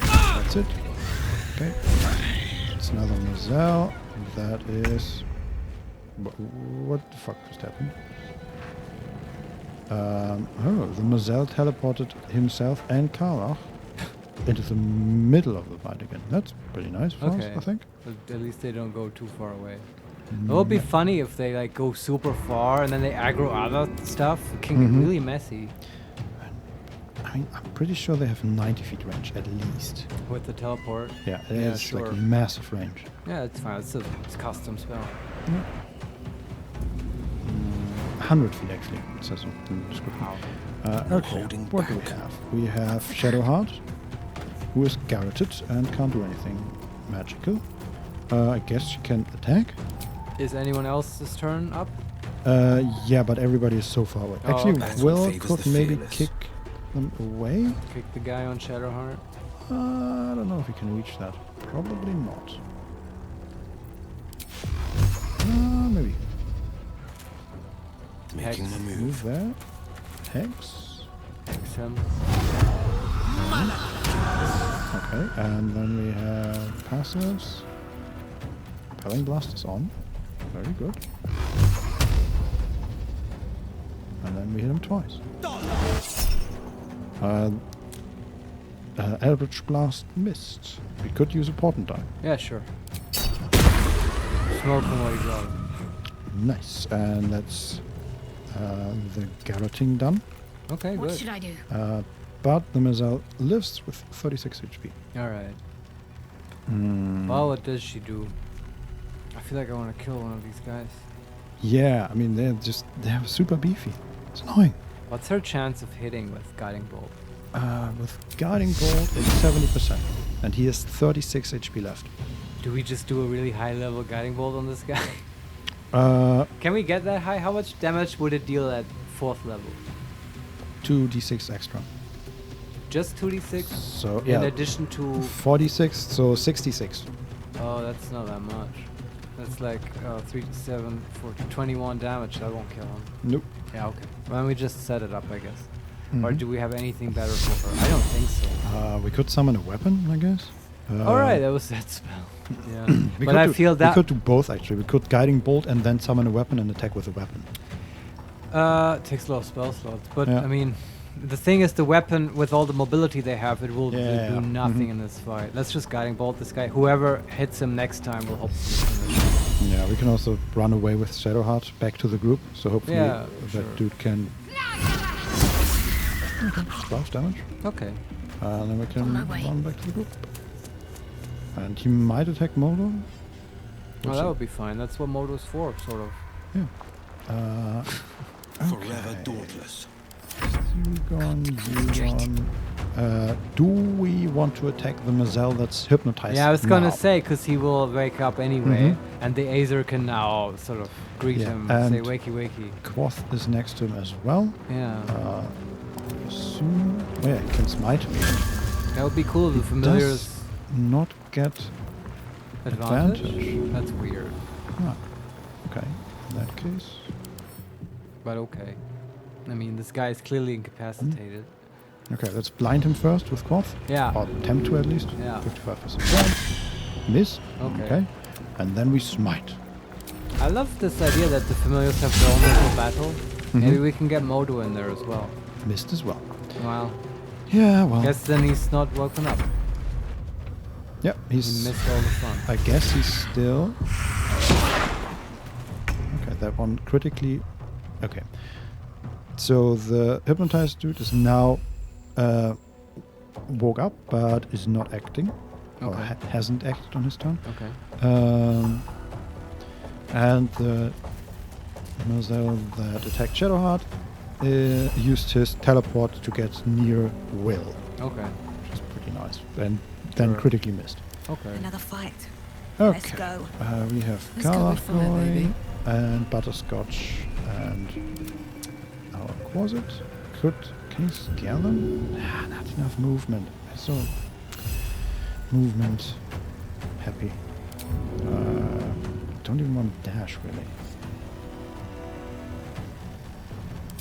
That's it. Okay. It's another Mazel. That is... What the fuck just happened? Oh, the Mazel teleported himself and Karlach into the middle of the fight again. That's pretty nice for us, I think. At least they don't go too far away. It would be funny if they like go super far and then they aggro other stuff. It can get really messy. I mean, I'm pretty sure they have 90 feet range at least. With the teleport? Yeah, it's sure. like massive range. Yeah, it's fine. It's a custom spell. Yeah. 100 feet actually, it says in the description. Okay, what do we have? We have Shadowheart, who is garroted and can't do anything magical. I guess she can attack. Is anyone else's turn up? Yeah, but everybody is so far away. Oh, Actually, okay. Will could maybe kick them away. Kick the guy on Shadowheart? I don't know if he can reach that. Probably not. Maybe. Making the move there. Hex. Hex him. Okay, and then we have passives. Pelling Blast is on. Very good. And then we hit him twice. Eldritch Blast missed. We could use a portent die. Yeah, sure. Smoke from what he got. Nice, and that's the garroting done. Okay, What good. should I do? But the Mazel lives with 36 HP. Alright. Mm. Well, what does she do? I feel like I want to kill one of these guys. Yeah, I mean, they're super beefy. It's annoying. What's her chance of hitting with Guiding Bolt? With Guiding Bolt, it's 70%. And he has 36 HP left. Do we just do a really high level Guiding Bolt on this guy? Can we get that high? How much damage would it deal at 4th level? 2d6 extra. Just 2d6? So, in yeah. addition to... 46, so 66. Oh, that's not that much. That's like 3, 7, 14, 21 damage. That won't kill him. Nope. Yeah, okay. Well, then we just set it up, I guess. Or Mhm. do we have anything better for her? I don't think so. We could summon a weapon, I guess. Alright, that was that spell. Yeah. We But could I do, feel that... we could do both, actually. We could Guiding Bolt and then summon a weapon and attack with a weapon. Takes a lot of spell slots. But, Yeah. I mean... The thing is, the weapon, with all the mobility they have, it will do nothing in this fight. Let's just Guiding Bolt this guy. Whoever hits him next time will hopefully finish. Yeah, we can also run away with Shadowheart back to the group. So hopefully Yeah, that dude can... Okay, 12 damage. Okay. And then we can run back to the group. And he might attack Modo. Well, that would be fine. That's what Moto's for, sort of. Yeah. Forever dauntless. Zugon. Do we want to attack the Mazel that's hypnotized? Yeah, I was gonna now? say, because he will wake up anyway, and the Aether can now sort of greet him, and say wakey wakey. Quoth is next to him as well. Yeah. Assume. Oh yeah, he can smite me. That would be cool. The He familiars does not get advantage. That's weird. Ah, okay, in that case. But okay. I mean, this guy is clearly incapacitated. Okay, let's blind him first with Quoth. Yeah. Or attempt to at least. Yeah. 55% blind. Miss. Okay. And then we smite. I love this idea that the familiars have their own little battle. Maybe we can get Modo in there as well. Missed as well. Wow. Yeah, well. Guess then he's not woken up. Yep, He missed all the fun. I guess he's still. Okay, that one critically. Okay. So the hypnotized dude is now woke up, but is not acting. Or hasn't acted on his turn. Okay. And the Mazel that attacked Shadowheart used his teleport to get near Will. Okay. Which is pretty nice. And then critically missed. Okay. Another fight. Okay. Let's go. We have Let's go with fire, baby. and Butterscotch and how was it? Can you scale them? Not enough movement. So movement happy. Don't even want to dash really.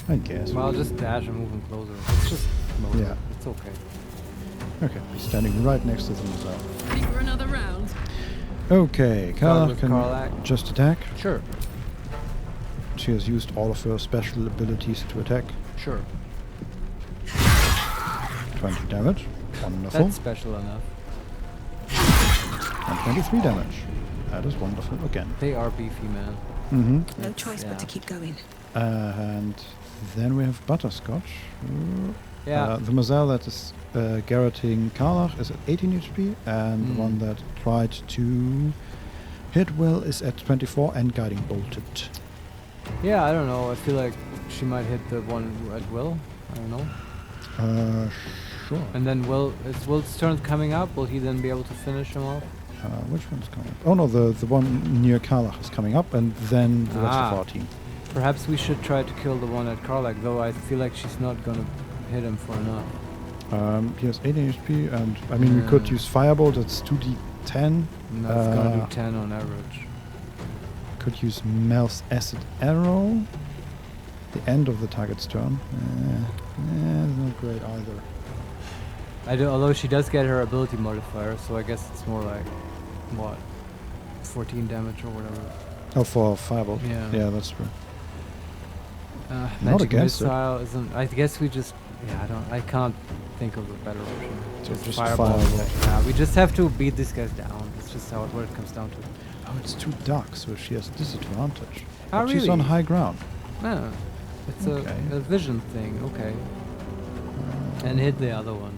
I guess. Well, just dash and move him closer. It's just Modo. Yeah. It's okay. Okay, he's standing right next to them as well. Ready for another round? Okay, Carla with can Karlach. just attack. Sure. She has used all of her special abilities to attack. Sure. 20 damage. Wonderful. That's special enough. And 23 damage. That is wonderful again. They are beefy, man. Mm-hmm. No choice but to keep going. And then we have Butterscotch. Yeah. The Mazel that is garroting Karlach is at 18 HP, and the one that tried to hit Will is at 24 and guiding bolted. Yeah, I don't know. I feel like she might hit the one at Will. I don't know. Sure. And then is Will's turn coming up? Will he then be able to finish him off? Which one's coming up? Oh no, the one near Karlach is coming up, and then the rest of our team. Perhaps we should try to kill the one at Karlach, though I feel like she's not gonna hit him for enough. He has 18 HP, and I mean we could use Firebolt. That's 2d10. No, it's gonna do 10 on average. Could use Mel's Acid Arrow. The end of the target's turn. It's not great either. Although she does get her ability modifier, so I guess it's more like, what, 14 damage or whatever. Oh, for Firebolt. Yeah. Yeah, that's true. Magic Not against it. missile isn't. I guess we just. Yeah, I can't think of a better option. So just Fireball. Firebolt. Yeah, we just have to beat these guys down. It's just what it comes down to. Oh, it's too dark, so she has disadvantage. Ah, But she's on really? high ground. Yeah, it's Okay. a vision thing. Okay. And hit the other one.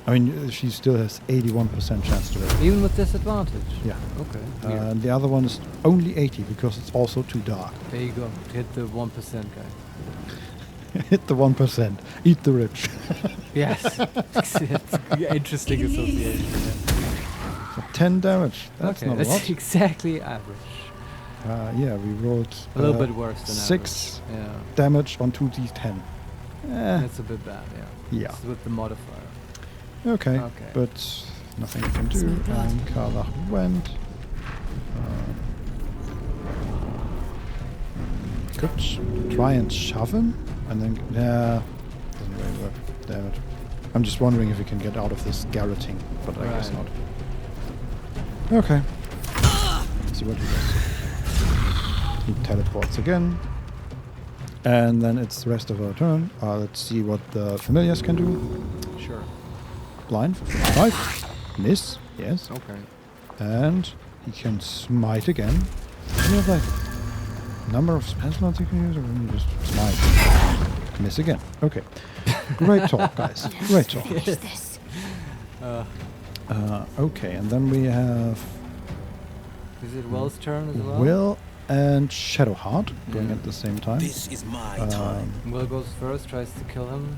I mean, she still has 81% chance to hit. Even with disadvantage? Yeah. Okay. Weird. And the other one is only 80 because it's also too dark. There you go. Hit the 1% guy. Hit the 1%. Eat the rich. Yes. It's interesting association. For 10 damage. That's okay, not that's a lot. exactly average. Yeah, we rolled A little bit worse than 6 average. Yeah. damage on 2d10. That's a bit bad, yeah. Yeah. It's with the modifier. Okay, Okay. but nothing we can do. And Karlach went. Could try and shove him, and then doesn't really work. Damn it! I'm just wondering if we can get out of this garroting, but I guess Right. not. Okay. Let's see what he does. He teleports again, and then it's the rest of our turn. Let's see what the familiars can do. Sure. Blind for 5. Miss. Yes. Okay. And he can smite again. Do you have like number of spell slots you can use, or can you just smite? Miss again. Okay. Great talk, guys. Great talk. Okay, and then we have Is it Will's turn as well? Will and Shadowheart going at the same time. This is my time. Will goes first, tries to kill him.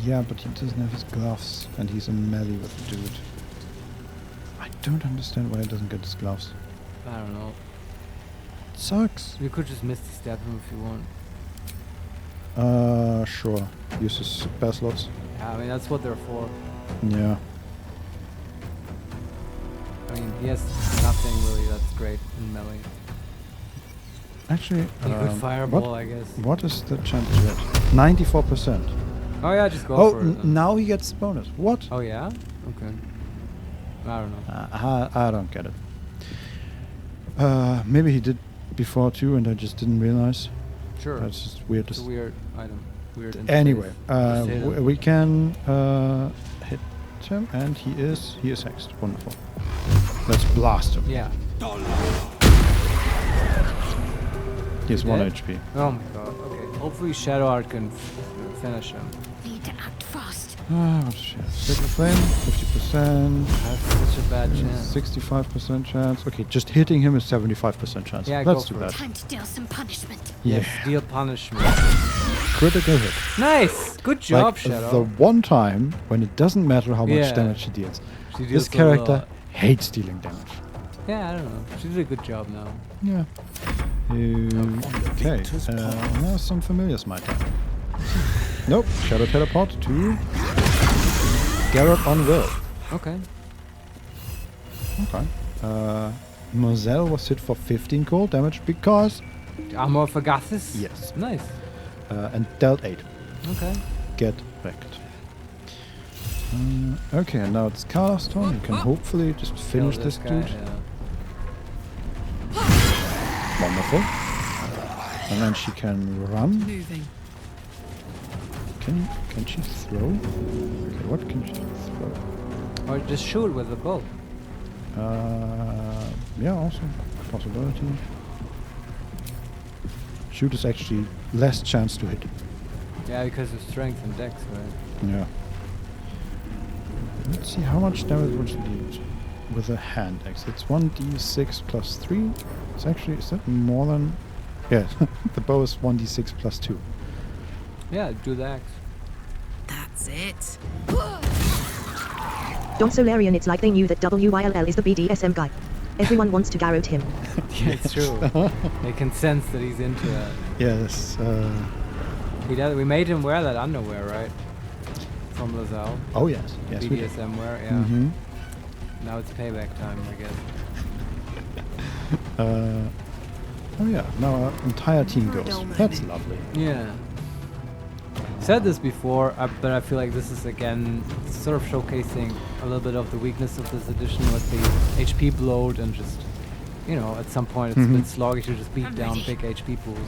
Yeah, but he doesn't have his gloves, and he's in melee with the dude. I don't understand why he doesn't get his gloves. I don't know. It sucks. You could just misty step him if you want. Sure. Use his spell slots. Yeah, I mean, that's what they're for. Yeah. I mean, he has nothing really that's great in melee. Actually, You could fireball, I guess. What is the chance to hit? 94%. Oh yeah, just go for it. Now he gets bonus. What? Oh yeah? Okay. I don't know. I don't get it. Maybe he did before too, and I just didn't realize. Sure. That's just weird. It's a weird item. Weird interface. Anyway, Just hit him. we can hit him, and he is hexed. Wonderful. Let's blast him. Yeah. He has 1 HP. Oh my god. Okay. Hopefully Shadow Art can finish him. Need to act fast. What's the chance? Second flame, 50%. That's such a bad chance. 65% chance. Okay, just hitting him is 75% chance. Yeah, That's go too for bad. it. Time to deal some punishment. Yes, Yeah. deal punishment. Critical hit. Nice! Good job, Like, Shadow. the one time when it doesn't matter how much Yeah. damage she deals. She This deals a character lot. hates dealing damage. Yeah, I don't know. She did a good job now. Yeah. Okay, now some familiars my time. Nope, Shadow Teleport to Garrett on Will. Okay. Okay. Moselle was hit for 15 cold damage because... Armor of Agathis? Yes. Nice. And dealt 8. Okay. Get wrecked. Okay, and now it's Carla's turn. You can hopefully just finish this guy, dude. yeah. Wonderful. And then she can run. Moving. Can she throw? Okay, what can she throw? Or just shoot with a bow. Yeah, also a possibility. Shoot is actually less chance to hit. Yeah, because of strength and dex, right? Yeah. Let's see how much damage would she do with a hand axe. It's 1d6 plus 3. It's actually, is that more than... Yeah, the bow is 1d6 plus 2. Yeah, do the axe. That's it. Don't so Larian, it's like they knew that WYLL is the BDSM guy. Everyone wants to garrote him. Yeah, it's true. They can sense that he's into that. Yes. We made him wear that underwear, right? From Lazelle. Oh yes, yes we did. BDSM wear, yeah. Mm-hmm. Now it's payback time, I guess. Oh yeah, now our entire team goes. That's lovely. Yeah. Said this before, but I feel like this is again sort of showcasing a little bit of the weakness of this edition with the HP bloat and just, you know, at some point it's a bit sluggish to just beat down big HP pools.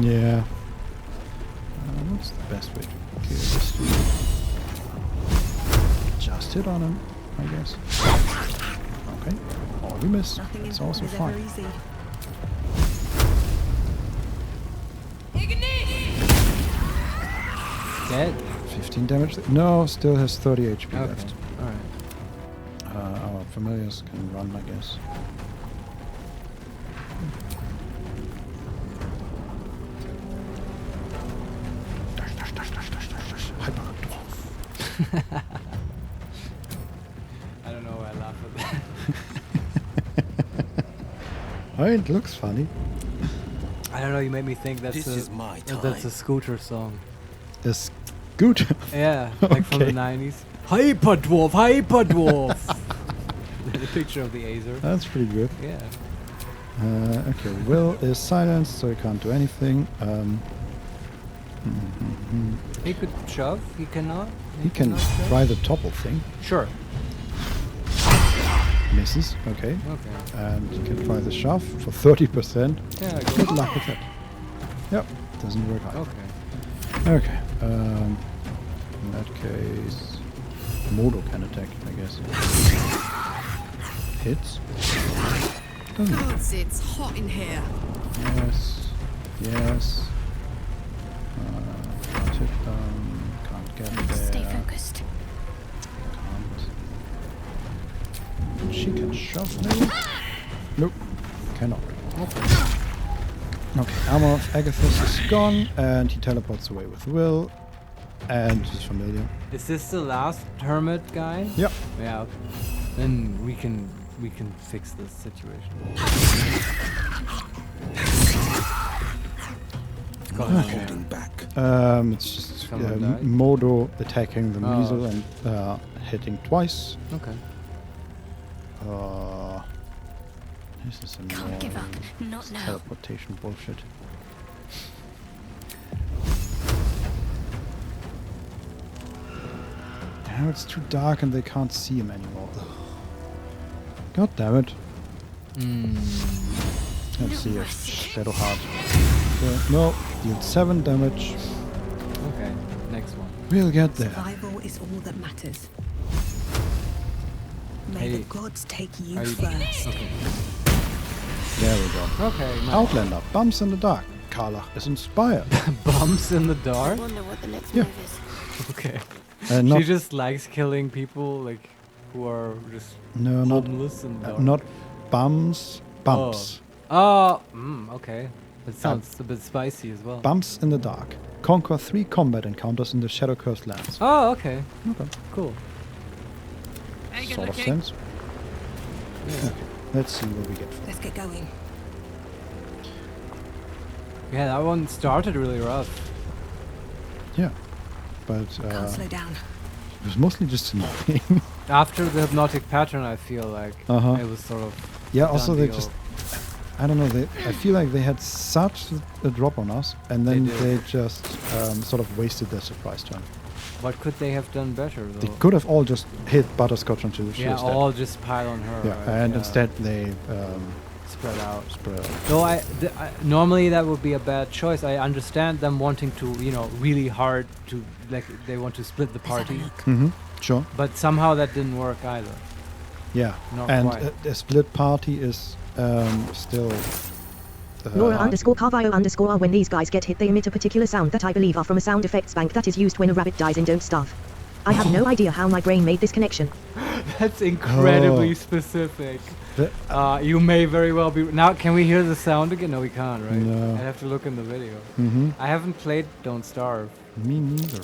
Yeah. What's the best way to kill this dude? Just hit on him, I guess. Okay. Oh, you miss. It's also fine. Dead. 15 damage. No, still has 30 HP Okay. left. Alright. Our familiars can run, I guess. I don't know why I laugh at that. Oh, it looks funny. I don't know, you made me think that's This is my that's a Scooter song. A scooter? Yeah, like from the Okay. 90s. Hyper Dwarf, Hyper Dwarf! The picture of the Azer. That's pretty good. Yeah. Okay, Will is silenced, so he can't do anything. He could shove, he cannot. He can cannot shove? try the topple thing. Sure. Misses, okay. Okay. And you can try the shove for 30%. Yeah, Good luck with that. Yep, doesn't work out. Okay. Okay. In that case, Modo can attack, I guess. Hits. Doesn't. Gods, it's hot in here. Yes. Yes. Can't hit them. Can't get there. Stay focused. Can't. She can shove maybe? Nope. Cannot. Okay, Armor of Agathis is gone, and he teleports away with Will. And this is familiar. Is this the last hermit guy? Yep. Yeah. Okay. Then we can fix this situation. Holding back. It's just Modo attacking the Measle and hitting twice. Okay. This is some Can't give up. Not now. teleportation bullshit. Now it's too dark and they can't see him anymore. God damn it. Let's see if Shadowheart. No, deal 7 damage. Okay, next one. We'll get there. Survival is all that matters. May Hey. the gods take you Are you- first. Okay. There we go. Okay, nice. Outlander, bumps in the dark. Karlach is inspired. Bumps in the dark? wonder what the next Yeah. move is. Okay. Not- She just likes killing people like who are just No, not homeless in the dark. not bumps. Bumps. Oh, okay. That sounds a bit spicy as well. Bumps in the dark. Conquer 3 combat encounters in the Shadow Cursed lands. Oh, okay. Okay. Cool. Sort of sense. Yeah. Okay. Let's see what we get. Let's get going. Yeah, that one started really rough. Yeah. But Can't slow down. it was mostly just annoying. After the hypnotic pattern, I feel like it was sort of. Yeah, also done they deal. just I don't know, I feel like they had such a drop on us and then they just sort of wasted their surprise turn. What could they have done better though? They could have all just hit Butterscotch until she Yeah, was dead. all just pile on her. Yeah, right? and instead they spread out. Spread out. Though normally that would be a bad choice. I understand them wanting to, really hard to, like, they want to split the party. Mm-hmm. Sure. But somehow that didn't work either. Yeah, Not and quite. a split party is still. Laura _Carvio_ when these guys get hit they emit a particular sound that I believe are from a sound effects bank that is used when a rabbit dies in Don't Starve. I have no idea how my brain made this connection. That's incredibly specific. You may very well be. Now, can we hear the sound again? No, we can't, right? No. I have to look in the video. Mm-hmm. I haven't played Don't Starve. Me neither.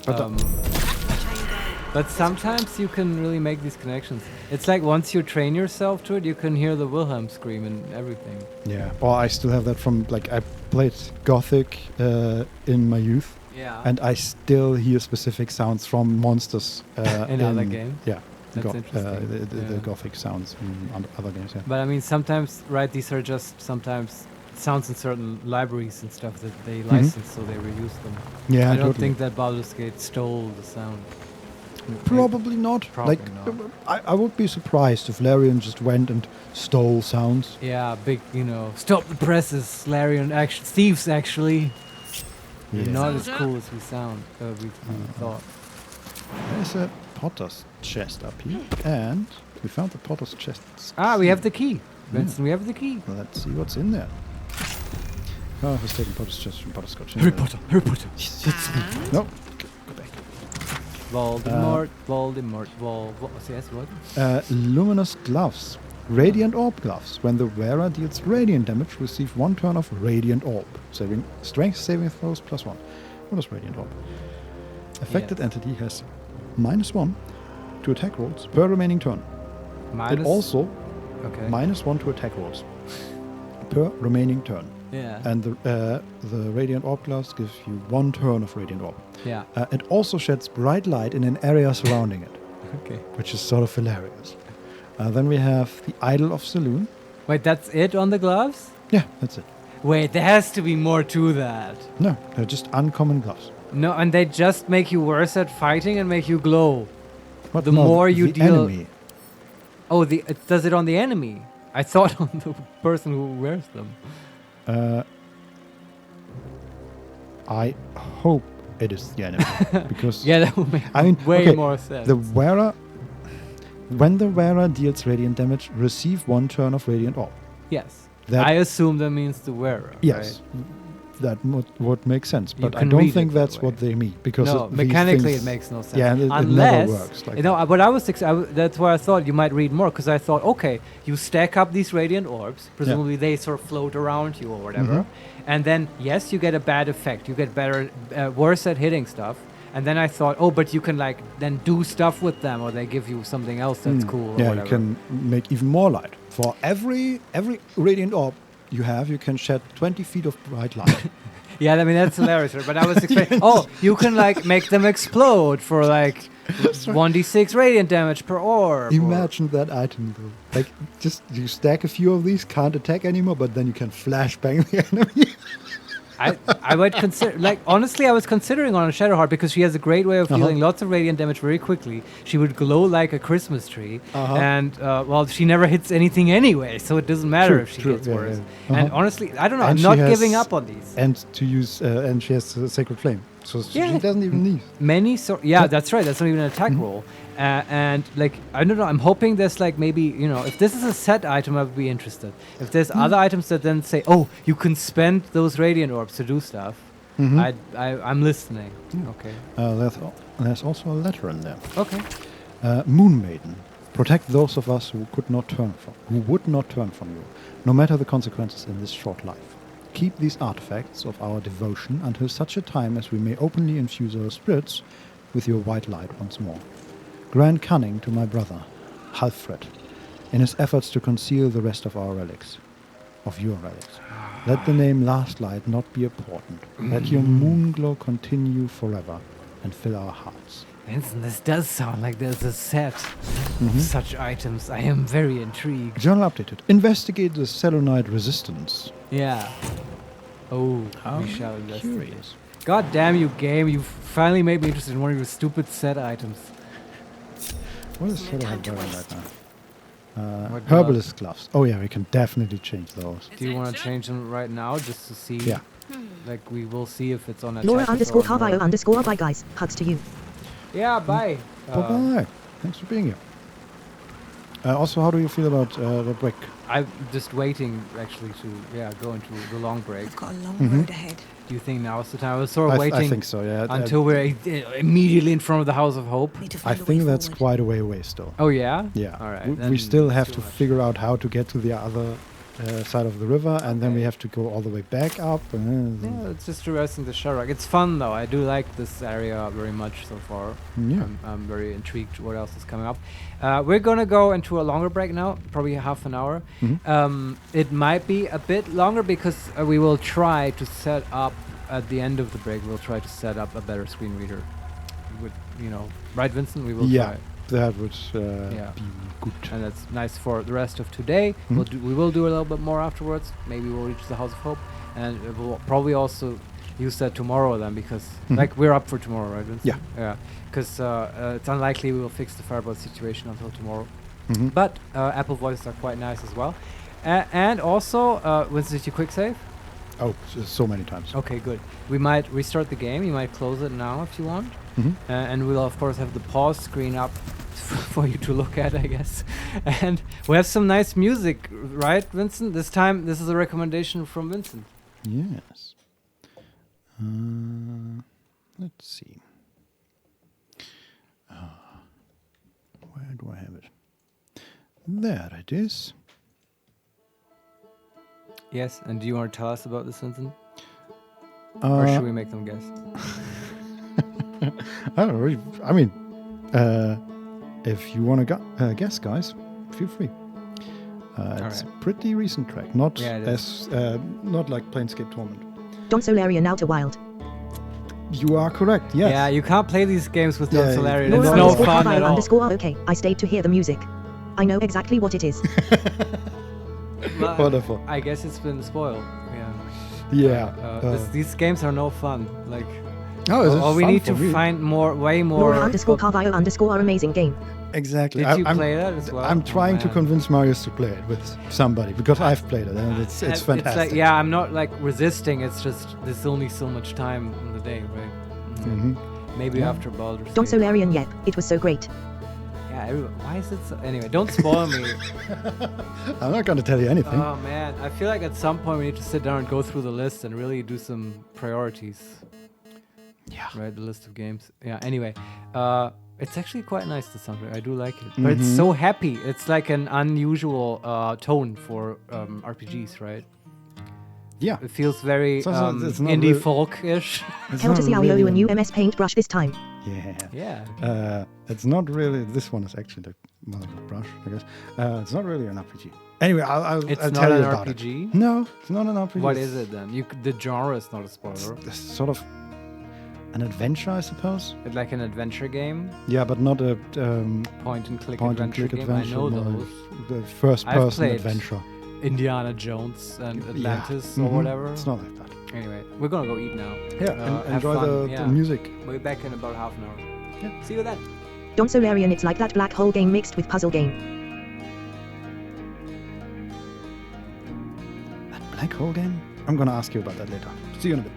But sometimes you can really make these connections. It's like once you train yourself to it, you can hear the Wilhelm scream and everything. Yeah, well, I still have that from, like, I played Gothic in my youth. Yeah. And I still hear specific sounds from monsters. In other games? Yeah. That's interesting. The Gothic sounds in other games, yeah. But I mean, sometimes, right, these are just sometimes sounds in certain libraries and stuff that they license, so they reuse them. Yeah, I don't totally. think that Baldur's Gate stole the sound. Probably not. Probably not. I would be surprised if Larian just went and stole sounds. Yeah, big, stop the presses, Larian. Thieves, actually. Yeah. They're not as cool as we sound. We thought. There's a Potter's chest up here, and we found the Potter's chest. We have the key. Vincent, we have the key. Let's see what's in there. Oh, I was taking Potter's chest from Butterscotch. Harry Potter. No, go back. Voldemort. Yes, what? Luminous gloves. Radiant orb gloves. When the wearer deals radiant damage, receive 1 turn of radiant orb. Saving strength saving throws +1. What is radiant orb? Affected entity has -1 to attack rolls per remaining turn. It also -1 to attack rolls per remaining turn. Yeah. And the radiant orb gloves gives you 1 turn of radiant orb. Yeah. It also sheds bright light in an area surrounding it. Okay. Which is sort of hilarious. Then we have the Idol of Saloon. Wait, that's it on the gloves? Yeah, that's it. Wait, there has to be more to that. No, they're just uncommon gloves. No, and they just make you worse at fighting and make you glow. What? The No, more you the deal. enemy. Oh, it does it on the enemy. I thought on the person who wears them. I hope it is the enemy because yeah, that would make way more sense. The wearer, when the wearer deals radiant damage, receive 1 turn of radiant orb. Yes, That- I assume that means the wearer. Yes, right? that would make sense, You but I can don't read think it that that's way. what they mean because No, these mechanically things- it makes no sense. Yeah, and it Unless, never works. Like what I was that's why I thought you might read more because I thought, okay, you stack up these radiant orbs, presumably they sort of float around you or whatever, Mhm. and then yes, you get a bad effect. You get better, worse at hitting stuff, And then I thought, oh, but you can like then do stuff with them, or they give you something else that's cool. Or Yeah, whatever. you can make even more light. For every radiant orb you have, you can shed 20 feet of bright light. Yeah, I mean that's hilarious. But I was expecting, you can like make them explode for like 1d6 radiant damage per orb. Imagine that item though. Like, just you stack a few of these, can't attack anymore, but then you can flashbang the enemy. I would consider, like, honestly, I was considering on a Shadowheart because she has a great way of dealing lots of radiant damage very quickly. She would glow like a Christmas tree, and well, she never hits anything anyway, so it doesn't matter if she gets worse. And honestly, I don't know. I'm not giving up on these. And to use, and she has a Sacred Flame, so she doesn't even need many. Yeah, that's right. That's not even an attack roll. And like, I don't know. I'm hoping there's like maybe, you know, if this is a set item, I would be interested. If there's other items that then say, oh, you can spend those radiant orbs to do stuff, I'm listening. Okay. There's also a letter in there. Okay. Moon Maiden, protect those of us who would not turn from you, no matter the consequences in this short life. Keep these artifacts of our devotion until such a time as we may openly infuse our spirits with your white light once more. Grant cunning to my brother, Halfred, in his efforts to conceal the rest of our relics, of your relics. Let the name Last Light not be important. Let your moon glow continue forever and fill our hearts. Vincent, this does sound like there's a set of such items. I am very intrigued. Journal updated. Investigate the Selonite resistance. Yeah. Oh, How we shall investigate. curious. God damn you, game. You finally made me interested in one of your stupid set items. What is Selonite wearing right now? What Herbalist gloves. Oh yeah, we can definitely change those. Do you want to change them right now just to see? Yeah. Like, we will see if it's on a Laura underscore Carvio underscore bye guys. Hugs to you. Yeah, bye. Bye-bye. Thanks for being here. Also, how do you feel about the break? I'm just waiting, actually, to go into the long break. We've got a long road ahead. Do you think now is the time? I was sort of waiting. I think so, yeah. Until we're immediately in front of the House of Hope. I think that's quite a way away still. Oh, yeah? Yeah. All right. We still have to figure out how to get to the other side of the river, and then we have to go all the way back up. Yeah, it's just interesting, the Sharrock. It's fun, though. I do like this area very much so far. Yeah. I'm very intrigued what else is coming up. We're going to go into a longer break now, probably half an hour. It might be a bit longer because we will try to set up, at the end of the break, we'll try to set up a better screen reader. With, right, Vincent? We will try. That would be good. And that's nice for the rest of today. We will do a little bit more afterwards. Maybe we'll reach the House of Hope. And we'll probably also use that tomorrow then, because like we're up for tomorrow, right, Vincent? Yeah. Because it's unlikely we will fix the firebolt situation until tomorrow. But Apple voices are quite nice as well. And also, Vincent, did you quick save? Oh, so many times. Okay, good. We might restart the game. You might close it now if you want. And we'll, of course, have the pause screen up for you to look at, I guess. And we have some nice music, right, Vincent? This time, this is a recommendation from Vincent. Yes. Let's see. Where do I have it? There it is. Yes, and do you want to tell us about this, Vincent? Or should we make them guess? I don't know. I mean, if you want to guess, guys, feel free. It's a pretty recent track, not like Planescape Torment. Don Solarian Outer Wild. You are correct. Yes. Yeah, you can't play these games with Don Solarian. Laura It's no fun at all. Underscore okay. I stayed to hear the music. I know exactly what it is. Wonderful. I guess it's been spoiled. Yeah. These games are no fun. Like, we need to find way more. Laura underscore Carvio underscore amazing game. Exactly. Did you play that as well? I'm trying to convince Marius to play it with somebody because I've played it and it's fantastic. It's like, I'm not like resisting. It's just there's only so much time in the day, right? Maybe after Baldur. Don Solarian, yep, it was so great. Yeah, why is it so? Anyway, don't spoil me. I'm not going to tell you anything. Oh man, I feel like at some point we need to sit down and go through the list and really do some priorities. Yeah. Right, the list of games. Yeah. Anyway, it's actually quite nice, the soundtrack. I do like it, but it's so happy. It's like an unusual tone for RPGs, right? Yeah. It feels very It's also- it's not indie really- folk-ish. It's Hell not to see, I owe really you a an- new MS Paint brush this time. Yeah. It's not really. This one is actually the motherboard brush, I guess. It's not really an RPG. Anyway, I'll It's I'll not tell an you about RPG? it. No, it's not an RPG. What It's- is it then? The genre is not a spoiler. It's sort of an adventure, I suppose. It's like an adventure game. Yeah, but not a Point-and-click point-and-click adventure game. I know more those. The first-person I've played adventure. Indiana Jones and Atlantis or mhm. whatever. It's not like that. Anyway, we're gonna go eat now. Yeah, have enjoy fun, the music. We'll be back in about half an hour. Yeah. See you then. Don't so Larian, it's like that black hole game mixed with puzzle game. That black hole game? I'm gonna ask you about that later. See you in a bit.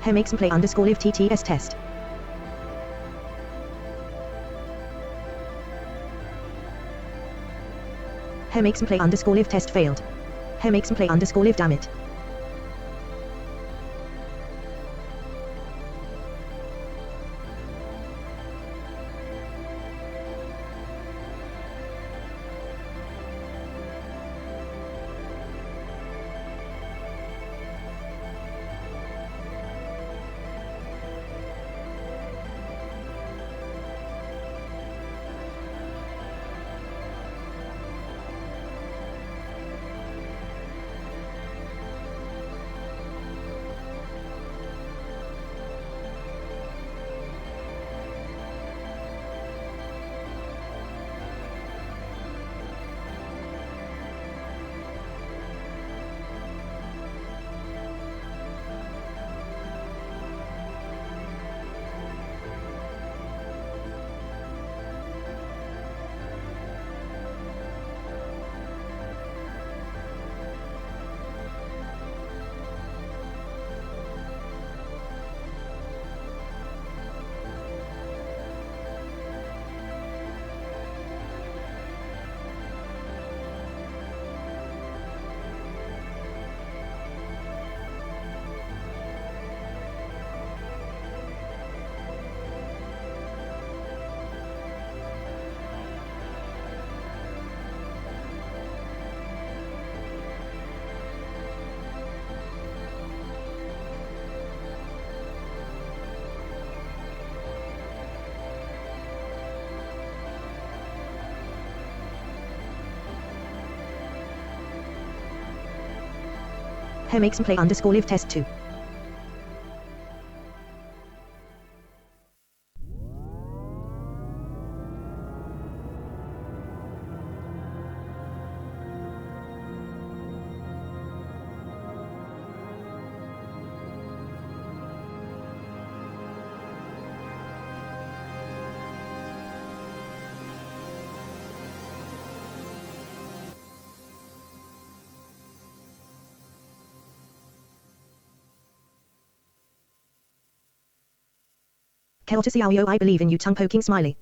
HeMakesMePlay _live TTS test. HeMakesMePlay _live test failed. HeMakesMePlay _live damn it. HeMakesMePlay _live test 2. Kelta Xiaoyo, I believe in you, tongue poking smiley.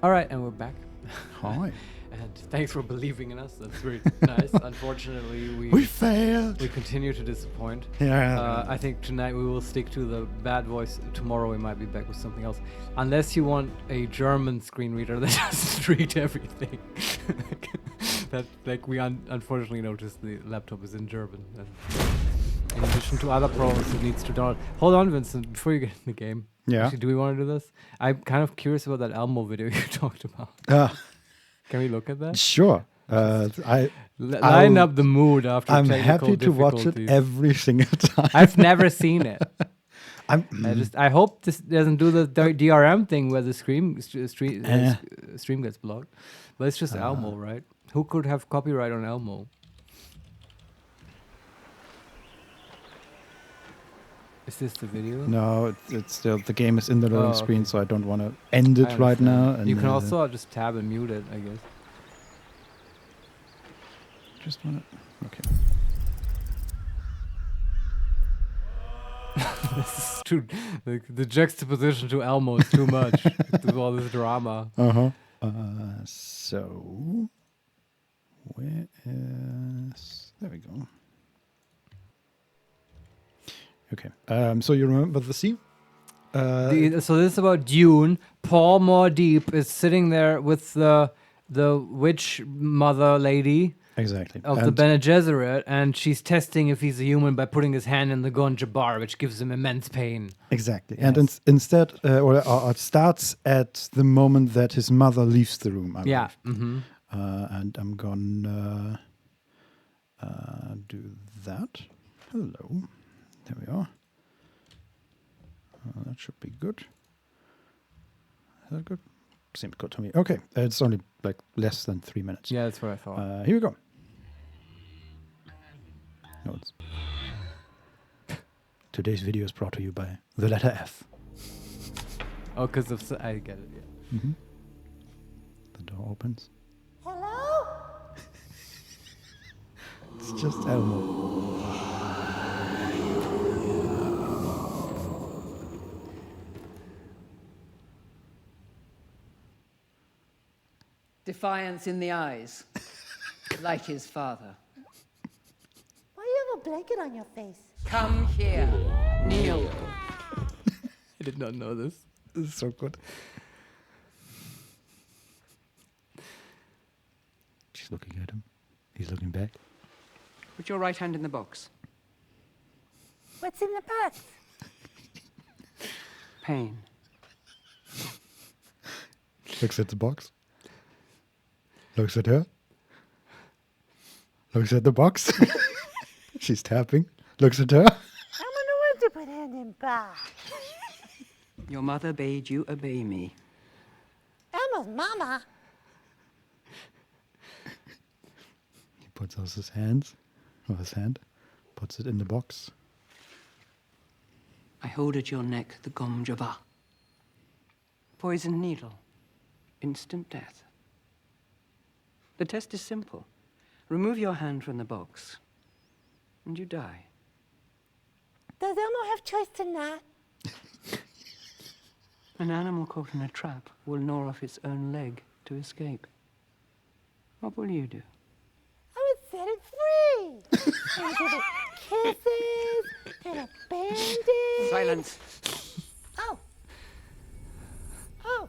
All right, and we're back. Hi. And thanks for believing in us. That's very nice. Unfortunately, we failed. We continue to disappoint. Yeah. I think tonight we will stick to the bad voice. Tomorrow we might be back with something else, unless you want a German screen reader that doesn't read everything. That we unfortunately noticed the laptop is in German. And in addition to other problems, it needs to download. Hold on, Vincent, before you get in the game. Yeah. Actually, do we want to do this? I'm kind of curious about that Elmo video you talked about. Can we look at that? Sure. Line up the mood after I'm technical happy to watch it every single time. I've never seen it. I hope this doesn't do the DRM thing where the stream gets blocked. But it's just Elmo, right? Who could have copyright on Elmo? Is this the video? No, it's still the game is in the loading screen, so I don't want to end it right now. And you can also just tab and mute it, I guess. Just want to. Okay. This is too. The juxtaposition to Elmo is too much. With all this drama. So, where is... There we go. Okay. So you remember the scene? So this is about Dune. Paul Mordeep is sitting there with the witch mother lady. Exactly. Of the Bene Gesserit, and she's testing if he's a human by putting his hand in the Gon Jabbar, which gives him immense pain. Exactly. Yes. And instead, or it starts at the moment that his mother leaves the room. I believe. Mm-hmm. And I'm gonna do that. Hello. There we are. That should be good. Is that good? Seems good to me. Okay, it's only like less than 3 minutes. Yeah, that's what I thought. Here we go. Notes. Today's video is brought to you by the letter F. Oh, because of... I get it, yeah. Mm-hmm. The door opens. Hello? It's just Elmo. Defiance in the eyes, like his father. Why do you have a blanket on your face? Come here, kneel. I did not know this. This is so good. She's looking at him. He's looking back. Put your right hand in the box. What's in the box? Pain. Looks at the box. Looks at her. Looks at the box. She's tapping. Looks at her. I'm gonna want to put hand in box. Your mother bade you obey me. Emma's mama. He puts out his hands, or his hand, puts it in the box. I hold at your neck the Gom Jabbar. Poison needle. Instant death. The test is simple. Remove your hand from the box, and you die. Does Elmo have choice to not? An animal caught in a trap will gnaw off its own leg to escape. What will you do? I would set it free. And give it kisses and a bandage. Silence. Oh. Oh.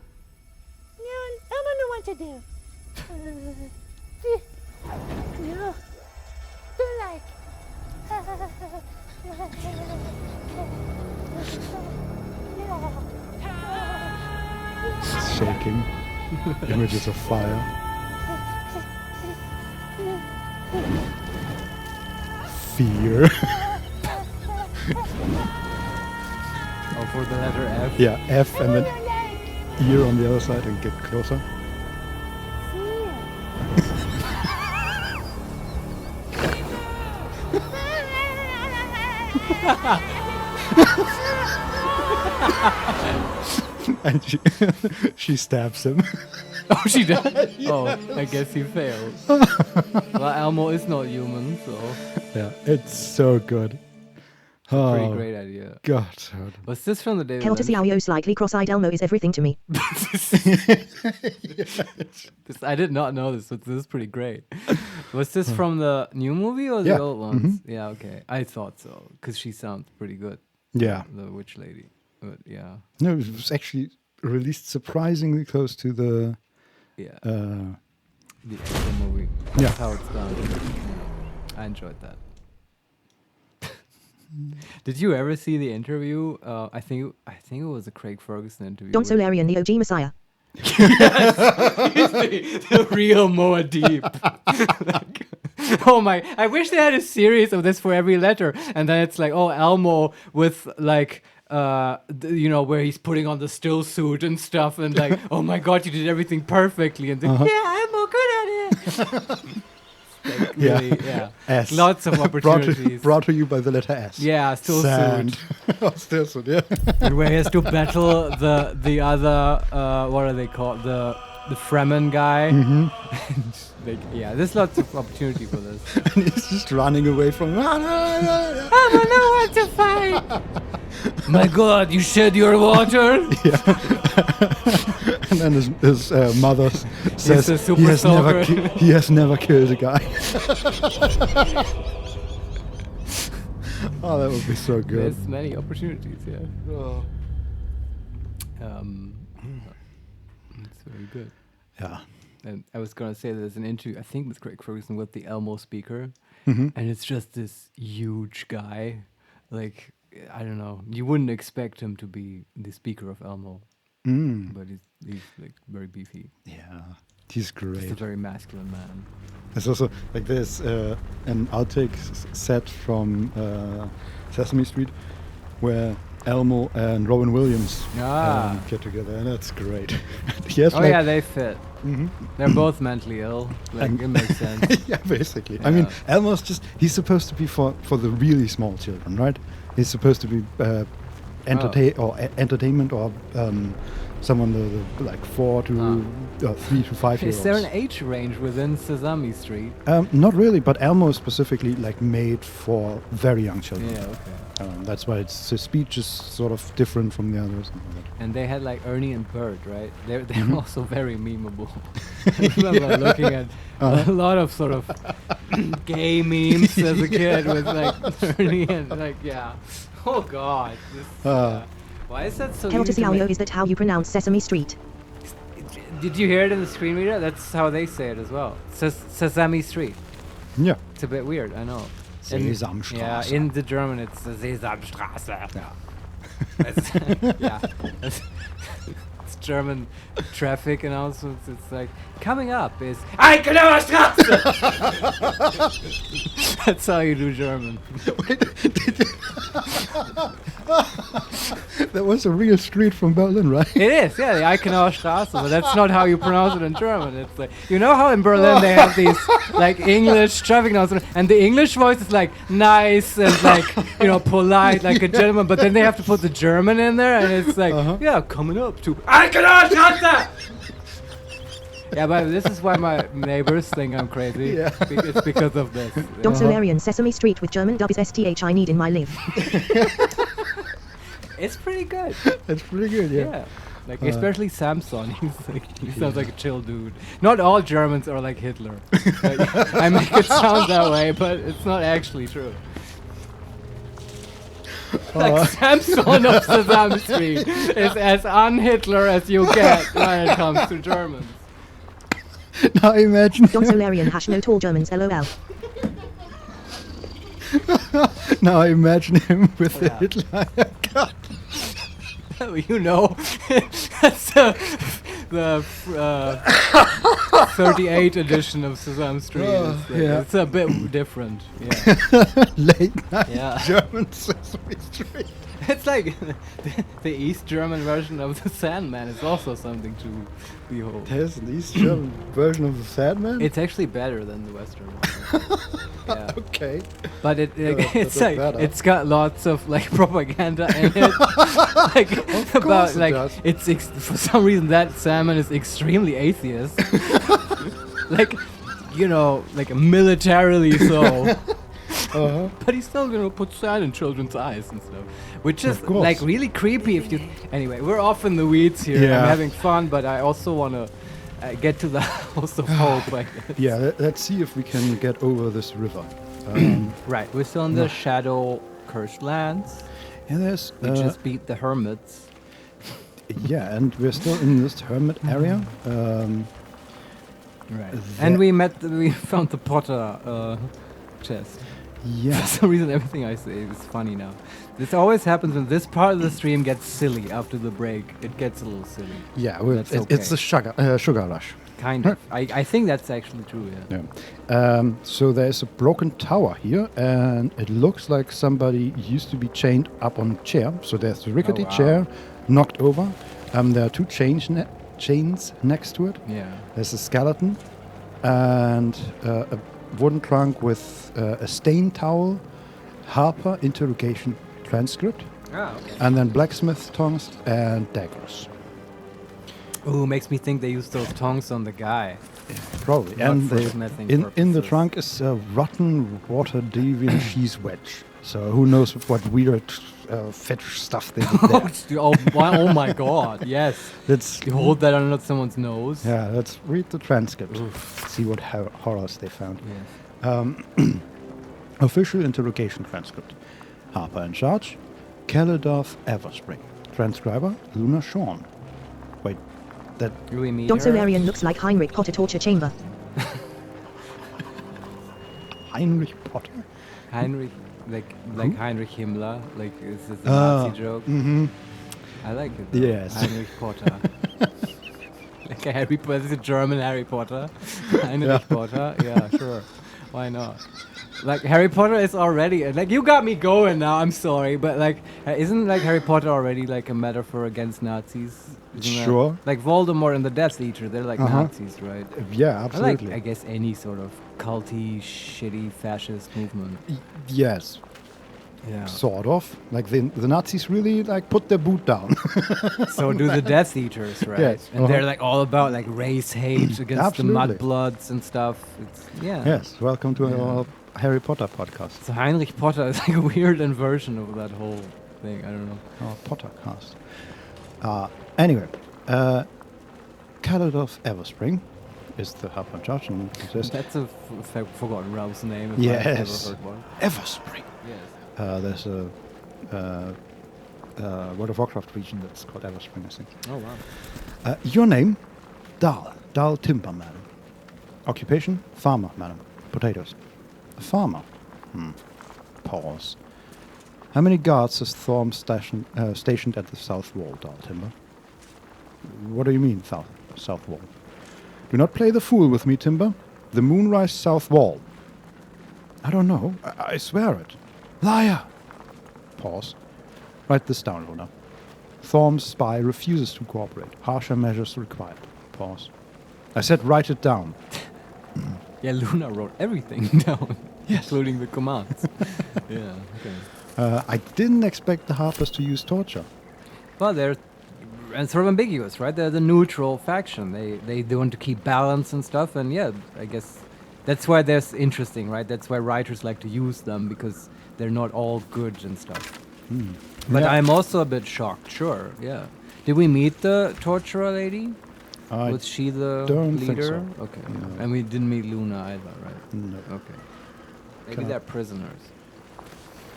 No, Elmo knew what to do. No. Do like. Shaking. Images of fire. Fear. Oh, for the letter F? Yeah, F and then ear on the other side and get closer. And she stabs him. Oh, she does? Oh, I guess he failed. Well, Elmo is not human, so... Yeah, it's so good. Pretty great idea. God. Was this from the David Hell to see Lynch? how slightly cross-eyed Elmo is everything to me. I did not know this, but this is pretty great. Was this from the new movie or the old ones? Mm-hmm. Yeah, okay. I thought so, because she sounds pretty good. Yeah. The witch lady. But yeah. No, it was actually released surprisingly close to the... Yeah. The actual movie. Yeah. That's how it's done. I enjoyed that. Did you ever see the interview? I think it was a Craig Ferguson interview. Don Solarian, the OG Messiah. Yes, he's the real Moadib. Like, oh my! I wish they had a series of this for every letter, and then it's like, oh, Elmo with like. Where he's putting on the still suit and stuff, and like, oh my god, you did everything perfectly, and then, yeah, I'm all good at it. Like, really, yeah. S. Lots of opportunities. Brought to you by the letter S. Yeah, still Sand. suit. Oh, still suit, yeah. And where he has to battle the other, what are they called? The Fremen guy. Mm-hmm. Like, yeah, there's lots of opportunity for this. And he's just running away from... I don't know what to fight. My God, you shed your water? And then his mother says a super he has never killed a guy. Oh, that would be so good. There's many opportunities, yeah. Oh. It's very good. Yeah. And I was gonna say there's an interview, I think with Craig Ferguson, with the Elmo speaker, Mhm. and it's just this huge guy. Like, I don't know, you wouldn't expect him to be the speaker of Elmo, but he's like very beefy. Yeah, he's great. He's a very masculine man. There's also like there's an outtake set from Sesame Street where Elmo and Robin Williams get together, and that's great. Yes, yeah, they fit. They're both mentally ill. Like, it makes sense. Yeah, basically. Yeah. I mean, Elmo's he's supposed to be for the really small children, right? He's supposed to be entertainment or someone like 4 to 3 to 5 years. Is there an age range within Sesame Street? Not really, but Elmo is specifically like made for very young children. Yeah, okay. That's why his speech is sort of different from the others. And they had like Ernie and Bert, right? They're also very memeable. I remember looking at a lot of sort of gay memes as a kid with like Ernie and like, yeah. Oh God. Why is that so Hell to Ciao, is that how you pronounce Sesame Street? Did you hear it in the screen reader? That's how they say it as well. Sesame Street. Yeah. It's a bit weird, I know. Sesamstraße. Yeah, in the German it's the Sesamstraße. Yeah. It's German traffic announcements. It's like, coming up is Eichenauer Straße! That's how you do German. That was a real street from Berlin, right? It is, yeah, the Eichenauer Straße, but that's not how you pronounce it in German. It's like, you know how in Berlin they have these like English traffic announcements, and the English voice is like nice and like, you know, polite, like a gentleman, but then they have to put the German in there, and it's like, yeah, coming up to Eichenauer Straße! Yeah, but this is why my neighbors think I'm crazy. Yeah. It's because of this. Don Larian Sesame Street with German dub is STH I need in my life. It's pretty good. It's pretty good, yeah. Like, especially Samson. He sounds like a chill dude. Not all Germans are like Hitler. Like, I make it sound that way, but it's not actually true. Like Samson of Sesame Street is as un-Hitler as you get when it comes to Germans. Now imagine Don Solarian no tall Germans LOL. Now I imagine him with the Hitler haircut. You know, that's the 38 edition of Sesame Street. It's a bit different. Yeah. Late night German Sesame Street. It's like the East German version of the Sandman is also something to behold. There's an East German version of the Sandman? It's actually better than the Western one. Yeah. Okay. But it's like it's got lots of like propaganda in it. Like about like it's for some reason that salmon is extremely atheist. Like, you know, like militarily so. But he's still gonna put sand in children's eyes and stuff, which is like really creepy. If you anyway, we're off in the weeds here. Yeah. I'm having fun, but I also want to get to the House of Hope. Yeah, let's see if we can get over this river. Right, we're still in the shadow cursed lands. Yeah, we just beat the hermits. Yeah, and we're still in this hermit area. Right, and we found the Potter chest. Yeah. For some reason, everything I say is funny now. This always happens when this part of the stream gets silly after the break. It gets a little silly. Yeah, well, it's the sugar rush. Kind of. I think that's actually true, yeah. So there's a broken tower here, and it looks like somebody used to be chained up on a chair. So there's the rickety chair knocked over. There are two chains next to it. Yeah. There's a skeleton and a wooden trunk with a stain towel, Harper interrogation transcript, okay. and then blacksmith tongs and daggers. Ooh, makes me think they used those tongs on the guy. Probably. Not And for they, smithing in the purposes. trunk is a rotten water deviant cheese wedge. So who knows what weird fetish stuff they did there. Oh my god, yes. You hold that under someone's nose. Yeah, let's read the transcript. See what horrors they found. Yes. Official interrogation transcript. Harper in charge. Caledorf Everspring. Transcriber, Luna Shawn. Wait, that... Don Solarian looks like Heinrich Potter torture chamber. Heinrich Potter? Heinrich, like Heinrich Himmler, like is this a Nazi joke? Mm-hmm. I like it. Though. Yes. Heinrich Potter. Like a Harry Potter, this is a German Harry Potter. Heinrich Potter, yeah, sure. Why not? Like Harry Potter is already like you got me going now. I'm sorry, but like isn't like Harry Potter already like a metaphor against Nazis? Isn't Sure. that, like Voldemort and the Death Eater, they're like Nazis, right? Yeah, absolutely. I like, I guess any sort of culty, shitty, fascist movement. Yes. Yeah. Sort of. Like the Nazis really like put their boot down. So do the Death Eaters, right? Yes. And they're like all about like race hate against the Mudbloods and stuff. It's, yeah. Yes. Welcome to our Harry Potter podcast. So Heinrich Potter is like a weird inversion of that whole thing. I don't know. Our Pottercast. Anyway, Caledorf Everspring is the Harper Judge, and it says that's a forgotten Ralph's name. If yes. I've ever heard one. Everspring. Yes. There's a World of Warcraft region that's called Everspring, I think. Oh wow. Your name? Dal Timber, madam. Occupation? Farmer, madam. Potatoes. A farmer. Pause. How many guards is Thorm stationed at the south wall, Dal Timber? What do you mean, south wall? Do not play the fool with me, Timber. The Moonrise south wall. I don't know. I swear it. Liar! Pause. Write this down, Luna. Thorm's spy refuses to cooperate. Harsher measures required. Pause. I said write it down. Yeah, Luna wrote everything down, including the commands. Yeah, okay. I didn't expect the Harpers to use torture. Well, they're sort of ambiguous, right? They're the neutral faction. They want to keep balance and stuff, and yeah, I guess that's why they're interesting, right? That's why writers like to use them, because they're not all good and stuff. But Yeah. I'm also a bit shocked, sure, yeah. Did we meet the torturer lady? I Was she the don't think leader? so. Okay. No. And we didn't meet Luna either, right? No. Okay. Maybe Can't- they're prisoners.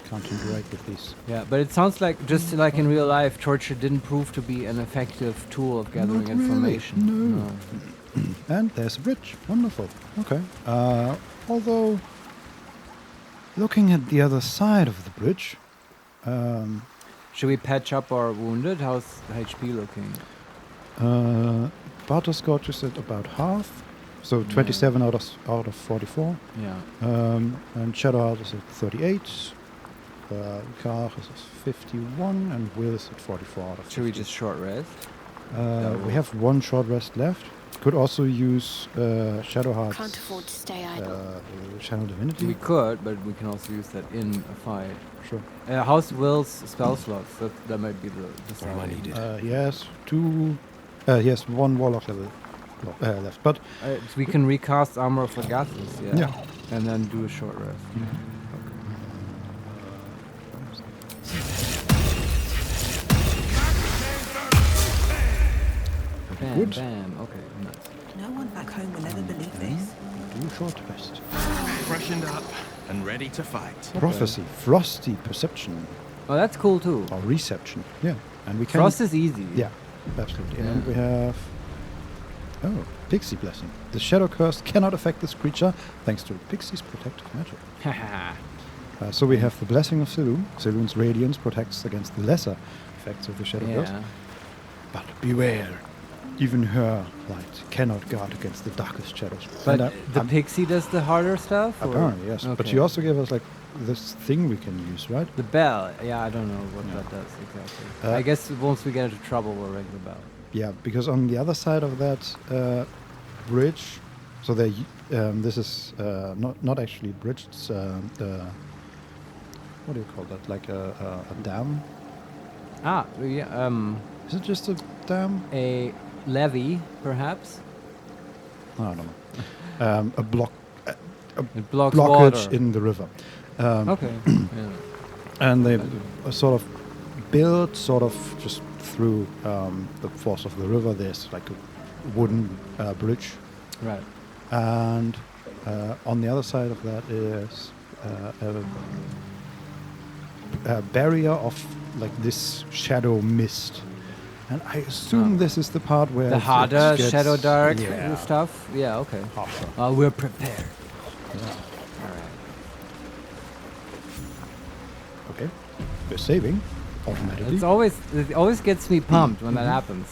Can't interact with these. Yeah, but it sounds like, just like in real life, torture didn't prove to be an effective tool of gathering Not really, information. no. And there's a bridge. Wonderful. Okay. Although, looking at the other side of the bridge, Should we patch up our wounded? How's HP looking? Butterscotch is at about half, so 27 out of 44. Yeah. And Shadowheart is at 38. Karch is at 51, and Will is at 44 out of 50. Should we just short rest? We have one short rest left. Could also use Shadowheart's Can't afford to stay idle. Channel Divinity. We could, but we can also use that in a fight. Sure. How's Will's spell slots? That might be the side. He has he has one Warlock level left, but we can recast Armor of Agathis, yeah. Yeah. And then do a short rest. Bam, Good. bam. Okay, nice. No one back home will ever believe this. do short rest. Freshened up and ready to fight. Prophecy, frosty perception. Oh, that's cool too. Or reception, yeah. And we can. Frost is easy. Yeah, absolutely. Yeah. And we have. Oh, Pixie Blessing. The Shadow Curse cannot affect this creature thanks to Pixie's protective magic. So we have the Blessing of Saloon. Saloon's radiance protects against the lesser effects of the Shadow Curse. Yeah. But beware, even her light cannot guard against the darkest shadows. But And, the pixie does the harder stuff? or- apparently, yes. But Okay. she also gave us like this thing we can use, right? The bell. Yeah, I don't know what that does exactly. I guess once we get into trouble, we'll ring the bell. Yeah, because on the other side of that bridge, so this is not actually a bridge. It's what do you call that? Like a dam? Ah, yeah. Is it just a dam? levee, perhaps? I don't know. A block. It blocks blockage water. in the river. Okay. Yeah. And they sort of built sort of just through the force of the river. There's like a wooden bridge. Right. And on the other side of that is a barrier of like this shadow mist. And I assume this is the part where the harder gets shadow dark yeah. stuff. Yeah. Okay. Harsher. We're prepared. Yeah. All right. Okay. We're saving automatically. It always gets me pumped when that happens.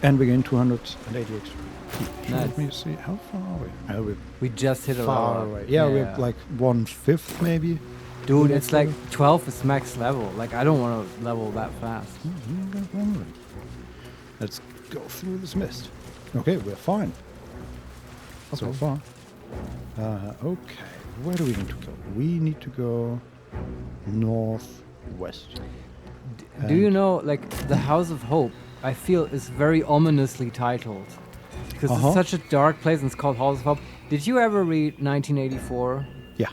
And we gain 280 XP. Nice. Let me see, how far are we? We just hit a far level. away. Yeah, we're like 1/5 maybe. Dude, it's like 12 is max level. Like, I don't want to level that fast. Let's go through this mist. Okay, we're fine. So Okay. far. Okay, where do we need to go? We need to go northwest. Do you know, like, the House of Hope, I feel, is very ominously titled. Because it's such a dark place and it's called House of Hope. Did you ever read 1984? Yeah.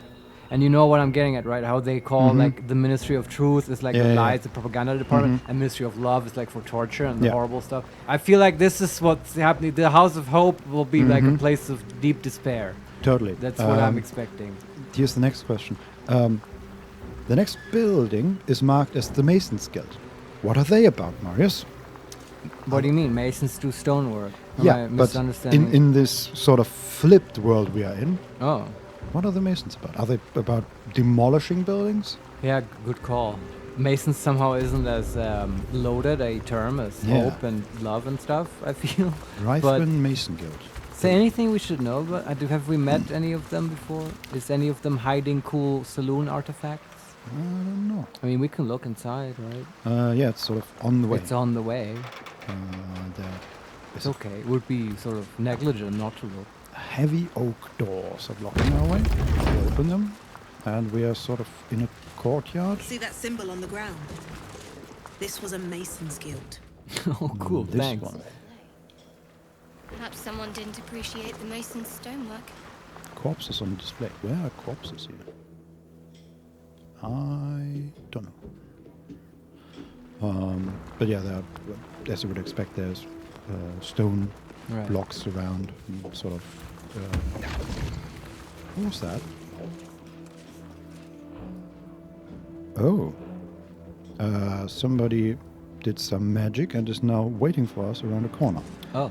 And you know what I'm getting at, right? How they call, like, the Ministry of Truth is like the lies, the propaganda department, and Ministry of Love is like for torture and the horrible stuff. I feel like this is what's happening. The House of Hope will be like a place of deep despair. Totally. That's what I'm expecting. Here's the next question. The next building is marked as the Masons Guild. What are they about, Marius? What do you mean? Masons do stonework? Am Yeah, I but misunderstanding? in this sort of flipped world we are in, Oh. what are the Masons about? Are they about demolishing buildings? Yeah, good call. Masons somehow isn't as loaded a term as hope and love and stuff, I feel. Rythman Mason Guild. Is there anything we should know about? Have we met any of them before? Is any of them hiding cool saloon artifacts? I don't know. I mean, we can look inside, right? Yeah, it's sort of on the way. It's on the way. There. It's okay. It would be sort of negligent not to look. Heavy oak doors are blocking our way. We open them, and we are sort of in a courtyard. See that symbol on the ground? This was a Mason's Guild. Oh, cool. This Thanks. one. Perhaps someone didn't appreciate the mason's stonework. Corpses on display. Where are corpses here? I don't know. But yeah, there are, as you would expect, there's stone blocks around, and sort of. What was that? Oh. Somebody did some magic and is now waiting for us around the corner. Oh.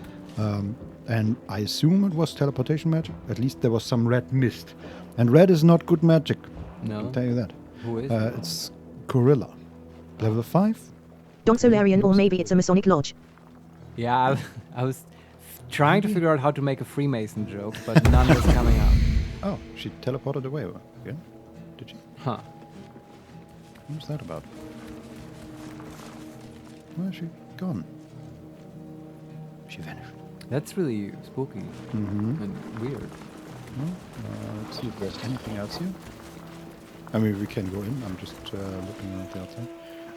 And I assume it was teleportation magic. At least there was some red mist. And red is not good magic. No. I'll tell you that. Who is It's Gorilla. Level 5? Don Solarian, or maybe it's a Masonic Lodge. Yeah, I was trying to figure out how to make a Freemason joke, but none was coming out. Oh, she teleported away again? Did she? Huh. What was that about? Where is she gone? She vanished. That's really spooky and weird. Well, let's see if there's anything else here. I mean, we can go in. I'm just looking at the outside.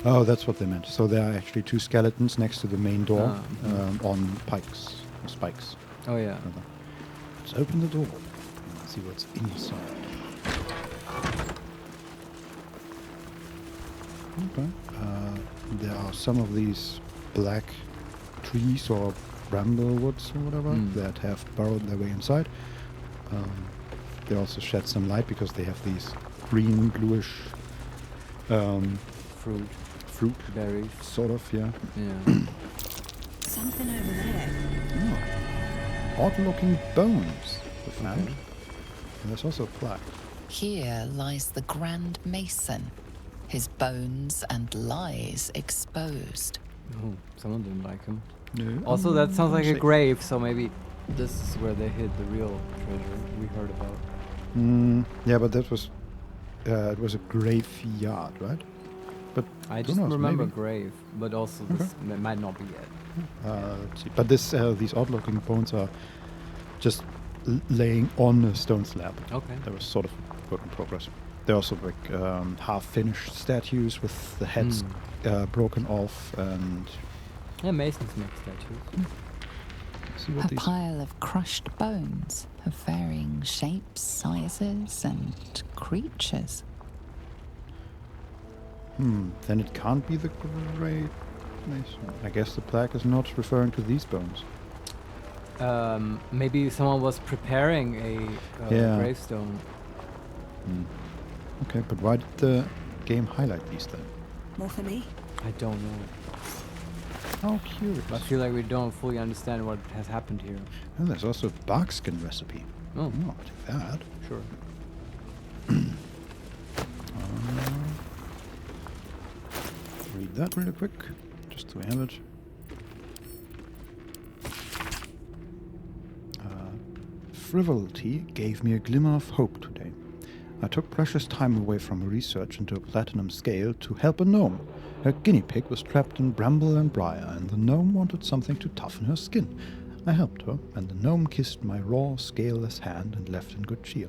Oh, that's what they meant. So there are actually two skeletons next to the main door on pikes, or spikes. Oh, yeah. Let's open the door and see what's inside. Okay. There are some of these black trees or bramblewoods or whatever that have burrowed their way inside. They also shed some light because they have these green, bluish fruit berries, sort of, yeah. Something over there. Oh. Odd-looking bones we found. And there's also a plaque. Here lies the Grand Mason, his bones and lies exposed. Oh, someone didn't like him. No. Also, that sounds like a grave, so maybe this is where they hid the real treasure we heard about. Yeah, but that was it was a graveyard, right? But I who just knows, remember maybe. grave, but also this might not be it. Let's see. But these odd-looking bones are just laying on a stone slab. Okay. That was sort of work in progress. They're also like half-finished statues with the heads broken off and. Yeah, Masons make statues. See what A these... pile of crushed bones of varying shapes, sizes, and creatures. Then it can't be the Great Mason. I guess the plaque is not referring to these bones. Maybe someone was preparing a gravestone. Okay, but why did the game highlight these then? More for me? I don't know. How curious. I feel like we don't fully understand what has happened here. And there's also a barkskin recipe. Oh. I'll take that. Sure. Read that really quick, just so we have it. Frivolity gave me a glimmer of hope today. I took precious time away from research into a platinum scale to help a gnome. Her guinea pig was trapped in bramble and briar, and the gnome wanted something to toughen her skin. I helped her, and the gnome kissed my raw, scaleless hand and left in good cheer.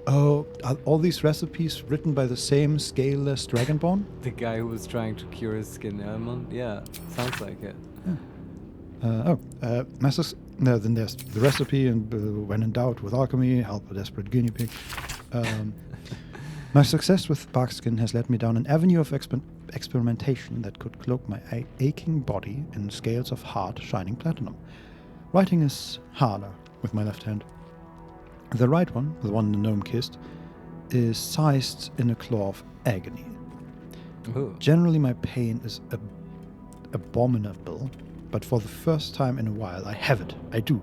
Oh, are all these recipes written by the same scaleless dragonborn? The guy who was trying to cure his skin ailment? Yeah, sounds like it. Then there's the recipe, and when in doubt with alchemy, help a desperate guinea pig. My success with barkskin has led me down an avenue of experimentation that could cloak my aching body in scales of hard, shining platinum. Writing is harder with my left hand. The right one, the one the gnome kissed, is sized in a claw of agony. Ooh. Generally, my pain is abominable, but for the first time in a while, I have it. I do.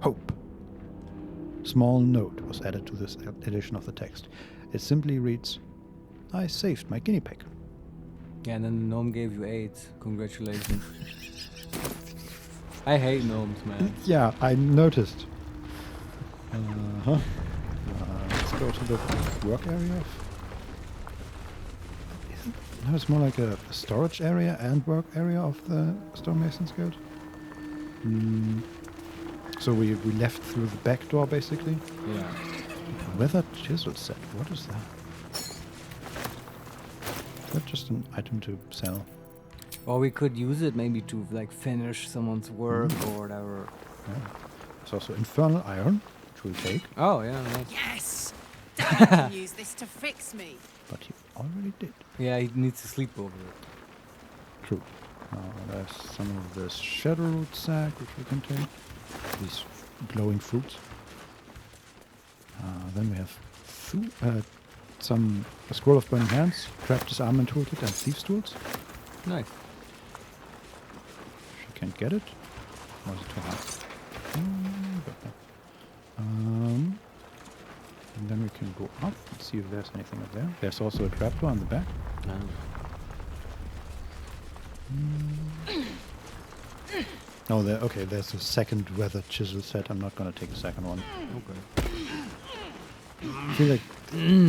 Hope. Small note was added to this edition of the text. It simply reads, I saved my guinea pig. Yeah, and then the gnome gave you AIDS. Congratulations. I hate gnomes, man. Yeah, I noticed. Let's go to the work area. No, it's more like a storage area and work area of the Stonemasons Guild. So we left through the back door, basically. Yeah. Weathered chisel set. What is that? Is that just an item to sell? Or we could use it maybe to like finish someone's work or whatever. Yeah. There's also infernal iron, which we'll take. Oh yeah, nice. Yes! Dad can use this to fix me. But he already did. Yeah, he needs to sleep over it. True. There's some of this shadow root sack, which we can take. These glowing fruits. Then we have a scroll of burning hands, craft disarmament toolkit, and thieves' tools. Nice. She can't get it. Or is it too hard? And then we can go up and see if there's anything up there. There's also a trapdoor on the back. Oh, okay, there's a second weathered chisel set. I'm not going to take the second one. Okay. I feel like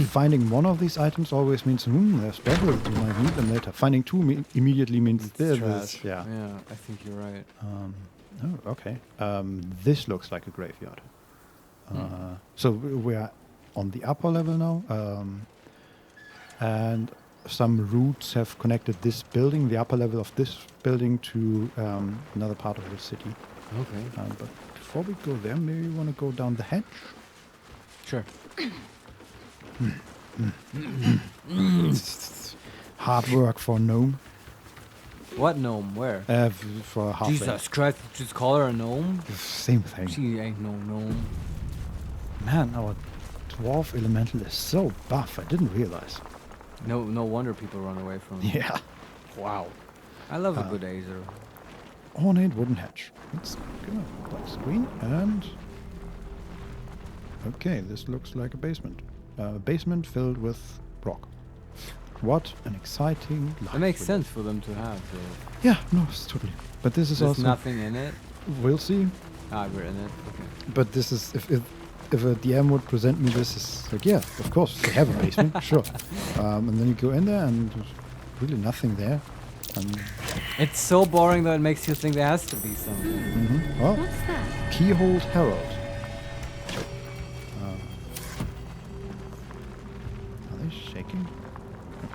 finding one of these items always means, there's better that you might need them later. Finding two immediately means this. Yeah. Yeah, I think you're right. Oh, okay. This looks like a graveyard. So we're on the upper level now. And some roots have connected this building, the upper level of this building, to another part of the city. Okay. But before we go there, maybe we want to go down the hedge? Sure. Hard work for a gnome. What gnome? Where? For a halfling. Jesus Christ, just call her a gnome? Same thing. She ain't no gnome. Man, our dwarf elemental is so buff, I didn't realize. No wonder people run away from it. Yeah. Wow. I love a good Azer. Ornate wooden hatch. Let's go. Black screen and... Okay, this looks like a basement. A basement filled with rock. What an exciting life. It makes sense for them to have, though. Yeah, no, it's totally. But this is There's also... nothing in it? We'll see. We're in it. Okay. But this is... If a DM would present me this, is like, yeah, of course, they have a basement, sure. And then you go in there and there's really nothing there. It's so boring that it makes you think there has to be something. Oh, What's that? Keyhole Herald. Are they shaking?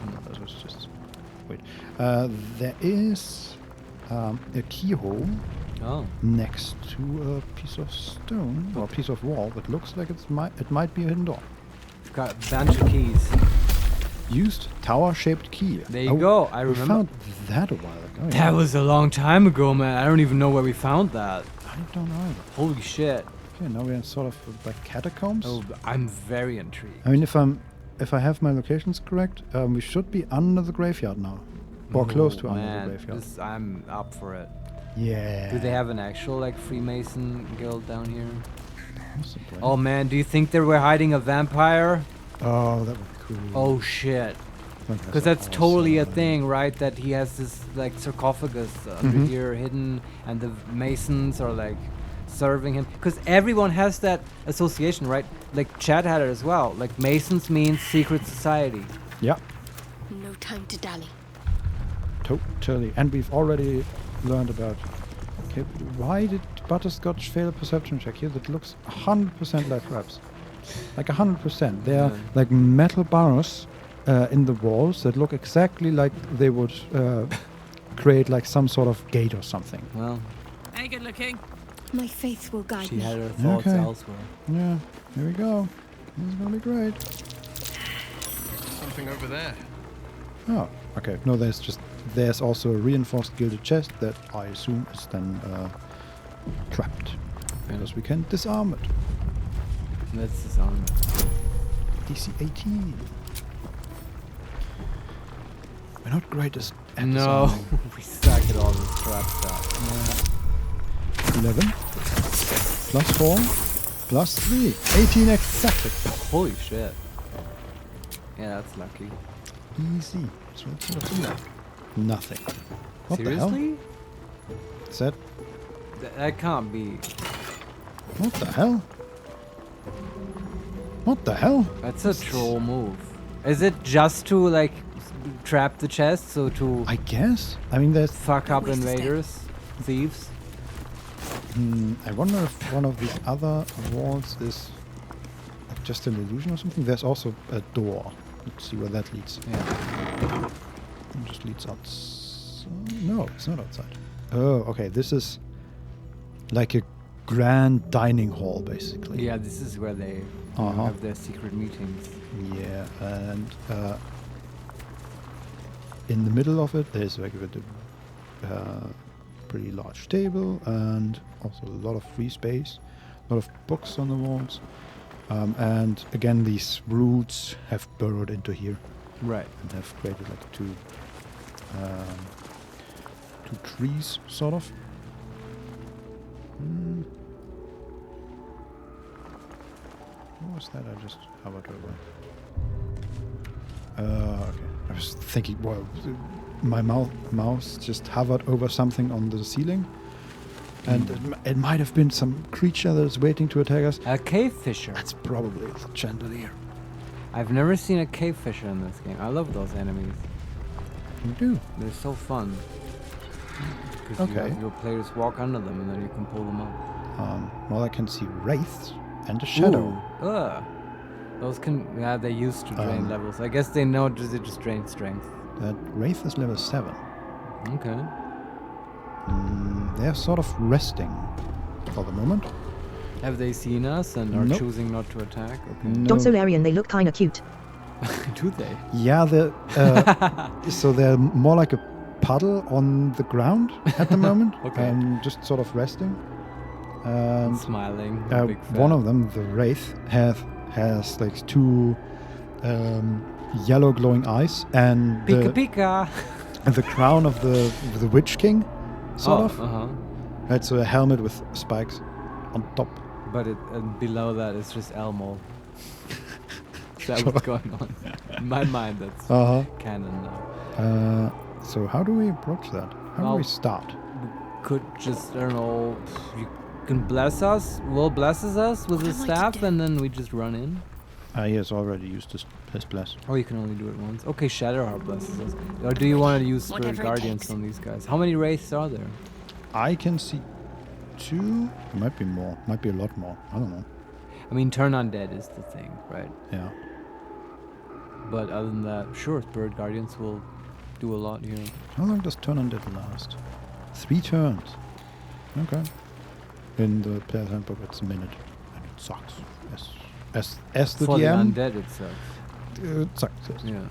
No, that was just... Wait. There is a keyhole next to a piece of stone or a piece of wall that looks like it might be a hidden door. It's got a bunch of keys. Used tower-shaped key. There you go. I remember. We found that a while ago. That was a long time ago, man. I don't even know where we found that. I don't know either. Holy shit. Okay, now we're in sort of like catacombs. Oh, I'm very intrigued. I mean, if I have my locations correct, we should be under the graveyard now. Or close to under the graveyard. I'm up for it. Yeah. Do they have an actual like Freemason guild down here? Possibly. Oh man, do you think they were hiding a vampire? Oh, that would be cool. Oh shit. Because that's totally a thing, right? That he has this like sarcophagus under here hidden, and the Masons are like serving him. Because everyone has that association, right? Like Chad had it as well. Like Masons means secret society. Yeah. No time to dally. Totally. And we've already learned about... Okay, why did Butterscotch fail a perception check here? That looks 100% like traps. Like 100%. They are like metal bars in the walls that look exactly like they would create like some sort of gate or something. Well... Hey, good looking. My faith will guide me. She had her thoughts elsewhere. Yeah, here we go. This is gonna be great. Something over there. Oh, okay. No, there's also a reinforced gilded chest that I assume is then trapped. Because we can disarm it. Let's disarm it. DC 18. We're not great at No, we suck at all this trap stuff. 11 plus 4 plus 3. 18 exactly. Holy shit. Yeah, that's lucky. Easy. So what's in there? Nothing. What Seriously? the hell? Is that... That can't be. What the hell? What the hell? That's a troll move. Is it just to like trap the chest, so to... I guess. I mean, there's... Fuck up invaders, thieves. I wonder if one of these other walls is like just an illusion or something. There's also a door. Let's see where that leads. Yeah. It just leads outside. No, it's not outside. Oh, okay. This is like a grand dining hall, basically. Yeah, this is where they have their secret meetings. Yeah, and in the middle of it, there's like a pretty large table and also a lot of free space, a lot of books on the walls, and again these roots have burrowed into here, right, and have created like two trees, sort of. What was that? I just hovered over. Okay. I was thinking, well, my mouse just hovered over something on the ceiling, and it might have been some creature that's waiting to attack us. A cave fisher. That's probably the chandelier. I've never seen a cave fisher in this game. I love those enemies. You do? They're so fun. Because your players walk under them and then you can pull them up. Well, I can see wraiths and a shadow. Ooh. Those can... Yeah, they used to drain levels. I guess they know they just drain strength. That wraith is level 7. Okay. They're sort of resting for the moment. Have they seen us and are choosing not to attack? Okay. No. Don't so Larian, they look kinda cute. Do they? Yeah, they're so they're more like a puddle on the ground at the moment. Okay. Just sort of resting. And smiling. One of them, the wraith, has like two yellow glowing eyes and Pika. the crown of the Witch King, sort of. Uh-huh. It's a helmet with spikes on top. But below that is just Elmo. Is that what's going on? In my mind, that's canon now. So how do we approach that? How do we start? We could just, I don't know, you can bless us. Will blesses us with his staff, and then we just run in. He has already used his bless. Oh, you can only do it once. Okay, Shadowheart blesses us. Or do you want to use Spirit Guardians on these guys? How many wraiths are there? I can see 2. There might be more. Might be a lot more. I don't know. I mean, Turn Undead is the thing, right? Yeah. But other than that, sure, Spirit Guardians will do a lot here. How long does Turn Undead last? 3 turns. Okay. In the player's handbook, it's a minute, and it sucks. As the For DM, the undead, it sucks. It sucks. Yes. Yeah.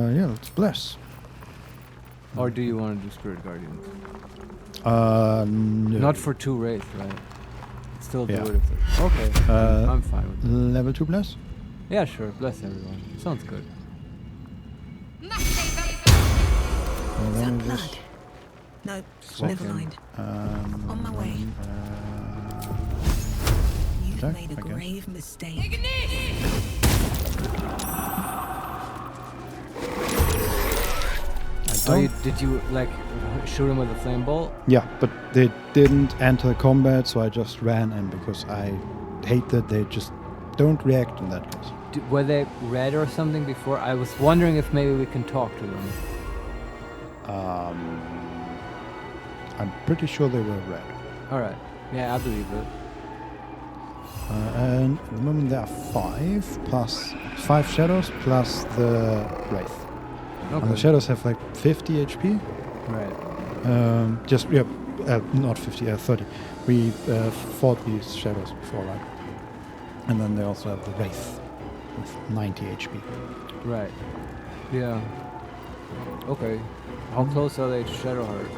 Yeah, let's bless. Or do you want to do Spirit Guardians? No. Not for 2 wraiths, right? Still do Yeah. it if it's... Okay, I'm fine with that. Level 2 bless? Yeah, sure. Bless everyone. Sounds good. And then we just No, swap never in. mind. On my way. You've attack, made a I guess. grave mistake. Did you like shoot him with a flame bolt? Yeah, but they didn't enter combat, so I just ran in because I hate that they just don't react in that case. Were they red or something before? I was wondering if maybe we can talk to them. I'm pretty sure they were red. Alright. Yeah, I believe it. And at the moment there are 5 shadows plus the wraith. Okay. And the shadows have like 50 HP. Right. Not 50, 30. We fought these shadows before, right? And then they also have the wraith with 90 HP. Right. Yeah. Okay. How close are they to Shadowheart?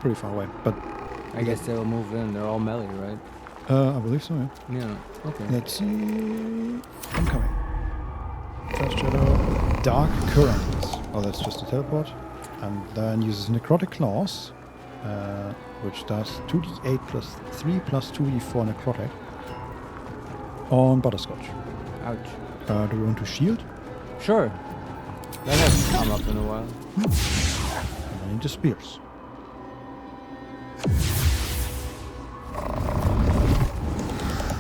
Pretty far away, but I guess they'll move in. They're all melee, right? I believe so, yeah. Yeah. Okay. Let's see. I'm coming. First shadow, Dark Currents. Oh, that's just a teleport. And then uses Necrotic Claws, which does 2d8 plus 3 plus 2d4 necrotic on Butterscotch. Ouch. Do we want to shield? Sure. That hasn't come up in a while. And then he disappears.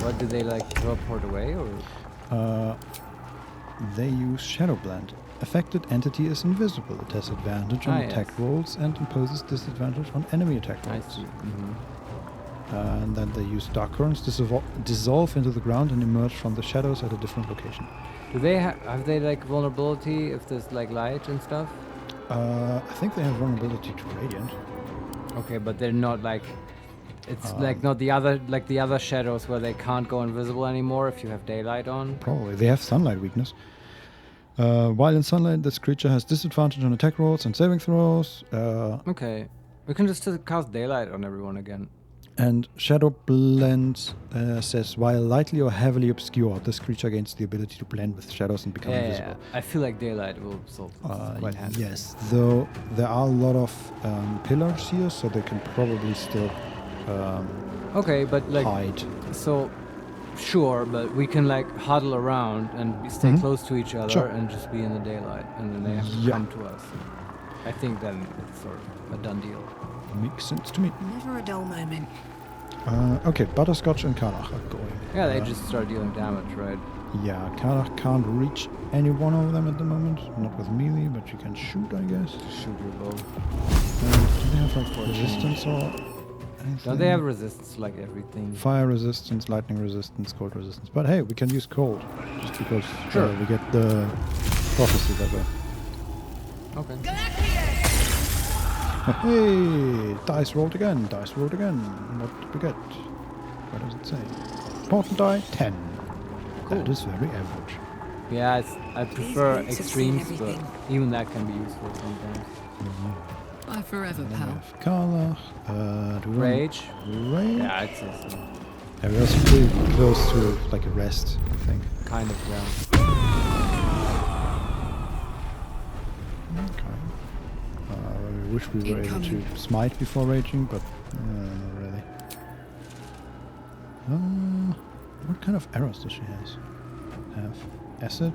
What, do they like teleport away or? They use Shadow Blend. Affected entity is invisible. It has advantage on attack rolls and imposes disadvantage on enemy attack rolls. I see. And then they use Dark Currents to dissolve into the ground and emerge from the shadows at a different location. Do they have they like vulnerability if there's like light and stuff? I think they have vulnerability to radiant. Okay, but they're not like it's like not the other shadows where they can't go invisible anymore if you have daylight on. Probably they have sunlight weakness. While in sunlight, this creature has disadvantage on attack rolls and saving throws. Okay, we can just cast daylight on everyone again. And Shadow Blend says, while lightly or heavily obscured, this creature gains the ability to blend with shadows and become invisible. Yeah, I feel like daylight will solve quite handy. Yes, though there are a lot of pillars here, so they can probably still okay, but like hide. So, sure, but we can like huddle around and stay close to each other and just be in the daylight, and then they have to come to us. I think then it's sort of a done deal. Makes sense to me. Never a dull moment. Okay, Butterscotch and Karlach are going. Yeah, they just start dealing damage, right? Yeah, Karlach can't reach any one of them at the moment. Not with melee, but you can shoot, I guess. Shoot your bow. Do they have like resistance or anything? Don't they have resistance to like everything? Fire resistance, lightning resistance, cold resistance. But hey, we can use cold, just because we get the prophecy that way. Okay. Hey, dice rolled again, dice rolled again. What did we get? What does it say? Important die, 10. Cool. That is very average. Yeah, I prefer extremes, but even that can be useful sometimes. Bye forever, pal. Karlach, Rage? Rage? Yeah, I'd say so. Yeah, we're also pretty close to like a rest, I think. Kind of, yeah. Okay. I wish we were able to smite before raging, but not really. What kind of arrows does she have? Acid,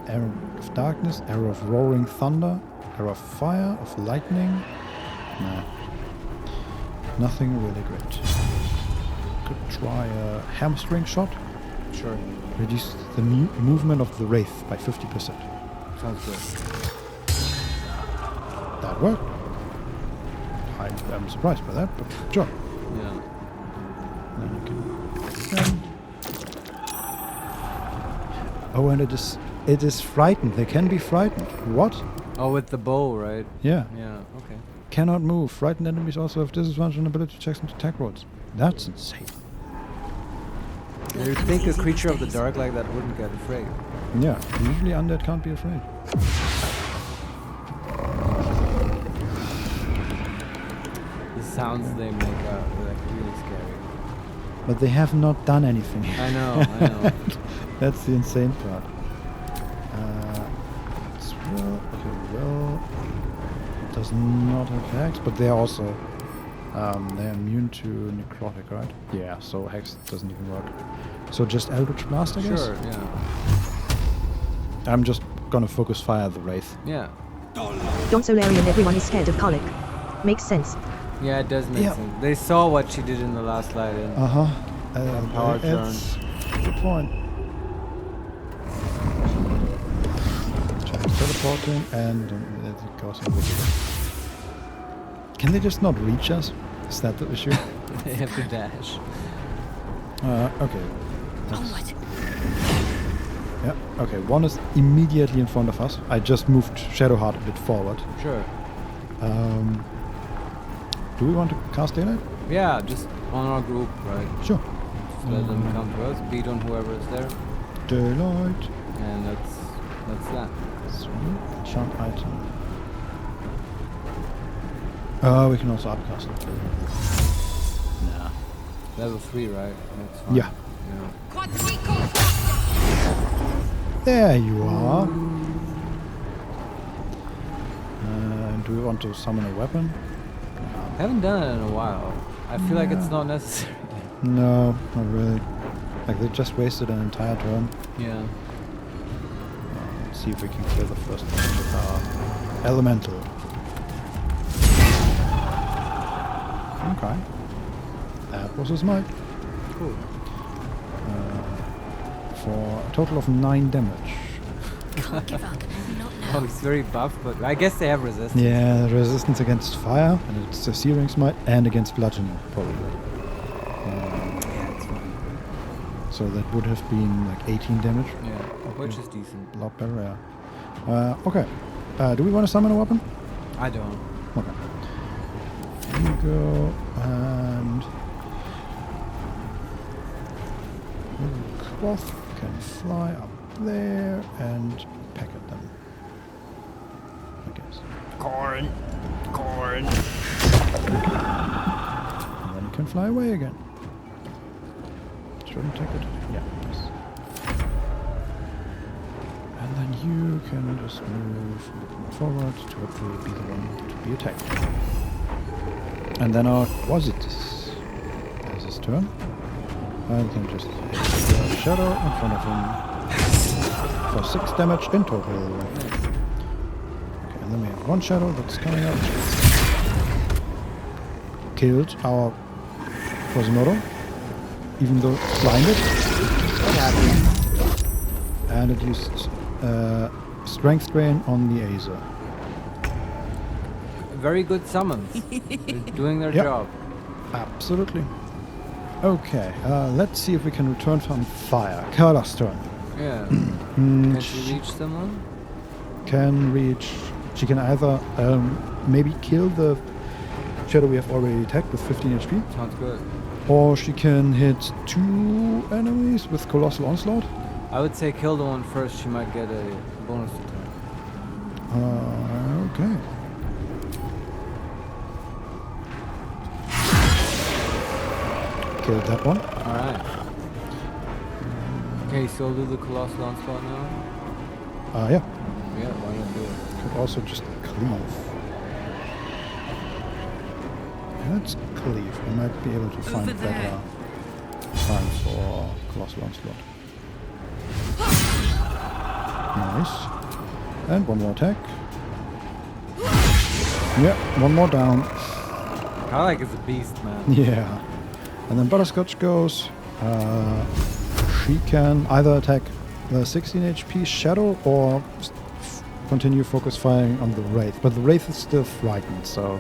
arrow of darkness, arrow of roaring thunder, arrow of fire, of lightning. No. Nothing really great. Could try a hamstring shot. Sure. Reduce the movement of the wraith by 50%. Sounds good. That worked. I'm surprised by that, but sure. Yeah. Then you can. Oh, and it is It is frightened. They can be frightened. What? Oh, with the bow, right? Yeah. Yeah, okay. Cannot move. Frightened enemies also have disadvantage on ability checks and attack rolls. That's insane. You'd think a creature of the dark like that wouldn't get afraid. Yeah, usually undead can't be afraid. The sounds they make are like really scary. But they have not done anything. I know, I know. That's the insane part. It's well, does not have hex, but they're also they're immune to necrotic, right? Yeah, so hex doesn't even work. So just Eldritch Blast, I guess? Sure, yeah. I'm just gonna focus fire at the Wraith. Yeah. Don't Solarian, everyone is scared of colic. Makes sense. Yeah, it does make sense. They saw what she did in the last light in. Power turn. That's a good point. Teleporting and it goes invisible. Can they just not reach us? Is that the issue? They have to dash. Okay. Yeah, okay. One is immediately in front of us. I just moved Shadowheart a bit forward. Sure. Do we want to cast Daylight? Yeah, just on our group, right? Sure. Let them come to us, beat on whoever is there. Daylight. And that's that. Sweet. Chant item. We can also upcast it. Nah. Level 3, right? That's fine. Yeah. There you are. Do we want to summon a weapon? I haven't done it in a while. I feel like it's not necessary. No, not really. Like they just wasted an entire turn. Yeah. Let's see if we can kill the first one with our elemental. Okay. That was his might. Cool. For a total of 9 damage. Can't give up. Not now. Oh, he's very buff, but I guess they have resistance. Yeah, resistance against fire, and it's a Searing Smite, and against bludgeoning, probably. Yeah, that's fine. So that would have been like 18 damage. Yeah, which is decent. A lot better, yeah. Okay. Do we want to summon a weapon? I don't. Okay. Here we go, and... Cloth can fly up there and peck at them. I guess. Corn. And then you can fly away again. Shouldn't take it. Yeah, yes. And then you can just move a bit more forward to hopefully be the one to be attacked. And then our Quasitus has his turn. And can just hit the shadow in front of him for 6 damage in total. Okay, and then we have one shadow that's coming out. Killed our Quasimodo, even though it's blinded. What happened? And it used Strength Drain on the Azer. Very good summons. They're doing their job. Absolutely. Okay, let's see if we can return from fire. Carla's turn. Yeah. Can she reach someone? Can reach. She can either maybe kill the shadow we have already attacked with 15 HP. Sounds good. Or she can hit 2 enemies with Colossal Onslaught. I would say kill the one first. She might get a bonus attack. Okay. Killed that one. Alright. Okay, so we'll do the Colossal Onslaught now? Yeah. Yeah, why not do it? Could also just cleave. Let's cleave. We might be able to find better time for Colossal Onslaught. Nice. And one more attack. Yeah, one more down. Karlach is a beast, man. Yeah. And then Butterscotch goes. She can either attack the 16 HP Shadow or continue focus firing on the Wraith. But the Wraith is still frightened, so...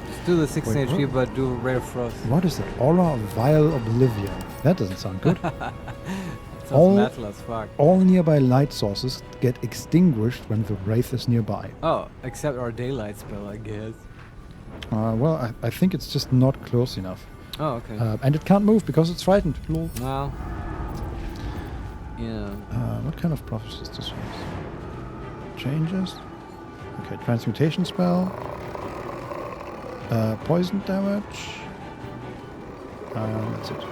Just do the 16 HP, but do Ray of Frost. What is it? Aura of Vile Oblivion. That doesn't sound good. Sounds metal as fuck. All nearby light sources get extinguished when the wraith is nearby. Oh, except our daylight spell, I guess. Well, I think it's just not close enough. Oh, okay. And it can't move because it's frightened. Lol. Well, yeah. What kind of prophecies does she use? Changes. Okay, transmutation spell. Poison damage. That's it.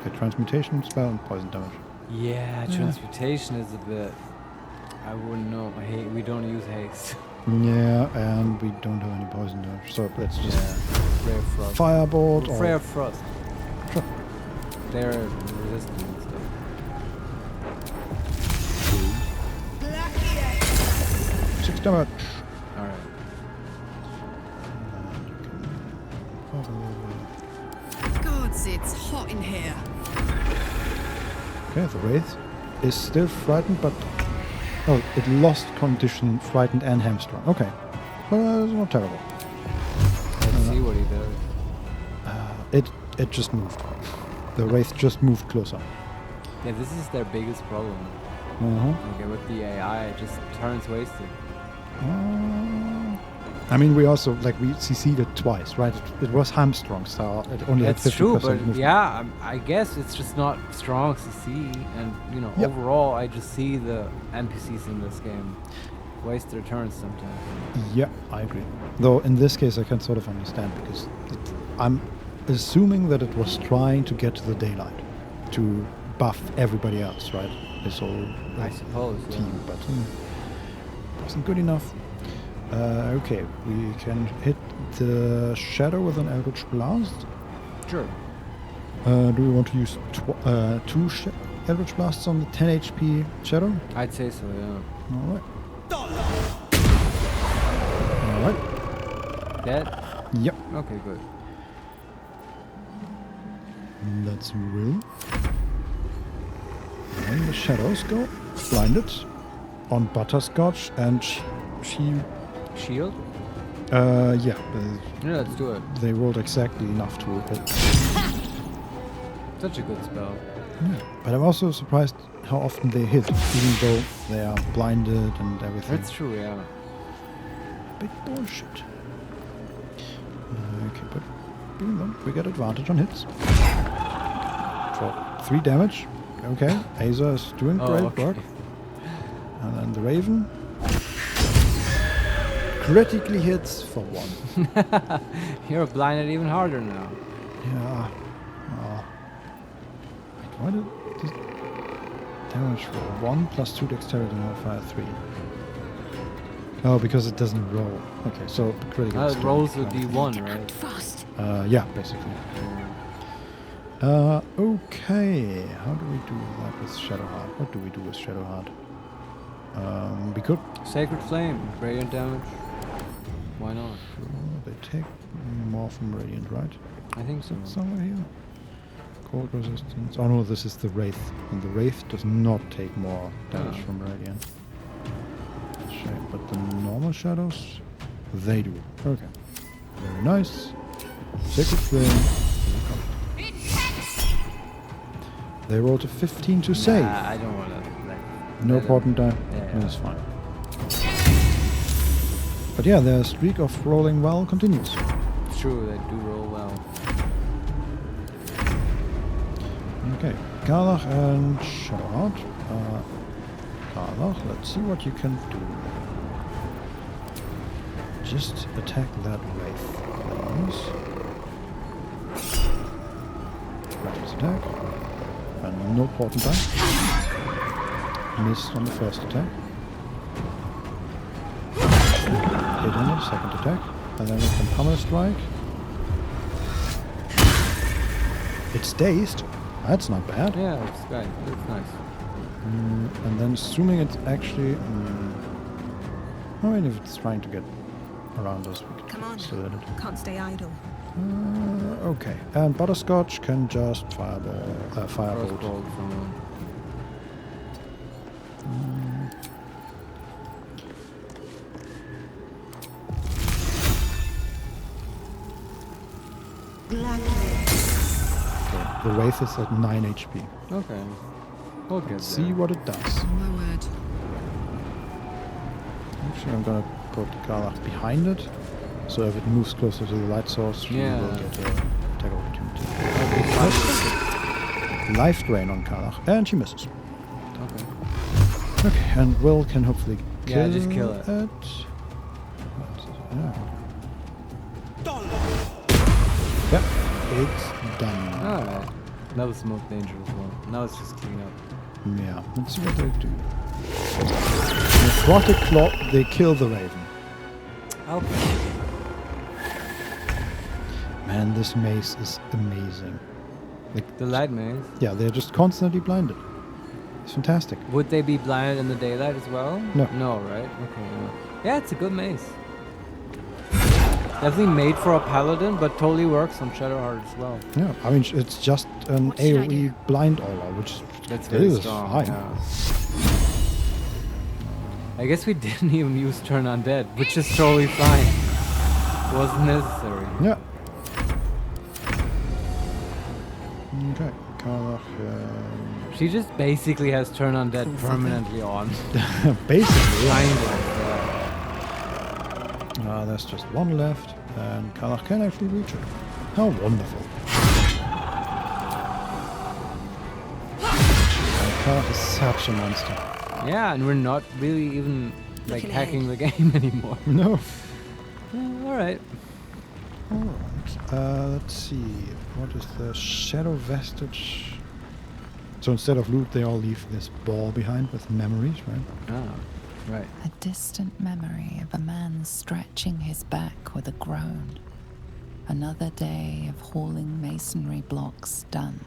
Okay, transmutation spell and poison damage. Yeah, transmutation is a bit... I wouldn't know. We don't use haste. Yeah, and we don't have any poison damage, so let's just Ray of Frost. Firebolt or Ray of Frost. Sure. They're resistant and stuff. 6 damage. Alright. Gods, it's hot in here. Okay, the wraith is still frightened, but it lost condition, frightened and hamstrung. Okay, well, it's not terrible. Let's see what he does. It just moved. The wraith just moved closer. Yeah, this is their biggest problem. Okay, with the AI, it just turns wasted. I mean, we also we CC'd it twice, right? It was hamstrung, so it only had 50% That's true, but movement. yeah, I guess it's just not strong CC, and overall, I just see the NPCs in this game waste their turns sometimes. Yeah, I agree. Though in this case, I can sort of understand because I'm assuming that it was trying to get to the daylight to buff everybody else, right? This whole I suppose team, but wasn't good enough. Okay, we can hit the shadow with an Eldritch Blast. Sure. Do we want to use 2 Eldritch Blasts on the 10 HP shadow? I'd say so, yeah. Alright. Alright. Dead? Yep. Okay, good. Let's roll. And the shadows go. Blinded. On Butterscotch, and she... Shield? Yeah. Yeah, let's do it. They rolled exactly enough to hit. Such a good spell. Yeah. But I'm also surprised how often they hit, even though they are blinded and everything. That's true, yeah. Big bullshit. Okay, but we get advantage on hits. For 3 damage. Okay, Aza is doing great work. And then the Raven critically hits for 1. You're blinded even harder now. Yeah. Why did this damage for 1 plus 2 dexterity modifier 3? Oh, because it doesn't roll. Okay, so critical. It rolls a D1, right? Fast. Yeah, basically. Okay. How do we do that with Shadowheart? What do we do with Shadowheart? We could. Sacred Flame, radiant damage. Why not? They take more from Radiant, right? I think so. Somewhere here. Cold resistance. Oh no, this is the Wraith. And the Wraith does not take more damage from Radiant. Shame, but the normal shadows, they do. Okay. Very nice. Sacred Flame. They rolled a 15 to save. I don't want to. No important die. Yeah. That's fine. But yeah, their streak of rolling well continues. It's true, they do roll well. Okay, Garlach and Shadowheart. Garlach, let's see what you can do. Just attack that Wraith, please. Reckless attack. And no important die. Missed on the first attack. Hit on the second attack. And then we can Hammer Strike. It's dazed. That's not bad. Yeah, it's great. It's nice. And then assuming it's actually... I mean, if it's trying to get around us, we can still hit it. Can't stay idle. Okay. And Butterscotch can just firebolt. Crossbolt from The Wraith is at 9 HP. Okay. We'll get Let's see what it does. My word. Actually, I'm gonna put Karlach behind it, so if it moves closer to the light source, we Yeah. will get an attack opportunity. Life drain on Karlach, and she misses. Okay. Okay, and Will can hopefully kill Yeah, just kill it. Yeah. Yep, it's done. Alright. That was the most dangerous one. Now it's just clean up. Yeah, let's see what they do. Necrotic Claw, they kill the Raven. Okay. Man, this mace is amazing. Like, The light maze. yeah, they're just constantly blinded. It's fantastic. Would they be blinded in the daylight as well? No. No, right? Okay, no. Yeah, it's a good mace. Definitely made for a paladin, but totally works on Shadowheart as well. Yeah, I mean, it's just an AoE blind aura, which That's very is strong. fine. Yeah. I guess we didn't even use Turn Undead, which is totally fine. Wasn't necessary. Yeah. Okay, Karlach. She just basically has Turn Undead permanently on. Basically, yeah. Kind of, There's just one left, and Karlach can actually reach it. How wonderful. Karlach is such a monster. Yeah, and we're not really even like hacking the game anymore. No. Alright. Alright. Let's see. What is the shadow vestige? So instead of loot, they all leave this ball behind with memories, right? Ah, right. A distant memory of a man stretching his back with a groan. Another day of hauling masonry blocks done.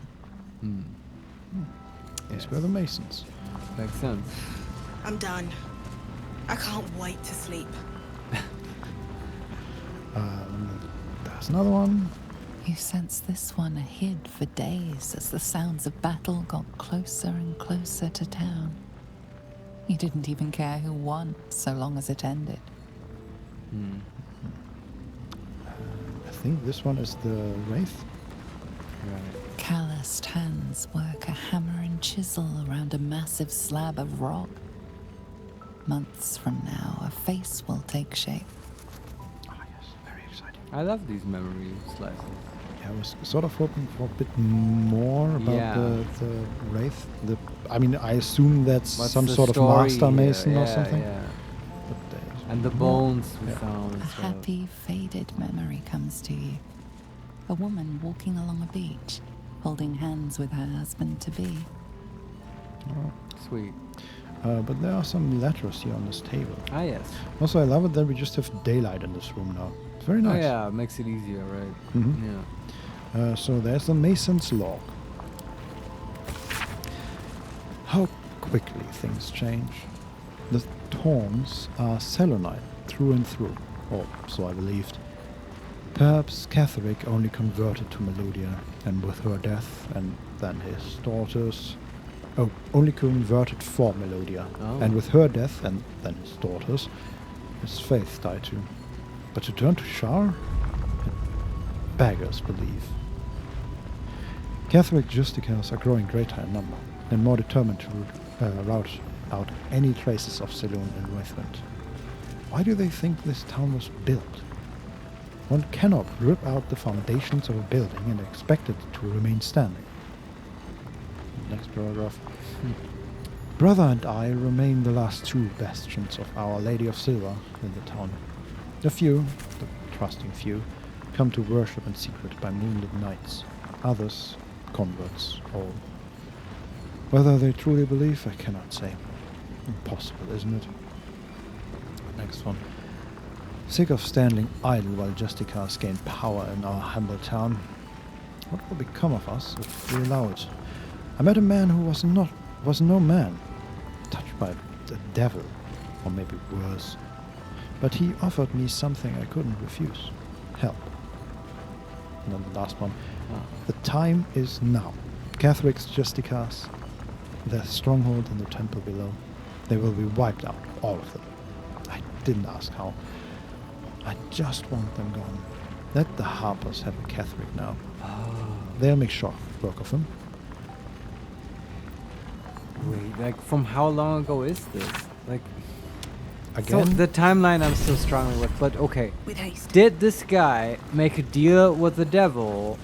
These were the masons. Makes sense. I'm done. I can't wait to sleep. There's another one. You sense this one hid for days as the sounds of battle got closer and closer to town. You didn't even care who won, so long as it ended. I think this one is the Wraith. Right. Calloused hands work a hammer and chisel around a massive slab of rock. Months from now, a face will take shape. I love these memory slices. Yeah, I was sort of hoping for a bit more about the Wraith. I mean, I assume that's What's some the sort of story master here? mason or Yeah, something. yeah. But And the bones we found. A and stuff. happy, faded memory comes to you. A woman walking along a beach, holding hands with her husband-to-be. Sweet. But there are some letters here on this table. Ah, yes. Also, I love it that we just have daylight in this room now. It's very nice. Oh, yeah, it makes it easier, right? Mhm. Yeah. So there's the Mason's log. How quickly things change. The Torns are Selonite through and through, or so I believed. Perhaps Catherick only converted to Melodia, and with her death, and then his daughters... Oh, only converted for Melodia, and with her death, and then his daughters, his faith died too. But to turn to Shar? It beggars belief. Catholic Justicars are growing greater in number, and more determined to rout out any traces of Saloon and Wraithwind. Why do they think this town was built? One cannot rip out the foundations of a building and expect it to remain standing. Next paragraph. Brother and I remain the last two bastions of Our Lady of Silver in the town. The few, the trusting few, come to worship in secret by moonlit nights. Others, converts, all. Whether they truly believe, I cannot say. Impossible, isn't it? Next one. Sick of standing idle while Justicars gain power in our humble town. What will become of us if we allow it? I met a man who was no man, touched by the devil, or maybe worse. But he offered me something I couldn't refuse. Help. And then the last one. The time is now. Catholics, Justicars, their stronghold in the temple below. They will be wiped out, all of them. I didn't ask how. I just want them gone. Let the Harpers have a Catholic now. They'll make short work of him. Wait, like from how long ago is this? Like Again? So the timeline I'm still struggling with, but okay. With haste. Did this guy make a deal with the devil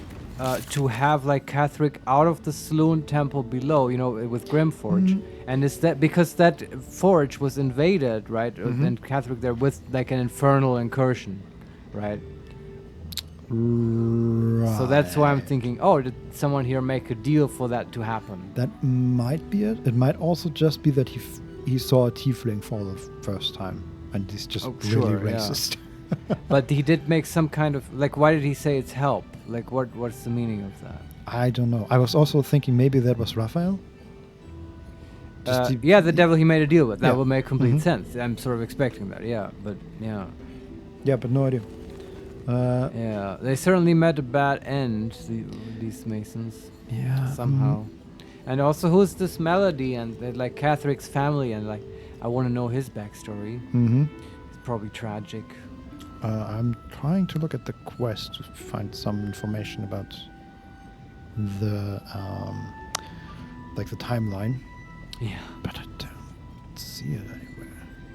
to have like Catherick out of the Sloan temple below, you know, with Grimforge? And is that because that forge was invaded, right? And Catherick there with like an infernal incursion, right? Right. So that's why I'm thinking, oh, did someone here make a deal for that to happen? That might be it. It might also just be that he saw a tiefling for the first time, and he's just really racist. Yeah. But he did make some kind of like. Why did he say it's help? Like, what's the meaning of that? I don't know. I was also thinking maybe that was Raphael. Yeah, the devil he made a deal with. That would make complete sense. I'm sort of expecting that. Yeah, but yeah. Yeah, but no idea. Yeah, they certainly met a bad end. These Masons. Yeah. Somehow. And also, who's this Melody and like Catherick's family and like I want to know his backstory. It's probably tragic. I'm trying to look at the quest to find some information about the like the timeline. Yeah. But I don't see it anywhere.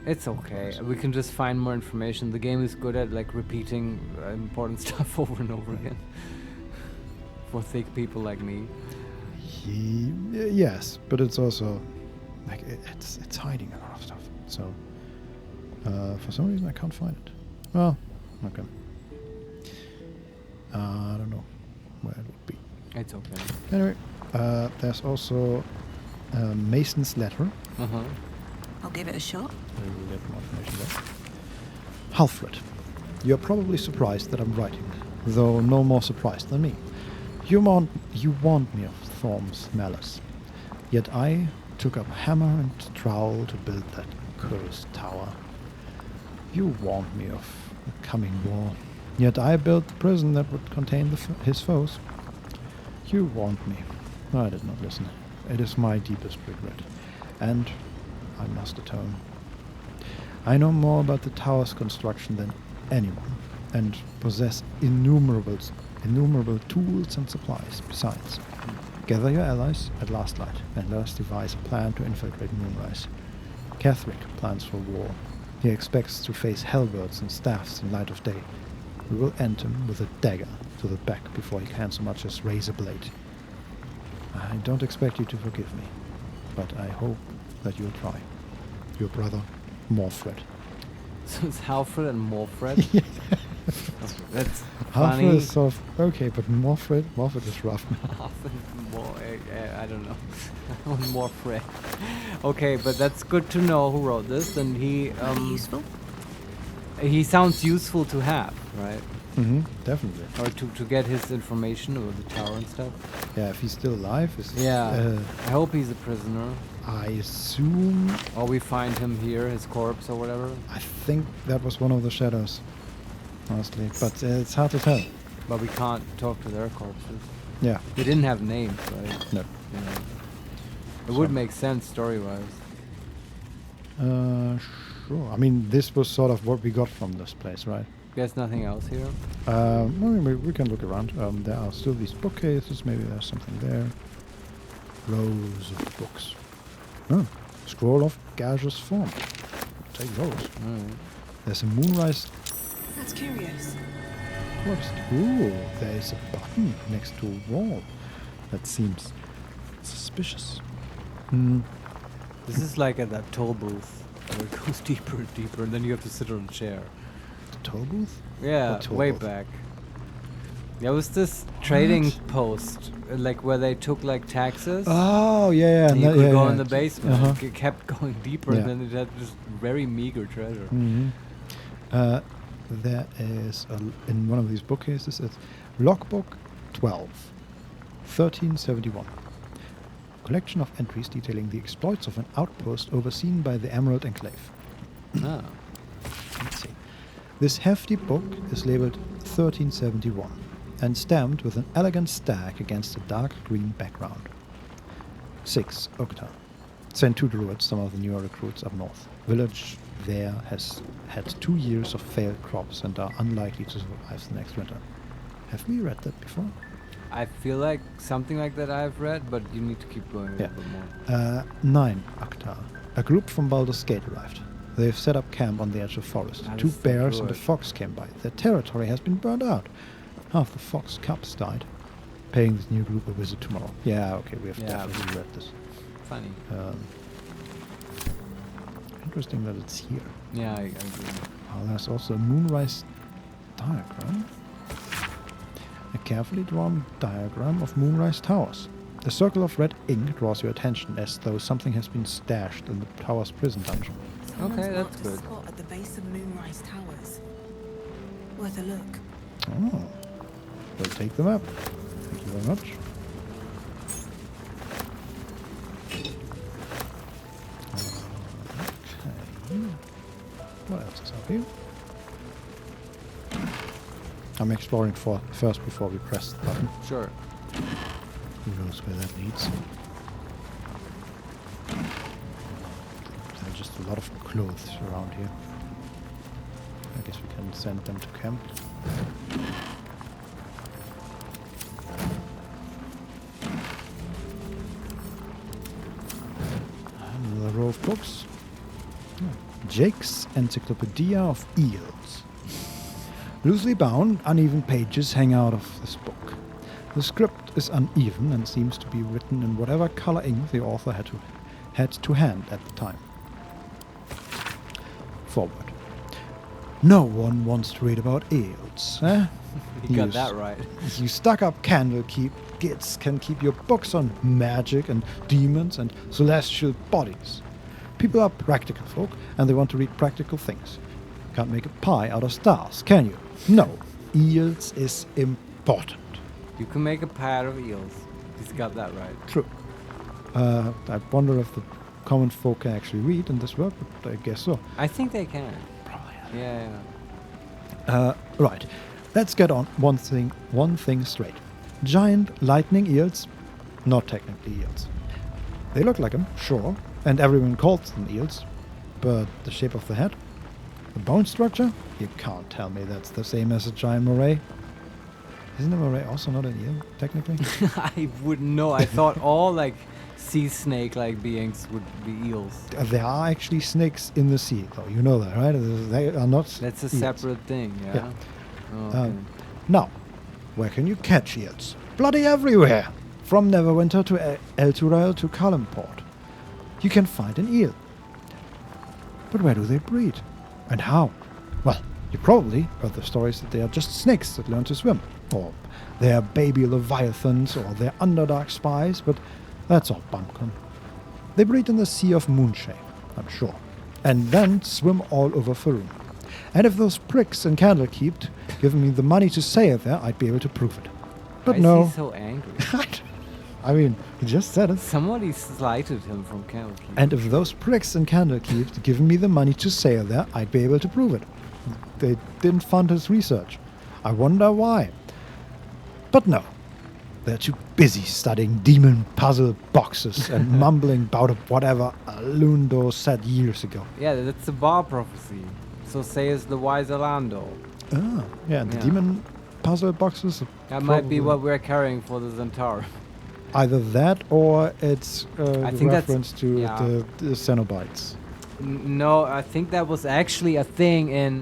It's okay. We can just find more information. The game is good at like repeating important stuff over and over again. For thick people like me. Yes, but it's also like it's hiding a lot of stuff. So for some reason I can't find it. Well, okay. I don't know where it would be. It's okay. Anyway, there's also Mason's letter. I'll give it a shot. We will get more information there. Halfred, you're probably surprised that I'm writing, though no more surprised than me. You warned me of Thorm's malice, yet I took up hammer and trowel to build that cursed tower. You warned me of the coming war, yet I built the prison that would contain his foes. You warned me. I did not listen. It is my deepest regret, and I must atone. I know more about the tower's construction than anyone, and possess innumerable tools and supplies. Besides, gather your allies at last light, and let us devise a plan to infiltrate Moonrise. Catherick plans for war. He expects to face hellbirds and staffs in light of day. We will end him with a dagger to the back before he can so much as raise a blade. I don't expect you to forgive me, but I hope that you'll try. Your brother, Morfred. So it's Halfred and Morfred? Yeah. That's Halfred funny. is sort of okay, but Morfred is rough. I don't know. Morfred. Okay, but that's good to know who wrote this, and he useful. He sounds useful to have, right? Definitely. Or to get his information about the tower and stuff. Yeah, if he's still alive. I hope he's a prisoner. I assume. Or we find him here, his corpse or whatever. I think that was one of the shadows, honestly. But it's hard to tell. But we can't talk to their corpses. Yeah. They didn't have names, right? No. Yeah. It would make sense story-wise. Sure. I mean, this was sort of what we got from this place, right? There's nothing else here? Well, we can look around. There are still these bookcases. Maybe there's something there. Rows of books. Oh, scroll of gaseous form. Take those. There's a moonrise. That's curious. What's ooh, there is a button next to a wall. That seems suspicious. This is like at that toll booth where it goes deeper and deeper, and then you have to sit on a chair. The toll booth? Yeah, way back. There was this trading post, like where they took like taxes. Oh yeah, and you could go in the basement. It kept going deeper, Yeah. and then it had this very meager treasure. There is in one of these bookcases. It's Logbook 12, 1371. Collection of entries detailing the exploits of an outpost overseen by the Emerald Enclave. Ah. Let's see. This hefty book is labeled 1371 and stamped with an elegant stag against a dark green background. 6 Octa. Sent to Druids, some of the newer recruits up north. Village there has had 2 years of failed crops and are unlikely to survive the next winter. Have we read that before? I feel like something like that I've read, but you need to keep going a little bit more. 9 Akhtar. A group from Baldur's Gate arrived. They've set up camp on the edge of the forest. Ah, 2 this is bears and a good. fox came by. Their territory has been burned out. Half the fox cubs died. Paying this new group a visit tomorrow. Yeah, okay, we have definitely read this. Funny. Interesting that it's here. Yeah, I agree. There's also a moonrise diagram. A carefully drawn diagram of moonrise towers. The circle of red ink draws your attention as though something has been stashed in the tower's prison dungeon. Okay, that's good. Spot at the base of Moonrise Towers. Worth a look. Oh. We'll take the map. Thank you very much. Okay. What else is up here? I'm exploring first before we press the button. Sure. Who knows where that leads? There are just a lot of clothes around here. I guess we can send them to camp. Another row of books. Jake's Encyclopedia of Eels. Loosely bound, uneven pages hang out of this book. The script is uneven and seems to be written in whatever color ink the author had to hand at the time. Forward. No one wants to read about eels, eh? You got that right. You stuck-up kids can keep your books on magic and demons and celestial bodies. People are practical folk, and they want to read practical things. Can't make a pie out of stars, can you? No. Eels is important. You can make a pie out of eels. He's got that right. True. I wonder if the common folk can actually read in this world, but I guess so. I think they can. Probably. Yeah. Right. Let's get on one thing straight. Giant lightning eels, not technically eels. They look like them, sure, and everyone calls them eels, but the shape of the head, the bone structure, you can't tell me that's the same as a giant moray. Isn't a moray also not an eel, technically? I wouldn't know. I thought all like sea snake-like beings would be eels. There are actually snakes in the sea, though. You know that, right? They are not. That's a eels. separate thing, yeah. Oh, okay. Now, where can you catch eels? Bloody everywhere! From Neverwinter to El Turel to Calimport. You can find an eel. But where do they breed? And how? Well, you probably heard the stories that they are just snakes that learn to swim. Or they are baby leviathans, or they're underdark spies, but that's all buncombe. They breed in the Sea of Moonshade, I'm sure, and then swim all over Faerun. And if those pricks in Candlekeep given me the money to sail there, I'd be able to prove it. But Why no. is he so angry? I mean, he just said it. Somebody slighted him from Candlekeep. And if those pricks in Candlekeep given me the money to sail there, I'd be able to prove it. They didn't fund his research. I wonder why. But no. They're too busy studying demon puzzle boxes and mumbling about whatever Lundo said years ago. Yeah, that's the bar prophecy. So says the wise Orlando. Ah, yeah, the demon puzzle boxes. That might be what we're carrying for the Zentaur. Either that or it's I a think reference to yeah. the Cenobites. No, I think that was actually a thing in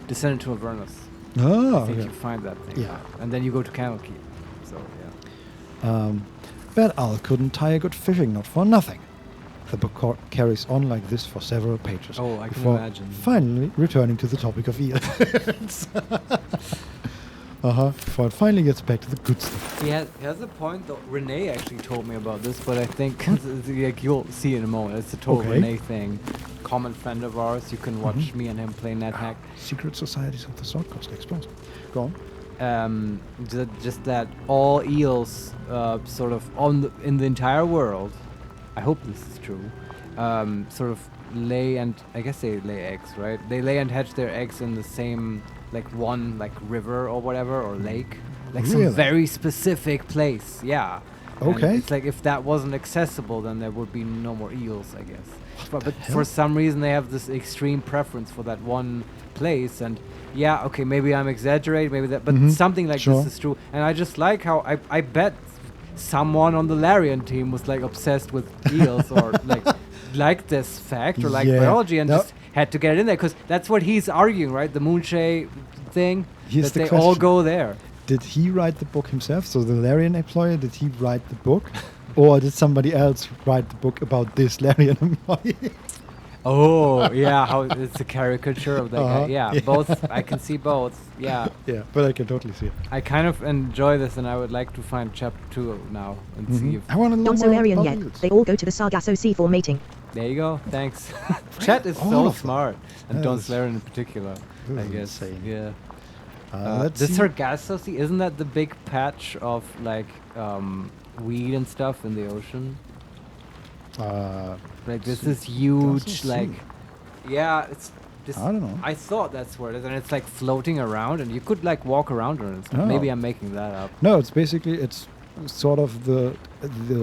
Descendant to Avernus. Oh, I think okay. you find that thing. Yeah. And then you go to Candlekeep. So, yeah. Bad Owl couldn't tie a good fishing knot for nothing. The book carries on like this for several pages. Oh, I can before imagine. finally returning to the topic of eels. Before it finally gets back to the good stuff. He has a point, though. Renee actually told me about this, but I think like you'll see in a moment. It's a total Okay. Renee thing. Common friend of ours. You can watch me and him play NetHack. Secret Societies of the Sword Coast exposed. Go on. Just that all eels, sort of in the entire world. I hope this is true. Sort of lay and I guess they lay eggs, right? They lay and hatch their eggs in the same one river or whatever or lake, Really? some very specific place. Yeah. Okay. And it's like if that wasn't accessible, then there would be no more eels, I guess. far. But for some reason, they have this extreme preference for that one place. And yeah, okay, maybe I'm exaggerating, maybe that, but something like this is true. And I just like how I bet someone on the Larian team was like obsessed with eels or like this fact or like biology and just had to get it in there because that's what he's arguing, right? The Moonshay thing, that they all go there. Did he write the book himself? So the Larian employee, did he write the book? Or did somebody else write the book about this Larian employee? Oh, yeah, how it's a caricature of that guy. Yeah, both. I can see both. Yeah. Yeah, but I can totally see it. I kind of enjoy this, and I would like to find chapter 2 now and see if... I want to know Not so more Larian about yet. eels. They all go to the Sargasso Sea for mating. There you go. Thanks. Chat is All so of them. smart. And Don Yes. Larian in particular, I This is guess. insane. Yeah. Let's the see. Sargasso Sea, isn't that the big patch of like weed and stuff in the ocean? Like this is huge, like it's this, I don't know. I thought that's where it is, and it's like floating around, and you could like walk around on it. Oh. Maybe I'm making that up. No, it's basically it's sort of the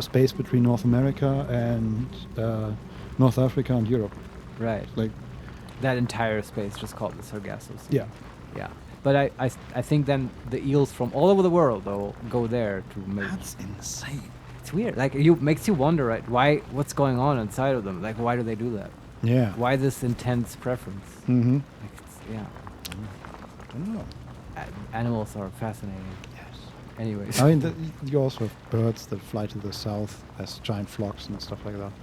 space between North America and North Africa and Europe. Right. Like that entire space just called the Sargasso Sea. Yeah. Yeah. But I think then the eels from all over the world though go there to make. That's insane. It's weird. Like makes you wonder, right? What's going on inside of them? Like why do they do that? Yeah. Why this intense preference? Mm-hmm. Like I don't know. Animals are fascinating. Yes. Anyways. I mean, you also have birds that fly to the south as giant flocks and stuff like that.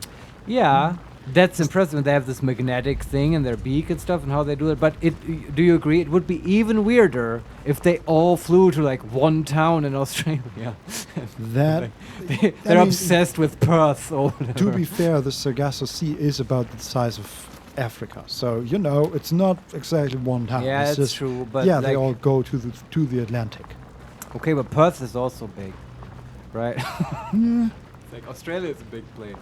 Yeah, that's impressive. They have this magnetic thing in their beak and stuff, and how they do it. But do you agree? It would be even weirder if they all flew to like one town in Australia. That they're obsessed with Perth or whatever. To be fair, the Sargasso Sea is about the size of Africa, so you know it's not exactly one town. Yeah, it's that's just, true. But yeah, like they all go to the Atlantic. Okay, but Perth is also big, right? Yeah. Like Australia is a big place.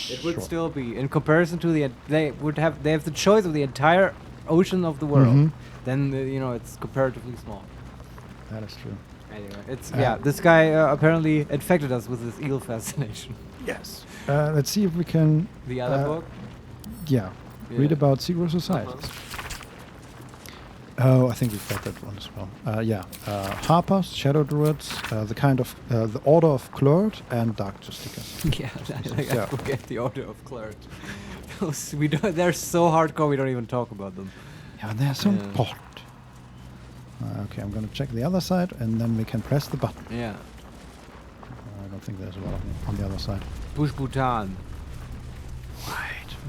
It would still be in comparison to they have the choice of the entire ocean of the world. Then it's comparatively small. That is true. Anyway, it's this guy apparently infected us with this eel fascination. Yes. Let's see if we can. The other book. Yeah. Read about secret societies. Oh, I think we've got that one as well. Harpers, Shadow Druids, the Order of Clert, and Dark Justicers. I forget the Order of Clert. They're so hardcore we don't even talk about them. Yeah, and they're so important. Okay, I'm going to check the other side, and then we can press the button. Yeah. I don't think there's a lot on the other side. Bush Bhutan.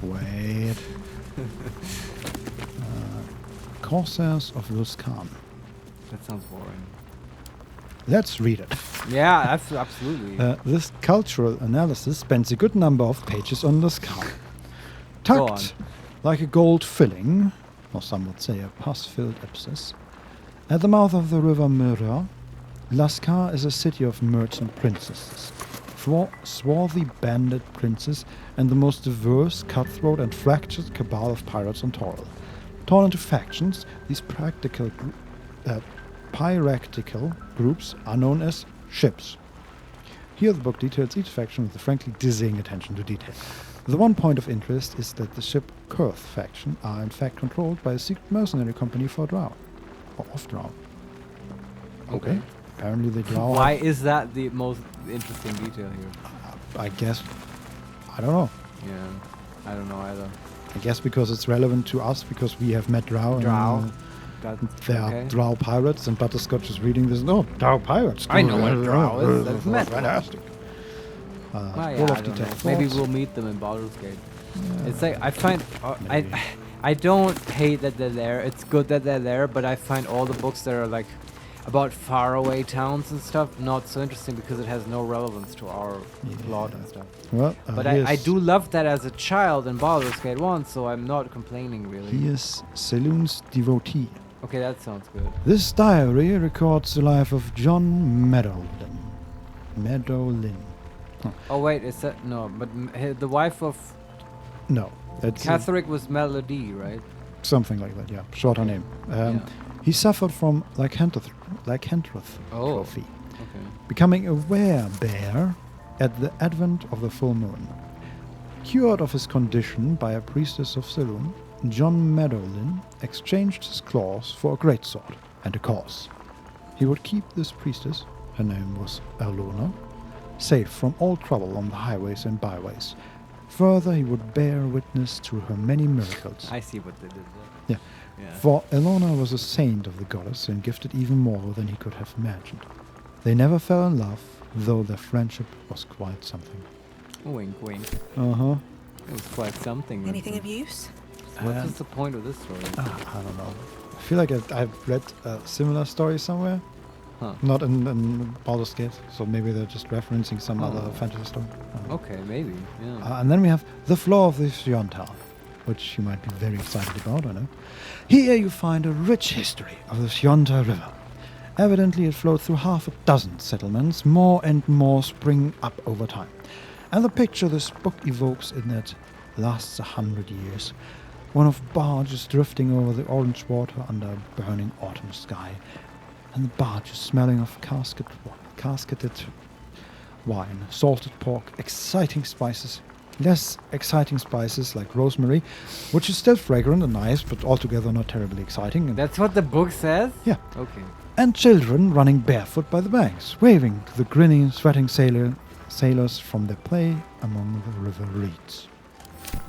Wait. Corsairs of Luskan. That sounds boring. Let's read it. Yeah, absolutely. This cultural analysis spends a good number of pages on Luskan. Tucked like a gold filling, or some would say a pus-filled abscess, at the mouth of the river Mira, Lascar is a city of merchant princesses, swarthy bandit princes, and the most diverse, cutthroat, and fractured cabal of pirates on Toril. Torn into factions, these piratical groups are known as ships. Here the book details each faction with a frankly dizzying attention to detail. The one point of interest is that the ship Kurth faction are in fact controlled by a secret mercenary company for Drow. Or of Drow. Okay. Apparently they Drow. Why is that the most interesting detail here? I guess. I don't know. Yeah, I don't know either. I guess because it's relevant to us because we have met Drow. Drow. And there are Drow pirates, and Butterscotch is reading this. No, Drow pirates. I know what a Drow is. That's fantastic. Full of details. Maybe we'll meet them in Baldur's Gate. Yeah. It's like I find I don't hate that they're there. It's good that they're there, but I find all the books that are like about faraway towns and stuff not so interesting because it has no relevance to our plot and stuff. Well, but I do love that as a child in Baldur's Gate 1, so I'm not complaining really. He is Saloon's devotee. Okay, that sounds good. This diary records the life of John Meadowlin. Huh. Oh wait, is that no? But the wife of no, Catherick was Melody, right? Something like that. Yeah, shorter name. He suffered from lycanthropy, becoming a werebear at the advent of the full moon. Cured of his condition by a priestess of Saloon, John Meadowlin exchanged his claws for a greatsword and a cause. He would keep this priestess, her name was Elona, safe from all trouble on the highways and byways. Further, he would bear witness to her many miracles. I see what they did Yeah. there. Yeah. For Elona was a saint of the goddess and gifted even more than he could have imagined. They never fell in love, though their friendship was quite something. Wink, wink. Uh-huh. It was quite something. Anything of use? What's the point of this story? I don't know. I feel like I've read a similar story somewhere. Huh. Not in Baldur's Gate, so maybe they're just referencing some other fantasy story. Okay, maybe. Yeah. And then we have The Floor of the Siontar, which you might be very excited about, I know. Here you find a rich history of the Siontar River. Evidently it flowed through half a dozen settlements, more and more spring up over time. And the picture this book evokes in it lasts 100 years. One of barges drifting over the orange water under a burning autumn sky, and the barges smelling of casketed wine, salted pork, exciting spices, less exciting spices like rosemary, which is still fragrant and nice, but altogether not terribly exciting. And that's what the book says? Yeah. Okay. And children running barefoot by the banks, waving to the grinning, sweating sailors from their play among the river reeds.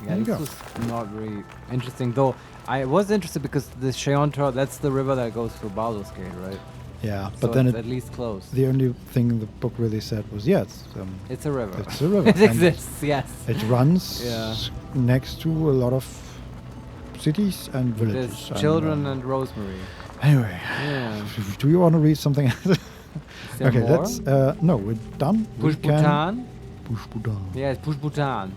Yeah, this was not very interesting, though. I was interested because the Siontar, that's the river that goes through Baldur's Gate, right? Yeah, So but then it's at least close. The only thing the book really said was, it's a river. It's a river. It exists, yes. It runs Yeah. next to a lot of cities and villages. There's children and rosemary. Anyway, Yeah. do you want to read something else? there Okay, more? let's. No, we're done. We Push can- Bhutan? Push Bhutan. Yeah, it's Push Bhutan.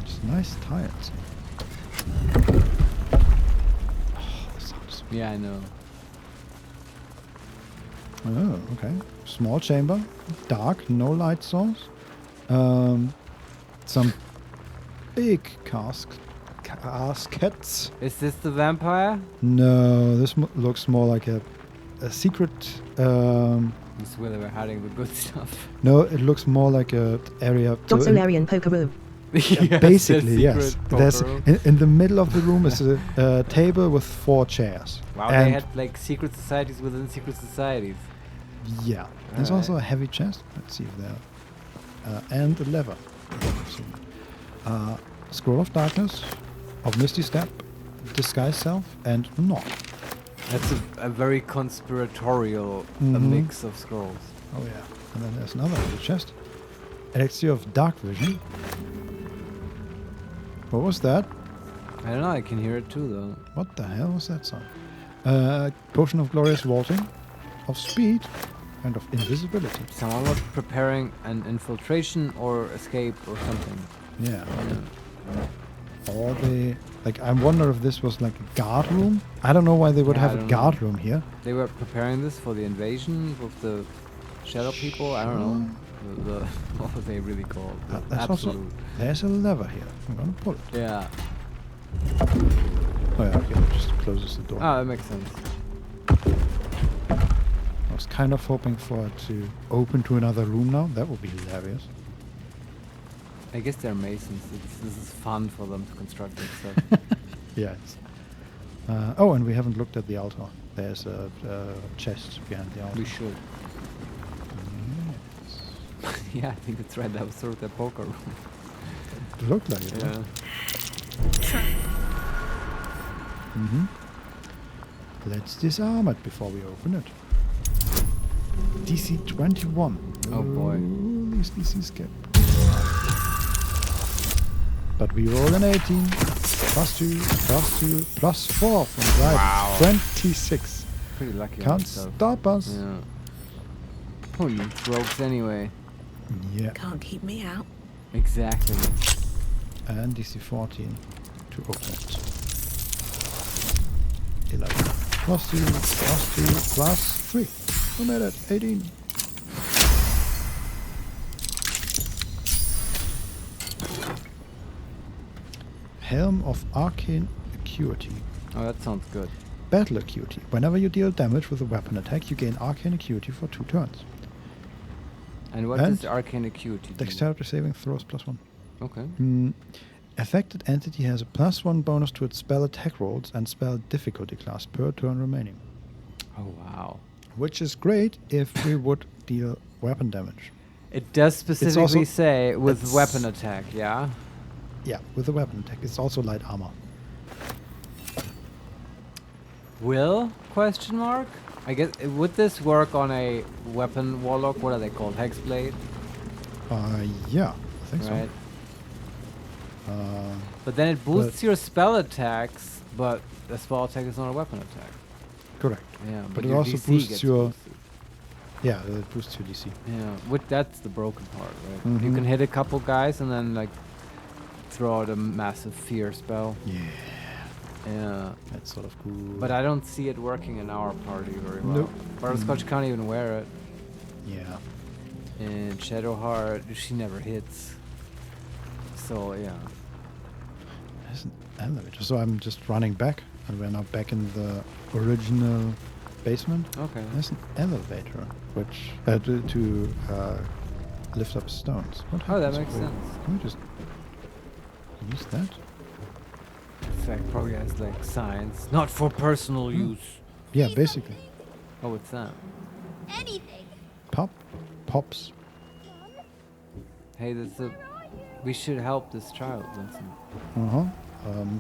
It's nice tiles. Yeah, I know. Oh, okay. Small chamber, dark, no light source. Some big caskets. Is this the vampire? No, this looks more like a secret. This is where they were hiding the good stuff. No, it looks more like a area. Dr. Larian poker room. Yes, basically, the yes. secret There's poker in the middle of the room is a table with 4 chairs. Wow, and they had like secret societies within secret societies. yeah, there's also a heavy chest. Let's see if there, and a lever. Scroll of Darkness, of Misty Step, Disguise Self, and Knot. That's a very conspiratorial mix of scrolls. Oh yeah, and then there's another little chest. Elixir of Dark Vision. What was that? I don't know, I can hear it too though. What the hell was that sound? Potion of Glorious Vaulting, of Speed, and of Invisibility. Someone was preparing an infiltration or escape or something. Yeah. Or they... Like, I wonder if this was like a guard room. I don't know why they would Yeah, I have a don't guard know. room here. They were preparing this for the invasion with the shadow people. I don't know. The what were they really called? The That's also, absolute. there's a lever here. I'm gonna pull it. Yeah. Oh yeah, okay, that just closes the door. Ah, that makes sense. I was kind of hoping for it to open to another room now. That would be hilarious. I guess they're masons. This is fun for them to construct this stuff. Yes. Oh, and we haven't looked at the altar. There's a chest behind the altar. We should. Yeah, I think that's right. That was sort of their poker room. It looked like it. Yeah. Mm-hmm. Let's disarm it before we open it. DC 21. Oh boy. These DCs get. But we roll an 18. +2, +2, +4 from right. Wow. 26. Pretty lucky. Can't stop us. Yeah. Who needs rogues anyway? Yeah. Can't keep me out. Exactly. And DC 14 to open it. 11. +2, +2, +3. We made it. 18. Helm of Arcane Acuity. Oh, that sounds good. Battle Acuity. Whenever you deal damage with a weapon attack, you gain Arcane Acuity for 2 turns. And what is arcane acuity? Dexterity saving throws +1. Okay. Affected entity has a +1 bonus to its spell attack rolls and spell difficulty class per turn remaining. Oh, wow. Which is great if we would deal weapon damage. It does specifically say with weapon attack, yeah? Yeah, with the weapon attack. It's also light armor. Will? Question mark? I guess, would this work on a weapon warlock? What are they called? Hexblade? Yeah, I think right. so. But then it boosts your spell attacks, but the spell attack is not a weapon attack. Correct. Yeah, but it your also DC boosts your... boosted. Yeah, it boosts your DC. Yeah, that's the broken part, right? You Mhm. can hit a couple guys and then, like, throw out a massive fear spell. Yeah. Yeah. That's sort of cool. But I don't see it working in our party very well. Nope. Butterscotch can't even wear it. Yeah. And Shadowheart, she never hits. So, yeah. There's an elevator. So I'm just running back, and we're now back in the original basement. Okay. There's an elevator, which to lift up stones. What Oh, that happens makes if we- sense. Can we just use that? In fact, probably has, like, signs. Not for personal use. Yeah, basically. Oh, what's that? Anything. Pops. Hey, we should help this child, Vincent.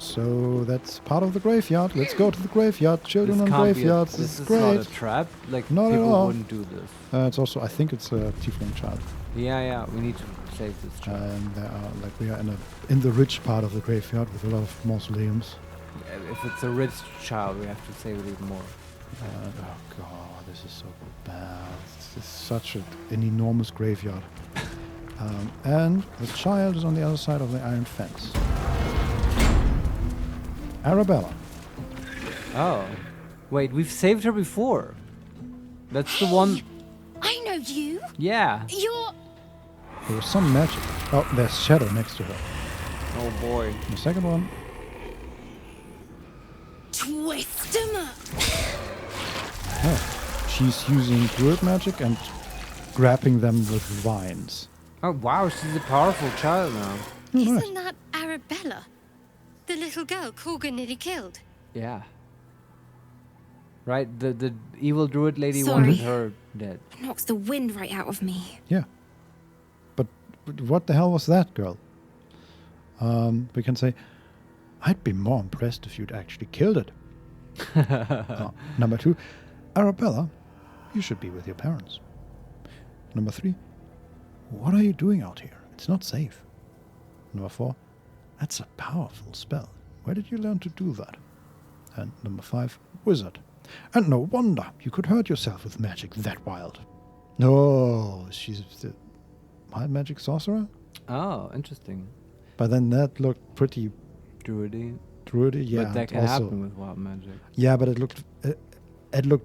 So that's part of the graveyard. Let's go to the graveyard. Children on This can't be graveyards. this is is great. not a trap. Like, Not at people all. wouldn't do this. It's also, I think it's a tiefling child. Yeah, we need to save this child. And there are, like, we are in the rich part of the graveyard with a lot of mausoleums. If it's a rich child, we have to save it even more. Oh god, this is so bad. It's such an enormous graveyard. And the child is on the other side of the iron fence. Arabella. Oh. Wait, we've saved her before. That's the one... I know you. Yeah. You're... There was some magic. Oh, there's Shadow next to her. Oh boy. The second one. Twist 'em up. Oh, she's using druid magic and grabbing them with vines. Oh wow, she's a powerful child now. Isn't that Arabella? The little girl Corgan nearly killed. Yeah. Right, the evil druid lady Sorry. wanted her dead. Knocks the wind right out of me. Yeah. But what the hell was that, girl? We can say, I'd be more impressed if you'd actually killed it. Number 2, Arabella, you should be with your parents. Number 3, what are you doing out here? It's not safe. Number 4, that's a powerful spell. Where did you learn to do that? And number 5, wizard. And no wonder you could hurt yourself with magic that wild. No, she's the wild magic sorcerer? Oh, interesting. But then that looked pretty druidy. Druidy, yeah. But that can happen with wild magic. Yeah, but it looked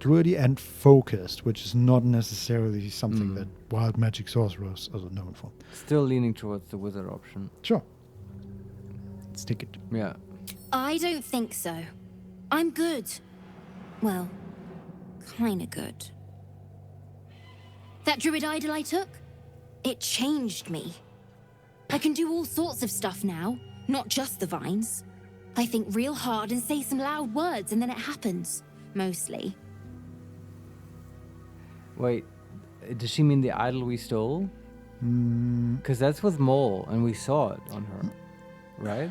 druidy and focused, which is not necessarily something that wild magic sorcerers are known for. Still leaning towards the wizard option. Sure. Stick it. Yeah. I don't think so. I'm good. Well, kinda good. That druid idol I took, it changed me. I can do all sorts of stuff now, not just the vines. I think real hard and say some loud words and then it happens. Mostly. Wait, does she mean the idol we stole? Because that's with Mole, and we saw it on her, right?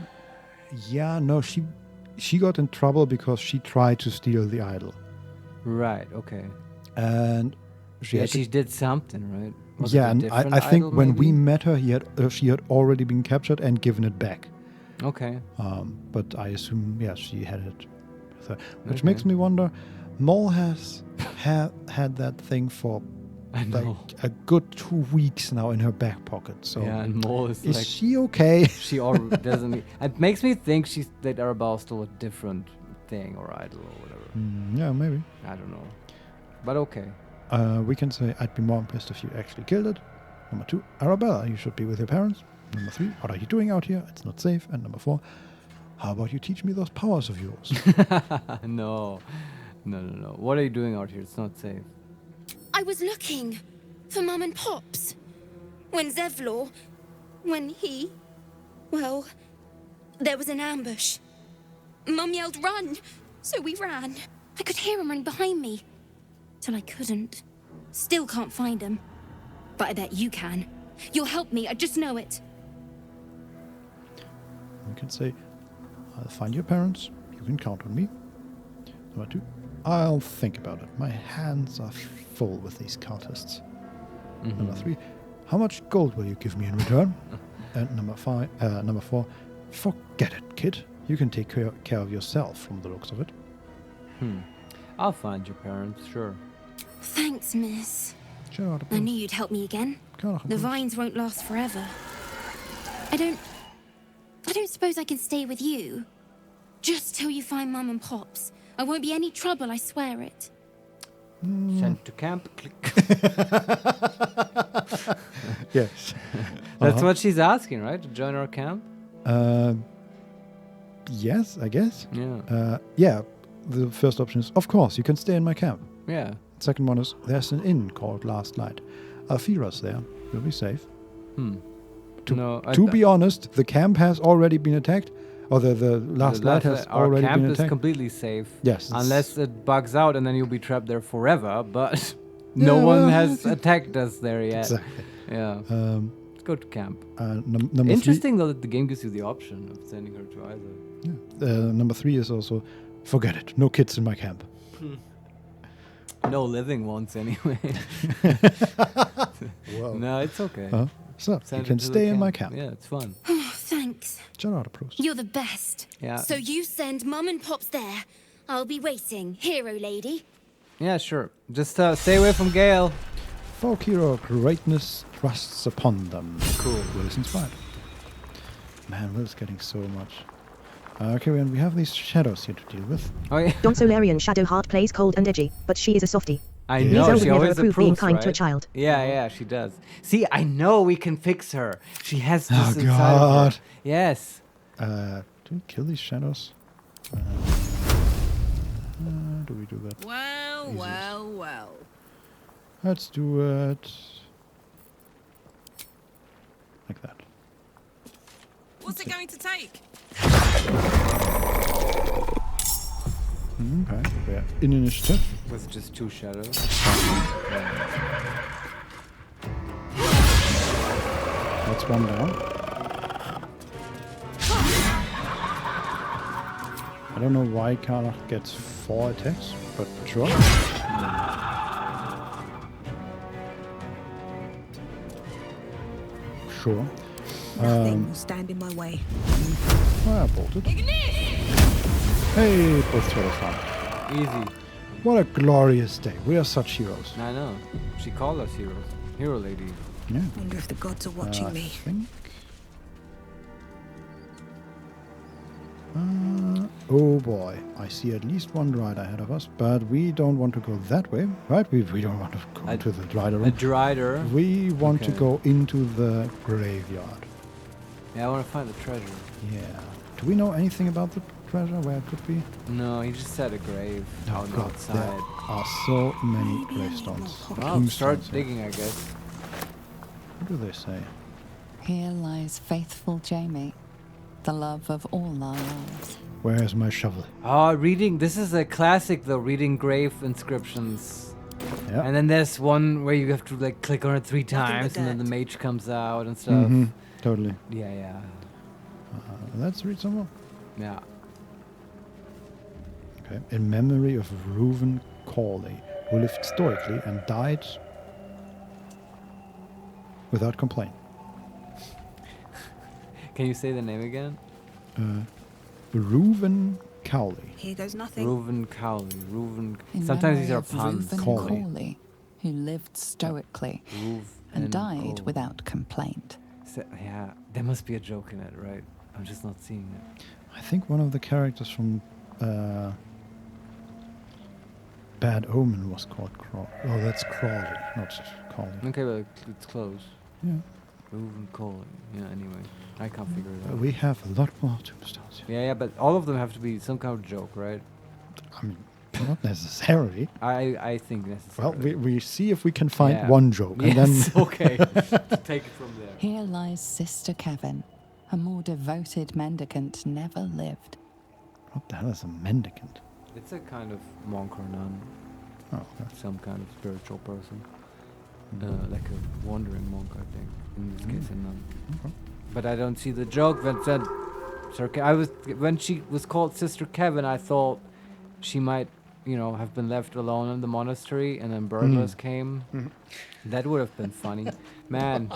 Yeah, no, she got in trouble because she tried to steal the idol. Right, okay. And she did something, right? Was yeah, it a and different I think idol, when maybe? we met her, she had already been captured and given it back. Okay. But I assume, yeah, she had it. Which Okay. makes me wonder, Mole has had that thing for like a good 2 weeks now in her back pocket. So yeah, and Mole is like, she okay? She already doesn't. It makes me think that Arabelle stole a different thing or idol or whatever. Yeah, maybe. I don't know, but okay. We can say I'd be more impressed if you actually killed it. Number 2, Arabella, you should be with your parents. Number 3, what are you doing out here? It's not safe. And number 4, how about you teach me those powers of yours? No. What are you doing out here? It's not safe. I was looking for Mum and Pops. When Zevlor... when he... well... there was an ambush. Mum yelled, run! So we ran. I could hear him running behind me. Till I couldn't. Still can't find him. But I bet you can. You'll help me, I just know it. You can say, I'll find your parents. You can count on me. Number 2, I'll think about it. My hands are full with these cultists. Number 3, how much gold will you give me in return? And number 4, forget it, kid. You can take care of yourself from the looks of it. I'll find your parents, sure. Thanks, miss. Sure. I knew you'd help me again. The vines won't last forever. I don't suppose I can stay with you. Just till you find Mum and Pops. I won't be any trouble, I swear it. Sent to camp. Click. Yes. That's what she's asking, right? To join our camp? Yes, I guess. Yeah. Yeah, the first option is, of course, you can stay in my camp. Yeah. Second one is, there's an inn called Last Light. I'll feed us there. You'll be safe. To be honest, the camp has already been attacked. Or the Last Light has already been attacked. Our camp is completely safe. Yes. Unless it bugs out and then you'll be trapped there forever. But no one has attacked us there yet. Exactly. Yeah. Let's go to camp. Number Interesting though that the game gives you the option of sending her to either. Yeah. Number 3 is also, forget it. No kids in my camp. No living ones anyway. No, it's okay. So, you can stay in my camp. Yeah, it's fun. Oh, thanks. Gerard approves. You're the best. Yeah. So you send Mum and Pops there. I'll be waiting, hero lady. Yeah, sure. Just stay away from Gale. Folk hero greatness trusts upon them. Cool. Will is inspired. Man, Will's getting so much. Okay, and we have these shadows here to deal with. Oh yeah. Don Solarian Shadow Heart plays cold and edgy, but she is a softie. I know, Lisa she would never always approve being approves, kind right? to a child. Yeah, she does. See, I know we can fix her. She has this inside God. of her. Yes. Do we kill these shadows? Do we do that? Well, well. Let's do it like that. What's it going to take? Okay, we're in initiative. With just 2 shadows. That's one down. I don't know why Karnak gets 4 attacks, but sure. Sure. Nothing will stand in my way. I bolted. Hey, both shadows down. Easy. What a glorious day. We are such heroes. I know. She called us heroes. Hero lady. Yeah. Wonder if the gods are watching me. Think. Oh boy, I see at least one drider ahead of us, but we don't want to go that way, right? We don't want to go to the drider room. A drider? We want to go into the graveyard. Yeah, I want to find the treasure. Yeah. Do we know anything about the treasure, where it could be? No, he just said a grave Oh out god, outside. there are so many gravestones. Well, start Tombstones. digging, I guess. What do they say? Here lies faithful Jamie, the love of all our lives. Where's my shovel? Oh, reading. This is a classic, though. Reading grave inscriptions. Yeah. And then there's one where you have to like click on it 3 times, and then the mage comes out and stuff. Totally. Yeah. Let's read some more. Yeah. Okay. In memory of Reuven Corley, who lived stoically and died without complaint. Can you say the name again? Reuven Cowley. Here goes nothing. Reuven Cowley. Reuven. In Sometimes these memory are of puns. Reuven Corley. Corley, who lived stoically and died without complaint. Yeah, there must be a joke in it, right? I'm just not seeing it. I think one of the characters from Bad Omen was called Crawley. Oh, that's Crawley, not Cawley. Okay, but it's close. Yeah. Reuven Cowley. Yeah, anyway. I can't figure it out. We have a lot more tombstones. Yeah, but all of them have to be some kind of joke, right? I mean, Not necessarily. I think necessarily. Well, we see if we can find Yeah. one joke. Yes, And then okay. Take it from there. Here lies Sister Kevin. A more devoted mendicant never lived. What the hell is a mendicant? It's a kind of monk or nun. Oh, okay. Some kind of spiritual person. Like a wandering monk, I think. In this case, a nun. Okay. But I don't see the joke that said when she was called Sister Kevin, I thought she might, have been left alone in the monastery, and then burglars came. That would have been funny. Man,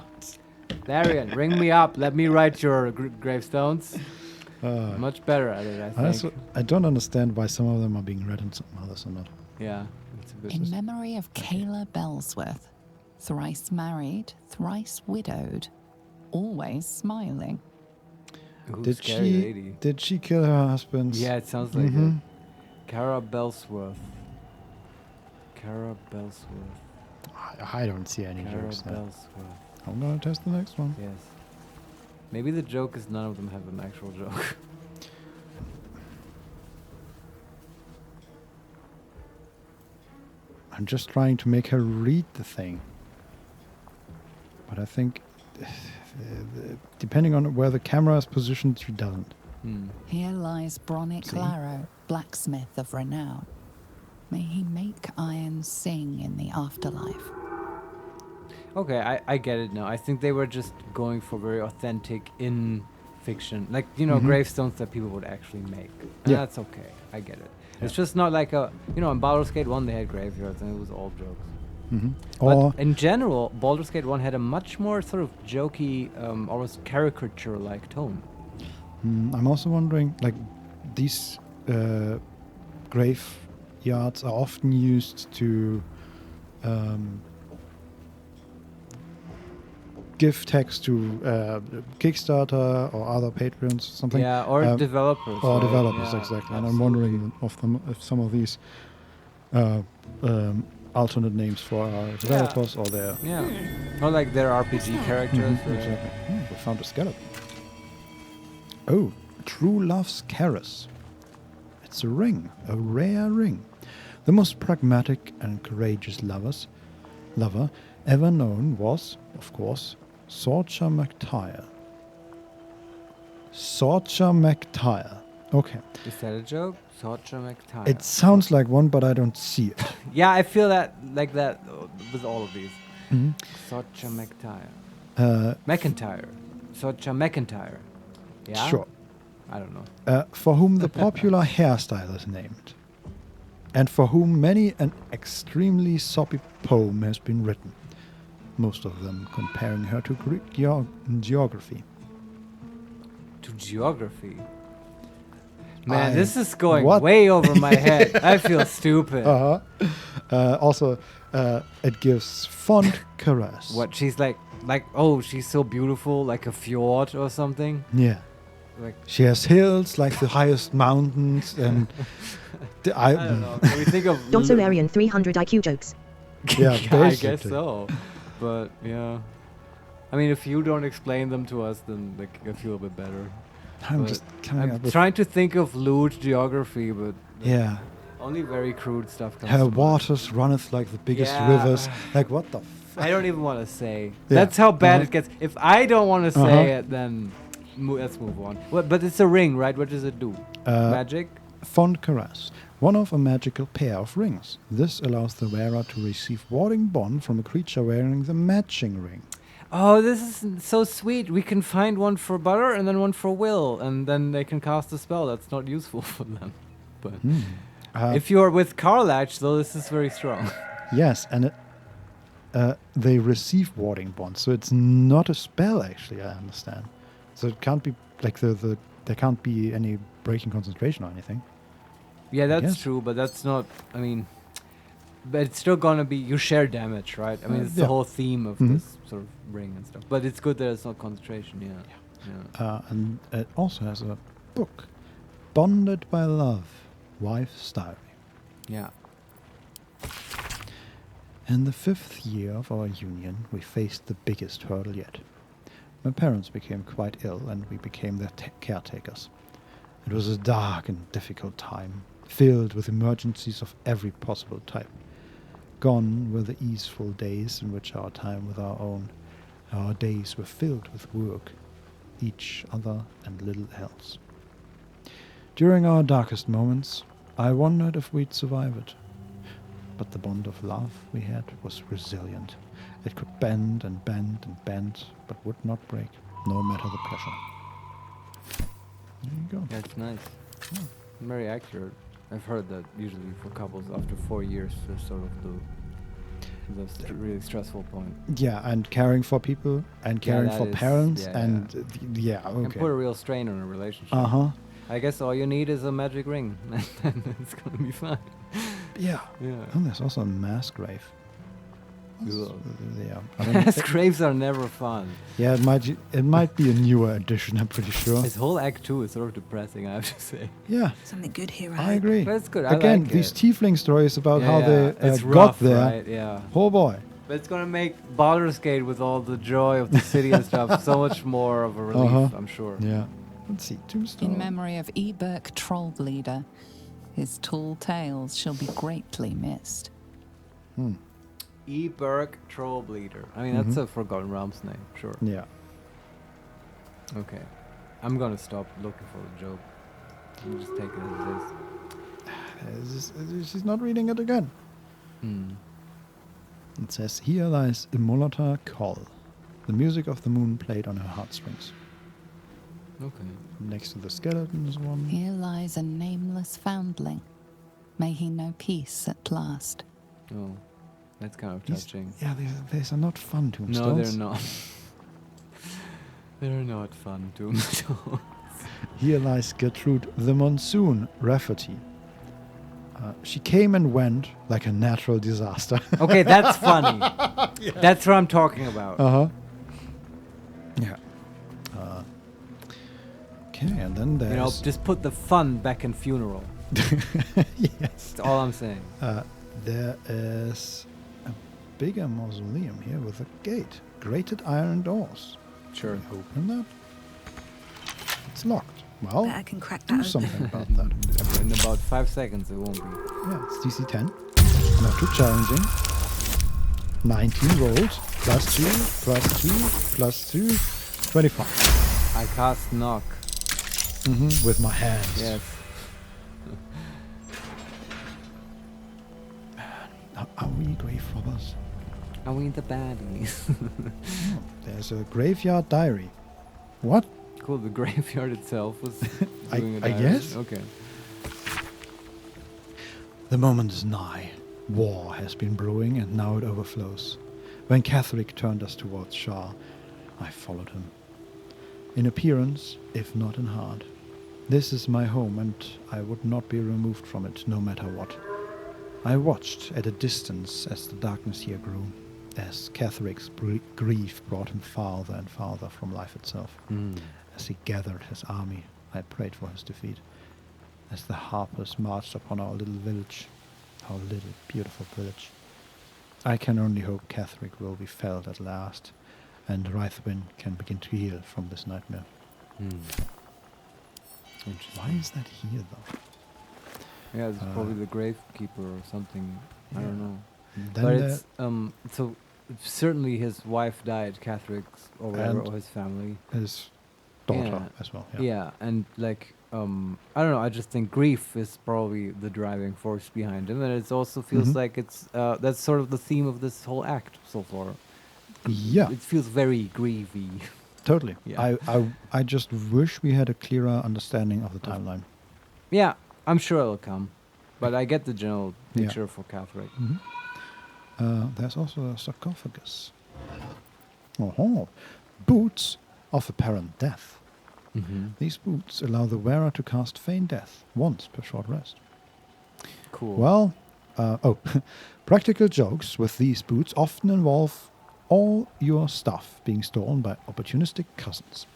Larian, ring me up. Let me write your gravestones. Much better at it, I think. I don't understand why some of them are being read and some others are not. Yeah, it's a bit. In memory of Kayla Bellsworth, thrice married, thrice widowed, always smiling. Ooh, Did scary she? lady. Did she kill her husband? Yeah, it sounds like it. Cara Bellsworth. Cara Bellsworth. I don't see any Cara jokes there. Bellsworth. I'm gonna test the next one. Yes. Maybe the joke is none of them have an actual joke. I'm just trying to make her read the thing. But I think, depending on where the camera is positioned, she doesn't. Here lies Bronick Larrow, blacksmith of renown. May he make iron sing in the afterlife. Okay, I get it now. I think they were just going for very authentic in fiction. Like, gravestones that people would actually make. And Yeah. that's okay. I get it. It's just not like in Baldur's Gate 1 they had graveyards and it was all jokes. Or But in general, Baldur's Gate 1 had a much more sort of jokey, almost caricature-like tone. I'm also wondering, like, these graveyards are often used to give text to Kickstarter or other patrons, something. Yeah, or developers. Or right? developers, Yeah, exactly. And I'm wondering if some of these alternate names for our developers or their... Yeah. Or like their RPG characters. Exactly. We found a skeleton. Oh, True Love's Keras. It's a ring, a rare ring. The most pragmatic and courageous lover ever known was, of course, Sorcha McTire. Sorcha McTire. Okay. Is that a joke? Sorcha McTire. It sounds like one, but I don't see it. Yeah, I feel that like that with all of these. Sorcha McTire. McIntyre. Sorcha McIntyre. Yeah? Sure. I don't know. For whom the popular hairstyle is named. And for whom many an extremely soppy poem has been written. Most of them comparing her to Greek geography. To geography? Man, I- this is going what? way over my head. I feel stupid. Also, it gives fond caress. What, she's like, oh, she's so beautiful, like a fjord or something? Yeah. Like, She has hills like the highest mountains and... I don't know. Can we think of... Don Solarian 300 IQ jokes. Yeah, I guess basically. so. But, yeah. I mean, if you don't explain them to us, then like, I feel a bit better. I'm But just coming I'm up with... trying to think of lewd geography, but Yeah. only very crude stuff comes Her to mind. waters runneth like the biggest Yeah. rivers. Like, what the I don't even want to say. Yeah. That's how bad Uh-huh. it gets. If I don't want to say it, then let's move on. But it's a ring, right? What does it do? Magic? Fond caress. One of a magical pair of rings. This allows the wearer to receive warding bond from a creature wearing the matching ring. Oh, this is so sweet. We can find one for Butter and then one for Will, and then they can cast a spell that's not useful for them. But if you're with Karlach, though, this is very strong. Yes, and they receive warding bond, so it's not a spell, actually, I understand. So it can't be, like, there can't be any breaking concentration or anything. Yeah, that's Yes. true, but that's not, I mean, but it's still gonna be, you share damage, right? I mean, it's the yeah. whole theme of this sort of ring and stuff. But it's good that it's not concentration, yeah. And it also has a book, Bonded by Love, Wife's Diary. Yeah. In the 5th year of our union, we faced the biggest hurdle yet. My parents became quite ill and we became their caretakers. It was a dark and difficult time. filled with emergencies of every possible type. Gone were the easeful days in which our time with our own. Our days were filled with work, each other and little else. During our darkest moments, I wondered if we'd survive it. But the bond of love we had was resilient. It could bend and bend and bend, but would not break, no matter the pressure. There you go. That's nice. Very accurate. I've heard that usually for couples after 4 years, there's sort of the really stressful point. Yeah, and caring for people and caring for parents and okay. And put a real strain on a relationship. I guess all you need is a magic ring, and it's gonna be fine. Yeah. Yeah. And there's also a mass grave. Yeah. Mass graves are never fun. Yeah, it might be a newer edition, I'm pretty sure. This whole Act 2 is sort of depressing, I have to say. Yeah. Something good here, I agree. But it's good. Again, like these it. tiefling stories about how they it's got rough, there. Right? Yeah. Oh boy. But it's gonna make Baldur's Gate with all the joy of the city and stuff so much more of a relief, I'm sure. Yeah. Let's see, Tombstone. In memory of Eberk Trollbleeder, his tall tales shall be greatly missed. Eberk Trollbleeder. I mean, that's a Forgotten Realms name, sure. Yeah. Okay. I'm gonna stop looking for the joke. You just take it as it is. She's not reading it again. It says, here lies Immolata Koll. The music of the moon played on her heartstrings. Okay. Next to the skeleton is one. Here lies a nameless foundling. May he know peace at last. Oh, that's kind of touching. Yeah, these are not fun tombstones. No, they're not. They're not fun tombstones. Here lies Gertrude the Monsoon Rafferty. She came and went like a natural disaster. Okay, that's funny. That's what I'm talking about. Yeah. Okay, and then there's... You know, just put the fun back in funeral. Yes. That's all I'm saying. There is a bigger mausoleum here with a gate. Grated iron doors. Sure. Open that. It's locked. Well, I can crack that do open. something about that. In about 5 seconds, it won't be. Yeah, it's DC 10. Not too challenging. 19 rolled. Plus 2, plus 2, plus 2. 25. I cast knock. With my hands. Yes. Are we grave robbers? Are we the baddies? There's a graveyard diary. What? Cool, the graveyard itself was doing a I diary. guess. Okay. The moment is nigh. War has been brewing and now it overflows. When Catherick turned us towards Shah, I followed him. In appearance, if not in heart. This is my home and I would not be removed from it no matter what. I watched at a distance as the darkness here grew, as Catherick's grief brought him farther and farther from life itself. As he gathered his army, I prayed for his defeat. As the harpers marched upon our little village, our little beautiful village. I can only hope Catherick will be felled at last, and Rythwin can begin to heal from this nightmare. Why is that here, though? Yeah, it's probably the gravekeeper or something. I don't know. Then But it's so certainly his wife died, Catherick's or whatever, And or his family. His daughter as well. Yeah. Yeah, and like I don't know. I just think grief is probably the driving force behind him, and it also feels like it's that's sort of the theme of this whole act so far. Yeah. It feels very grievy. Totally. Yeah. I just wish we had a clearer understanding of the timeline. Yeah, I'm sure it'll come, but I get the general picture for Catherick. There's also a sarcophagus. Oh, boots of apparent death. These boots allow the wearer to cast feign death once per short rest. Cool. Well, practical jokes with these boots often involve all your stuff being stolen by opportunistic cousins.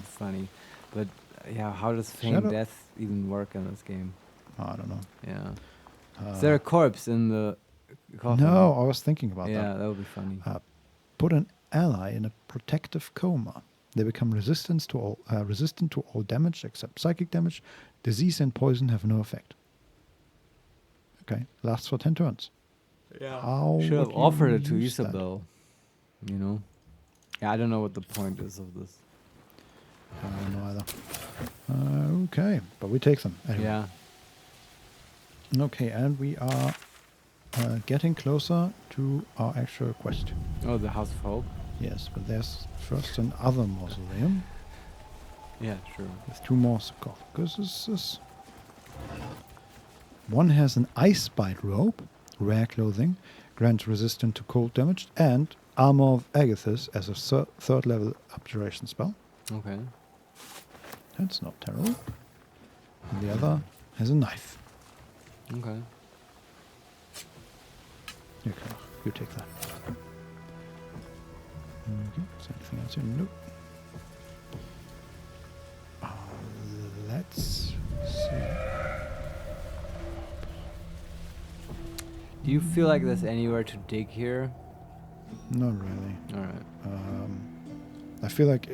Funny, but yeah, how does feign Shadow- death even work in this game? I don't know. Yeah. Is there a corpse in the coffin? No, I was thinking about that. Yeah, that would be funny. Put an ally in a protective coma. They become resistant to all damage except psychic damage. Disease and poison have no effect. Okay, lasts for 10 turns. Yeah. How Should have would you offered it to use that? Isabel. You know? Yeah, I don't know what the point is of this. I don't know either. Okay, but we take them. Anyway. Yeah. Okay, and we are getting closer to our actual quest. Oh, the House of Hope? Yes, but there's first another mausoleum. Yeah, sure. With 2 more sarcophaguses. One has an ice bite robe, rare clothing, grants resistance to cold damage, and Armor of Agathis as a third level abjuration spell. Okay. That's not terrible. And the other has a knife. Okay. Okay, you take that. Okay, is there anything else here? Nope. Let's see. Do you feel like there's anywhere to dig here? Not really. Alright. I feel like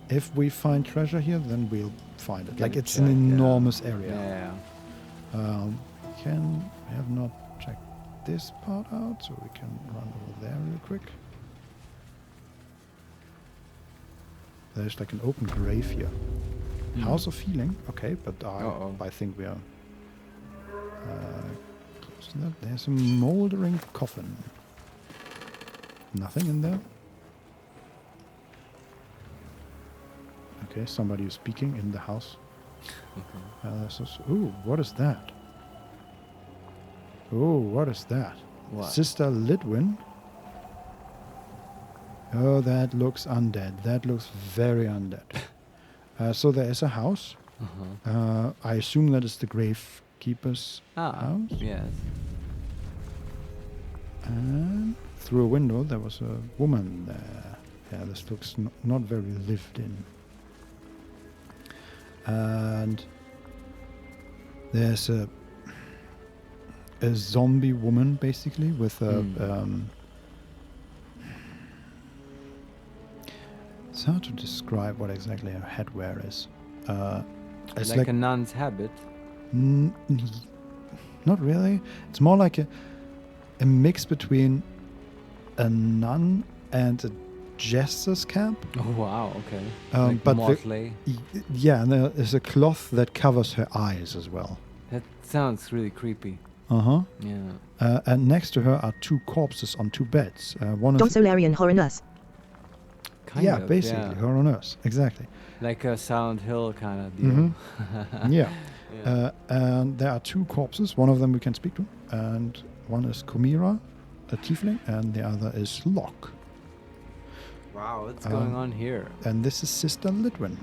if we find treasure here, then we'll find it. Get Like it it's an checked, yeah. enormous area. Yeah. We have not checked this part out, so we can run over there real quick. There's like an open grave here. House of Healing. Okay, but I think we are close to that. There's a moldering coffin. Nothing in there. Okay, somebody is speaking in the house. Ooh, what is that? Oh, what is that? What? Sister Lidwin. Oh, that looks undead. That looks very undead. So there is a house. I assume that is the gravekeeper's house. Yes. And through a window there was a woman there. Yeah, this looks not very lived in. And there's a zombie woman basically with a it's hard to describe what exactly her headwear is. It's like a nun's habit. Not really. It's more like a mix between a nun and a jester's cap. Oh wow! Okay. Like But motley. Yeah, and there is a cloth that covers her eyes as well. That sounds really creepy. Yeah. And next to her are 2 corpses on 2 beds. One Don is Solarian horror nurse. Kind of, basically, yeah. her on Earth, exactly. Like a Silent Hill kind of deal. Yeah. And there are 2 corpses. One of them we can speak to, and one is Kumira, a tiefling, and the other is Locke. Wow, what's going on here? And this is Sister Lidwin.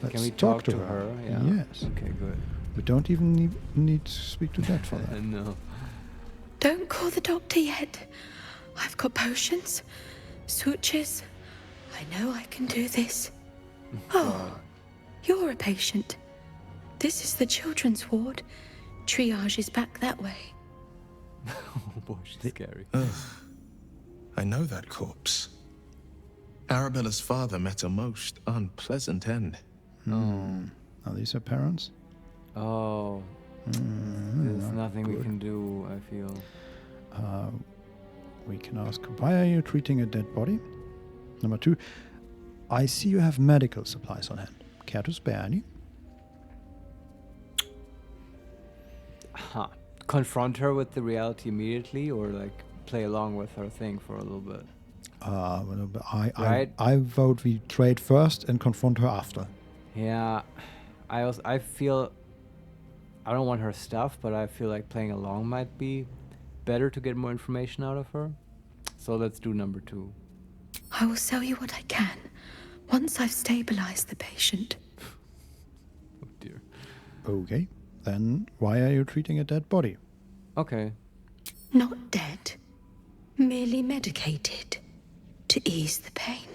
Can we talk to her? Yeah. Yes. Okay, good. We don't even need to speak to that for that. No. Don't call the doctor yet. I've got potions, sutures. I know I can do this. Oh, you're a patient. This is the children's ward. Triage is back that way. Oh boy, she's scary. I know that corpse. Arabella's father met a most unpleasant end. Are these her parents? Oh. There's nothing we can do, I feel. We can ask, why are you treating a dead body? Number 2, I see you have medical supplies on hand. Care to spare any? Confront her with the reality immediately, or like play along with her thing for a little bit. I vote we trade first and confront her after. Yeah, I feel I don't want her stuff, but I feel like playing along might be better to get more information out of her. So let's do number 2. I will sell you what I can once I've stabilized the patient. Oh dear. Okay, then why are you treating a dead body? Okay. Not dead, merely medicated to ease the pain.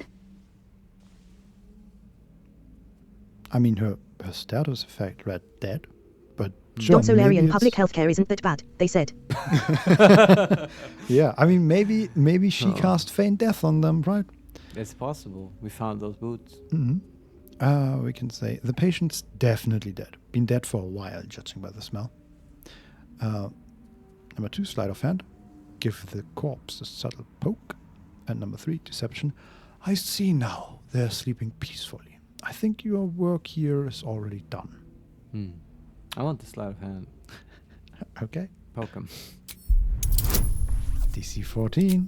I mean, her status effect read dead, but sure, Don Solarian maybe public healthcare isn't that bad, they said. Yeah, I mean, maybe she cast feign death on them, right? It's possible. We found those boots. We can say the patient's definitely dead. Been dead for a while, judging by the smell. Number 2, sleight of hand. Give the corpse a subtle poke. And number 3, deception. I see now. They're sleeping peacefully. I think your work here is already done. I want the sleight of hand. Okay. Poke him. DC 14.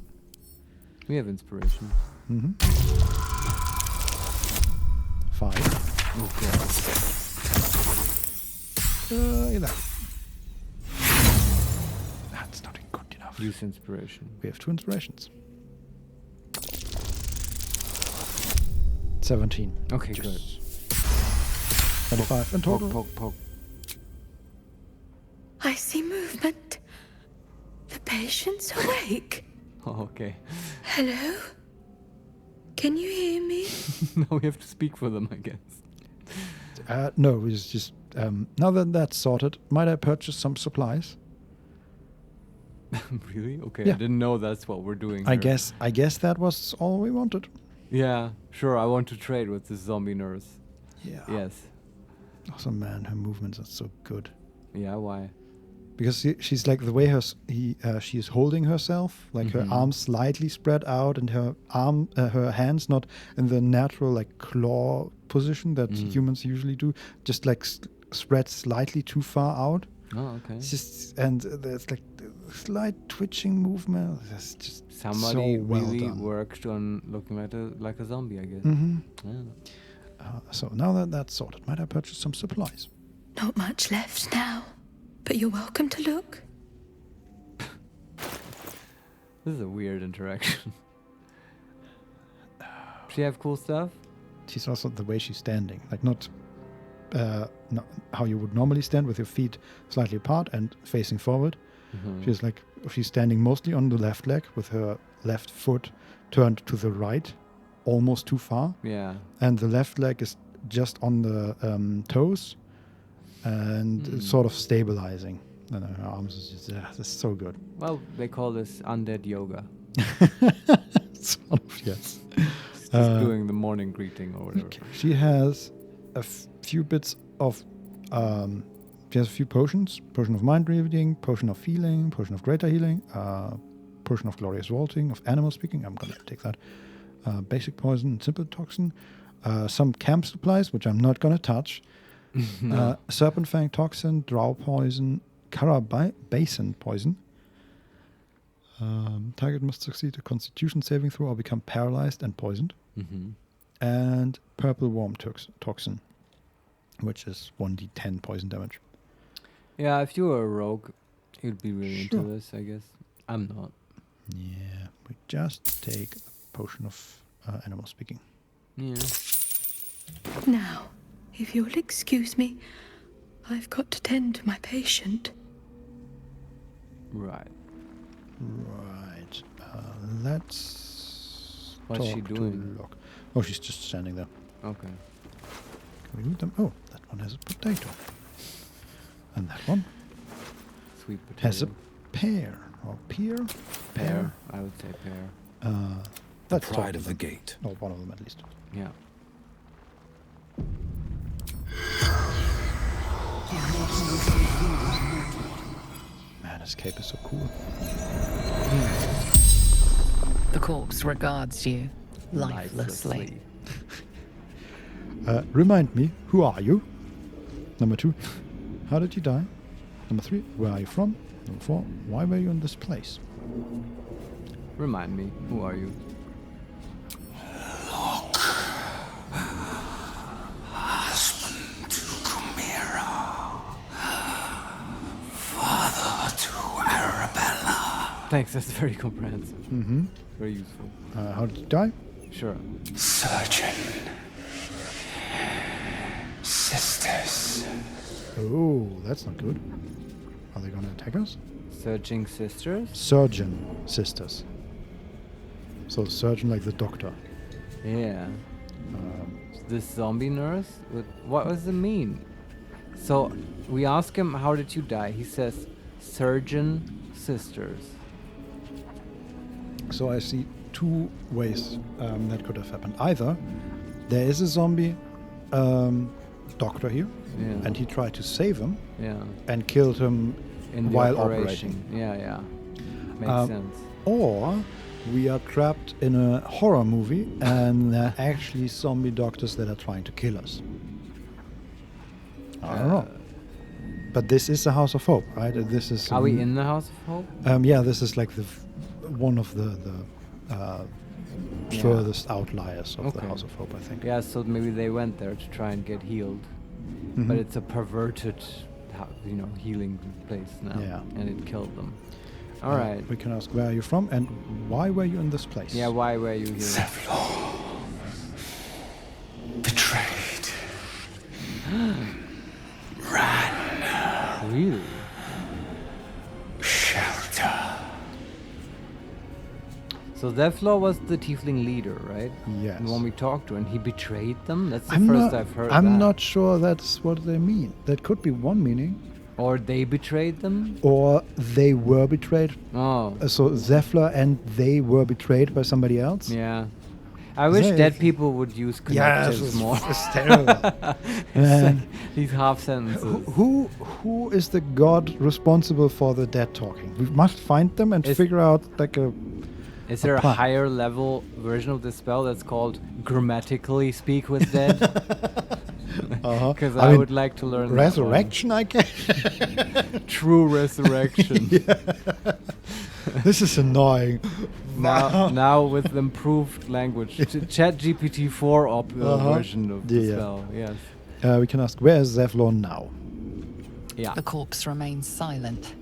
We have inspiration. 5. Oh god. 11. That's not good enough. Use inspiration. We have 2 inspirations. 17. Okay, good. 25 in total. Poke. I see movement. The patient's awake. Oh, okay. Hello? Can you hear me? Now we have to speak for them, I guess. No, it's just now that that's sorted, might I purchase some supplies? Really? Okay, Yeah. I didn't know that's what we're doing I here. guess that was all we wanted. Yeah, sure, I want to trade with this zombie nurse. Yeah. Yes. Also, man, her movements are so good. Yeah, why? Because she's like the way she is holding herself, like her arms slightly spread out, and her hands not in the natural like claw position that humans usually do, just like spread slightly too far out. Oh, okay. It's just, and there's like slight twitching movement. That's just Somebody so well really done. worked on looking like a zombie, I guess. Yeah. So now that that's sorted, might I purchase some supplies? Not much left now, but you're welcome to look. This is a weird interaction. She have cool stuff? She's also the way she's standing, like not how you would normally stand with your feet slightly apart and facing forward. She's standing mostly on the left leg with her left foot turned to the right, almost too far. Yeah. And the left leg is just on the toes and sort of stabilizing. And her arms is just, this is so good. Well, they call this undead yoga. Sort of, yes. Just doing the morning greeting or whatever. Okay. She has a few bits of she has a few potions. Potion of mind reading, potion of healing, potion of greater healing, potion of glorious vaulting, of animal speaking. I'm gonna take that. Basic poison, simple toxin, some camp supplies, which I'm not gonna touch. Serpent fang toxin, drow poison, Kara basin poison. Target must succeed a constitution saving throw or become paralyzed and poisoned. And purple worm toxin, which is 1d10 poison damage. Yeah, if you were a rogue, you'd be really into this, I guess. I'm not. Yeah, we just take a potion of animal speaking. Yeah. Now, if you'll excuse me, I've got to tend to my patient. Right. Right. Let's What's talk she to doing? Locke. Oh, she's just standing there. Okay. Can we loot them? Oh, that one has a potato. And that one Sweet potato. has a pear. Or pear? Pear. I would say pear. That's Pride of the gate. Oh, one of them at least. Yeah. Man, his cape is so cool. The corpse regards you lifelessly. Remind me, who are you? Number 2, how did you die? Number 3, where are you from? Number 4, why were you in this place? Remind me, who are you? Husband to Chimera. Father to Arabella. Thanks, that's very comprehensive. Mm-hmm. Very useful. How did you die? Sure. Surgeon. Sisters. Oh, that's not good. Are they gonna attack us? Searching sisters? Surgeon sisters. So surgeon like the doctor. Yeah. This zombie nurse? What does it mean? So we ask him, how did you die? He says, surgeon sisters. So I see two ways that could have happened. Either there is a zombie doctor here, and he tried to save him, and killed him while operating. Yeah. Makes sense. Or we are trapped in a horror movie, and there are actually zombie doctors that are trying to kill us. I don't know. But this is the House of Hope, right? This is. Are we in the House of Hope? Yeah, this is like the one of the furthest outliers of the House of Hope, I think. Yeah, so maybe they went there to try and get healed, but it's a perverted, healing place now, and it killed them. All right. We can ask, where are you from, and why were you in this place? Yeah, why were you here? Zevlor. Betrayed. Ran. Really? Shelter. So Zevlor was the tiefling leader, right? Yes. And when we talked to him, he betrayed them? That's the first I've heard I'm that. not sure that's what they mean. That could be one meaning. Or they betrayed them? Or they were betrayed. Oh. So Zevlor and they were betrayed by somebody else? Yeah. I wish dead people would use connectives more. It's terrible. These half sentences. Who is the god responsible for the dead talking? We must find them and figure out like a. Is there a higher level version of the spell that's called grammatically speak with dead? Because I would like to learn resurrection, I guess. True resurrection. This is annoying. Now with improved language, ChatGPT 4 version of the spell. Yes. We can ask, where is Zevlor now? Yeah. The corpse remains silent.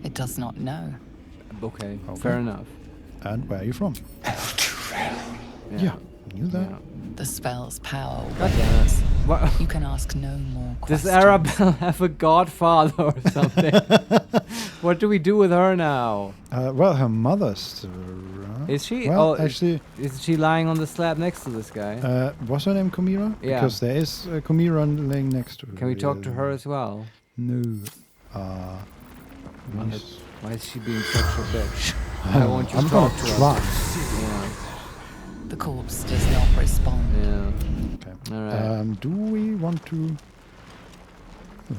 It does not know. Okay. Fair enough. And where are you from? Yeah. Knew that. Yeah. The spell's power wanes. You can ask no more questions. Does Arabelle have a godfather or something? What do we do with her now? Well, her mother's still around. Is she? Well, actually, is she lying on the slab next to this guy? Was her name Komira? Yeah. Because there is Komira laying next to her. Can we talk to her as well? No. Why is she being such a bitch? I want you to talk to her. Yeah. The corpse does not respond. Yeah. Okay. All right. Do we want to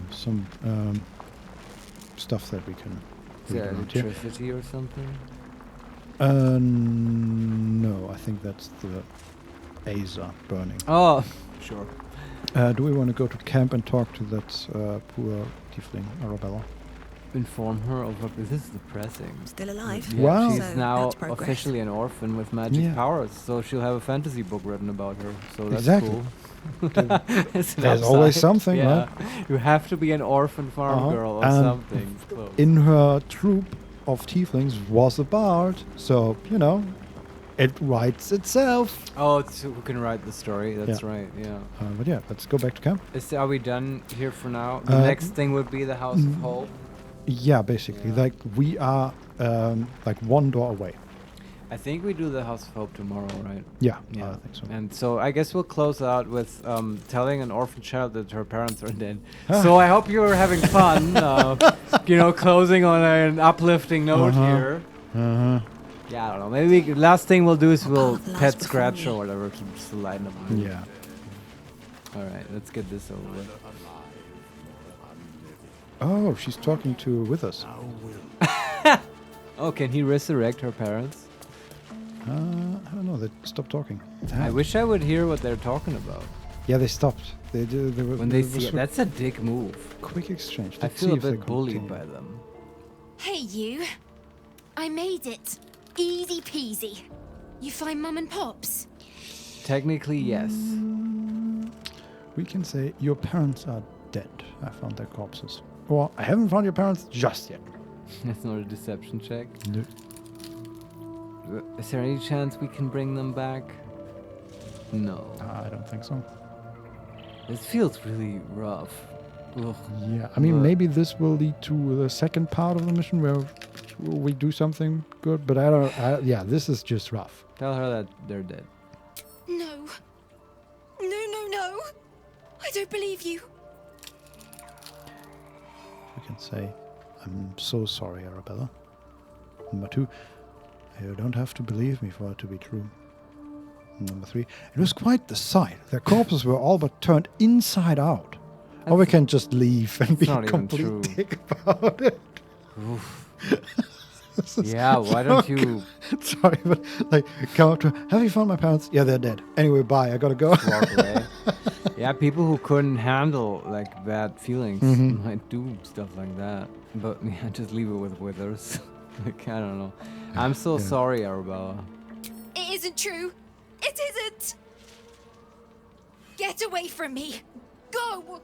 some stuff that we can? Is there electricity or something? No, I think that's the Aza burning. Oh, sure. Do we want to go to camp and talk to that poor tiefling Arabella? Inform her of what this is depressing. Still alive. Yeah, wow. She's now officially an orphan with magic powers, so she'll have a fantasy book written about her. So that's cool. There's always something, right? You have to be an orphan farm girl or something. In her troop of tieflings was a bard, so it writes itself. Oh, it's who can write the story? That's right. Yeah. But yeah, let's go back to camp. Are we done here for now? The next thing would be the House of Hope. Yeah, basically, like we are like one door away. I think we do the House of Hope tomorrow, right? Yeah, I think so. And so I guess we'll close out with telling an orphan child that her parents are dead. So I hope you're having fun. Closing on an uplifting note here. Yeah, I don't know. Maybe last thing we'll do is we'll pet Scratch or whatever to just lighten up. Yeah. All right, let's get this over with. Oh, she's talking with us. Oh, can he resurrect her parents? I don't know. They stopped talking. I wish I would hear what they're talking about. Yeah, they stopped. They were, when they see it, that's a dick move. Quick exchange. I feel a bit bullied by them. Hey, you. I made it. Easy peasy. You find Mum and Pops? Technically, yes. We can say your parents are dead. I found their corpses. Or I haven't found your parents just yet. That's not a deception check. No. Is there any chance we can bring them back? No. I don't think so. This feels really rough. Ugh. Yeah, I mean, maybe this will lead to the second part of the mission where we do something good, but I don't. Yeah, this is just rough. Tell her that they're dead. No. No. I don't believe you. We can say, I'm so sorry, Arabella. Number 2, You don't have to believe me for it to be true. Number 3. It was quite the sight. Their corpses were all but turned inside out. Or we can just leave and be not even complete true. dick about it. Oof. This is Yeah, why don't so you- good. Sorry, but like, come up to have you found my parents? Yeah, they're dead. Anyway, bye. I gotta go. Walk away. Yeah, people who couldn't handle like bad feelings Mhm. might do stuff like that. But yeah, just leave it with Withers. Like, I don't know. I'm so sorry, Arabella. It isn't true. It isn't. Get away from me. Go.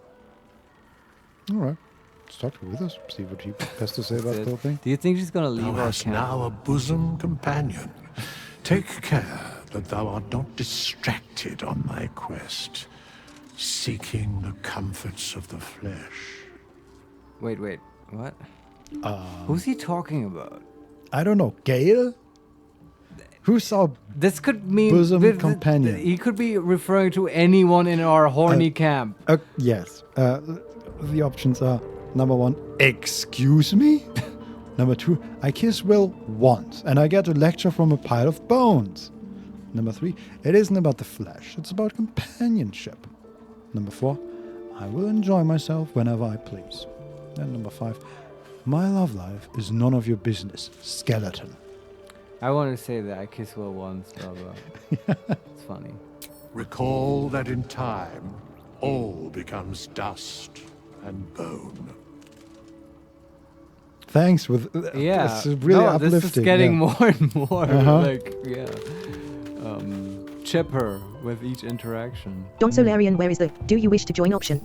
All right. Let's talk to Withers. See what he has to say about the whole thing. Do you think she's gonna leave Thou our hast camp? now a bosom companion. Take care that thou art not distracted on thy quest, seeking the comforts of the flesh. Wait, what? Who's he talking about? I don't know. Gale? Who saw This could mean bosom companion? He could be referring to anyone in our horny camp. Yes. The options are number 1, excuse me? Number 2, I kiss Will once and I get a lecture from a pile of bones. Number 3, it isn't about the flesh, it's about companionship. Number 4, I will enjoy myself whenever I please. And number 5, my love life is none of your business, skeleton. I want to say that I kissed Will once, blah blah. It's funny. Recall that in time, all becomes dust and bone. Thanks. Yeah, It's really uplifting. this is getting more and more Uh-huh. chipper with each interaction. Don Solarian, where is the do you wish to join option?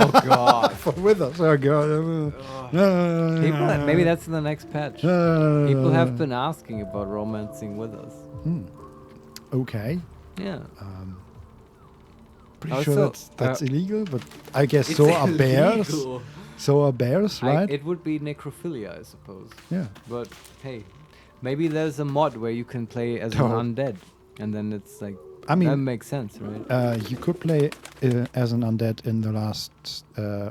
Oh god. For Withers, oh god. People, maybe that's in the next patch. People have been asking about romancing with us. Okay. Yeah. Pretty Also, sure that's illegal, but I guess It's so are bears. illegal. So are bears, right? It would be necrophilia, I suppose. Yeah. But hey, maybe there's a mod where you can play as an Oh. undead, and then it's like, I mean, that makes sense, right? You could play as an undead in the last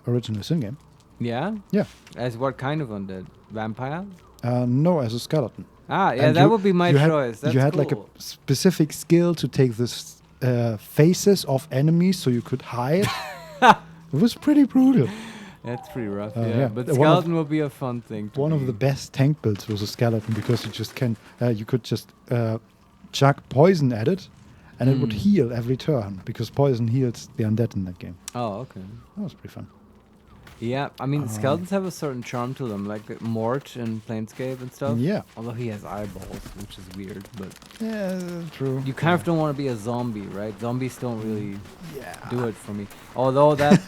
original Sin game. Yeah? Yeah. As what kind of undead? Vampire? No, as a skeleton. Ah, yeah, And that would be my you had- choice. That's you had like a cool. specific skill to take this faces of enemies so you could hide. It was pretty brutal. That's pretty rough, Yeah. yeah. But One of- skeleton would be a fun thing. One of the best tank builds was a skeleton because you just you could just chuck poison at it, and it would heal every turn because poison heals the undead in that game. Oh, okay. That was pretty fun. Yeah, I mean, skeletons have a certain charm to them, like Mort in Planescape and stuff. Yeah. Although he has eyeballs, which is weird, but Yeah, true. you kind of don't want to be a zombie, right? Zombies don't really do it for me. Although that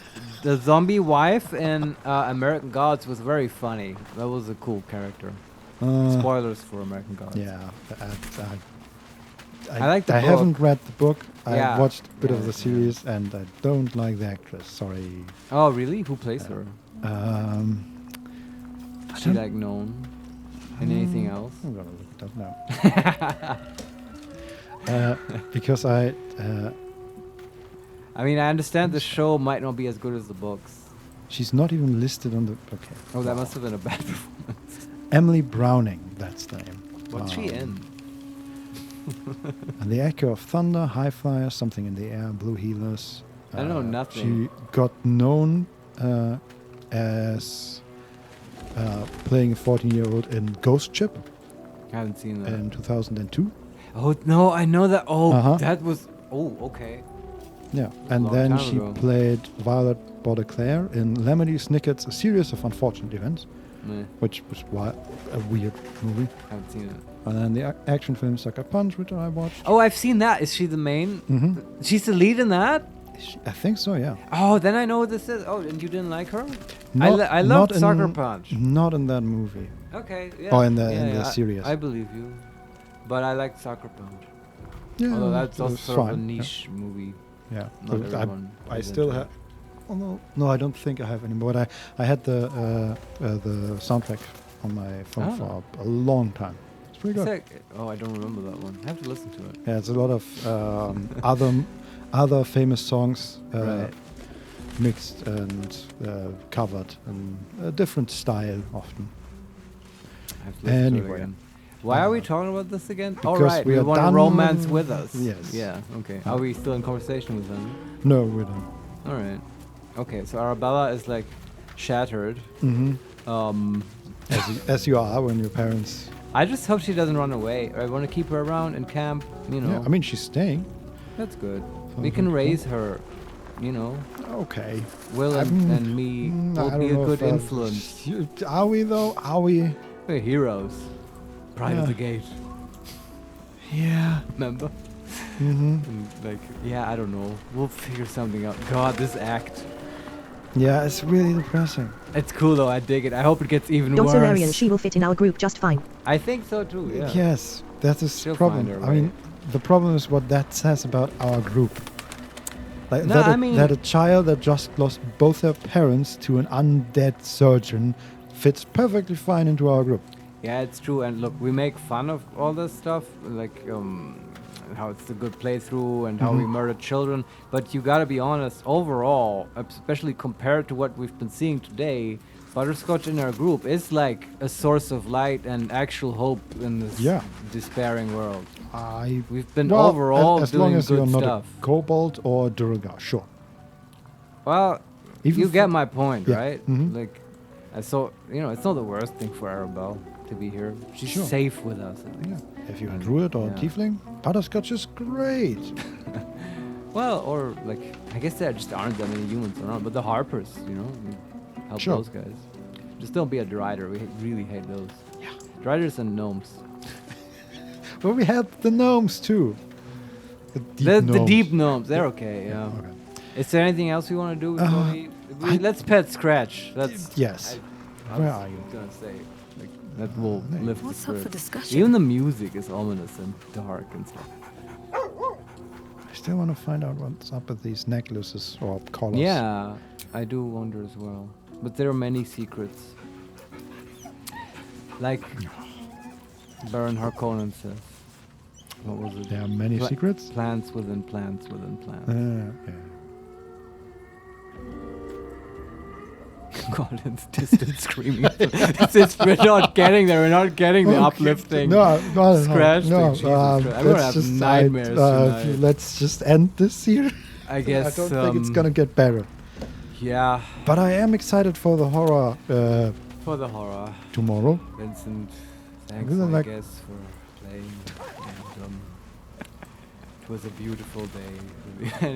the zombie wife in American Gods was very funny. That was a cool character. Spoilers for American Gods. Yeah, I like the I book. haven't read the book. Yeah. I watched a bit of Yeah, the series, and I don't like the actress. Sorry. Oh, really? Who plays her? Is she don't- like known in anything else? I'm gonna look it up now. Because I mean, I understand the show might not be as good as the books. she's not even listed on the. Okay. Oh, that must have been a bad performance. Emily Browning, that's the name. What's she in? And the Echo of Thunder, High Flyer, Something in the Air, Blue Healers. I know nothing. She got known as playing a 14-year-old in Ghost Ship I haven't seen that. in 2002. Oh no, I know that. Oh, Uh-huh. that was. Oh, okay. Yeah, and Long then time she ago. played Violet Baudeclair in Lemony Snicket's A Series of Unfortunate Events, Meh. which was a weird movie. Haven't seen it. And then the action film Sucker Punch, which I watched. Oh, I've seen that. Is she the main? Mhm. She's the lead in that. I think so, yeah. Oh, then I know what this is. Oh, and you didn't like her? Not- I loved not in- Sucker Punch. Not in that movie. Okay, yeah. Or in the yeah, series. I believe you. But I liked Sucker Punch. Yeah, Although that's it also was sort of a fine, yeah. niche movie. Yeah, Not but everyone I is still into have. Oh, no, I don't think I have anymore. But I had the soundtrack on my phone for a long time. It's pretty It's good. like- oh, I don't remember that one. I have to listen to it. Yeah, it's a lot of other famous songs Right. mixed and covered in a different style often. I have to listen to it Anyway. again. Why are we talking about this again? All Because right, we we are want done romance with- with us. Yes. Yeah. Okay. Are we still in conversation with them? No, we don't. All right. Okay. So Arabella is like shattered. Mm-hmm. As you are when your parents. I just hope she doesn't run away. I want to keep her around in camp. You know. Yeah, I mean, she's staying. That's good. For We can her to raise come. her. You know. Okay. Will and me I will don't be a know good if influence. Are we though? Are we? We're heroes. Pride of the gate. Yeah. Remember? Mm-hmm. And like, yeah, I don't know. We'll figure something out. God, this act. Yeah, it's really depressing. It's cool though. I dig it. I hope it gets even Don't worse. say Larian, she will fit in our group just fine. I think so too. Yeah. Yes, that's the She'll problem. find her I mean, the problem is what that says about our group. Like No, that, I mean- that a child that just lost both their parents to an undead surgeon fits perfectly fine into our group. Yeah, it's true. And look, we make fun of all this stuff, like how it's a good playthrough and how we murdered children. But you gotta be honest, overall, especially compared to what we've been seeing today, Butterscotch in our group is like a source of light and actual hope in this despairing world. We've been overall as doing long as good you're not stuff. a kobold or Durga, sure. Well, Even you for- get my point, Yeah. right? Mhm. Like, I saw, you know, it's not the worst thing for Arabelle to be here. She's Sure. safe with us, at least. If you're a druid or a Yeah. tiefling, Butterscotch is great. Well, or like, I guess there just aren't that many humans around, but the Harpers, you know, we help Sure. those guys. Just don't be a Drider. We really hate those. Yeah. Driders and gnomes. But we had the gnomes too. The deep gnomes, they're okay. Yeah. Okay. Is there anything else we want to do before let's pet Scratch. That's Yes. Where are you? I was gonna say like that will lift What's the up for spirit. discussion? Even the music is ominous and dark and stuff. I still want to find out what's up with these necklaces or collars. Yeah, I do wonder as well. But there are many secrets. Like Baron Harkonnen says. What was it? There are many secrets? Plants within plants within plants. Okay. God, it's distant screaming. We're not getting there. We're not getting the uplifting scratch thing. Jesus Christ. I'm gonna have nightmares tonight. Let's just end this here. I guess. I don't think it's gonna get better. Yeah. But I am excited for the horror. For the horror. Tomorrow. Vincent, thanks, Isn't I that- guess, for playing. And, it was a beautiful day.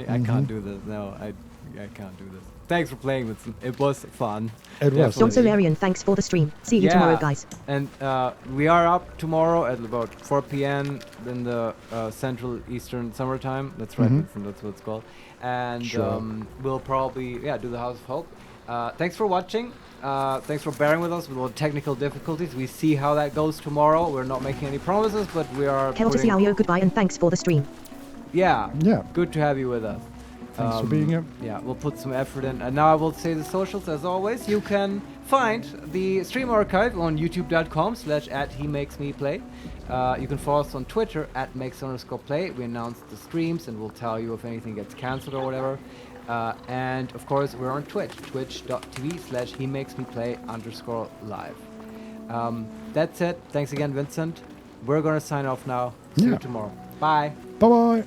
I can't do this. No, I can't do this. Thanks for playing, Vincent. It was fun. It was. Don't say Larian, thanks for the stream. See you tomorrow, guys. And we are up tomorrow at about 4 p.m. in the Central Eastern Summertime. That's right, Vincent. That's what it's called. And we'll probably do the House of Hope. Thanks for watching. Thanks for bearing with us with all the technical difficulties. We see how that goes tomorrow. We're not making any promises, but we are. Keltis Yaoyo, goodbye and thanks for the stream. Yeah. Yeah. Good to have you with us. Thanks for being here. Yeah, we'll put some effort in. And now I will say the socials as always. You can find the stream archive on youtube.com/@HeMakesMePlay. You can follow us on Twitter @makes_play. We announce the streams and we'll tell you if anything gets cancelled or whatever. And of course, we're on Twitch, twitch.tv/HeMakesMePlay_live. That's it. Thanks again, Vincent. We're going to sign off now. See you tomorrow. Bye. Bye-bye.